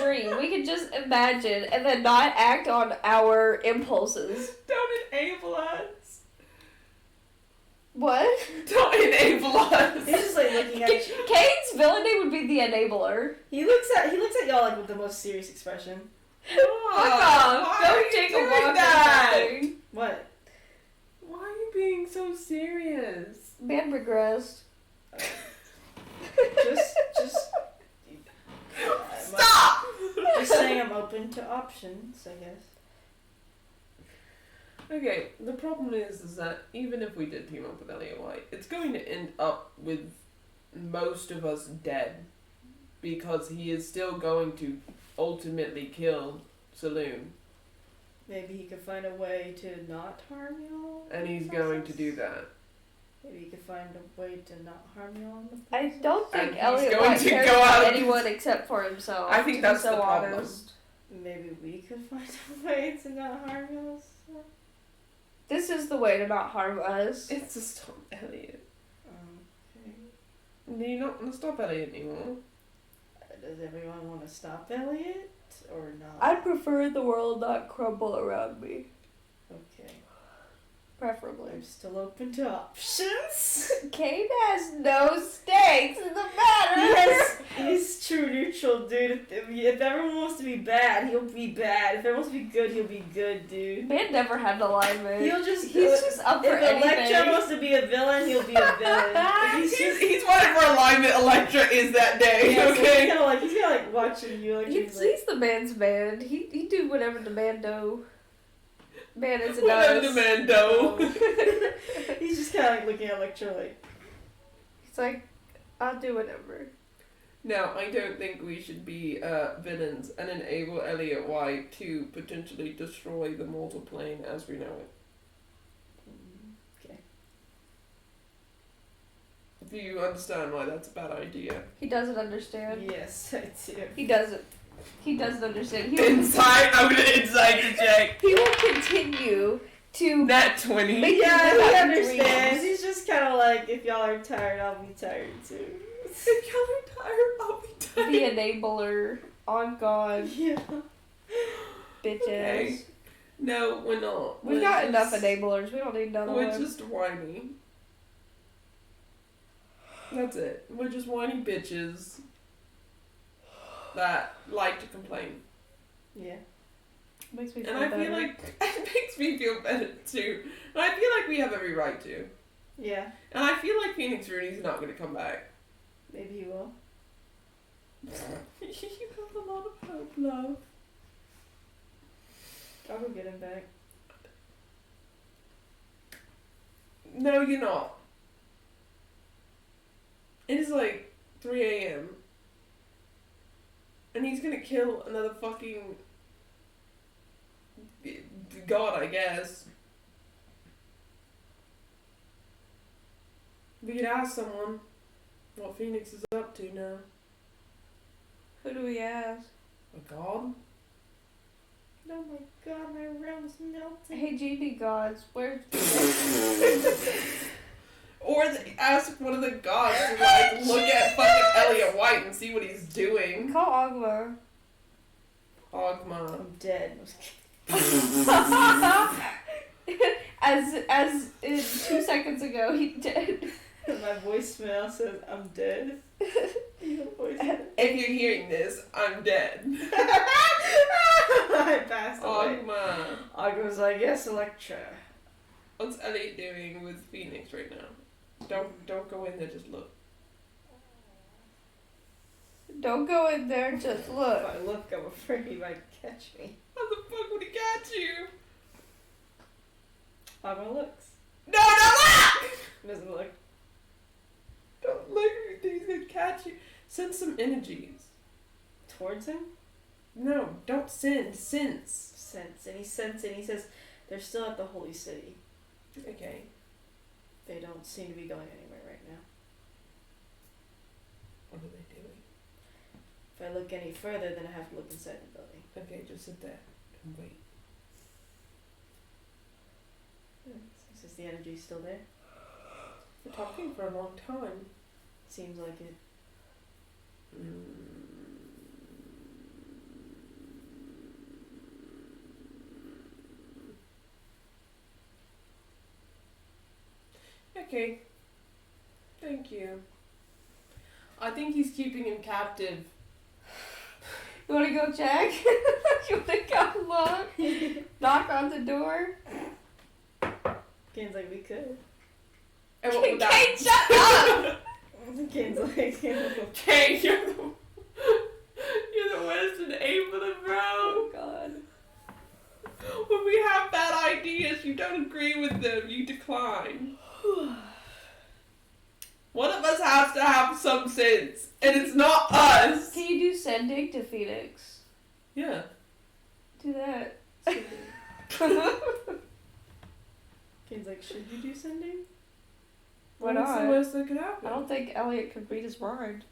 dream, we could just imagine, and then not act on our impulses. Don't enable us. What? Don't enable us. He's just like looking at you. Kate's villainy would be the enabler. He looks at y'all like with the most serious expression. Fuck off! Go take a walk or something. What? Why are you being so serious? Man regressed. Just Stop! Just saying I'm open to options, I guess. Okay, the problem is that even if we did team up with Elliot White, it's going to end up with most of us dead. Because he is still going to ultimately kill Saloon. Maybe he could find a way to not harm y'all. And he's going to do that. Maybe he could find a way to not harm y'all in the I process. don't think And he's Elliot going White to cares go about out- anyone except for himself. I think to that's be so the problem. honest. Maybe we could find a way to not harm y'all. This is the way to not harm us. It's to stop Elliot. Okay. Do you not want to stop Elliot anymore? Does everyone want to stop Elliot or not? I'd prefer the world not crumble around me. Okay. Preferably. I'm still open to options. Kate has no stakes in the matter. He's true neutral, dude. If everyone wants to be bad, he'll be bad. If everyone wants to be good, he'll be good, dude. Man never had an alignment. He'll just He's just up for if anything. Electra wants to be a villain, he'll be a villain. If He's whatever alignment Electra is that day, yeah, so okay? he's kinda like watching you. Like He's the man's man. He do whatever the man do. Man is a Whatever does. the man do. He's just kind of like looking at Electra like. He's like, I'll do whatever. Now, I don't think we should be villains and enable Elliot White to potentially destroy the mortal plane as we know it. Okay. Do you understand why that's a bad idea? He doesn't understand. Yes, I do. He doesn't. He doesn't understand. He will, Inside, I'm gonna inside the check. he will continue to Nat 20. make Yeah, you he have understands. dreams. He's just kind of like, if y'all are tired, I'll be tired too. If y'all are tired, I'll be tired. The enabler. On God, Yeah. bitches. Okay. No, we're not. We've We're got just- enough enablers. We don't need another We're one. just whiny. That's it. We're just whiny bitches that like to complain. Yeah. Makes me feel And I better. feel like it makes me feel better too. And I feel like we have every right to. Yeah. And I feel like Phoenix Rooney's not going to come back. Maybe he will. You have a lot of hope, love. I'll go get him back. No, you're not. It is like 3 a.m. And he's gonna kill another fucking god, I guess. We could ask someone what Phoenix is up to now. Who do we ask? A god? Oh my god, my realm's melting. Hey, genie gods, where's ask one of the gods to like look at fucking Elliot White and see what he's doing. Call Ogma. Ogma. I'm dead. as in 2 seconds ago, he did. My voicemail says I'm dead. If you're hearing this, I'm dead. I passed away. Ogma. Ogma's like, yes, Electra. What's Elliot doing with Phoenix right now? Don't go in there, just look. Don't go in there, just If look. I look, I'm afraid he might catch me. How the fuck would he catch you? Ogma looks. No, don't look! Doesn't look. Don't look if you think he's gonna catch you. Send some energies. Towards him? No, don't send. Sense. Sense. And he senses and he says, they're still at the Holy City. Okay. They don't seem to be going anywhere right now. What are they doing? If I look any further, then I have to look inside the building. Okay, just sit there and wait. He says the energy's still there. We're talking for a long time. Seems like it. Okay. Thank you. I think he's keeping him captive. You wanna go check? You wanna go look? Knock on the door? Kane's like, we could. And what would that? Kate, shut up! Kane's like, Kate, you're the worst enabler, bro. Oh god. When we have bad ideas, you don't agree with them, you decline. One of us has to have some sense, and it's not us. Can you do sending to Phoenix? Yeah. Do that. Kane's like, should you do sending? Why What's the not? worst that could happen? I don't think Elliot could read his mind.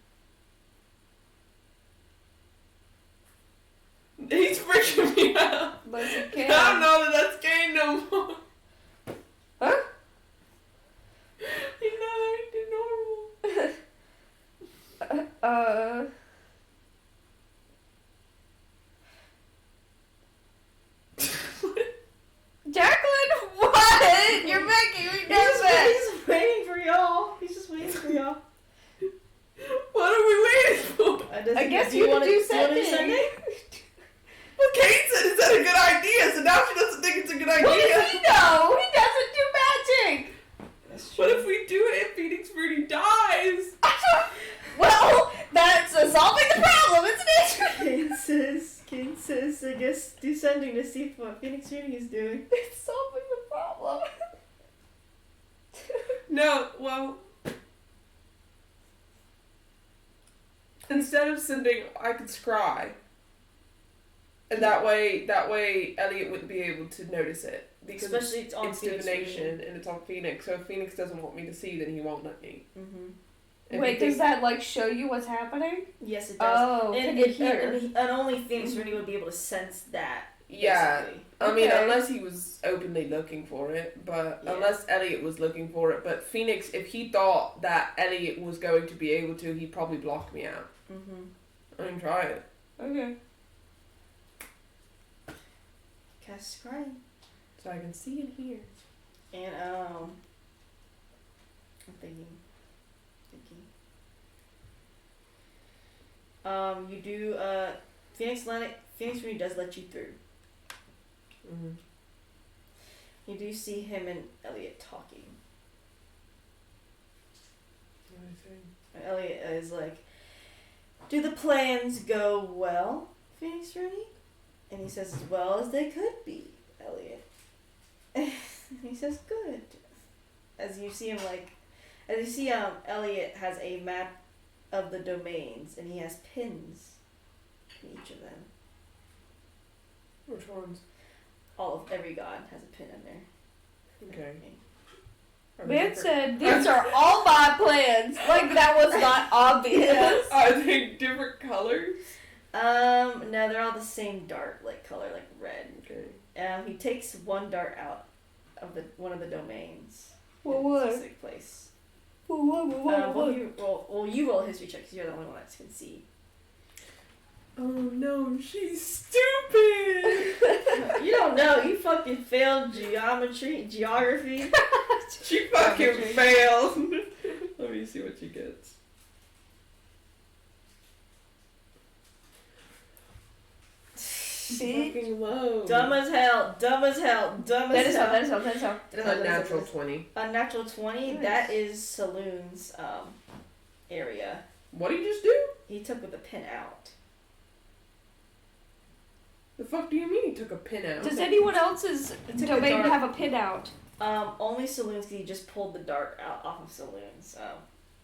He's freaking me out. Unless he I can. don't know that that's Kane no more. Huh? He's not acting normal. Jacqueline, what? You're making me nervous. He's waiting for y'all. He's just waiting for y'all. What are we waiting for? I guess you want do to sending. Well, Kate said it's not a good idea, so now she doesn't think it's a good idea. What does he know? He doesn't do magic. That's What true. if we do it and Phoenix Rudy dies? Well, that's solving the problem, isn't it? Kane says, I guess do sending to see what Phoenix Reading is doing. It's solving the problem. No, well... Instead of sending, I could scry. And that way Elliot wouldn't be able to notice it. Because Especially it's on it's Phoenix divination Reading. and it's on Phoenix. So if Phoenix doesn't want me to see, then he won't let me. Mm-hmm. And Wait, because- does that like show you what's happening? Yes, it does. Oh, and, can you it, hear? and only Phoenix Reading would be able to sense that. Yeah. Basically. I mean, Okay. unless he was openly looking for it, but Yeah. unless Elliot was looking for it. But Phoenix, if he thought that Elliot was going to be able to, he'd probably block me out. Mm-hmm. I can try it. Okay. Cast scrying. So I can see and hear. And I'm thinking. You do Phoenix Reading does let you through. Mm-hmm. You do see him and Elliot talking. And Elliot is like, do the plans go well, Phoenix Reading? And he says, as well as they could be, Elliot. And he says, good. As you see Elliot has a map of the domains, and he has pins in each of them. Which ones? Every god has a pin in there. Okay. Man said, these are all my plans. Like that was not obvious. Are they different colors? No, they're all the same dart, like color, like red. Okay. He takes one dart out of one of the domains. Well, in a what? specific place. You roll a history check because you're the only one that can see. Oh no, she's stupid! You don't know. You fucking failed geography. She fucking failed. Let me see what she gets. Fucking low. Dumb as hell. That is how. Unnatural 20. Unnatural 20. Nice. That is Saloon's area. What did you just do? He took with the pin out. The fuck do you mean he took a pin out? Does anyone else's took a domain dart. have a pin out? Only Saloon's, because he just pulled the dart out off of Saloon's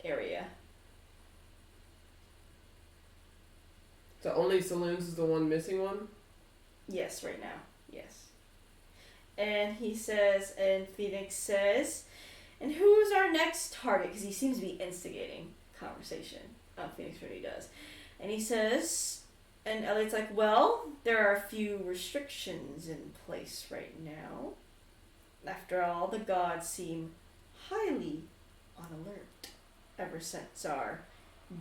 area. So only Saloons is the one missing one? Yes, right now. Yes. And he says, and Phoenix says, and who's our next target? Because he seems to be instigating conversation. Phoenix really does. And he says, and Elliot's like, well, there are a few restrictions in place right now. After all, the gods seem highly on alert ever since our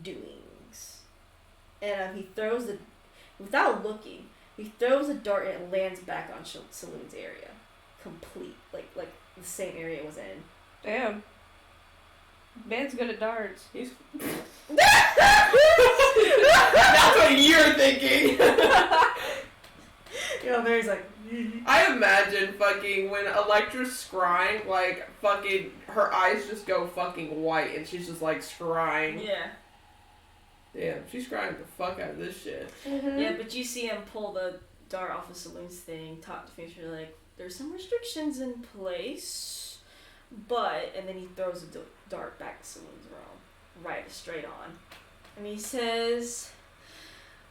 doings. And he throws the, without looking, he throws a dart and it lands back on Saloon's area. Complete. Like the same area it was in. Damn. Man's good at darts. He's... That's what you're thinking! You know, Mary's like... I imagine fucking when Electra's scrying, like, fucking, her eyes just go fucking white and she's just like scrying. Yeah. Damn, she's scrying the fuck out of this shit. Mm-hmm. Yeah, but you see him pull the dart off of Saloon's thing, talk to Future, like, there's some restrictions in place, but, and then he throws a dart back to Saloon's realm, right straight on. And he says,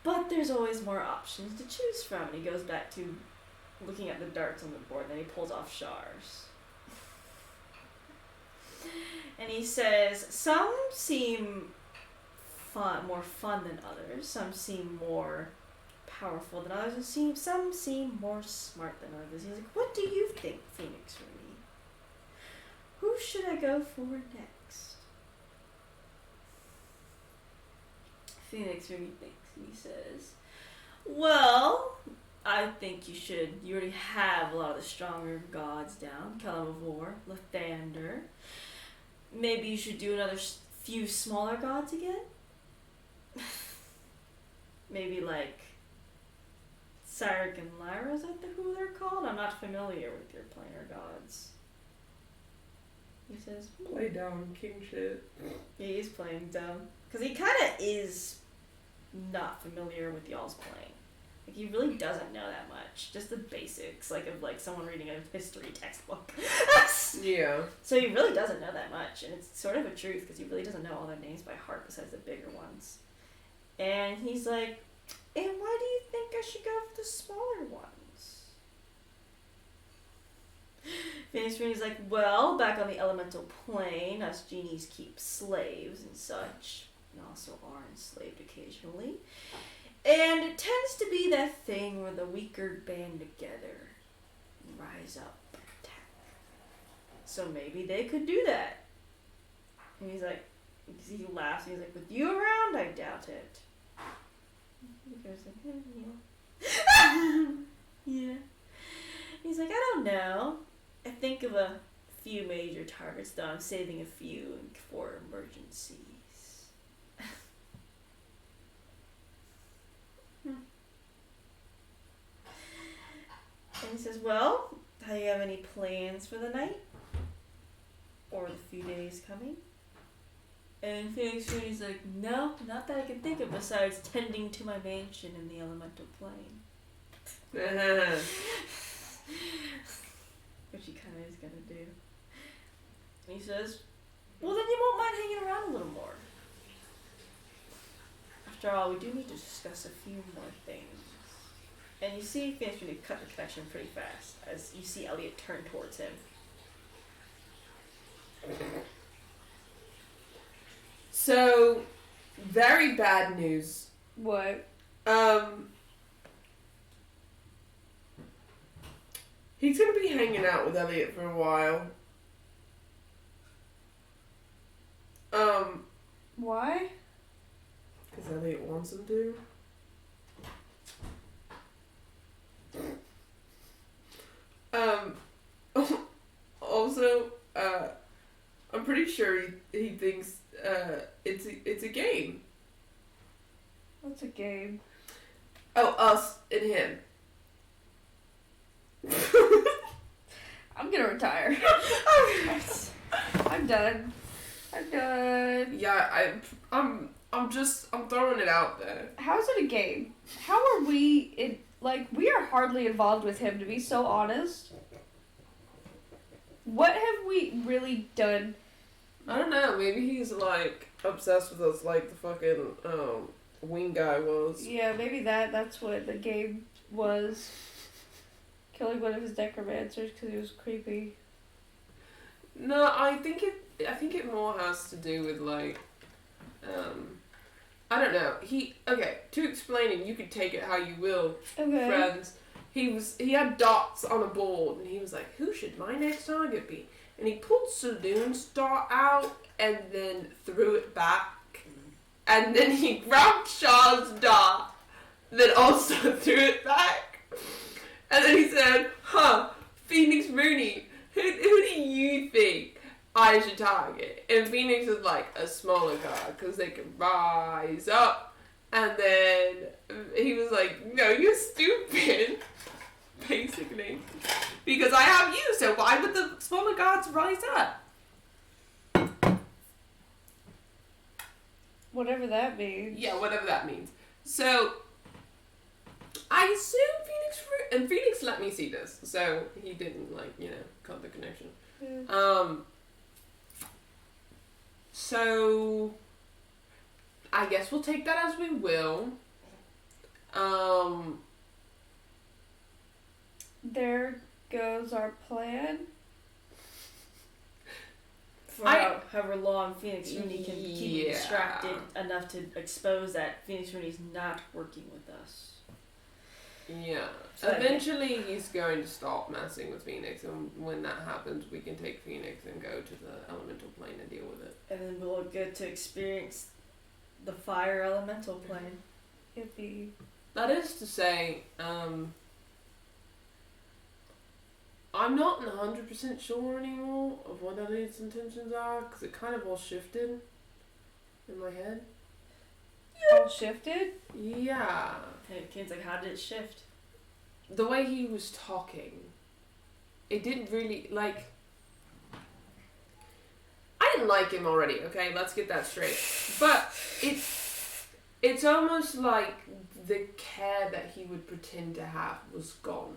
but there's always more options to choose from. And he goes back to looking at the darts on the board, then he pulls off Shar's. And he says, some seem more fun than others, some seem more powerful than others, and some seem more smart than others. He's like, what do you think, Phoenix Ruby? Who should I go for next? Phoenix Ruby thinks, and he says, well, I think you should. You already have a lot of the stronger gods down. Kelemavor, Lathander. Maybe you should do another few smaller gods again? Maybe like Cyric and Lyra, is that who they're called? I'm not familiar with your planar gods. He says, Play down king shit. he is playing dumb. Because he kind of is not familiar with y'all's playing. Like, he really doesn't know that much. Just the basics, like, of, like, someone reading a history textbook. Yeah. So he really doesn't know that much, and it's sort of a truth, because he really doesn't know all their names by heart besides the bigger ones. And he's like, and why do you think I should go for the smaller ones? Phoenix Ruby's like, well, back on the elemental plane, us genies keep slaves and such, and also are enslaved occasionally. And it tends to be that thing where the weaker band together and rise up and attack. So maybe they could do that. And he's like, he laughs and he's like, with you around, I doubt it. He goes like, yeah. He's like, I don't know. I think of a few major targets, though I'm saving a few for emergencies. And he says, well, do you have any plans for the night? Or the few days coming? And Phoenix Ruby's like, no, not that I can think of besides tending to my mansion in the elemental plane. Which he kind of is going to do. And he says, well, then you won't mind hanging around a little more. After all, we do need to discuss a few more things. And you see Phoenix Ruby cut the connection pretty fast as you see Elliot turn towards him. So, very bad news. What? He's gonna be hanging out with Elliot for a while. Why? Because Elliot wants him to. Also, I'm pretty sure he thinks it's a game. What's a game? Oh, us and him. I'm gonna retire. I'm done. Yeah, I'm throwing it out there. How is it a game? How are we in? Like, we are hardly involved with him, to be so honest. What have we really done? I don't know. Maybe he's like obsessed with us, like the fucking wing guy was. Yeah, maybe that's what the game was. Killing one of his necromancers because he was creepy. No, I think it more has to do with like, I don't know. To explain it, you could take it how you will, Okay. friends. He had dots on a board, and he was like, "Who should my next target be?" And he pulled Saloon's dot out, and then threw it back, and then he grabbed Shaw's dot, then also threw it back, and then he said, Phoenix Mooney, who do you think I should target? And Phoenix is like a smaller guard because they can rise up. And then he was like, "No, you're stupid," basically, because I have you. So why would the smaller guards rise up? Whatever that means. Yeah, whatever that means. So I assume Phoenix let me see this, so he didn't cut the connection. Yeah. So I guess we'll take that as we will. There goes our plan. For however long Phoenix Rooney can keep you distracted enough to expose that Phoenix Rooney's not working with us. Yeah. So Eventually he's going to stop messing with Phoenix, and when that happens, we can take Phoenix and go to the elemental plane and deal with it. And then we'll get to experience the fire elemental plane. Yippee. That is to say, I'm not 100% sure anymore of what Elliot's intentions are, because it kind of all shifted in my head. All shifted? Yeah. Hey, Kane's like, how did it shift? The way he was talking, it didn't really, like... I didn't like him already, okay? Let's get that straight. But it's almost like the care that he would pretend to have was gone.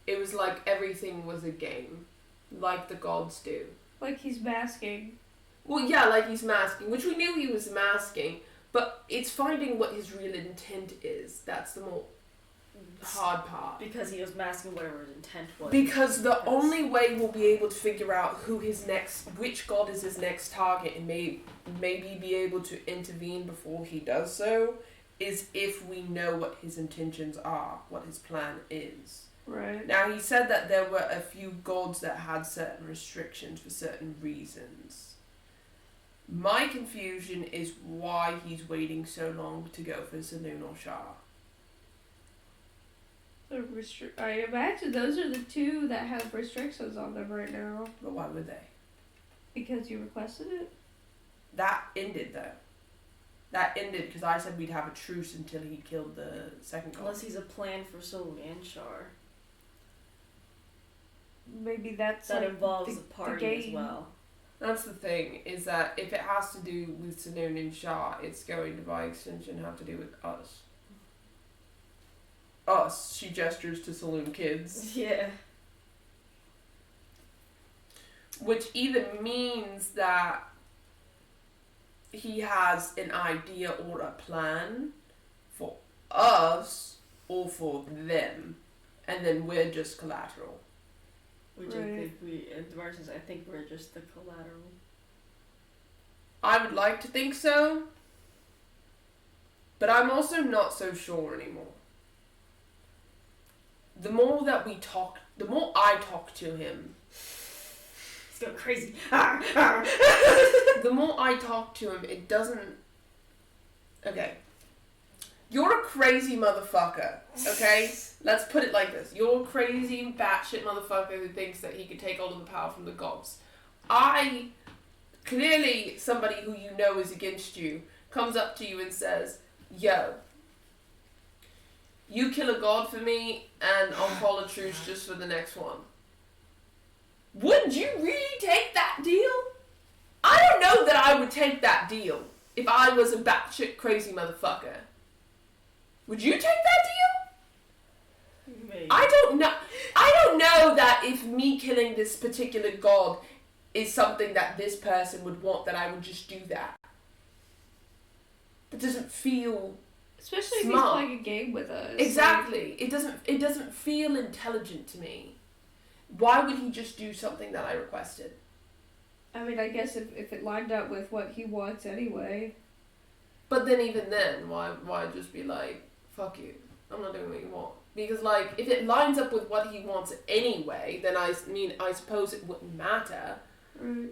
It was like everything was a game, like the gods do. Like he's masking. Well, yeah, like he's masking, which we knew he was masking, but it's finding what his real intent is. That's the more hard part. Because he was masking whatever his intent was. Because the only way we'll be able to figure out which god is his next target, and maybe be able to intervene before he does so, is if we know what his intentions are, what his plan is. Right. Now, he said that there were a few gods that had certain restrictions for certain reasons. My confusion is why he's waiting so long to go for Saloon or Shah. I imagine those are the two that have restrictions on them right now. But why would they? Because you requested it? That ended, though. That ended because I said we'd have a truce until he killed the second god. Unless he's a plan for Saloon and Shar. Maybe that's that like involves the party as well. That's the thing, is that if it has to do with Saloon and Shah, it's going to, by extension, have to do with us. Us. She gestures to Saloon kids. Yeah. Which either means that he has an idea or a plan for us or for them, and then we're just collateral. Which Right. I think I think we're just the collateral. I would like to think so, but I'm also not so sure anymore. The more I talk to him, He's going crazy. the more more I talk to him, it doesn't... Okay. You're a crazy motherfucker, okay? Let's put it like this. You're a crazy, batshit motherfucker who thinks that he could take all of the power from the gods. Clearly, somebody who you know is against you comes up to you and says, yo, you kill a god for me, and I'll call a truce just for the next one. Would you really take that deal? I don't know that I would take that deal if I was a batshit crazy motherfucker. Would you take that deal? Maybe. I don't know that if me killing this particular god is something that this person would want, that I would just do that. That doesn't feel Especially if smart. he's playing a game with us. Exactly. It doesn't feel intelligent to me. Why would he just do something that I requested? I mean, I guess if it lined up with what he wants anyway. But then even then, why just be like, fuck you, I'm not doing what you want? Because like, if it lines up with what he wants anyway, then I suppose it wouldn't matter. Right.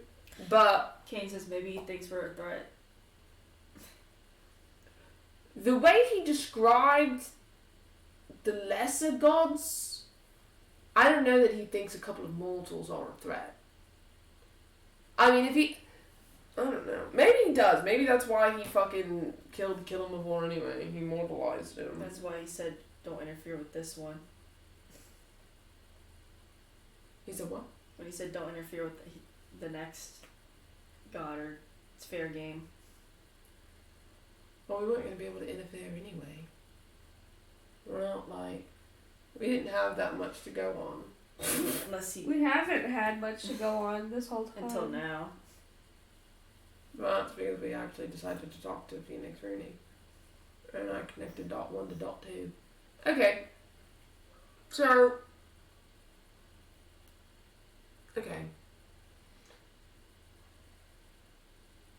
But Kane says maybe he thinks we're a threat. the way he described the lesser gods, I don't know that he thinks a couple of mortals are a threat. I mean, I don't know. Maybe he does. Maybe that's why he fucking killed him before anyway. He immortalized him. That's why he said, don't interfere with this one. He said what? When he said, don't interfere with the next god, or it's fair game. Well, we weren't going to be able to interfere anyway. We're not like... We didn't have that much to go on. Unless he... We haven't had much to go on this whole time. Until now. Well, that's because we actually decided to talk to Phoenix Rooney. And I connected dot 1 to dot 2. Okay. So... Okay.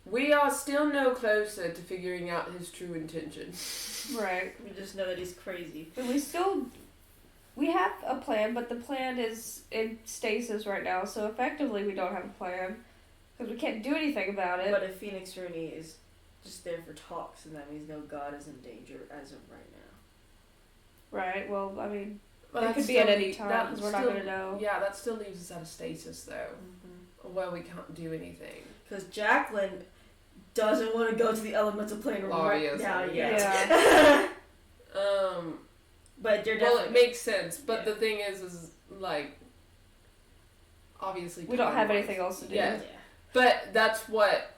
We are still no closer to figuring out his true intentions. Right. We just know that he's crazy. But we have a plan, but the plan is in stasis right now, so effectively we don't have a plan. Because we can't do anything about it. But if Phoenix Rooney is just there for talks, and that means no god is in danger as of right now. Right, well, I mean, But it that could be still at any leave- time, that because we're not still- going to know. Yeah, that still leaves us at a stasis, though. Mm-hmm. Where we can't do anything. Because Jacqueline doesn't want to go to the elemental plane right Obviously, now yet. Yeah. But you're Well, definitely... it makes sense, but Yeah. the thing is like, obviously... We don't have anything else to do. Yeah. But that's what...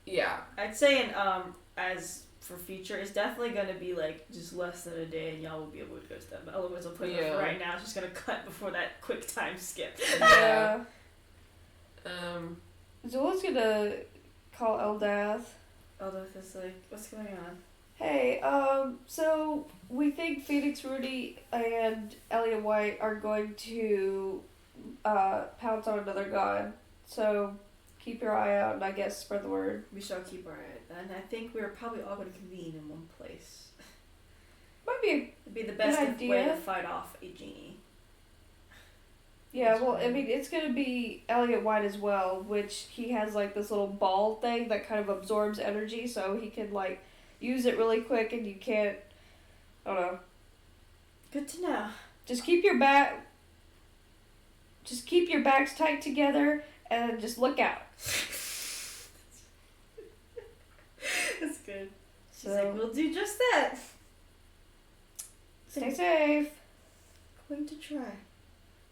Yeah. I'd say as for future, it's definitely going to be like just less than a day, and y'all will be able to go to the elemental plane. Yeah. Right now, it's just going to cut before that quick time skip. Yeah. Um, Zula's going to call Eldath. Eldith is like, what's going on? Hey, so we think Phoenix Rudy and Elliot White are going to pounce on another god. So keep your eye out and I guess spread the word. We shall keep our eye. And I think we're probably all going to convene in one place. Might be. It'd be the best Good idea. way to fight off a genie. Yeah, well, I mean, it's going to be Elliot White as well, which he has like this little ball thing that kind of absorbs energy, so he can like use it really quick and you can't, I don't know. Good to know. Just keep your backs tight together and just look out. That's good. She's So- like, we'll do just that. Stay safe. Going to try.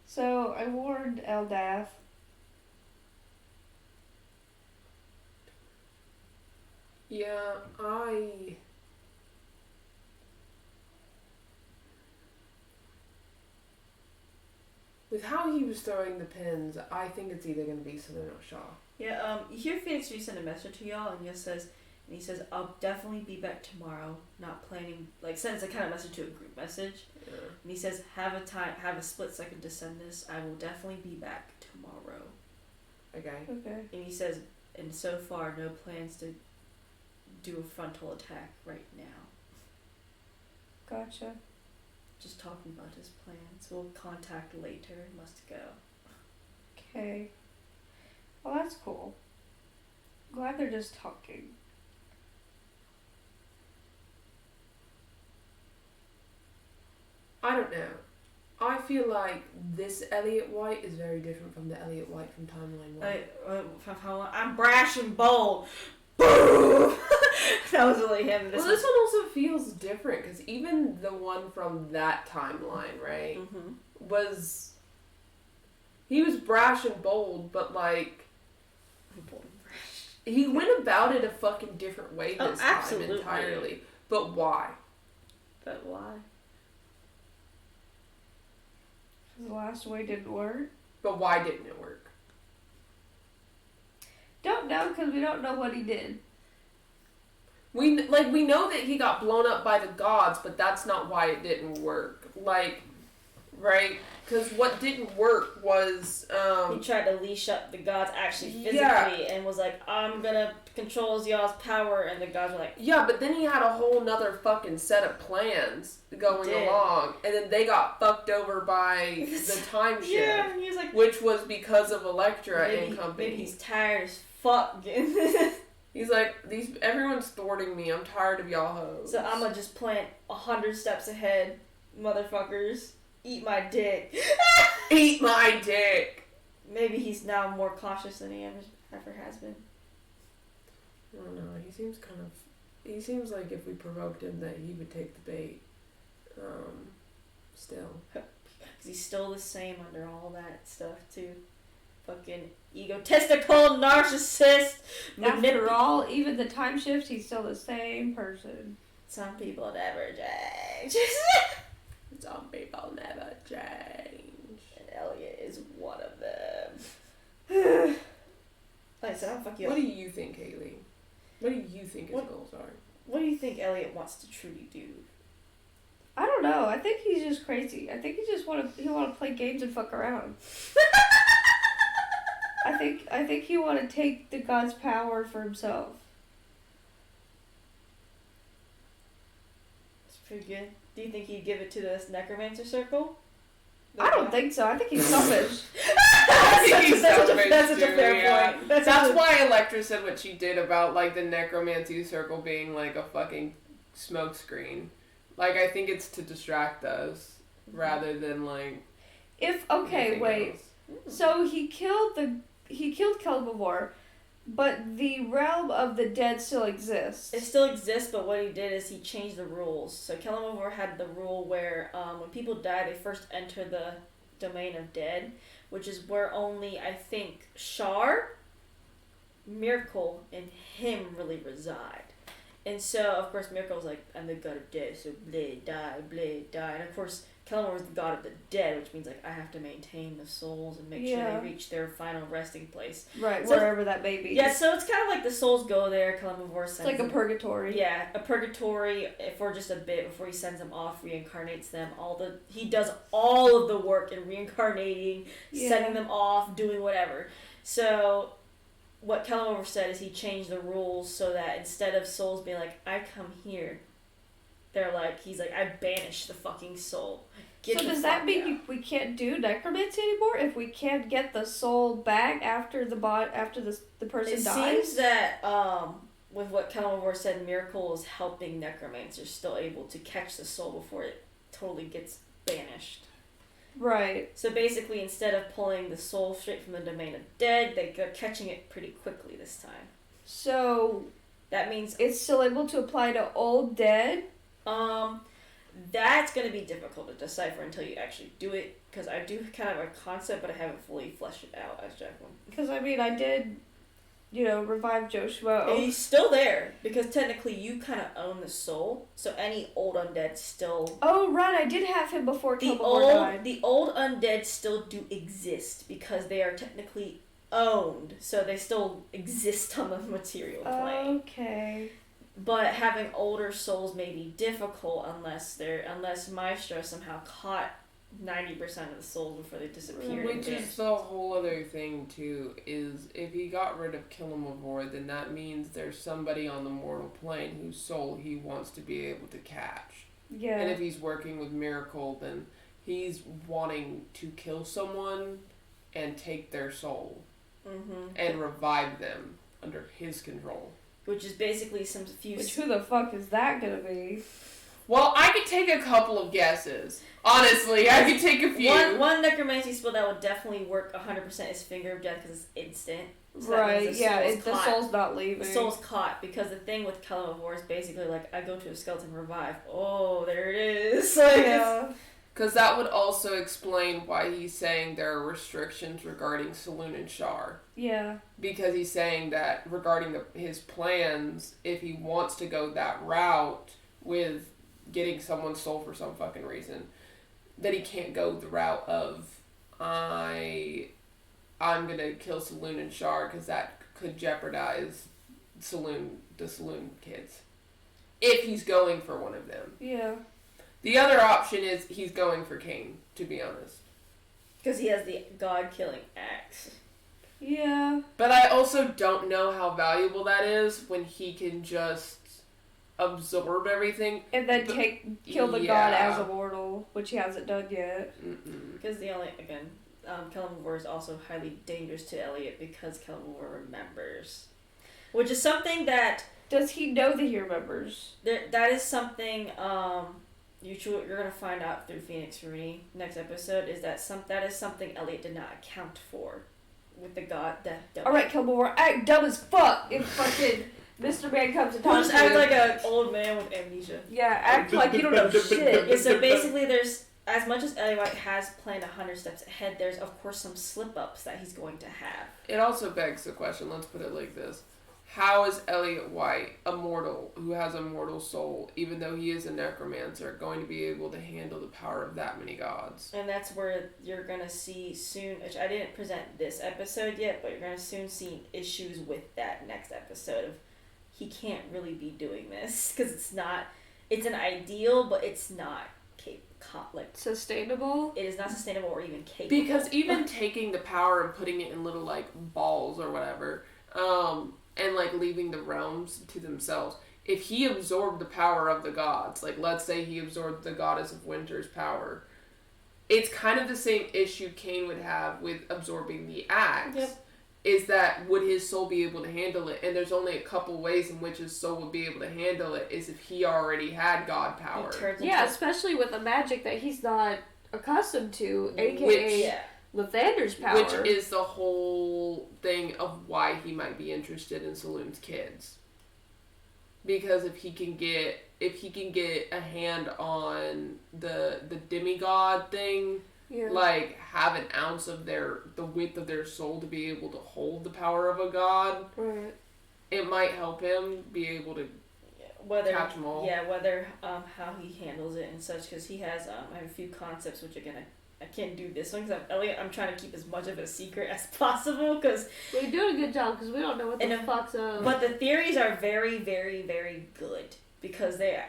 So I warned Eldath. yeah, with how he was throwing the pins, I think it's either going to be Selena or Shaw. Yeah, you hear Phoenix Reed send a message to y'all, and he says, I'll definitely be back tomorrow. Not planning, like sends a kind of message to a group message, Yeah. and he says, have a split second to send this. I will definitely be back tomorrow. Okay. Okay. And he says, and so far, no plans to do a frontal attack right now. Gotcha. Just talking about his plans. We'll contact later. Must go. Okay. Well, that's cool. glad they're just talking. I don't know. I feel like this Elliot White is very different from the Elliot White from Timeline 1. I'm brash and bold. Boom! That was really him. This one also feels different because even the one from that timeline, right, was... He was brash and bold, but like... Bold and brash. He went about it a fucking different way this time absolutely. entirely. But why? But why? The last way didn't work. But why didn't it work? Don't know, because we don't know what he did. We know that he got blown up by the gods, but that's not why it didn't work. Like, right? Because what didn't work was... he tried to leash up the gods actually physically and was like, I'm gonna control y'all's power, and the gods were like... Yeah, but then he had a whole nother fucking set of plans going along, and then they got fucked over by the time shift. Yeah, he was like... Which was because of Elektra and company. Maybe he's tired as fuck. He's like, everyone's thwarting me, I'm tired of y'all hoes. So I'm gonna just plant 100 steps ahead, motherfuckers. Eat my dick. Eat my dick. Maybe he's now more cautious than he ever has been. I don't know. He seems like if we provoked him that he would take the bait. Still. Because he's still the same under all that stuff too. Fucking egotistical narcissist. After all, even the time shift, he's still the same person. Some people never change. Some people never change. And Elliot is one of them. Like I said, I'll fuck you What up. do you think, Haley? What do you think his goals are? What do you think Elliot wants to truly do? I don't know. I think he's just crazy. I think he want to play games and fuck around. I think he want to take the god's power for himself. That's pretty good. Do you think he'd give it to this necromancer circle? I don't think so. I think he's selfish. That's such a fair point. That's why Elektra said what she did about like the necromancy circle being like a fucking smokescreen. Like I think it's to distract us rather than like. So he killed Kelbavor, but the realm of the dead still exists. It still exists, but what he did is he changed the rules. So Kellamavor had the rule where when people die, they first enter the domain of dead, which is where only, I think, Shar, Miracle, and him really reside. And so, of course, Miracle was like, I'm the god of death, so bleh, die. And of course, Kellamavor is the god of the dead, which means like I have to maintain the souls and make sure they reach their final resting place. Right, so, wherever that may be. Yeah, so it's kind of like the souls go there, Kellamavor sends It's like them. a purgatory. Yeah, a purgatory for just a bit before he sends them off, reincarnates them. He does all of the work in reincarnating, sending them off, doing whatever. So what Kellamavor said is he changed the rules so that instead of souls being like, I come here, they're like, he's like, I banish the fucking soul. So does that mean we can't do necromancy anymore if we can't get the soul back after the person dies? It seems that with what Kellamavor said, Miracle is helping necromancers still able to catch the soul before it totally gets banished. Right. So basically, instead of pulling the soul straight from the domain of dead, they're catching it pretty quickly this time. So that means it's still able to apply to old dead? That's going to be difficult to decipher until you actually do it, because I do kind of have a concept, but I haven't fully fleshed it out as Jacqueline. Because, I mean, I did, revive Joshua. And he's still there, because technically you kind of own the soul, so any old undead still... Oh, right, I did have him before Kellamavor died. The old undead still do exist, because they are technically owned, so they still exist on the material plane. Okay. But having older souls may be difficult unless Maestro somehow caught 90% of the souls before they disappeared. Which is the whole other thing too, is if he got rid of Kellamavor, then that means there's somebody on the mortal plane whose soul he wants to be able to catch. Yeah. And if he's working with Miracle, then he's wanting to kill someone and take their soul and revive them. under his control. Which is basically some few... Which, who the fuck is that gonna be? Well, I could take a couple of guesses. Honestly, I could take a few. One necromancy spell that would definitely work 100% is Finger of Death because it's instant. So Right, yeah, the soul's not leaving. The soul's caught, because the thing with Kellum of War is basically like, I go to a skeleton revive. Oh, there it is. Like, yeah. Because that would also explain why he's saying there are restrictions regarding Saloon and Shar. Yeah. Because he's saying that regarding his plans, if he wants to go that route with getting someone's soul for some fucking reason, that he can't go the route of, I'm gonna kill Saloon and Shar because that could jeopardize the Saloon kids. If he's going for one of them. Yeah. The other option is he's going for Cain, to be honest. Because he has the god-killing axe. Yeah. But I also don't know how valuable that is when he can just absorb everything. And then kill the god as a mortal, which he hasn't done yet. Because Kellum of War is also highly dangerous to Elliot because Kellum of War remembers. Which is something that... Does he know that he remembers? That is something... you're gonna find out through Phoenix Rooney next episode is that is something Elliot did not account for with the god that. All right, Kilmore, act dumb as fuck if fucking Mr. Man comes and talks just to you. act like an old man with amnesia. Yeah, act like you don't know shit. Yeah, so basically, there's as much as Elliot White has planned 100 steps ahead. There's of course some slip ups that he's going to have. It also begs the question. Let's put it like this. How is Elliot White, a mortal who has a mortal soul, even though he is a necromancer, going to be able to handle the power of that many gods? And that's where you're going to see soon, which I didn't present this episode yet, but you're going to soon see issues with that next episode of he can't really be doing this because it's an ideal, but it's not sustainable. It is not sustainable or even capable. Because even taking the power and putting it in little like balls or whatever, and like leaving the realms to themselves. If he absorbed the power of the gods, like let's say he absorbed the goddess of winter's power, it's kind of the same issue Cain would have with absorbing the axe. Yep. Is that would his soul be able to handle it? And there's only a couple ways in which his soul would be able to handle it is if he already had god power. Yeah, especially with a magic that he's not accustomed to, aka Lathander's power. Which is the whole thing of why he might be interested in Saloon's kids. Because if he can get a hand on the demigod thing, like have an ounce of the width of their soul to be able to hold the power of a god, right. It might help him be able to catch them all. Yeah, whether how he handles it and such, because he has I have a few concepts which again I can't do this one because I'm trying to keep as much of a secret as possible because you're doing a good job because we don't know what the fuck's up. But the theories are very, very, very good because I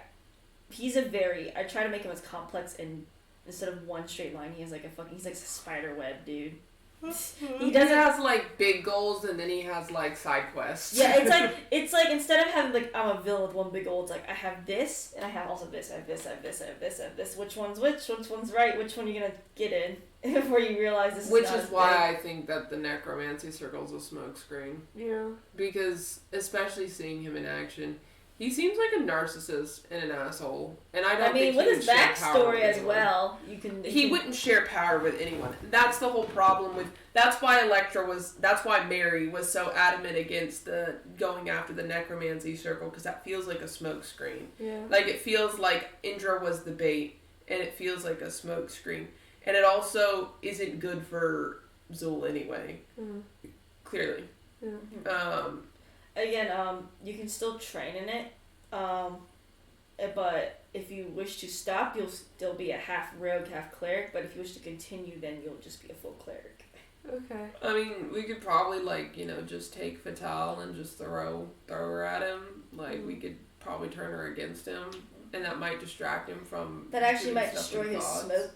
try to make him as complex and instead of one straight line, he's like a spider web, dude. He has like big goals and then he has like side quests. Yeah, it's like instead of having like I'm a villain with one big goal, it's like I have this and I have also this, I have this, I have this, I have this, I have this. Which one's right? Which one are you gonna get in before you realize this? Which is why I think that the necromancy circle's a smokescreen. Yeah. Because especially seeing him in action, he seems like a narcissist and an asshole, and I mean, with his backstory as well, he wouldn't share power with anyone. That's the whole problem with. That's why Mary was so adamant against the going after the necromancy circle because that feels like a smokescreen. Yeah. Like it feels like Indra was the bait, and it feels like a smokescreen, and it also isn't good for Zul anyway. Mm-hmm. Clearly. Mm-hmm. Again, you can still train in it, but if you wish to stop, you'll still be a half rogue, half cleric, but if you wish to continue, then you'll just be a full cleric. Okay. I mean, we could probably, just take Fatal and just throw her at him. Like, we could probably turn her against him, and that might distract him from... That actually might destroy his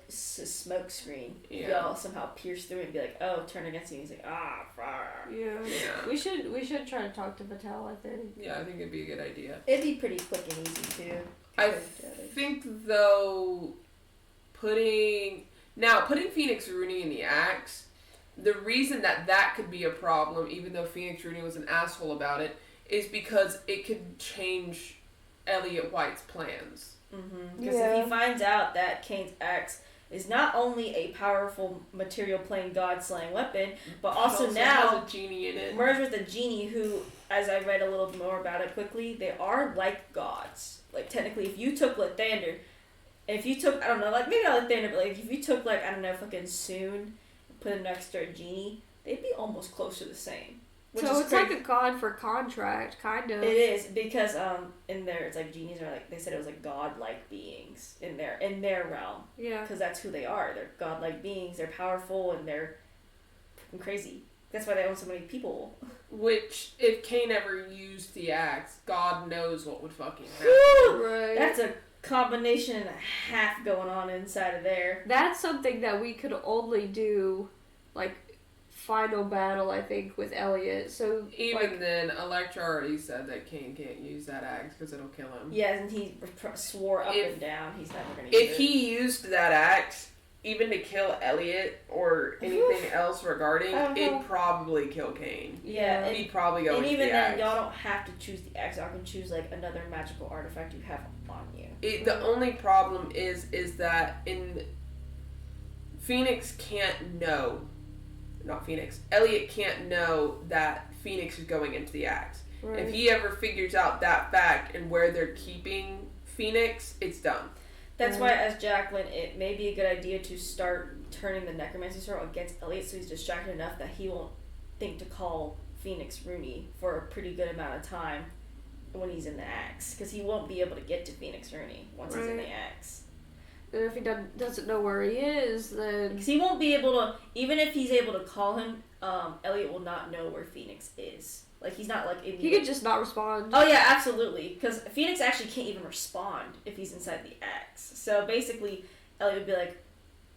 smoke screen. Yeah. Y'all somehow pierce through it and be like, oh, turn against him. He's like, far. Yeah. We should try to talk to Patel, I think. Yeah, I think it'd be a good idea. It'd be pretty quick and easy, too. I think, though, putting Phoenix Rooney in the axe the reason that could be a problem, even though Phoenix Rooney was an asshole about it, is because it could change Elliot White's plans. Because if he finds out that Kane's axe is not only a powerful material plane god slaying weapon, but also now has a genie in it. merged with a genie who, as I read a little more about it quickly, they are like gods. Like technically, if you took Lathander, if you took, I don't know, like maybe not Lathander, but like if you took like, I don't know, fucking Soon, put him next to a genie, they'd be almost close to the same. Which so is it's crazy. like a god for contract, kind of. It is, because in there it's like genies are like, they said it was like godlike beings in their realm. Yeah. Because that's who they are. They're godlike beings. They're powerful and they're fucking crazy. That's why they own so many people. Which, if Kane ever used the axe, God knows what would fucking happen. Right. That's a combination and a half going on inside of there. That's something that we could only do, like, final battle, I think, with Elliot. So Even then, Elektra already said that Kane can't use that axe because it'll kill him. Yeah, and he swore up and down he's never going to use it. If he used that axe, even to kill Elliot or anything else regarding, it'd probably kill Kane. Yeah. He'd probably go and with even the then, axe. y'all don't have to choose the axe. Y'all can choose like another magical artifact you have on you. The only problem is that in Phoenix can't know, not Phoenix, Elliot can't know that Phoenix is going into the axe. Right. If he ever figures out that fact and where they're keeping Phoenix, it's done. That's why, as Jacqueline, it may be a good idea to start turning the necromancy sword against Elliot so he's distracted enough that he won't think to call Phoenix Rooney for a pretty good amount of time when he's in the axe. Because he won't be able to get to Phoenix Rooney once he's in the axe. And if he doesn't know where he is, then... Because he won't be able to, even if he's able to call him, Elliot will not know where Phoenix is. Like, he's not, like... He could just not respond. Oh, yeah, absolutely. Because Phoenix actually can't even respond if he's inside the axe. So, basically, Elliot would be like,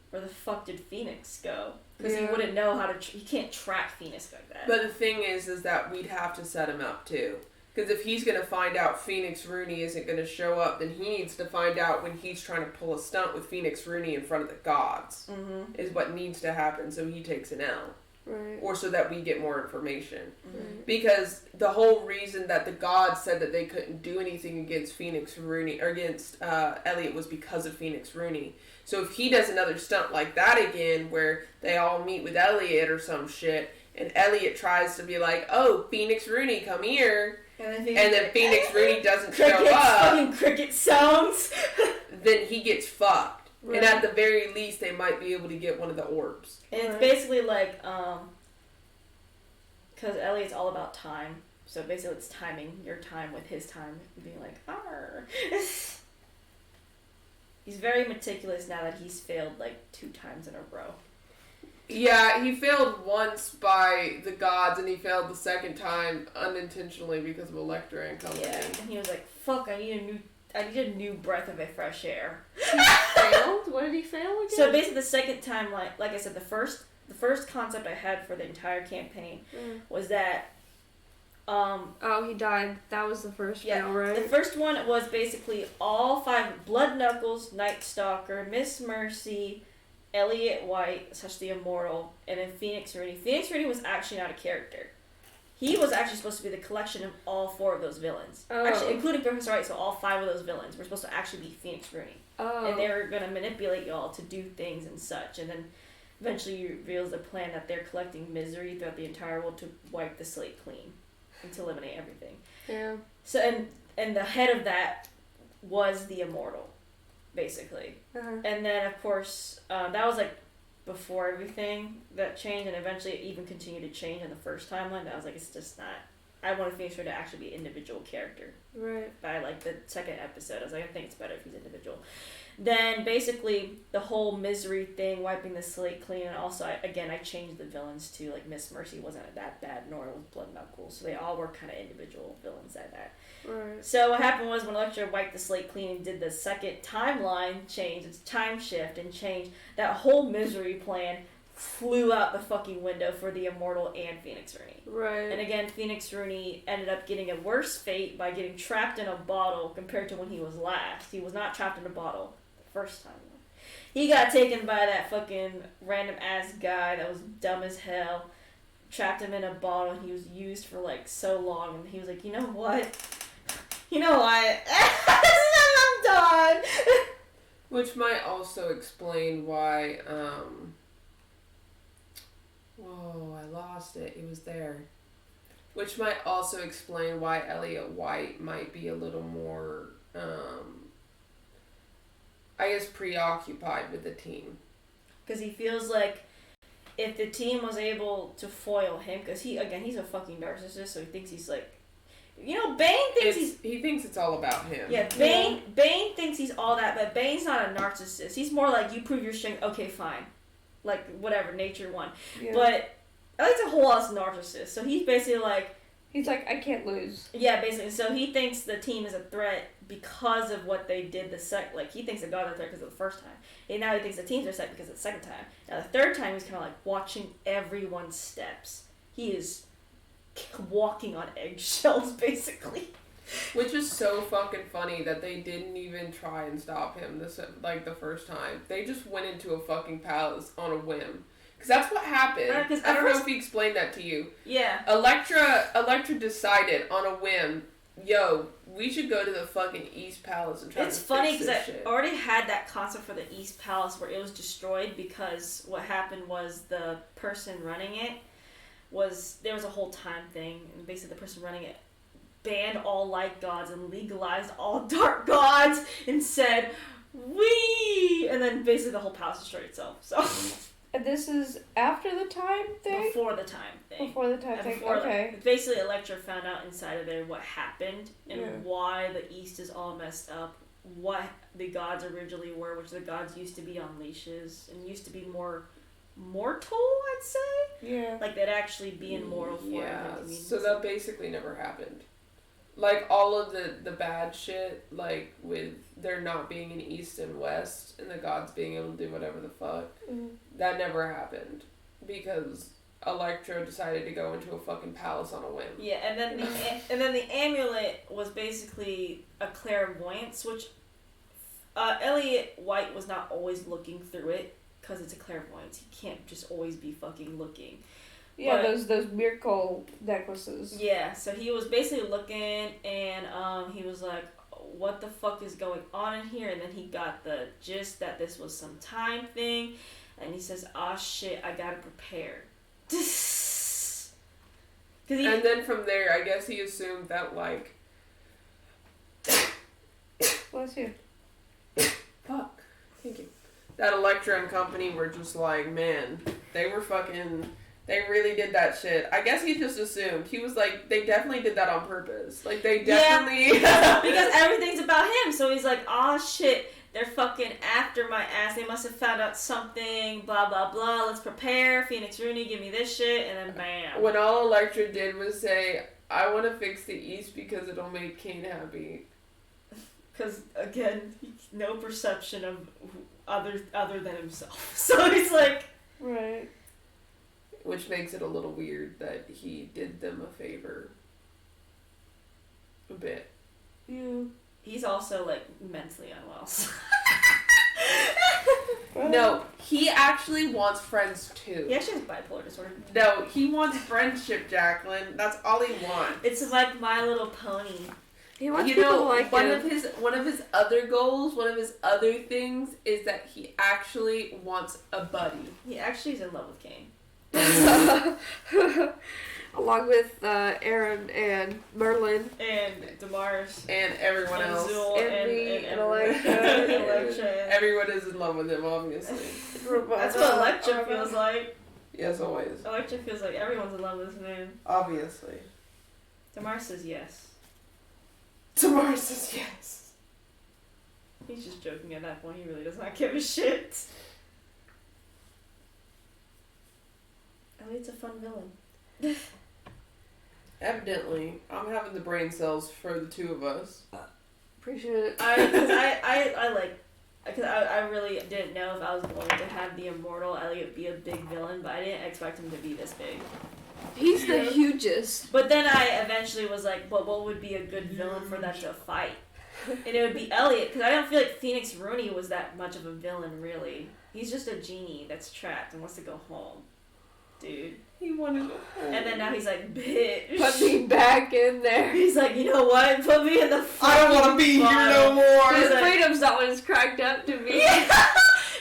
where the fuck did Phoenix go? Because he wouldn't know how to... he can't track Phoenix like that. But the thing is that we'd have to set him up, too. Because if he's going to find out Phoenix Rooney isn't going to show up, then he needs to find out when he's trying to pull a stunt with Phoenix Rooney in front of the gods. Is what needs to happen so he takes an L. Right. Or so that we get more information. Right. Because the whole reason that the gods said that they couldn't do anything against Phoenix Rooney, or against Elliot, was because of Phoenix Rooney. So if he does another stunt like that again, where they all meet with Elliot or some shit, and Elliot tries to be like, oh, Phoenix Rooney, come here, and then Phoenix Rooney doesn't show up, fucking cricket songs. then he gets fucked. Right. And at the very least, they might be able to get one of the orbs. And it's basically like, because Elliot's all about time. So basically it's timing your time with his time. Being like, arr. He's very meticulous now that he's failed like 2 times in a row. Yeah, he failed once by the gods, and he failed the second time unintentionally because of Elektra and company. Yeah, and he was like, fuck, I need a new breath of a fresh air. He failed? What did he fail again? So basically the second time, like I said, the first concept I had for the entire campaign was that oh, he died. That was the first fail, right? The first one was basically all 5 Blood Knuckles, Night Stalker, Miss Mercy, Elliot White, such the Immortal, and then Phoenix Rooney. Phoenix Rooney was actually not a character. He was actually supposed to be the collection of all 4 of those villains. Oh. Actually, including Professor White, so all 5 of those villains were supposed to actually be Phoenix Rooney. Oh. And they were going to manipulate y'all to do things and such. And then eventually he reveals the plan that they're collecting misery throughout the entire world to wipe the slate clean and to eliminate everything. Yeah. So, and the head of that was the Immortal, basically. Uh-huh. And then, of course, that was like before everything that changed, and eventually it even continued to change in the first timeline. I was like, it's just not. I wanted Phoenix Rooney to actually be an individual character. Right. By like the second episode, I was like, I think it's better if he's individual. Then basically the whole misery thing, wiping the slate clean, and also I changed the villains to like Miss Mercy wasn't that bad, nor was Blood Knuckles, so they all were kind of individual villains at that. Right. So what happened was when Elektra wiped the slate clean and did the second timeline change, its time shift and change, that whole misery plan flew out the fucking window for the Immortal and Phoenix Rooney. Right. And again, Phoenix Rooney ended up getting a worse fate by getting trapped in a bottle compared to when he was last. He was not trapped in a bottle the first time. He got taken by that fucking random ass guy that was dumb as hell. Trapped him in a bottle and he was used for like so long and he was like, you know what? I'm done. Which might also explain why, whoa, I lost it. It was there. Which might also explain why Elliot White might be a little more, I guess, preoccupied with the team. Because he feels like if the team was able to foil him, because he's a fucking narcissist, so he thinks he's like, Bane thinks he thinks it's all about him. Yeah, Bane thinks he's all that, but Bane's not a narcissist. He's more like, you prove your strength, okay, fine. Like, whatever, nature won. Yeah. But Elliot's a whole ass narcissist, so he's basically like... He's like, I can't lose. Yeah, basically. So he thinks the team is a threat because of what they did he thinks the gods are a threat because of the first time. And now he thinks the teams are a threat because of the second time. Now the third time he's kind of like watching everyone's steps. He is walking on eggshells, basically. Which is so fucking funny that they didn't even try and stop him the first time. They just went into a fucking palace on a whim. Because that's what happened. I don't know if he explained that to you. Yeah. Electra decided on a whim, yo, we should go to the fucking East Palace and try to fix this shit. It's funny because I already had that concept for the East Palace where it was destroyed because what happened was the person running it there was a whole time thing, and basically the person running it banned all light gods and legalized all dark gods and said, "We," and then basically the whole palace destroyed itself. So. And this is after the time thing? Before the time thing. Okay. Basically, Electra found out inside of there what happened and why the East is all messed up, what the gods originally were, which the gods used to be on leashes and used to be more mortal, I'd say. Yeah. Like, they'd actually be in mortal form. Yeah, so that basically never happened. Like, all of the bad shit, like, with there not being an East and West, and the gods being able to do whatever the fuck, that never happened. Because Electra decided to go into a fucking palace on a whim. Yeah, and then the amulet was basically a clairvoyance, which Elliot White was not always looking through it, because it's a clairvoyance. He can't just always be fucking looking. Yeah, but those miracle necklaces. Yeah, so he was basically looking, and he was like, what the fuck is going on in here? And then he got the gist that this was some time thing, and he says, shit, I gotta prepare. And then from there, I guess he assumed that, like... Bless you. Fuck. Thank you. That Electra and company were just like, man, they were fucking... They really did that shit. I guess he just assumed. He was like, they definitely did that on purpose. Like, they definitely... Yeah, because everything's about him. So he's like, shit, they're fucking after my ass. They must have found out something, blah, blah, blah. Let's prepare. Phoenix Rooney, give me this shit. And then bam. When all Electra did was say, I want to fix the East because it'll make Kane happy. Because, again, no perception of other than himself. So he's like... Right. Which makes it a little weird that he did them a favor. A bit. Yeah. He's also, like, mentally unwell. No, he actually wants friends, too. He actually has bipolar disorder. No, he wants friendship, Jacqueline. That's all he wants. It's like My Little Pony. He wants people to like one of his other goals, one of his other things is that he actually wants a buddy. He actually is in love with Kane. Along with Aaron and Merlin and Damaris and everyone and else Zul and me and Electra. Everyone is in love with him, obviously. That's what Electra feels like. Yes, always. Electra feels like everyone's in love with this man. Obviously. Damaris says yes. Damaris says yes. He's just joking at that point. He really does not give a shit. Elliot's a fun villain. Evidently, I'm having the brain cells for the two of us. Appreciate it. I really didn't know if I was going to have the immortal Elliot be a big villain, but I didn't expect him to be this big. He's the hugest. But then I eventually was like, but what would be a good villain for that to fight? And it would be Elliot, because I don't feel like Phoenix Rooney was that much of a villain, really. He's just a genie that's trapped and wants to go home. Dude. He wanted to go home. And then now he's like, bitch. Put me back in there. He's like, you know what? Put me in the I don't want to be here no more. His like, freedom's not what it's cracked up to be.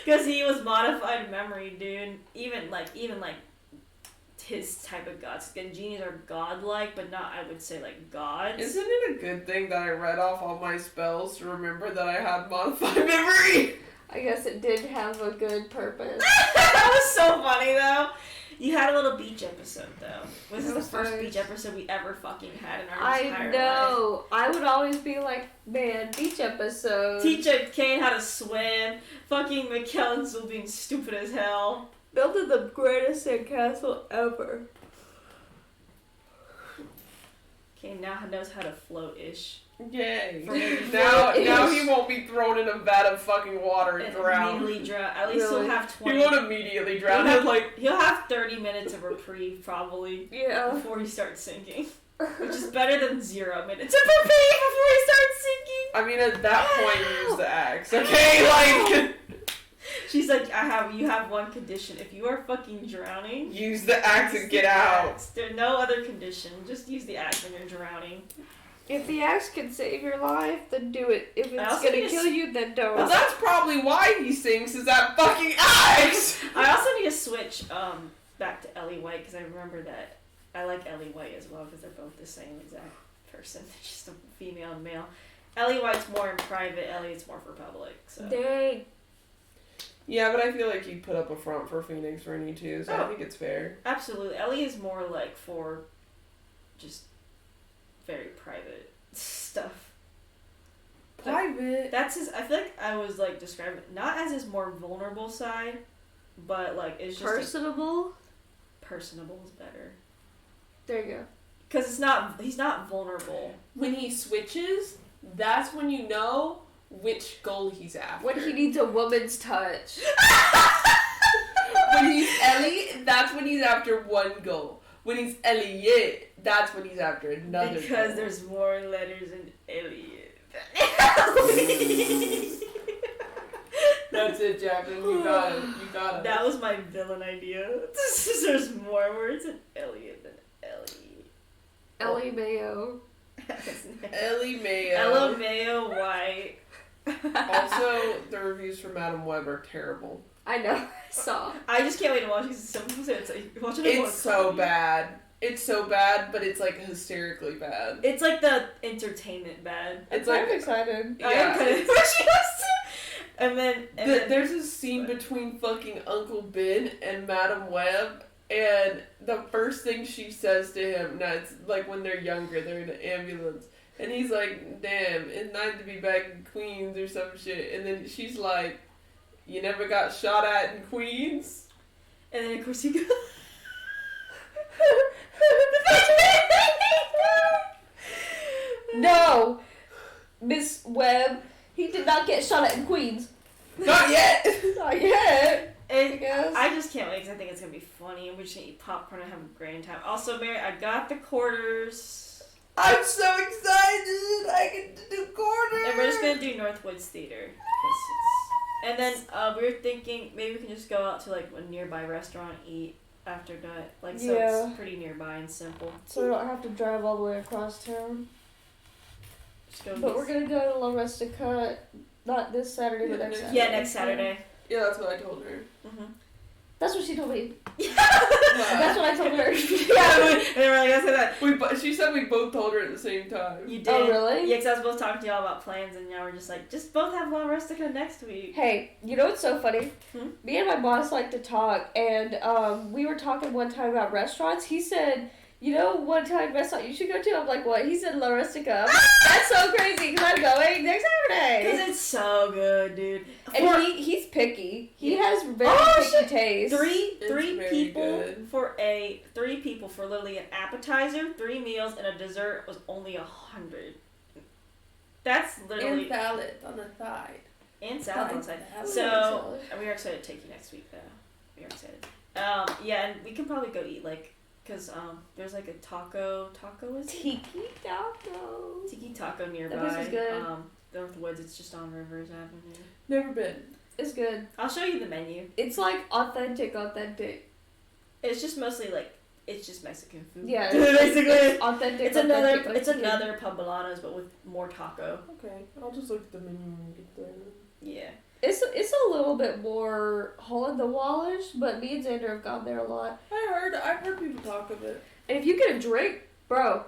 Because he was modified memory, dude. Even like his type of gods. And genies are godlike, but not, I would say, like, gods. Isn't it a good thing that I read off all my spells to remember that I had modified memory? I guess it did have a good purpose. That was so funny, though. You had a little beach episode, though. This is the first nice. beach episode we ever fucking had in our I entire know. I would always be like, man, beach episodes. Teach Kane how to swim. Fucking McKellen's still being stupid as hell. Building the greatest sandcastle ever. Kane now knows how to float-ish. Yay. Maybe Now he won't be thrown in a vat of fucking water and drown. Immediately drown. At least Really? he'll have He 20. won't immediately drown. He'll have 30 minutes of reprieve, probably, Yeah. before he starts sinking. Which is better than 0 minutes of reprieve before he starts sinking. I mean, at that point, use the axe, okay? Like, She's like, you have one condition. If you are fucking drowning, use the axe and get use the out. axe. There's no other condition. Just use the axe when you're drowning. If the axe can save your life, then do it. If I it's also gonna need to kill you, then don't. Well, that's probably why he sinks, is that fucking axe! I also need to switch back to Ellie White, because I remember that I like Ellie White as well, because they're both the same exact person. They're just a female and male. Ellie White's more in private, Elliott's more for public. So. Dang. Yeah, but I feel like he'd put up a front for Phoenix Rooney too, so I Oh. think it's fair. Absolutely. Ellie is more like for just very private stuff. Private. That's his, I feel like I was like describing it not as his more vulnerable side, but like it's just Personable? personable is better. There you go. Because he's not vulnerable. When he switches, that's when you know which goal he's after. When he needs a woman's touch. When he's Ellie, that's when he's after one goal. When he's Elliot, that's when he's after another Because goal. there's more letters in Elliot. That's it, Jacqueline. You got it. You got it. That was my villain idea. There's more words in Elliot than Ellie. Ellie Mayo. Ellie Mayo. Ella Mayo White. Also, the reviews for Madam Web are terrible. I know. I saw. I just can't wait to watch it because some people say it's like watching it. It's so bad. It's so bad, but it's like hysterically bad. It's like the entertainment bad. It's I'm like excited. I am kind of And then there's a scene between fucking Uncle Ben and Madam Web, and the first thing she says to him, now it's like when they're younger, they're in an ambulance, and he's like, damn, it's nice to be back in Queens or some shit, and then she's like, you never got shot at in Queens? And then of course he goes. No! Miss Webb, he did not get shot at in Queens. Not yet! Not yet. And I guess. I just can't wait because I think it's gonna be funny and we're just gonna eat popcorn and have a grand time. Also, Mary, I got the quarters. I'm so excited! I get to do quarters! And we're just gonna do Northwoods Theater. And then we were thinking maybe we can just go out to like a nearby restaurant, eat after that. Like, so Yeah. it's pretty nearby and simple. So we don't have to drive all the way across town. Just go But get- we're gonna go to La Rustica, not this Saturday, but next Saturday. Yeah, next Saturday. Yeah, that's what I told her. Mm-hmm. That's what she told me. Wow. That's what I told her. Yeah, and then we're like, I said that. She said we both told her at the same time. You did. Oh, really? Yeah, because I was both talking to y'all about plans, and y'all were just like, just both have La Rustica next week. Hey, you know what's so funny? Hmm? Me and my boss like to talk, and we were talking one time about restaurants. He said, you know, one time restaurant you should go to? I'm like, what? He said La Rustica. I'm like, that's so crazy, because I'm going next Saturday. Because it's so good, dude. And he's picky. He has very Oh, picky shit. taste. Three very people good. three people for literally an appetizer, 3 meals, and a dessert was only $100. That's literally And salad on the side. and salad on the side. I would So like salad. we are excited to take you next week, though. We are excited. Yeah, and we can probably go eat because there's like a taco is it? Tiki taco. Tiki taco nearby. place is good. Northwoods. It's just on Rivers Avenue. Never been. It's good. I'll show you the menu. It's like authentic. It's just mostly like it's just Mexican food. Yeah, basically. it's authentic. It's authentic another Poblanos, but with more taco. Okay, I'll just look at the menu when we get there. Yeah. It's a little bit more hole in the wallish, but me and Xander have gone there a lot. I've heard people talk of it. And if you get a drink, bro,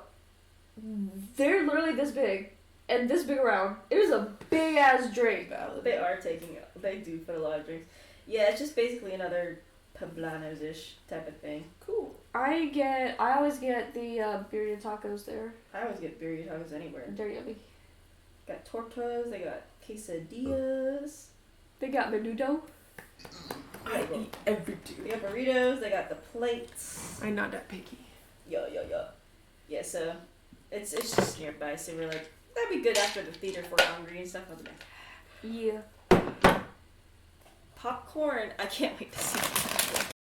they're literally this big and this big around. It is a big ass drink. Valid. They do put a lot of drinks. Yeah, it's just basically another Poblanos-ish type of thing. Cool. I always get the birria tacos there. I always get birria tacos anywhere. They're yummy. Got tortas, they got quesadillas. They got menudo. I eat everything. They got burritos, they got the plates. I'm not that picky. Yo. Yeah, so it's just nearby, so we're like, that'd be good after the theater if we're hungry and stuff. I was like, Yeah. popcorn, I can't wait to see that.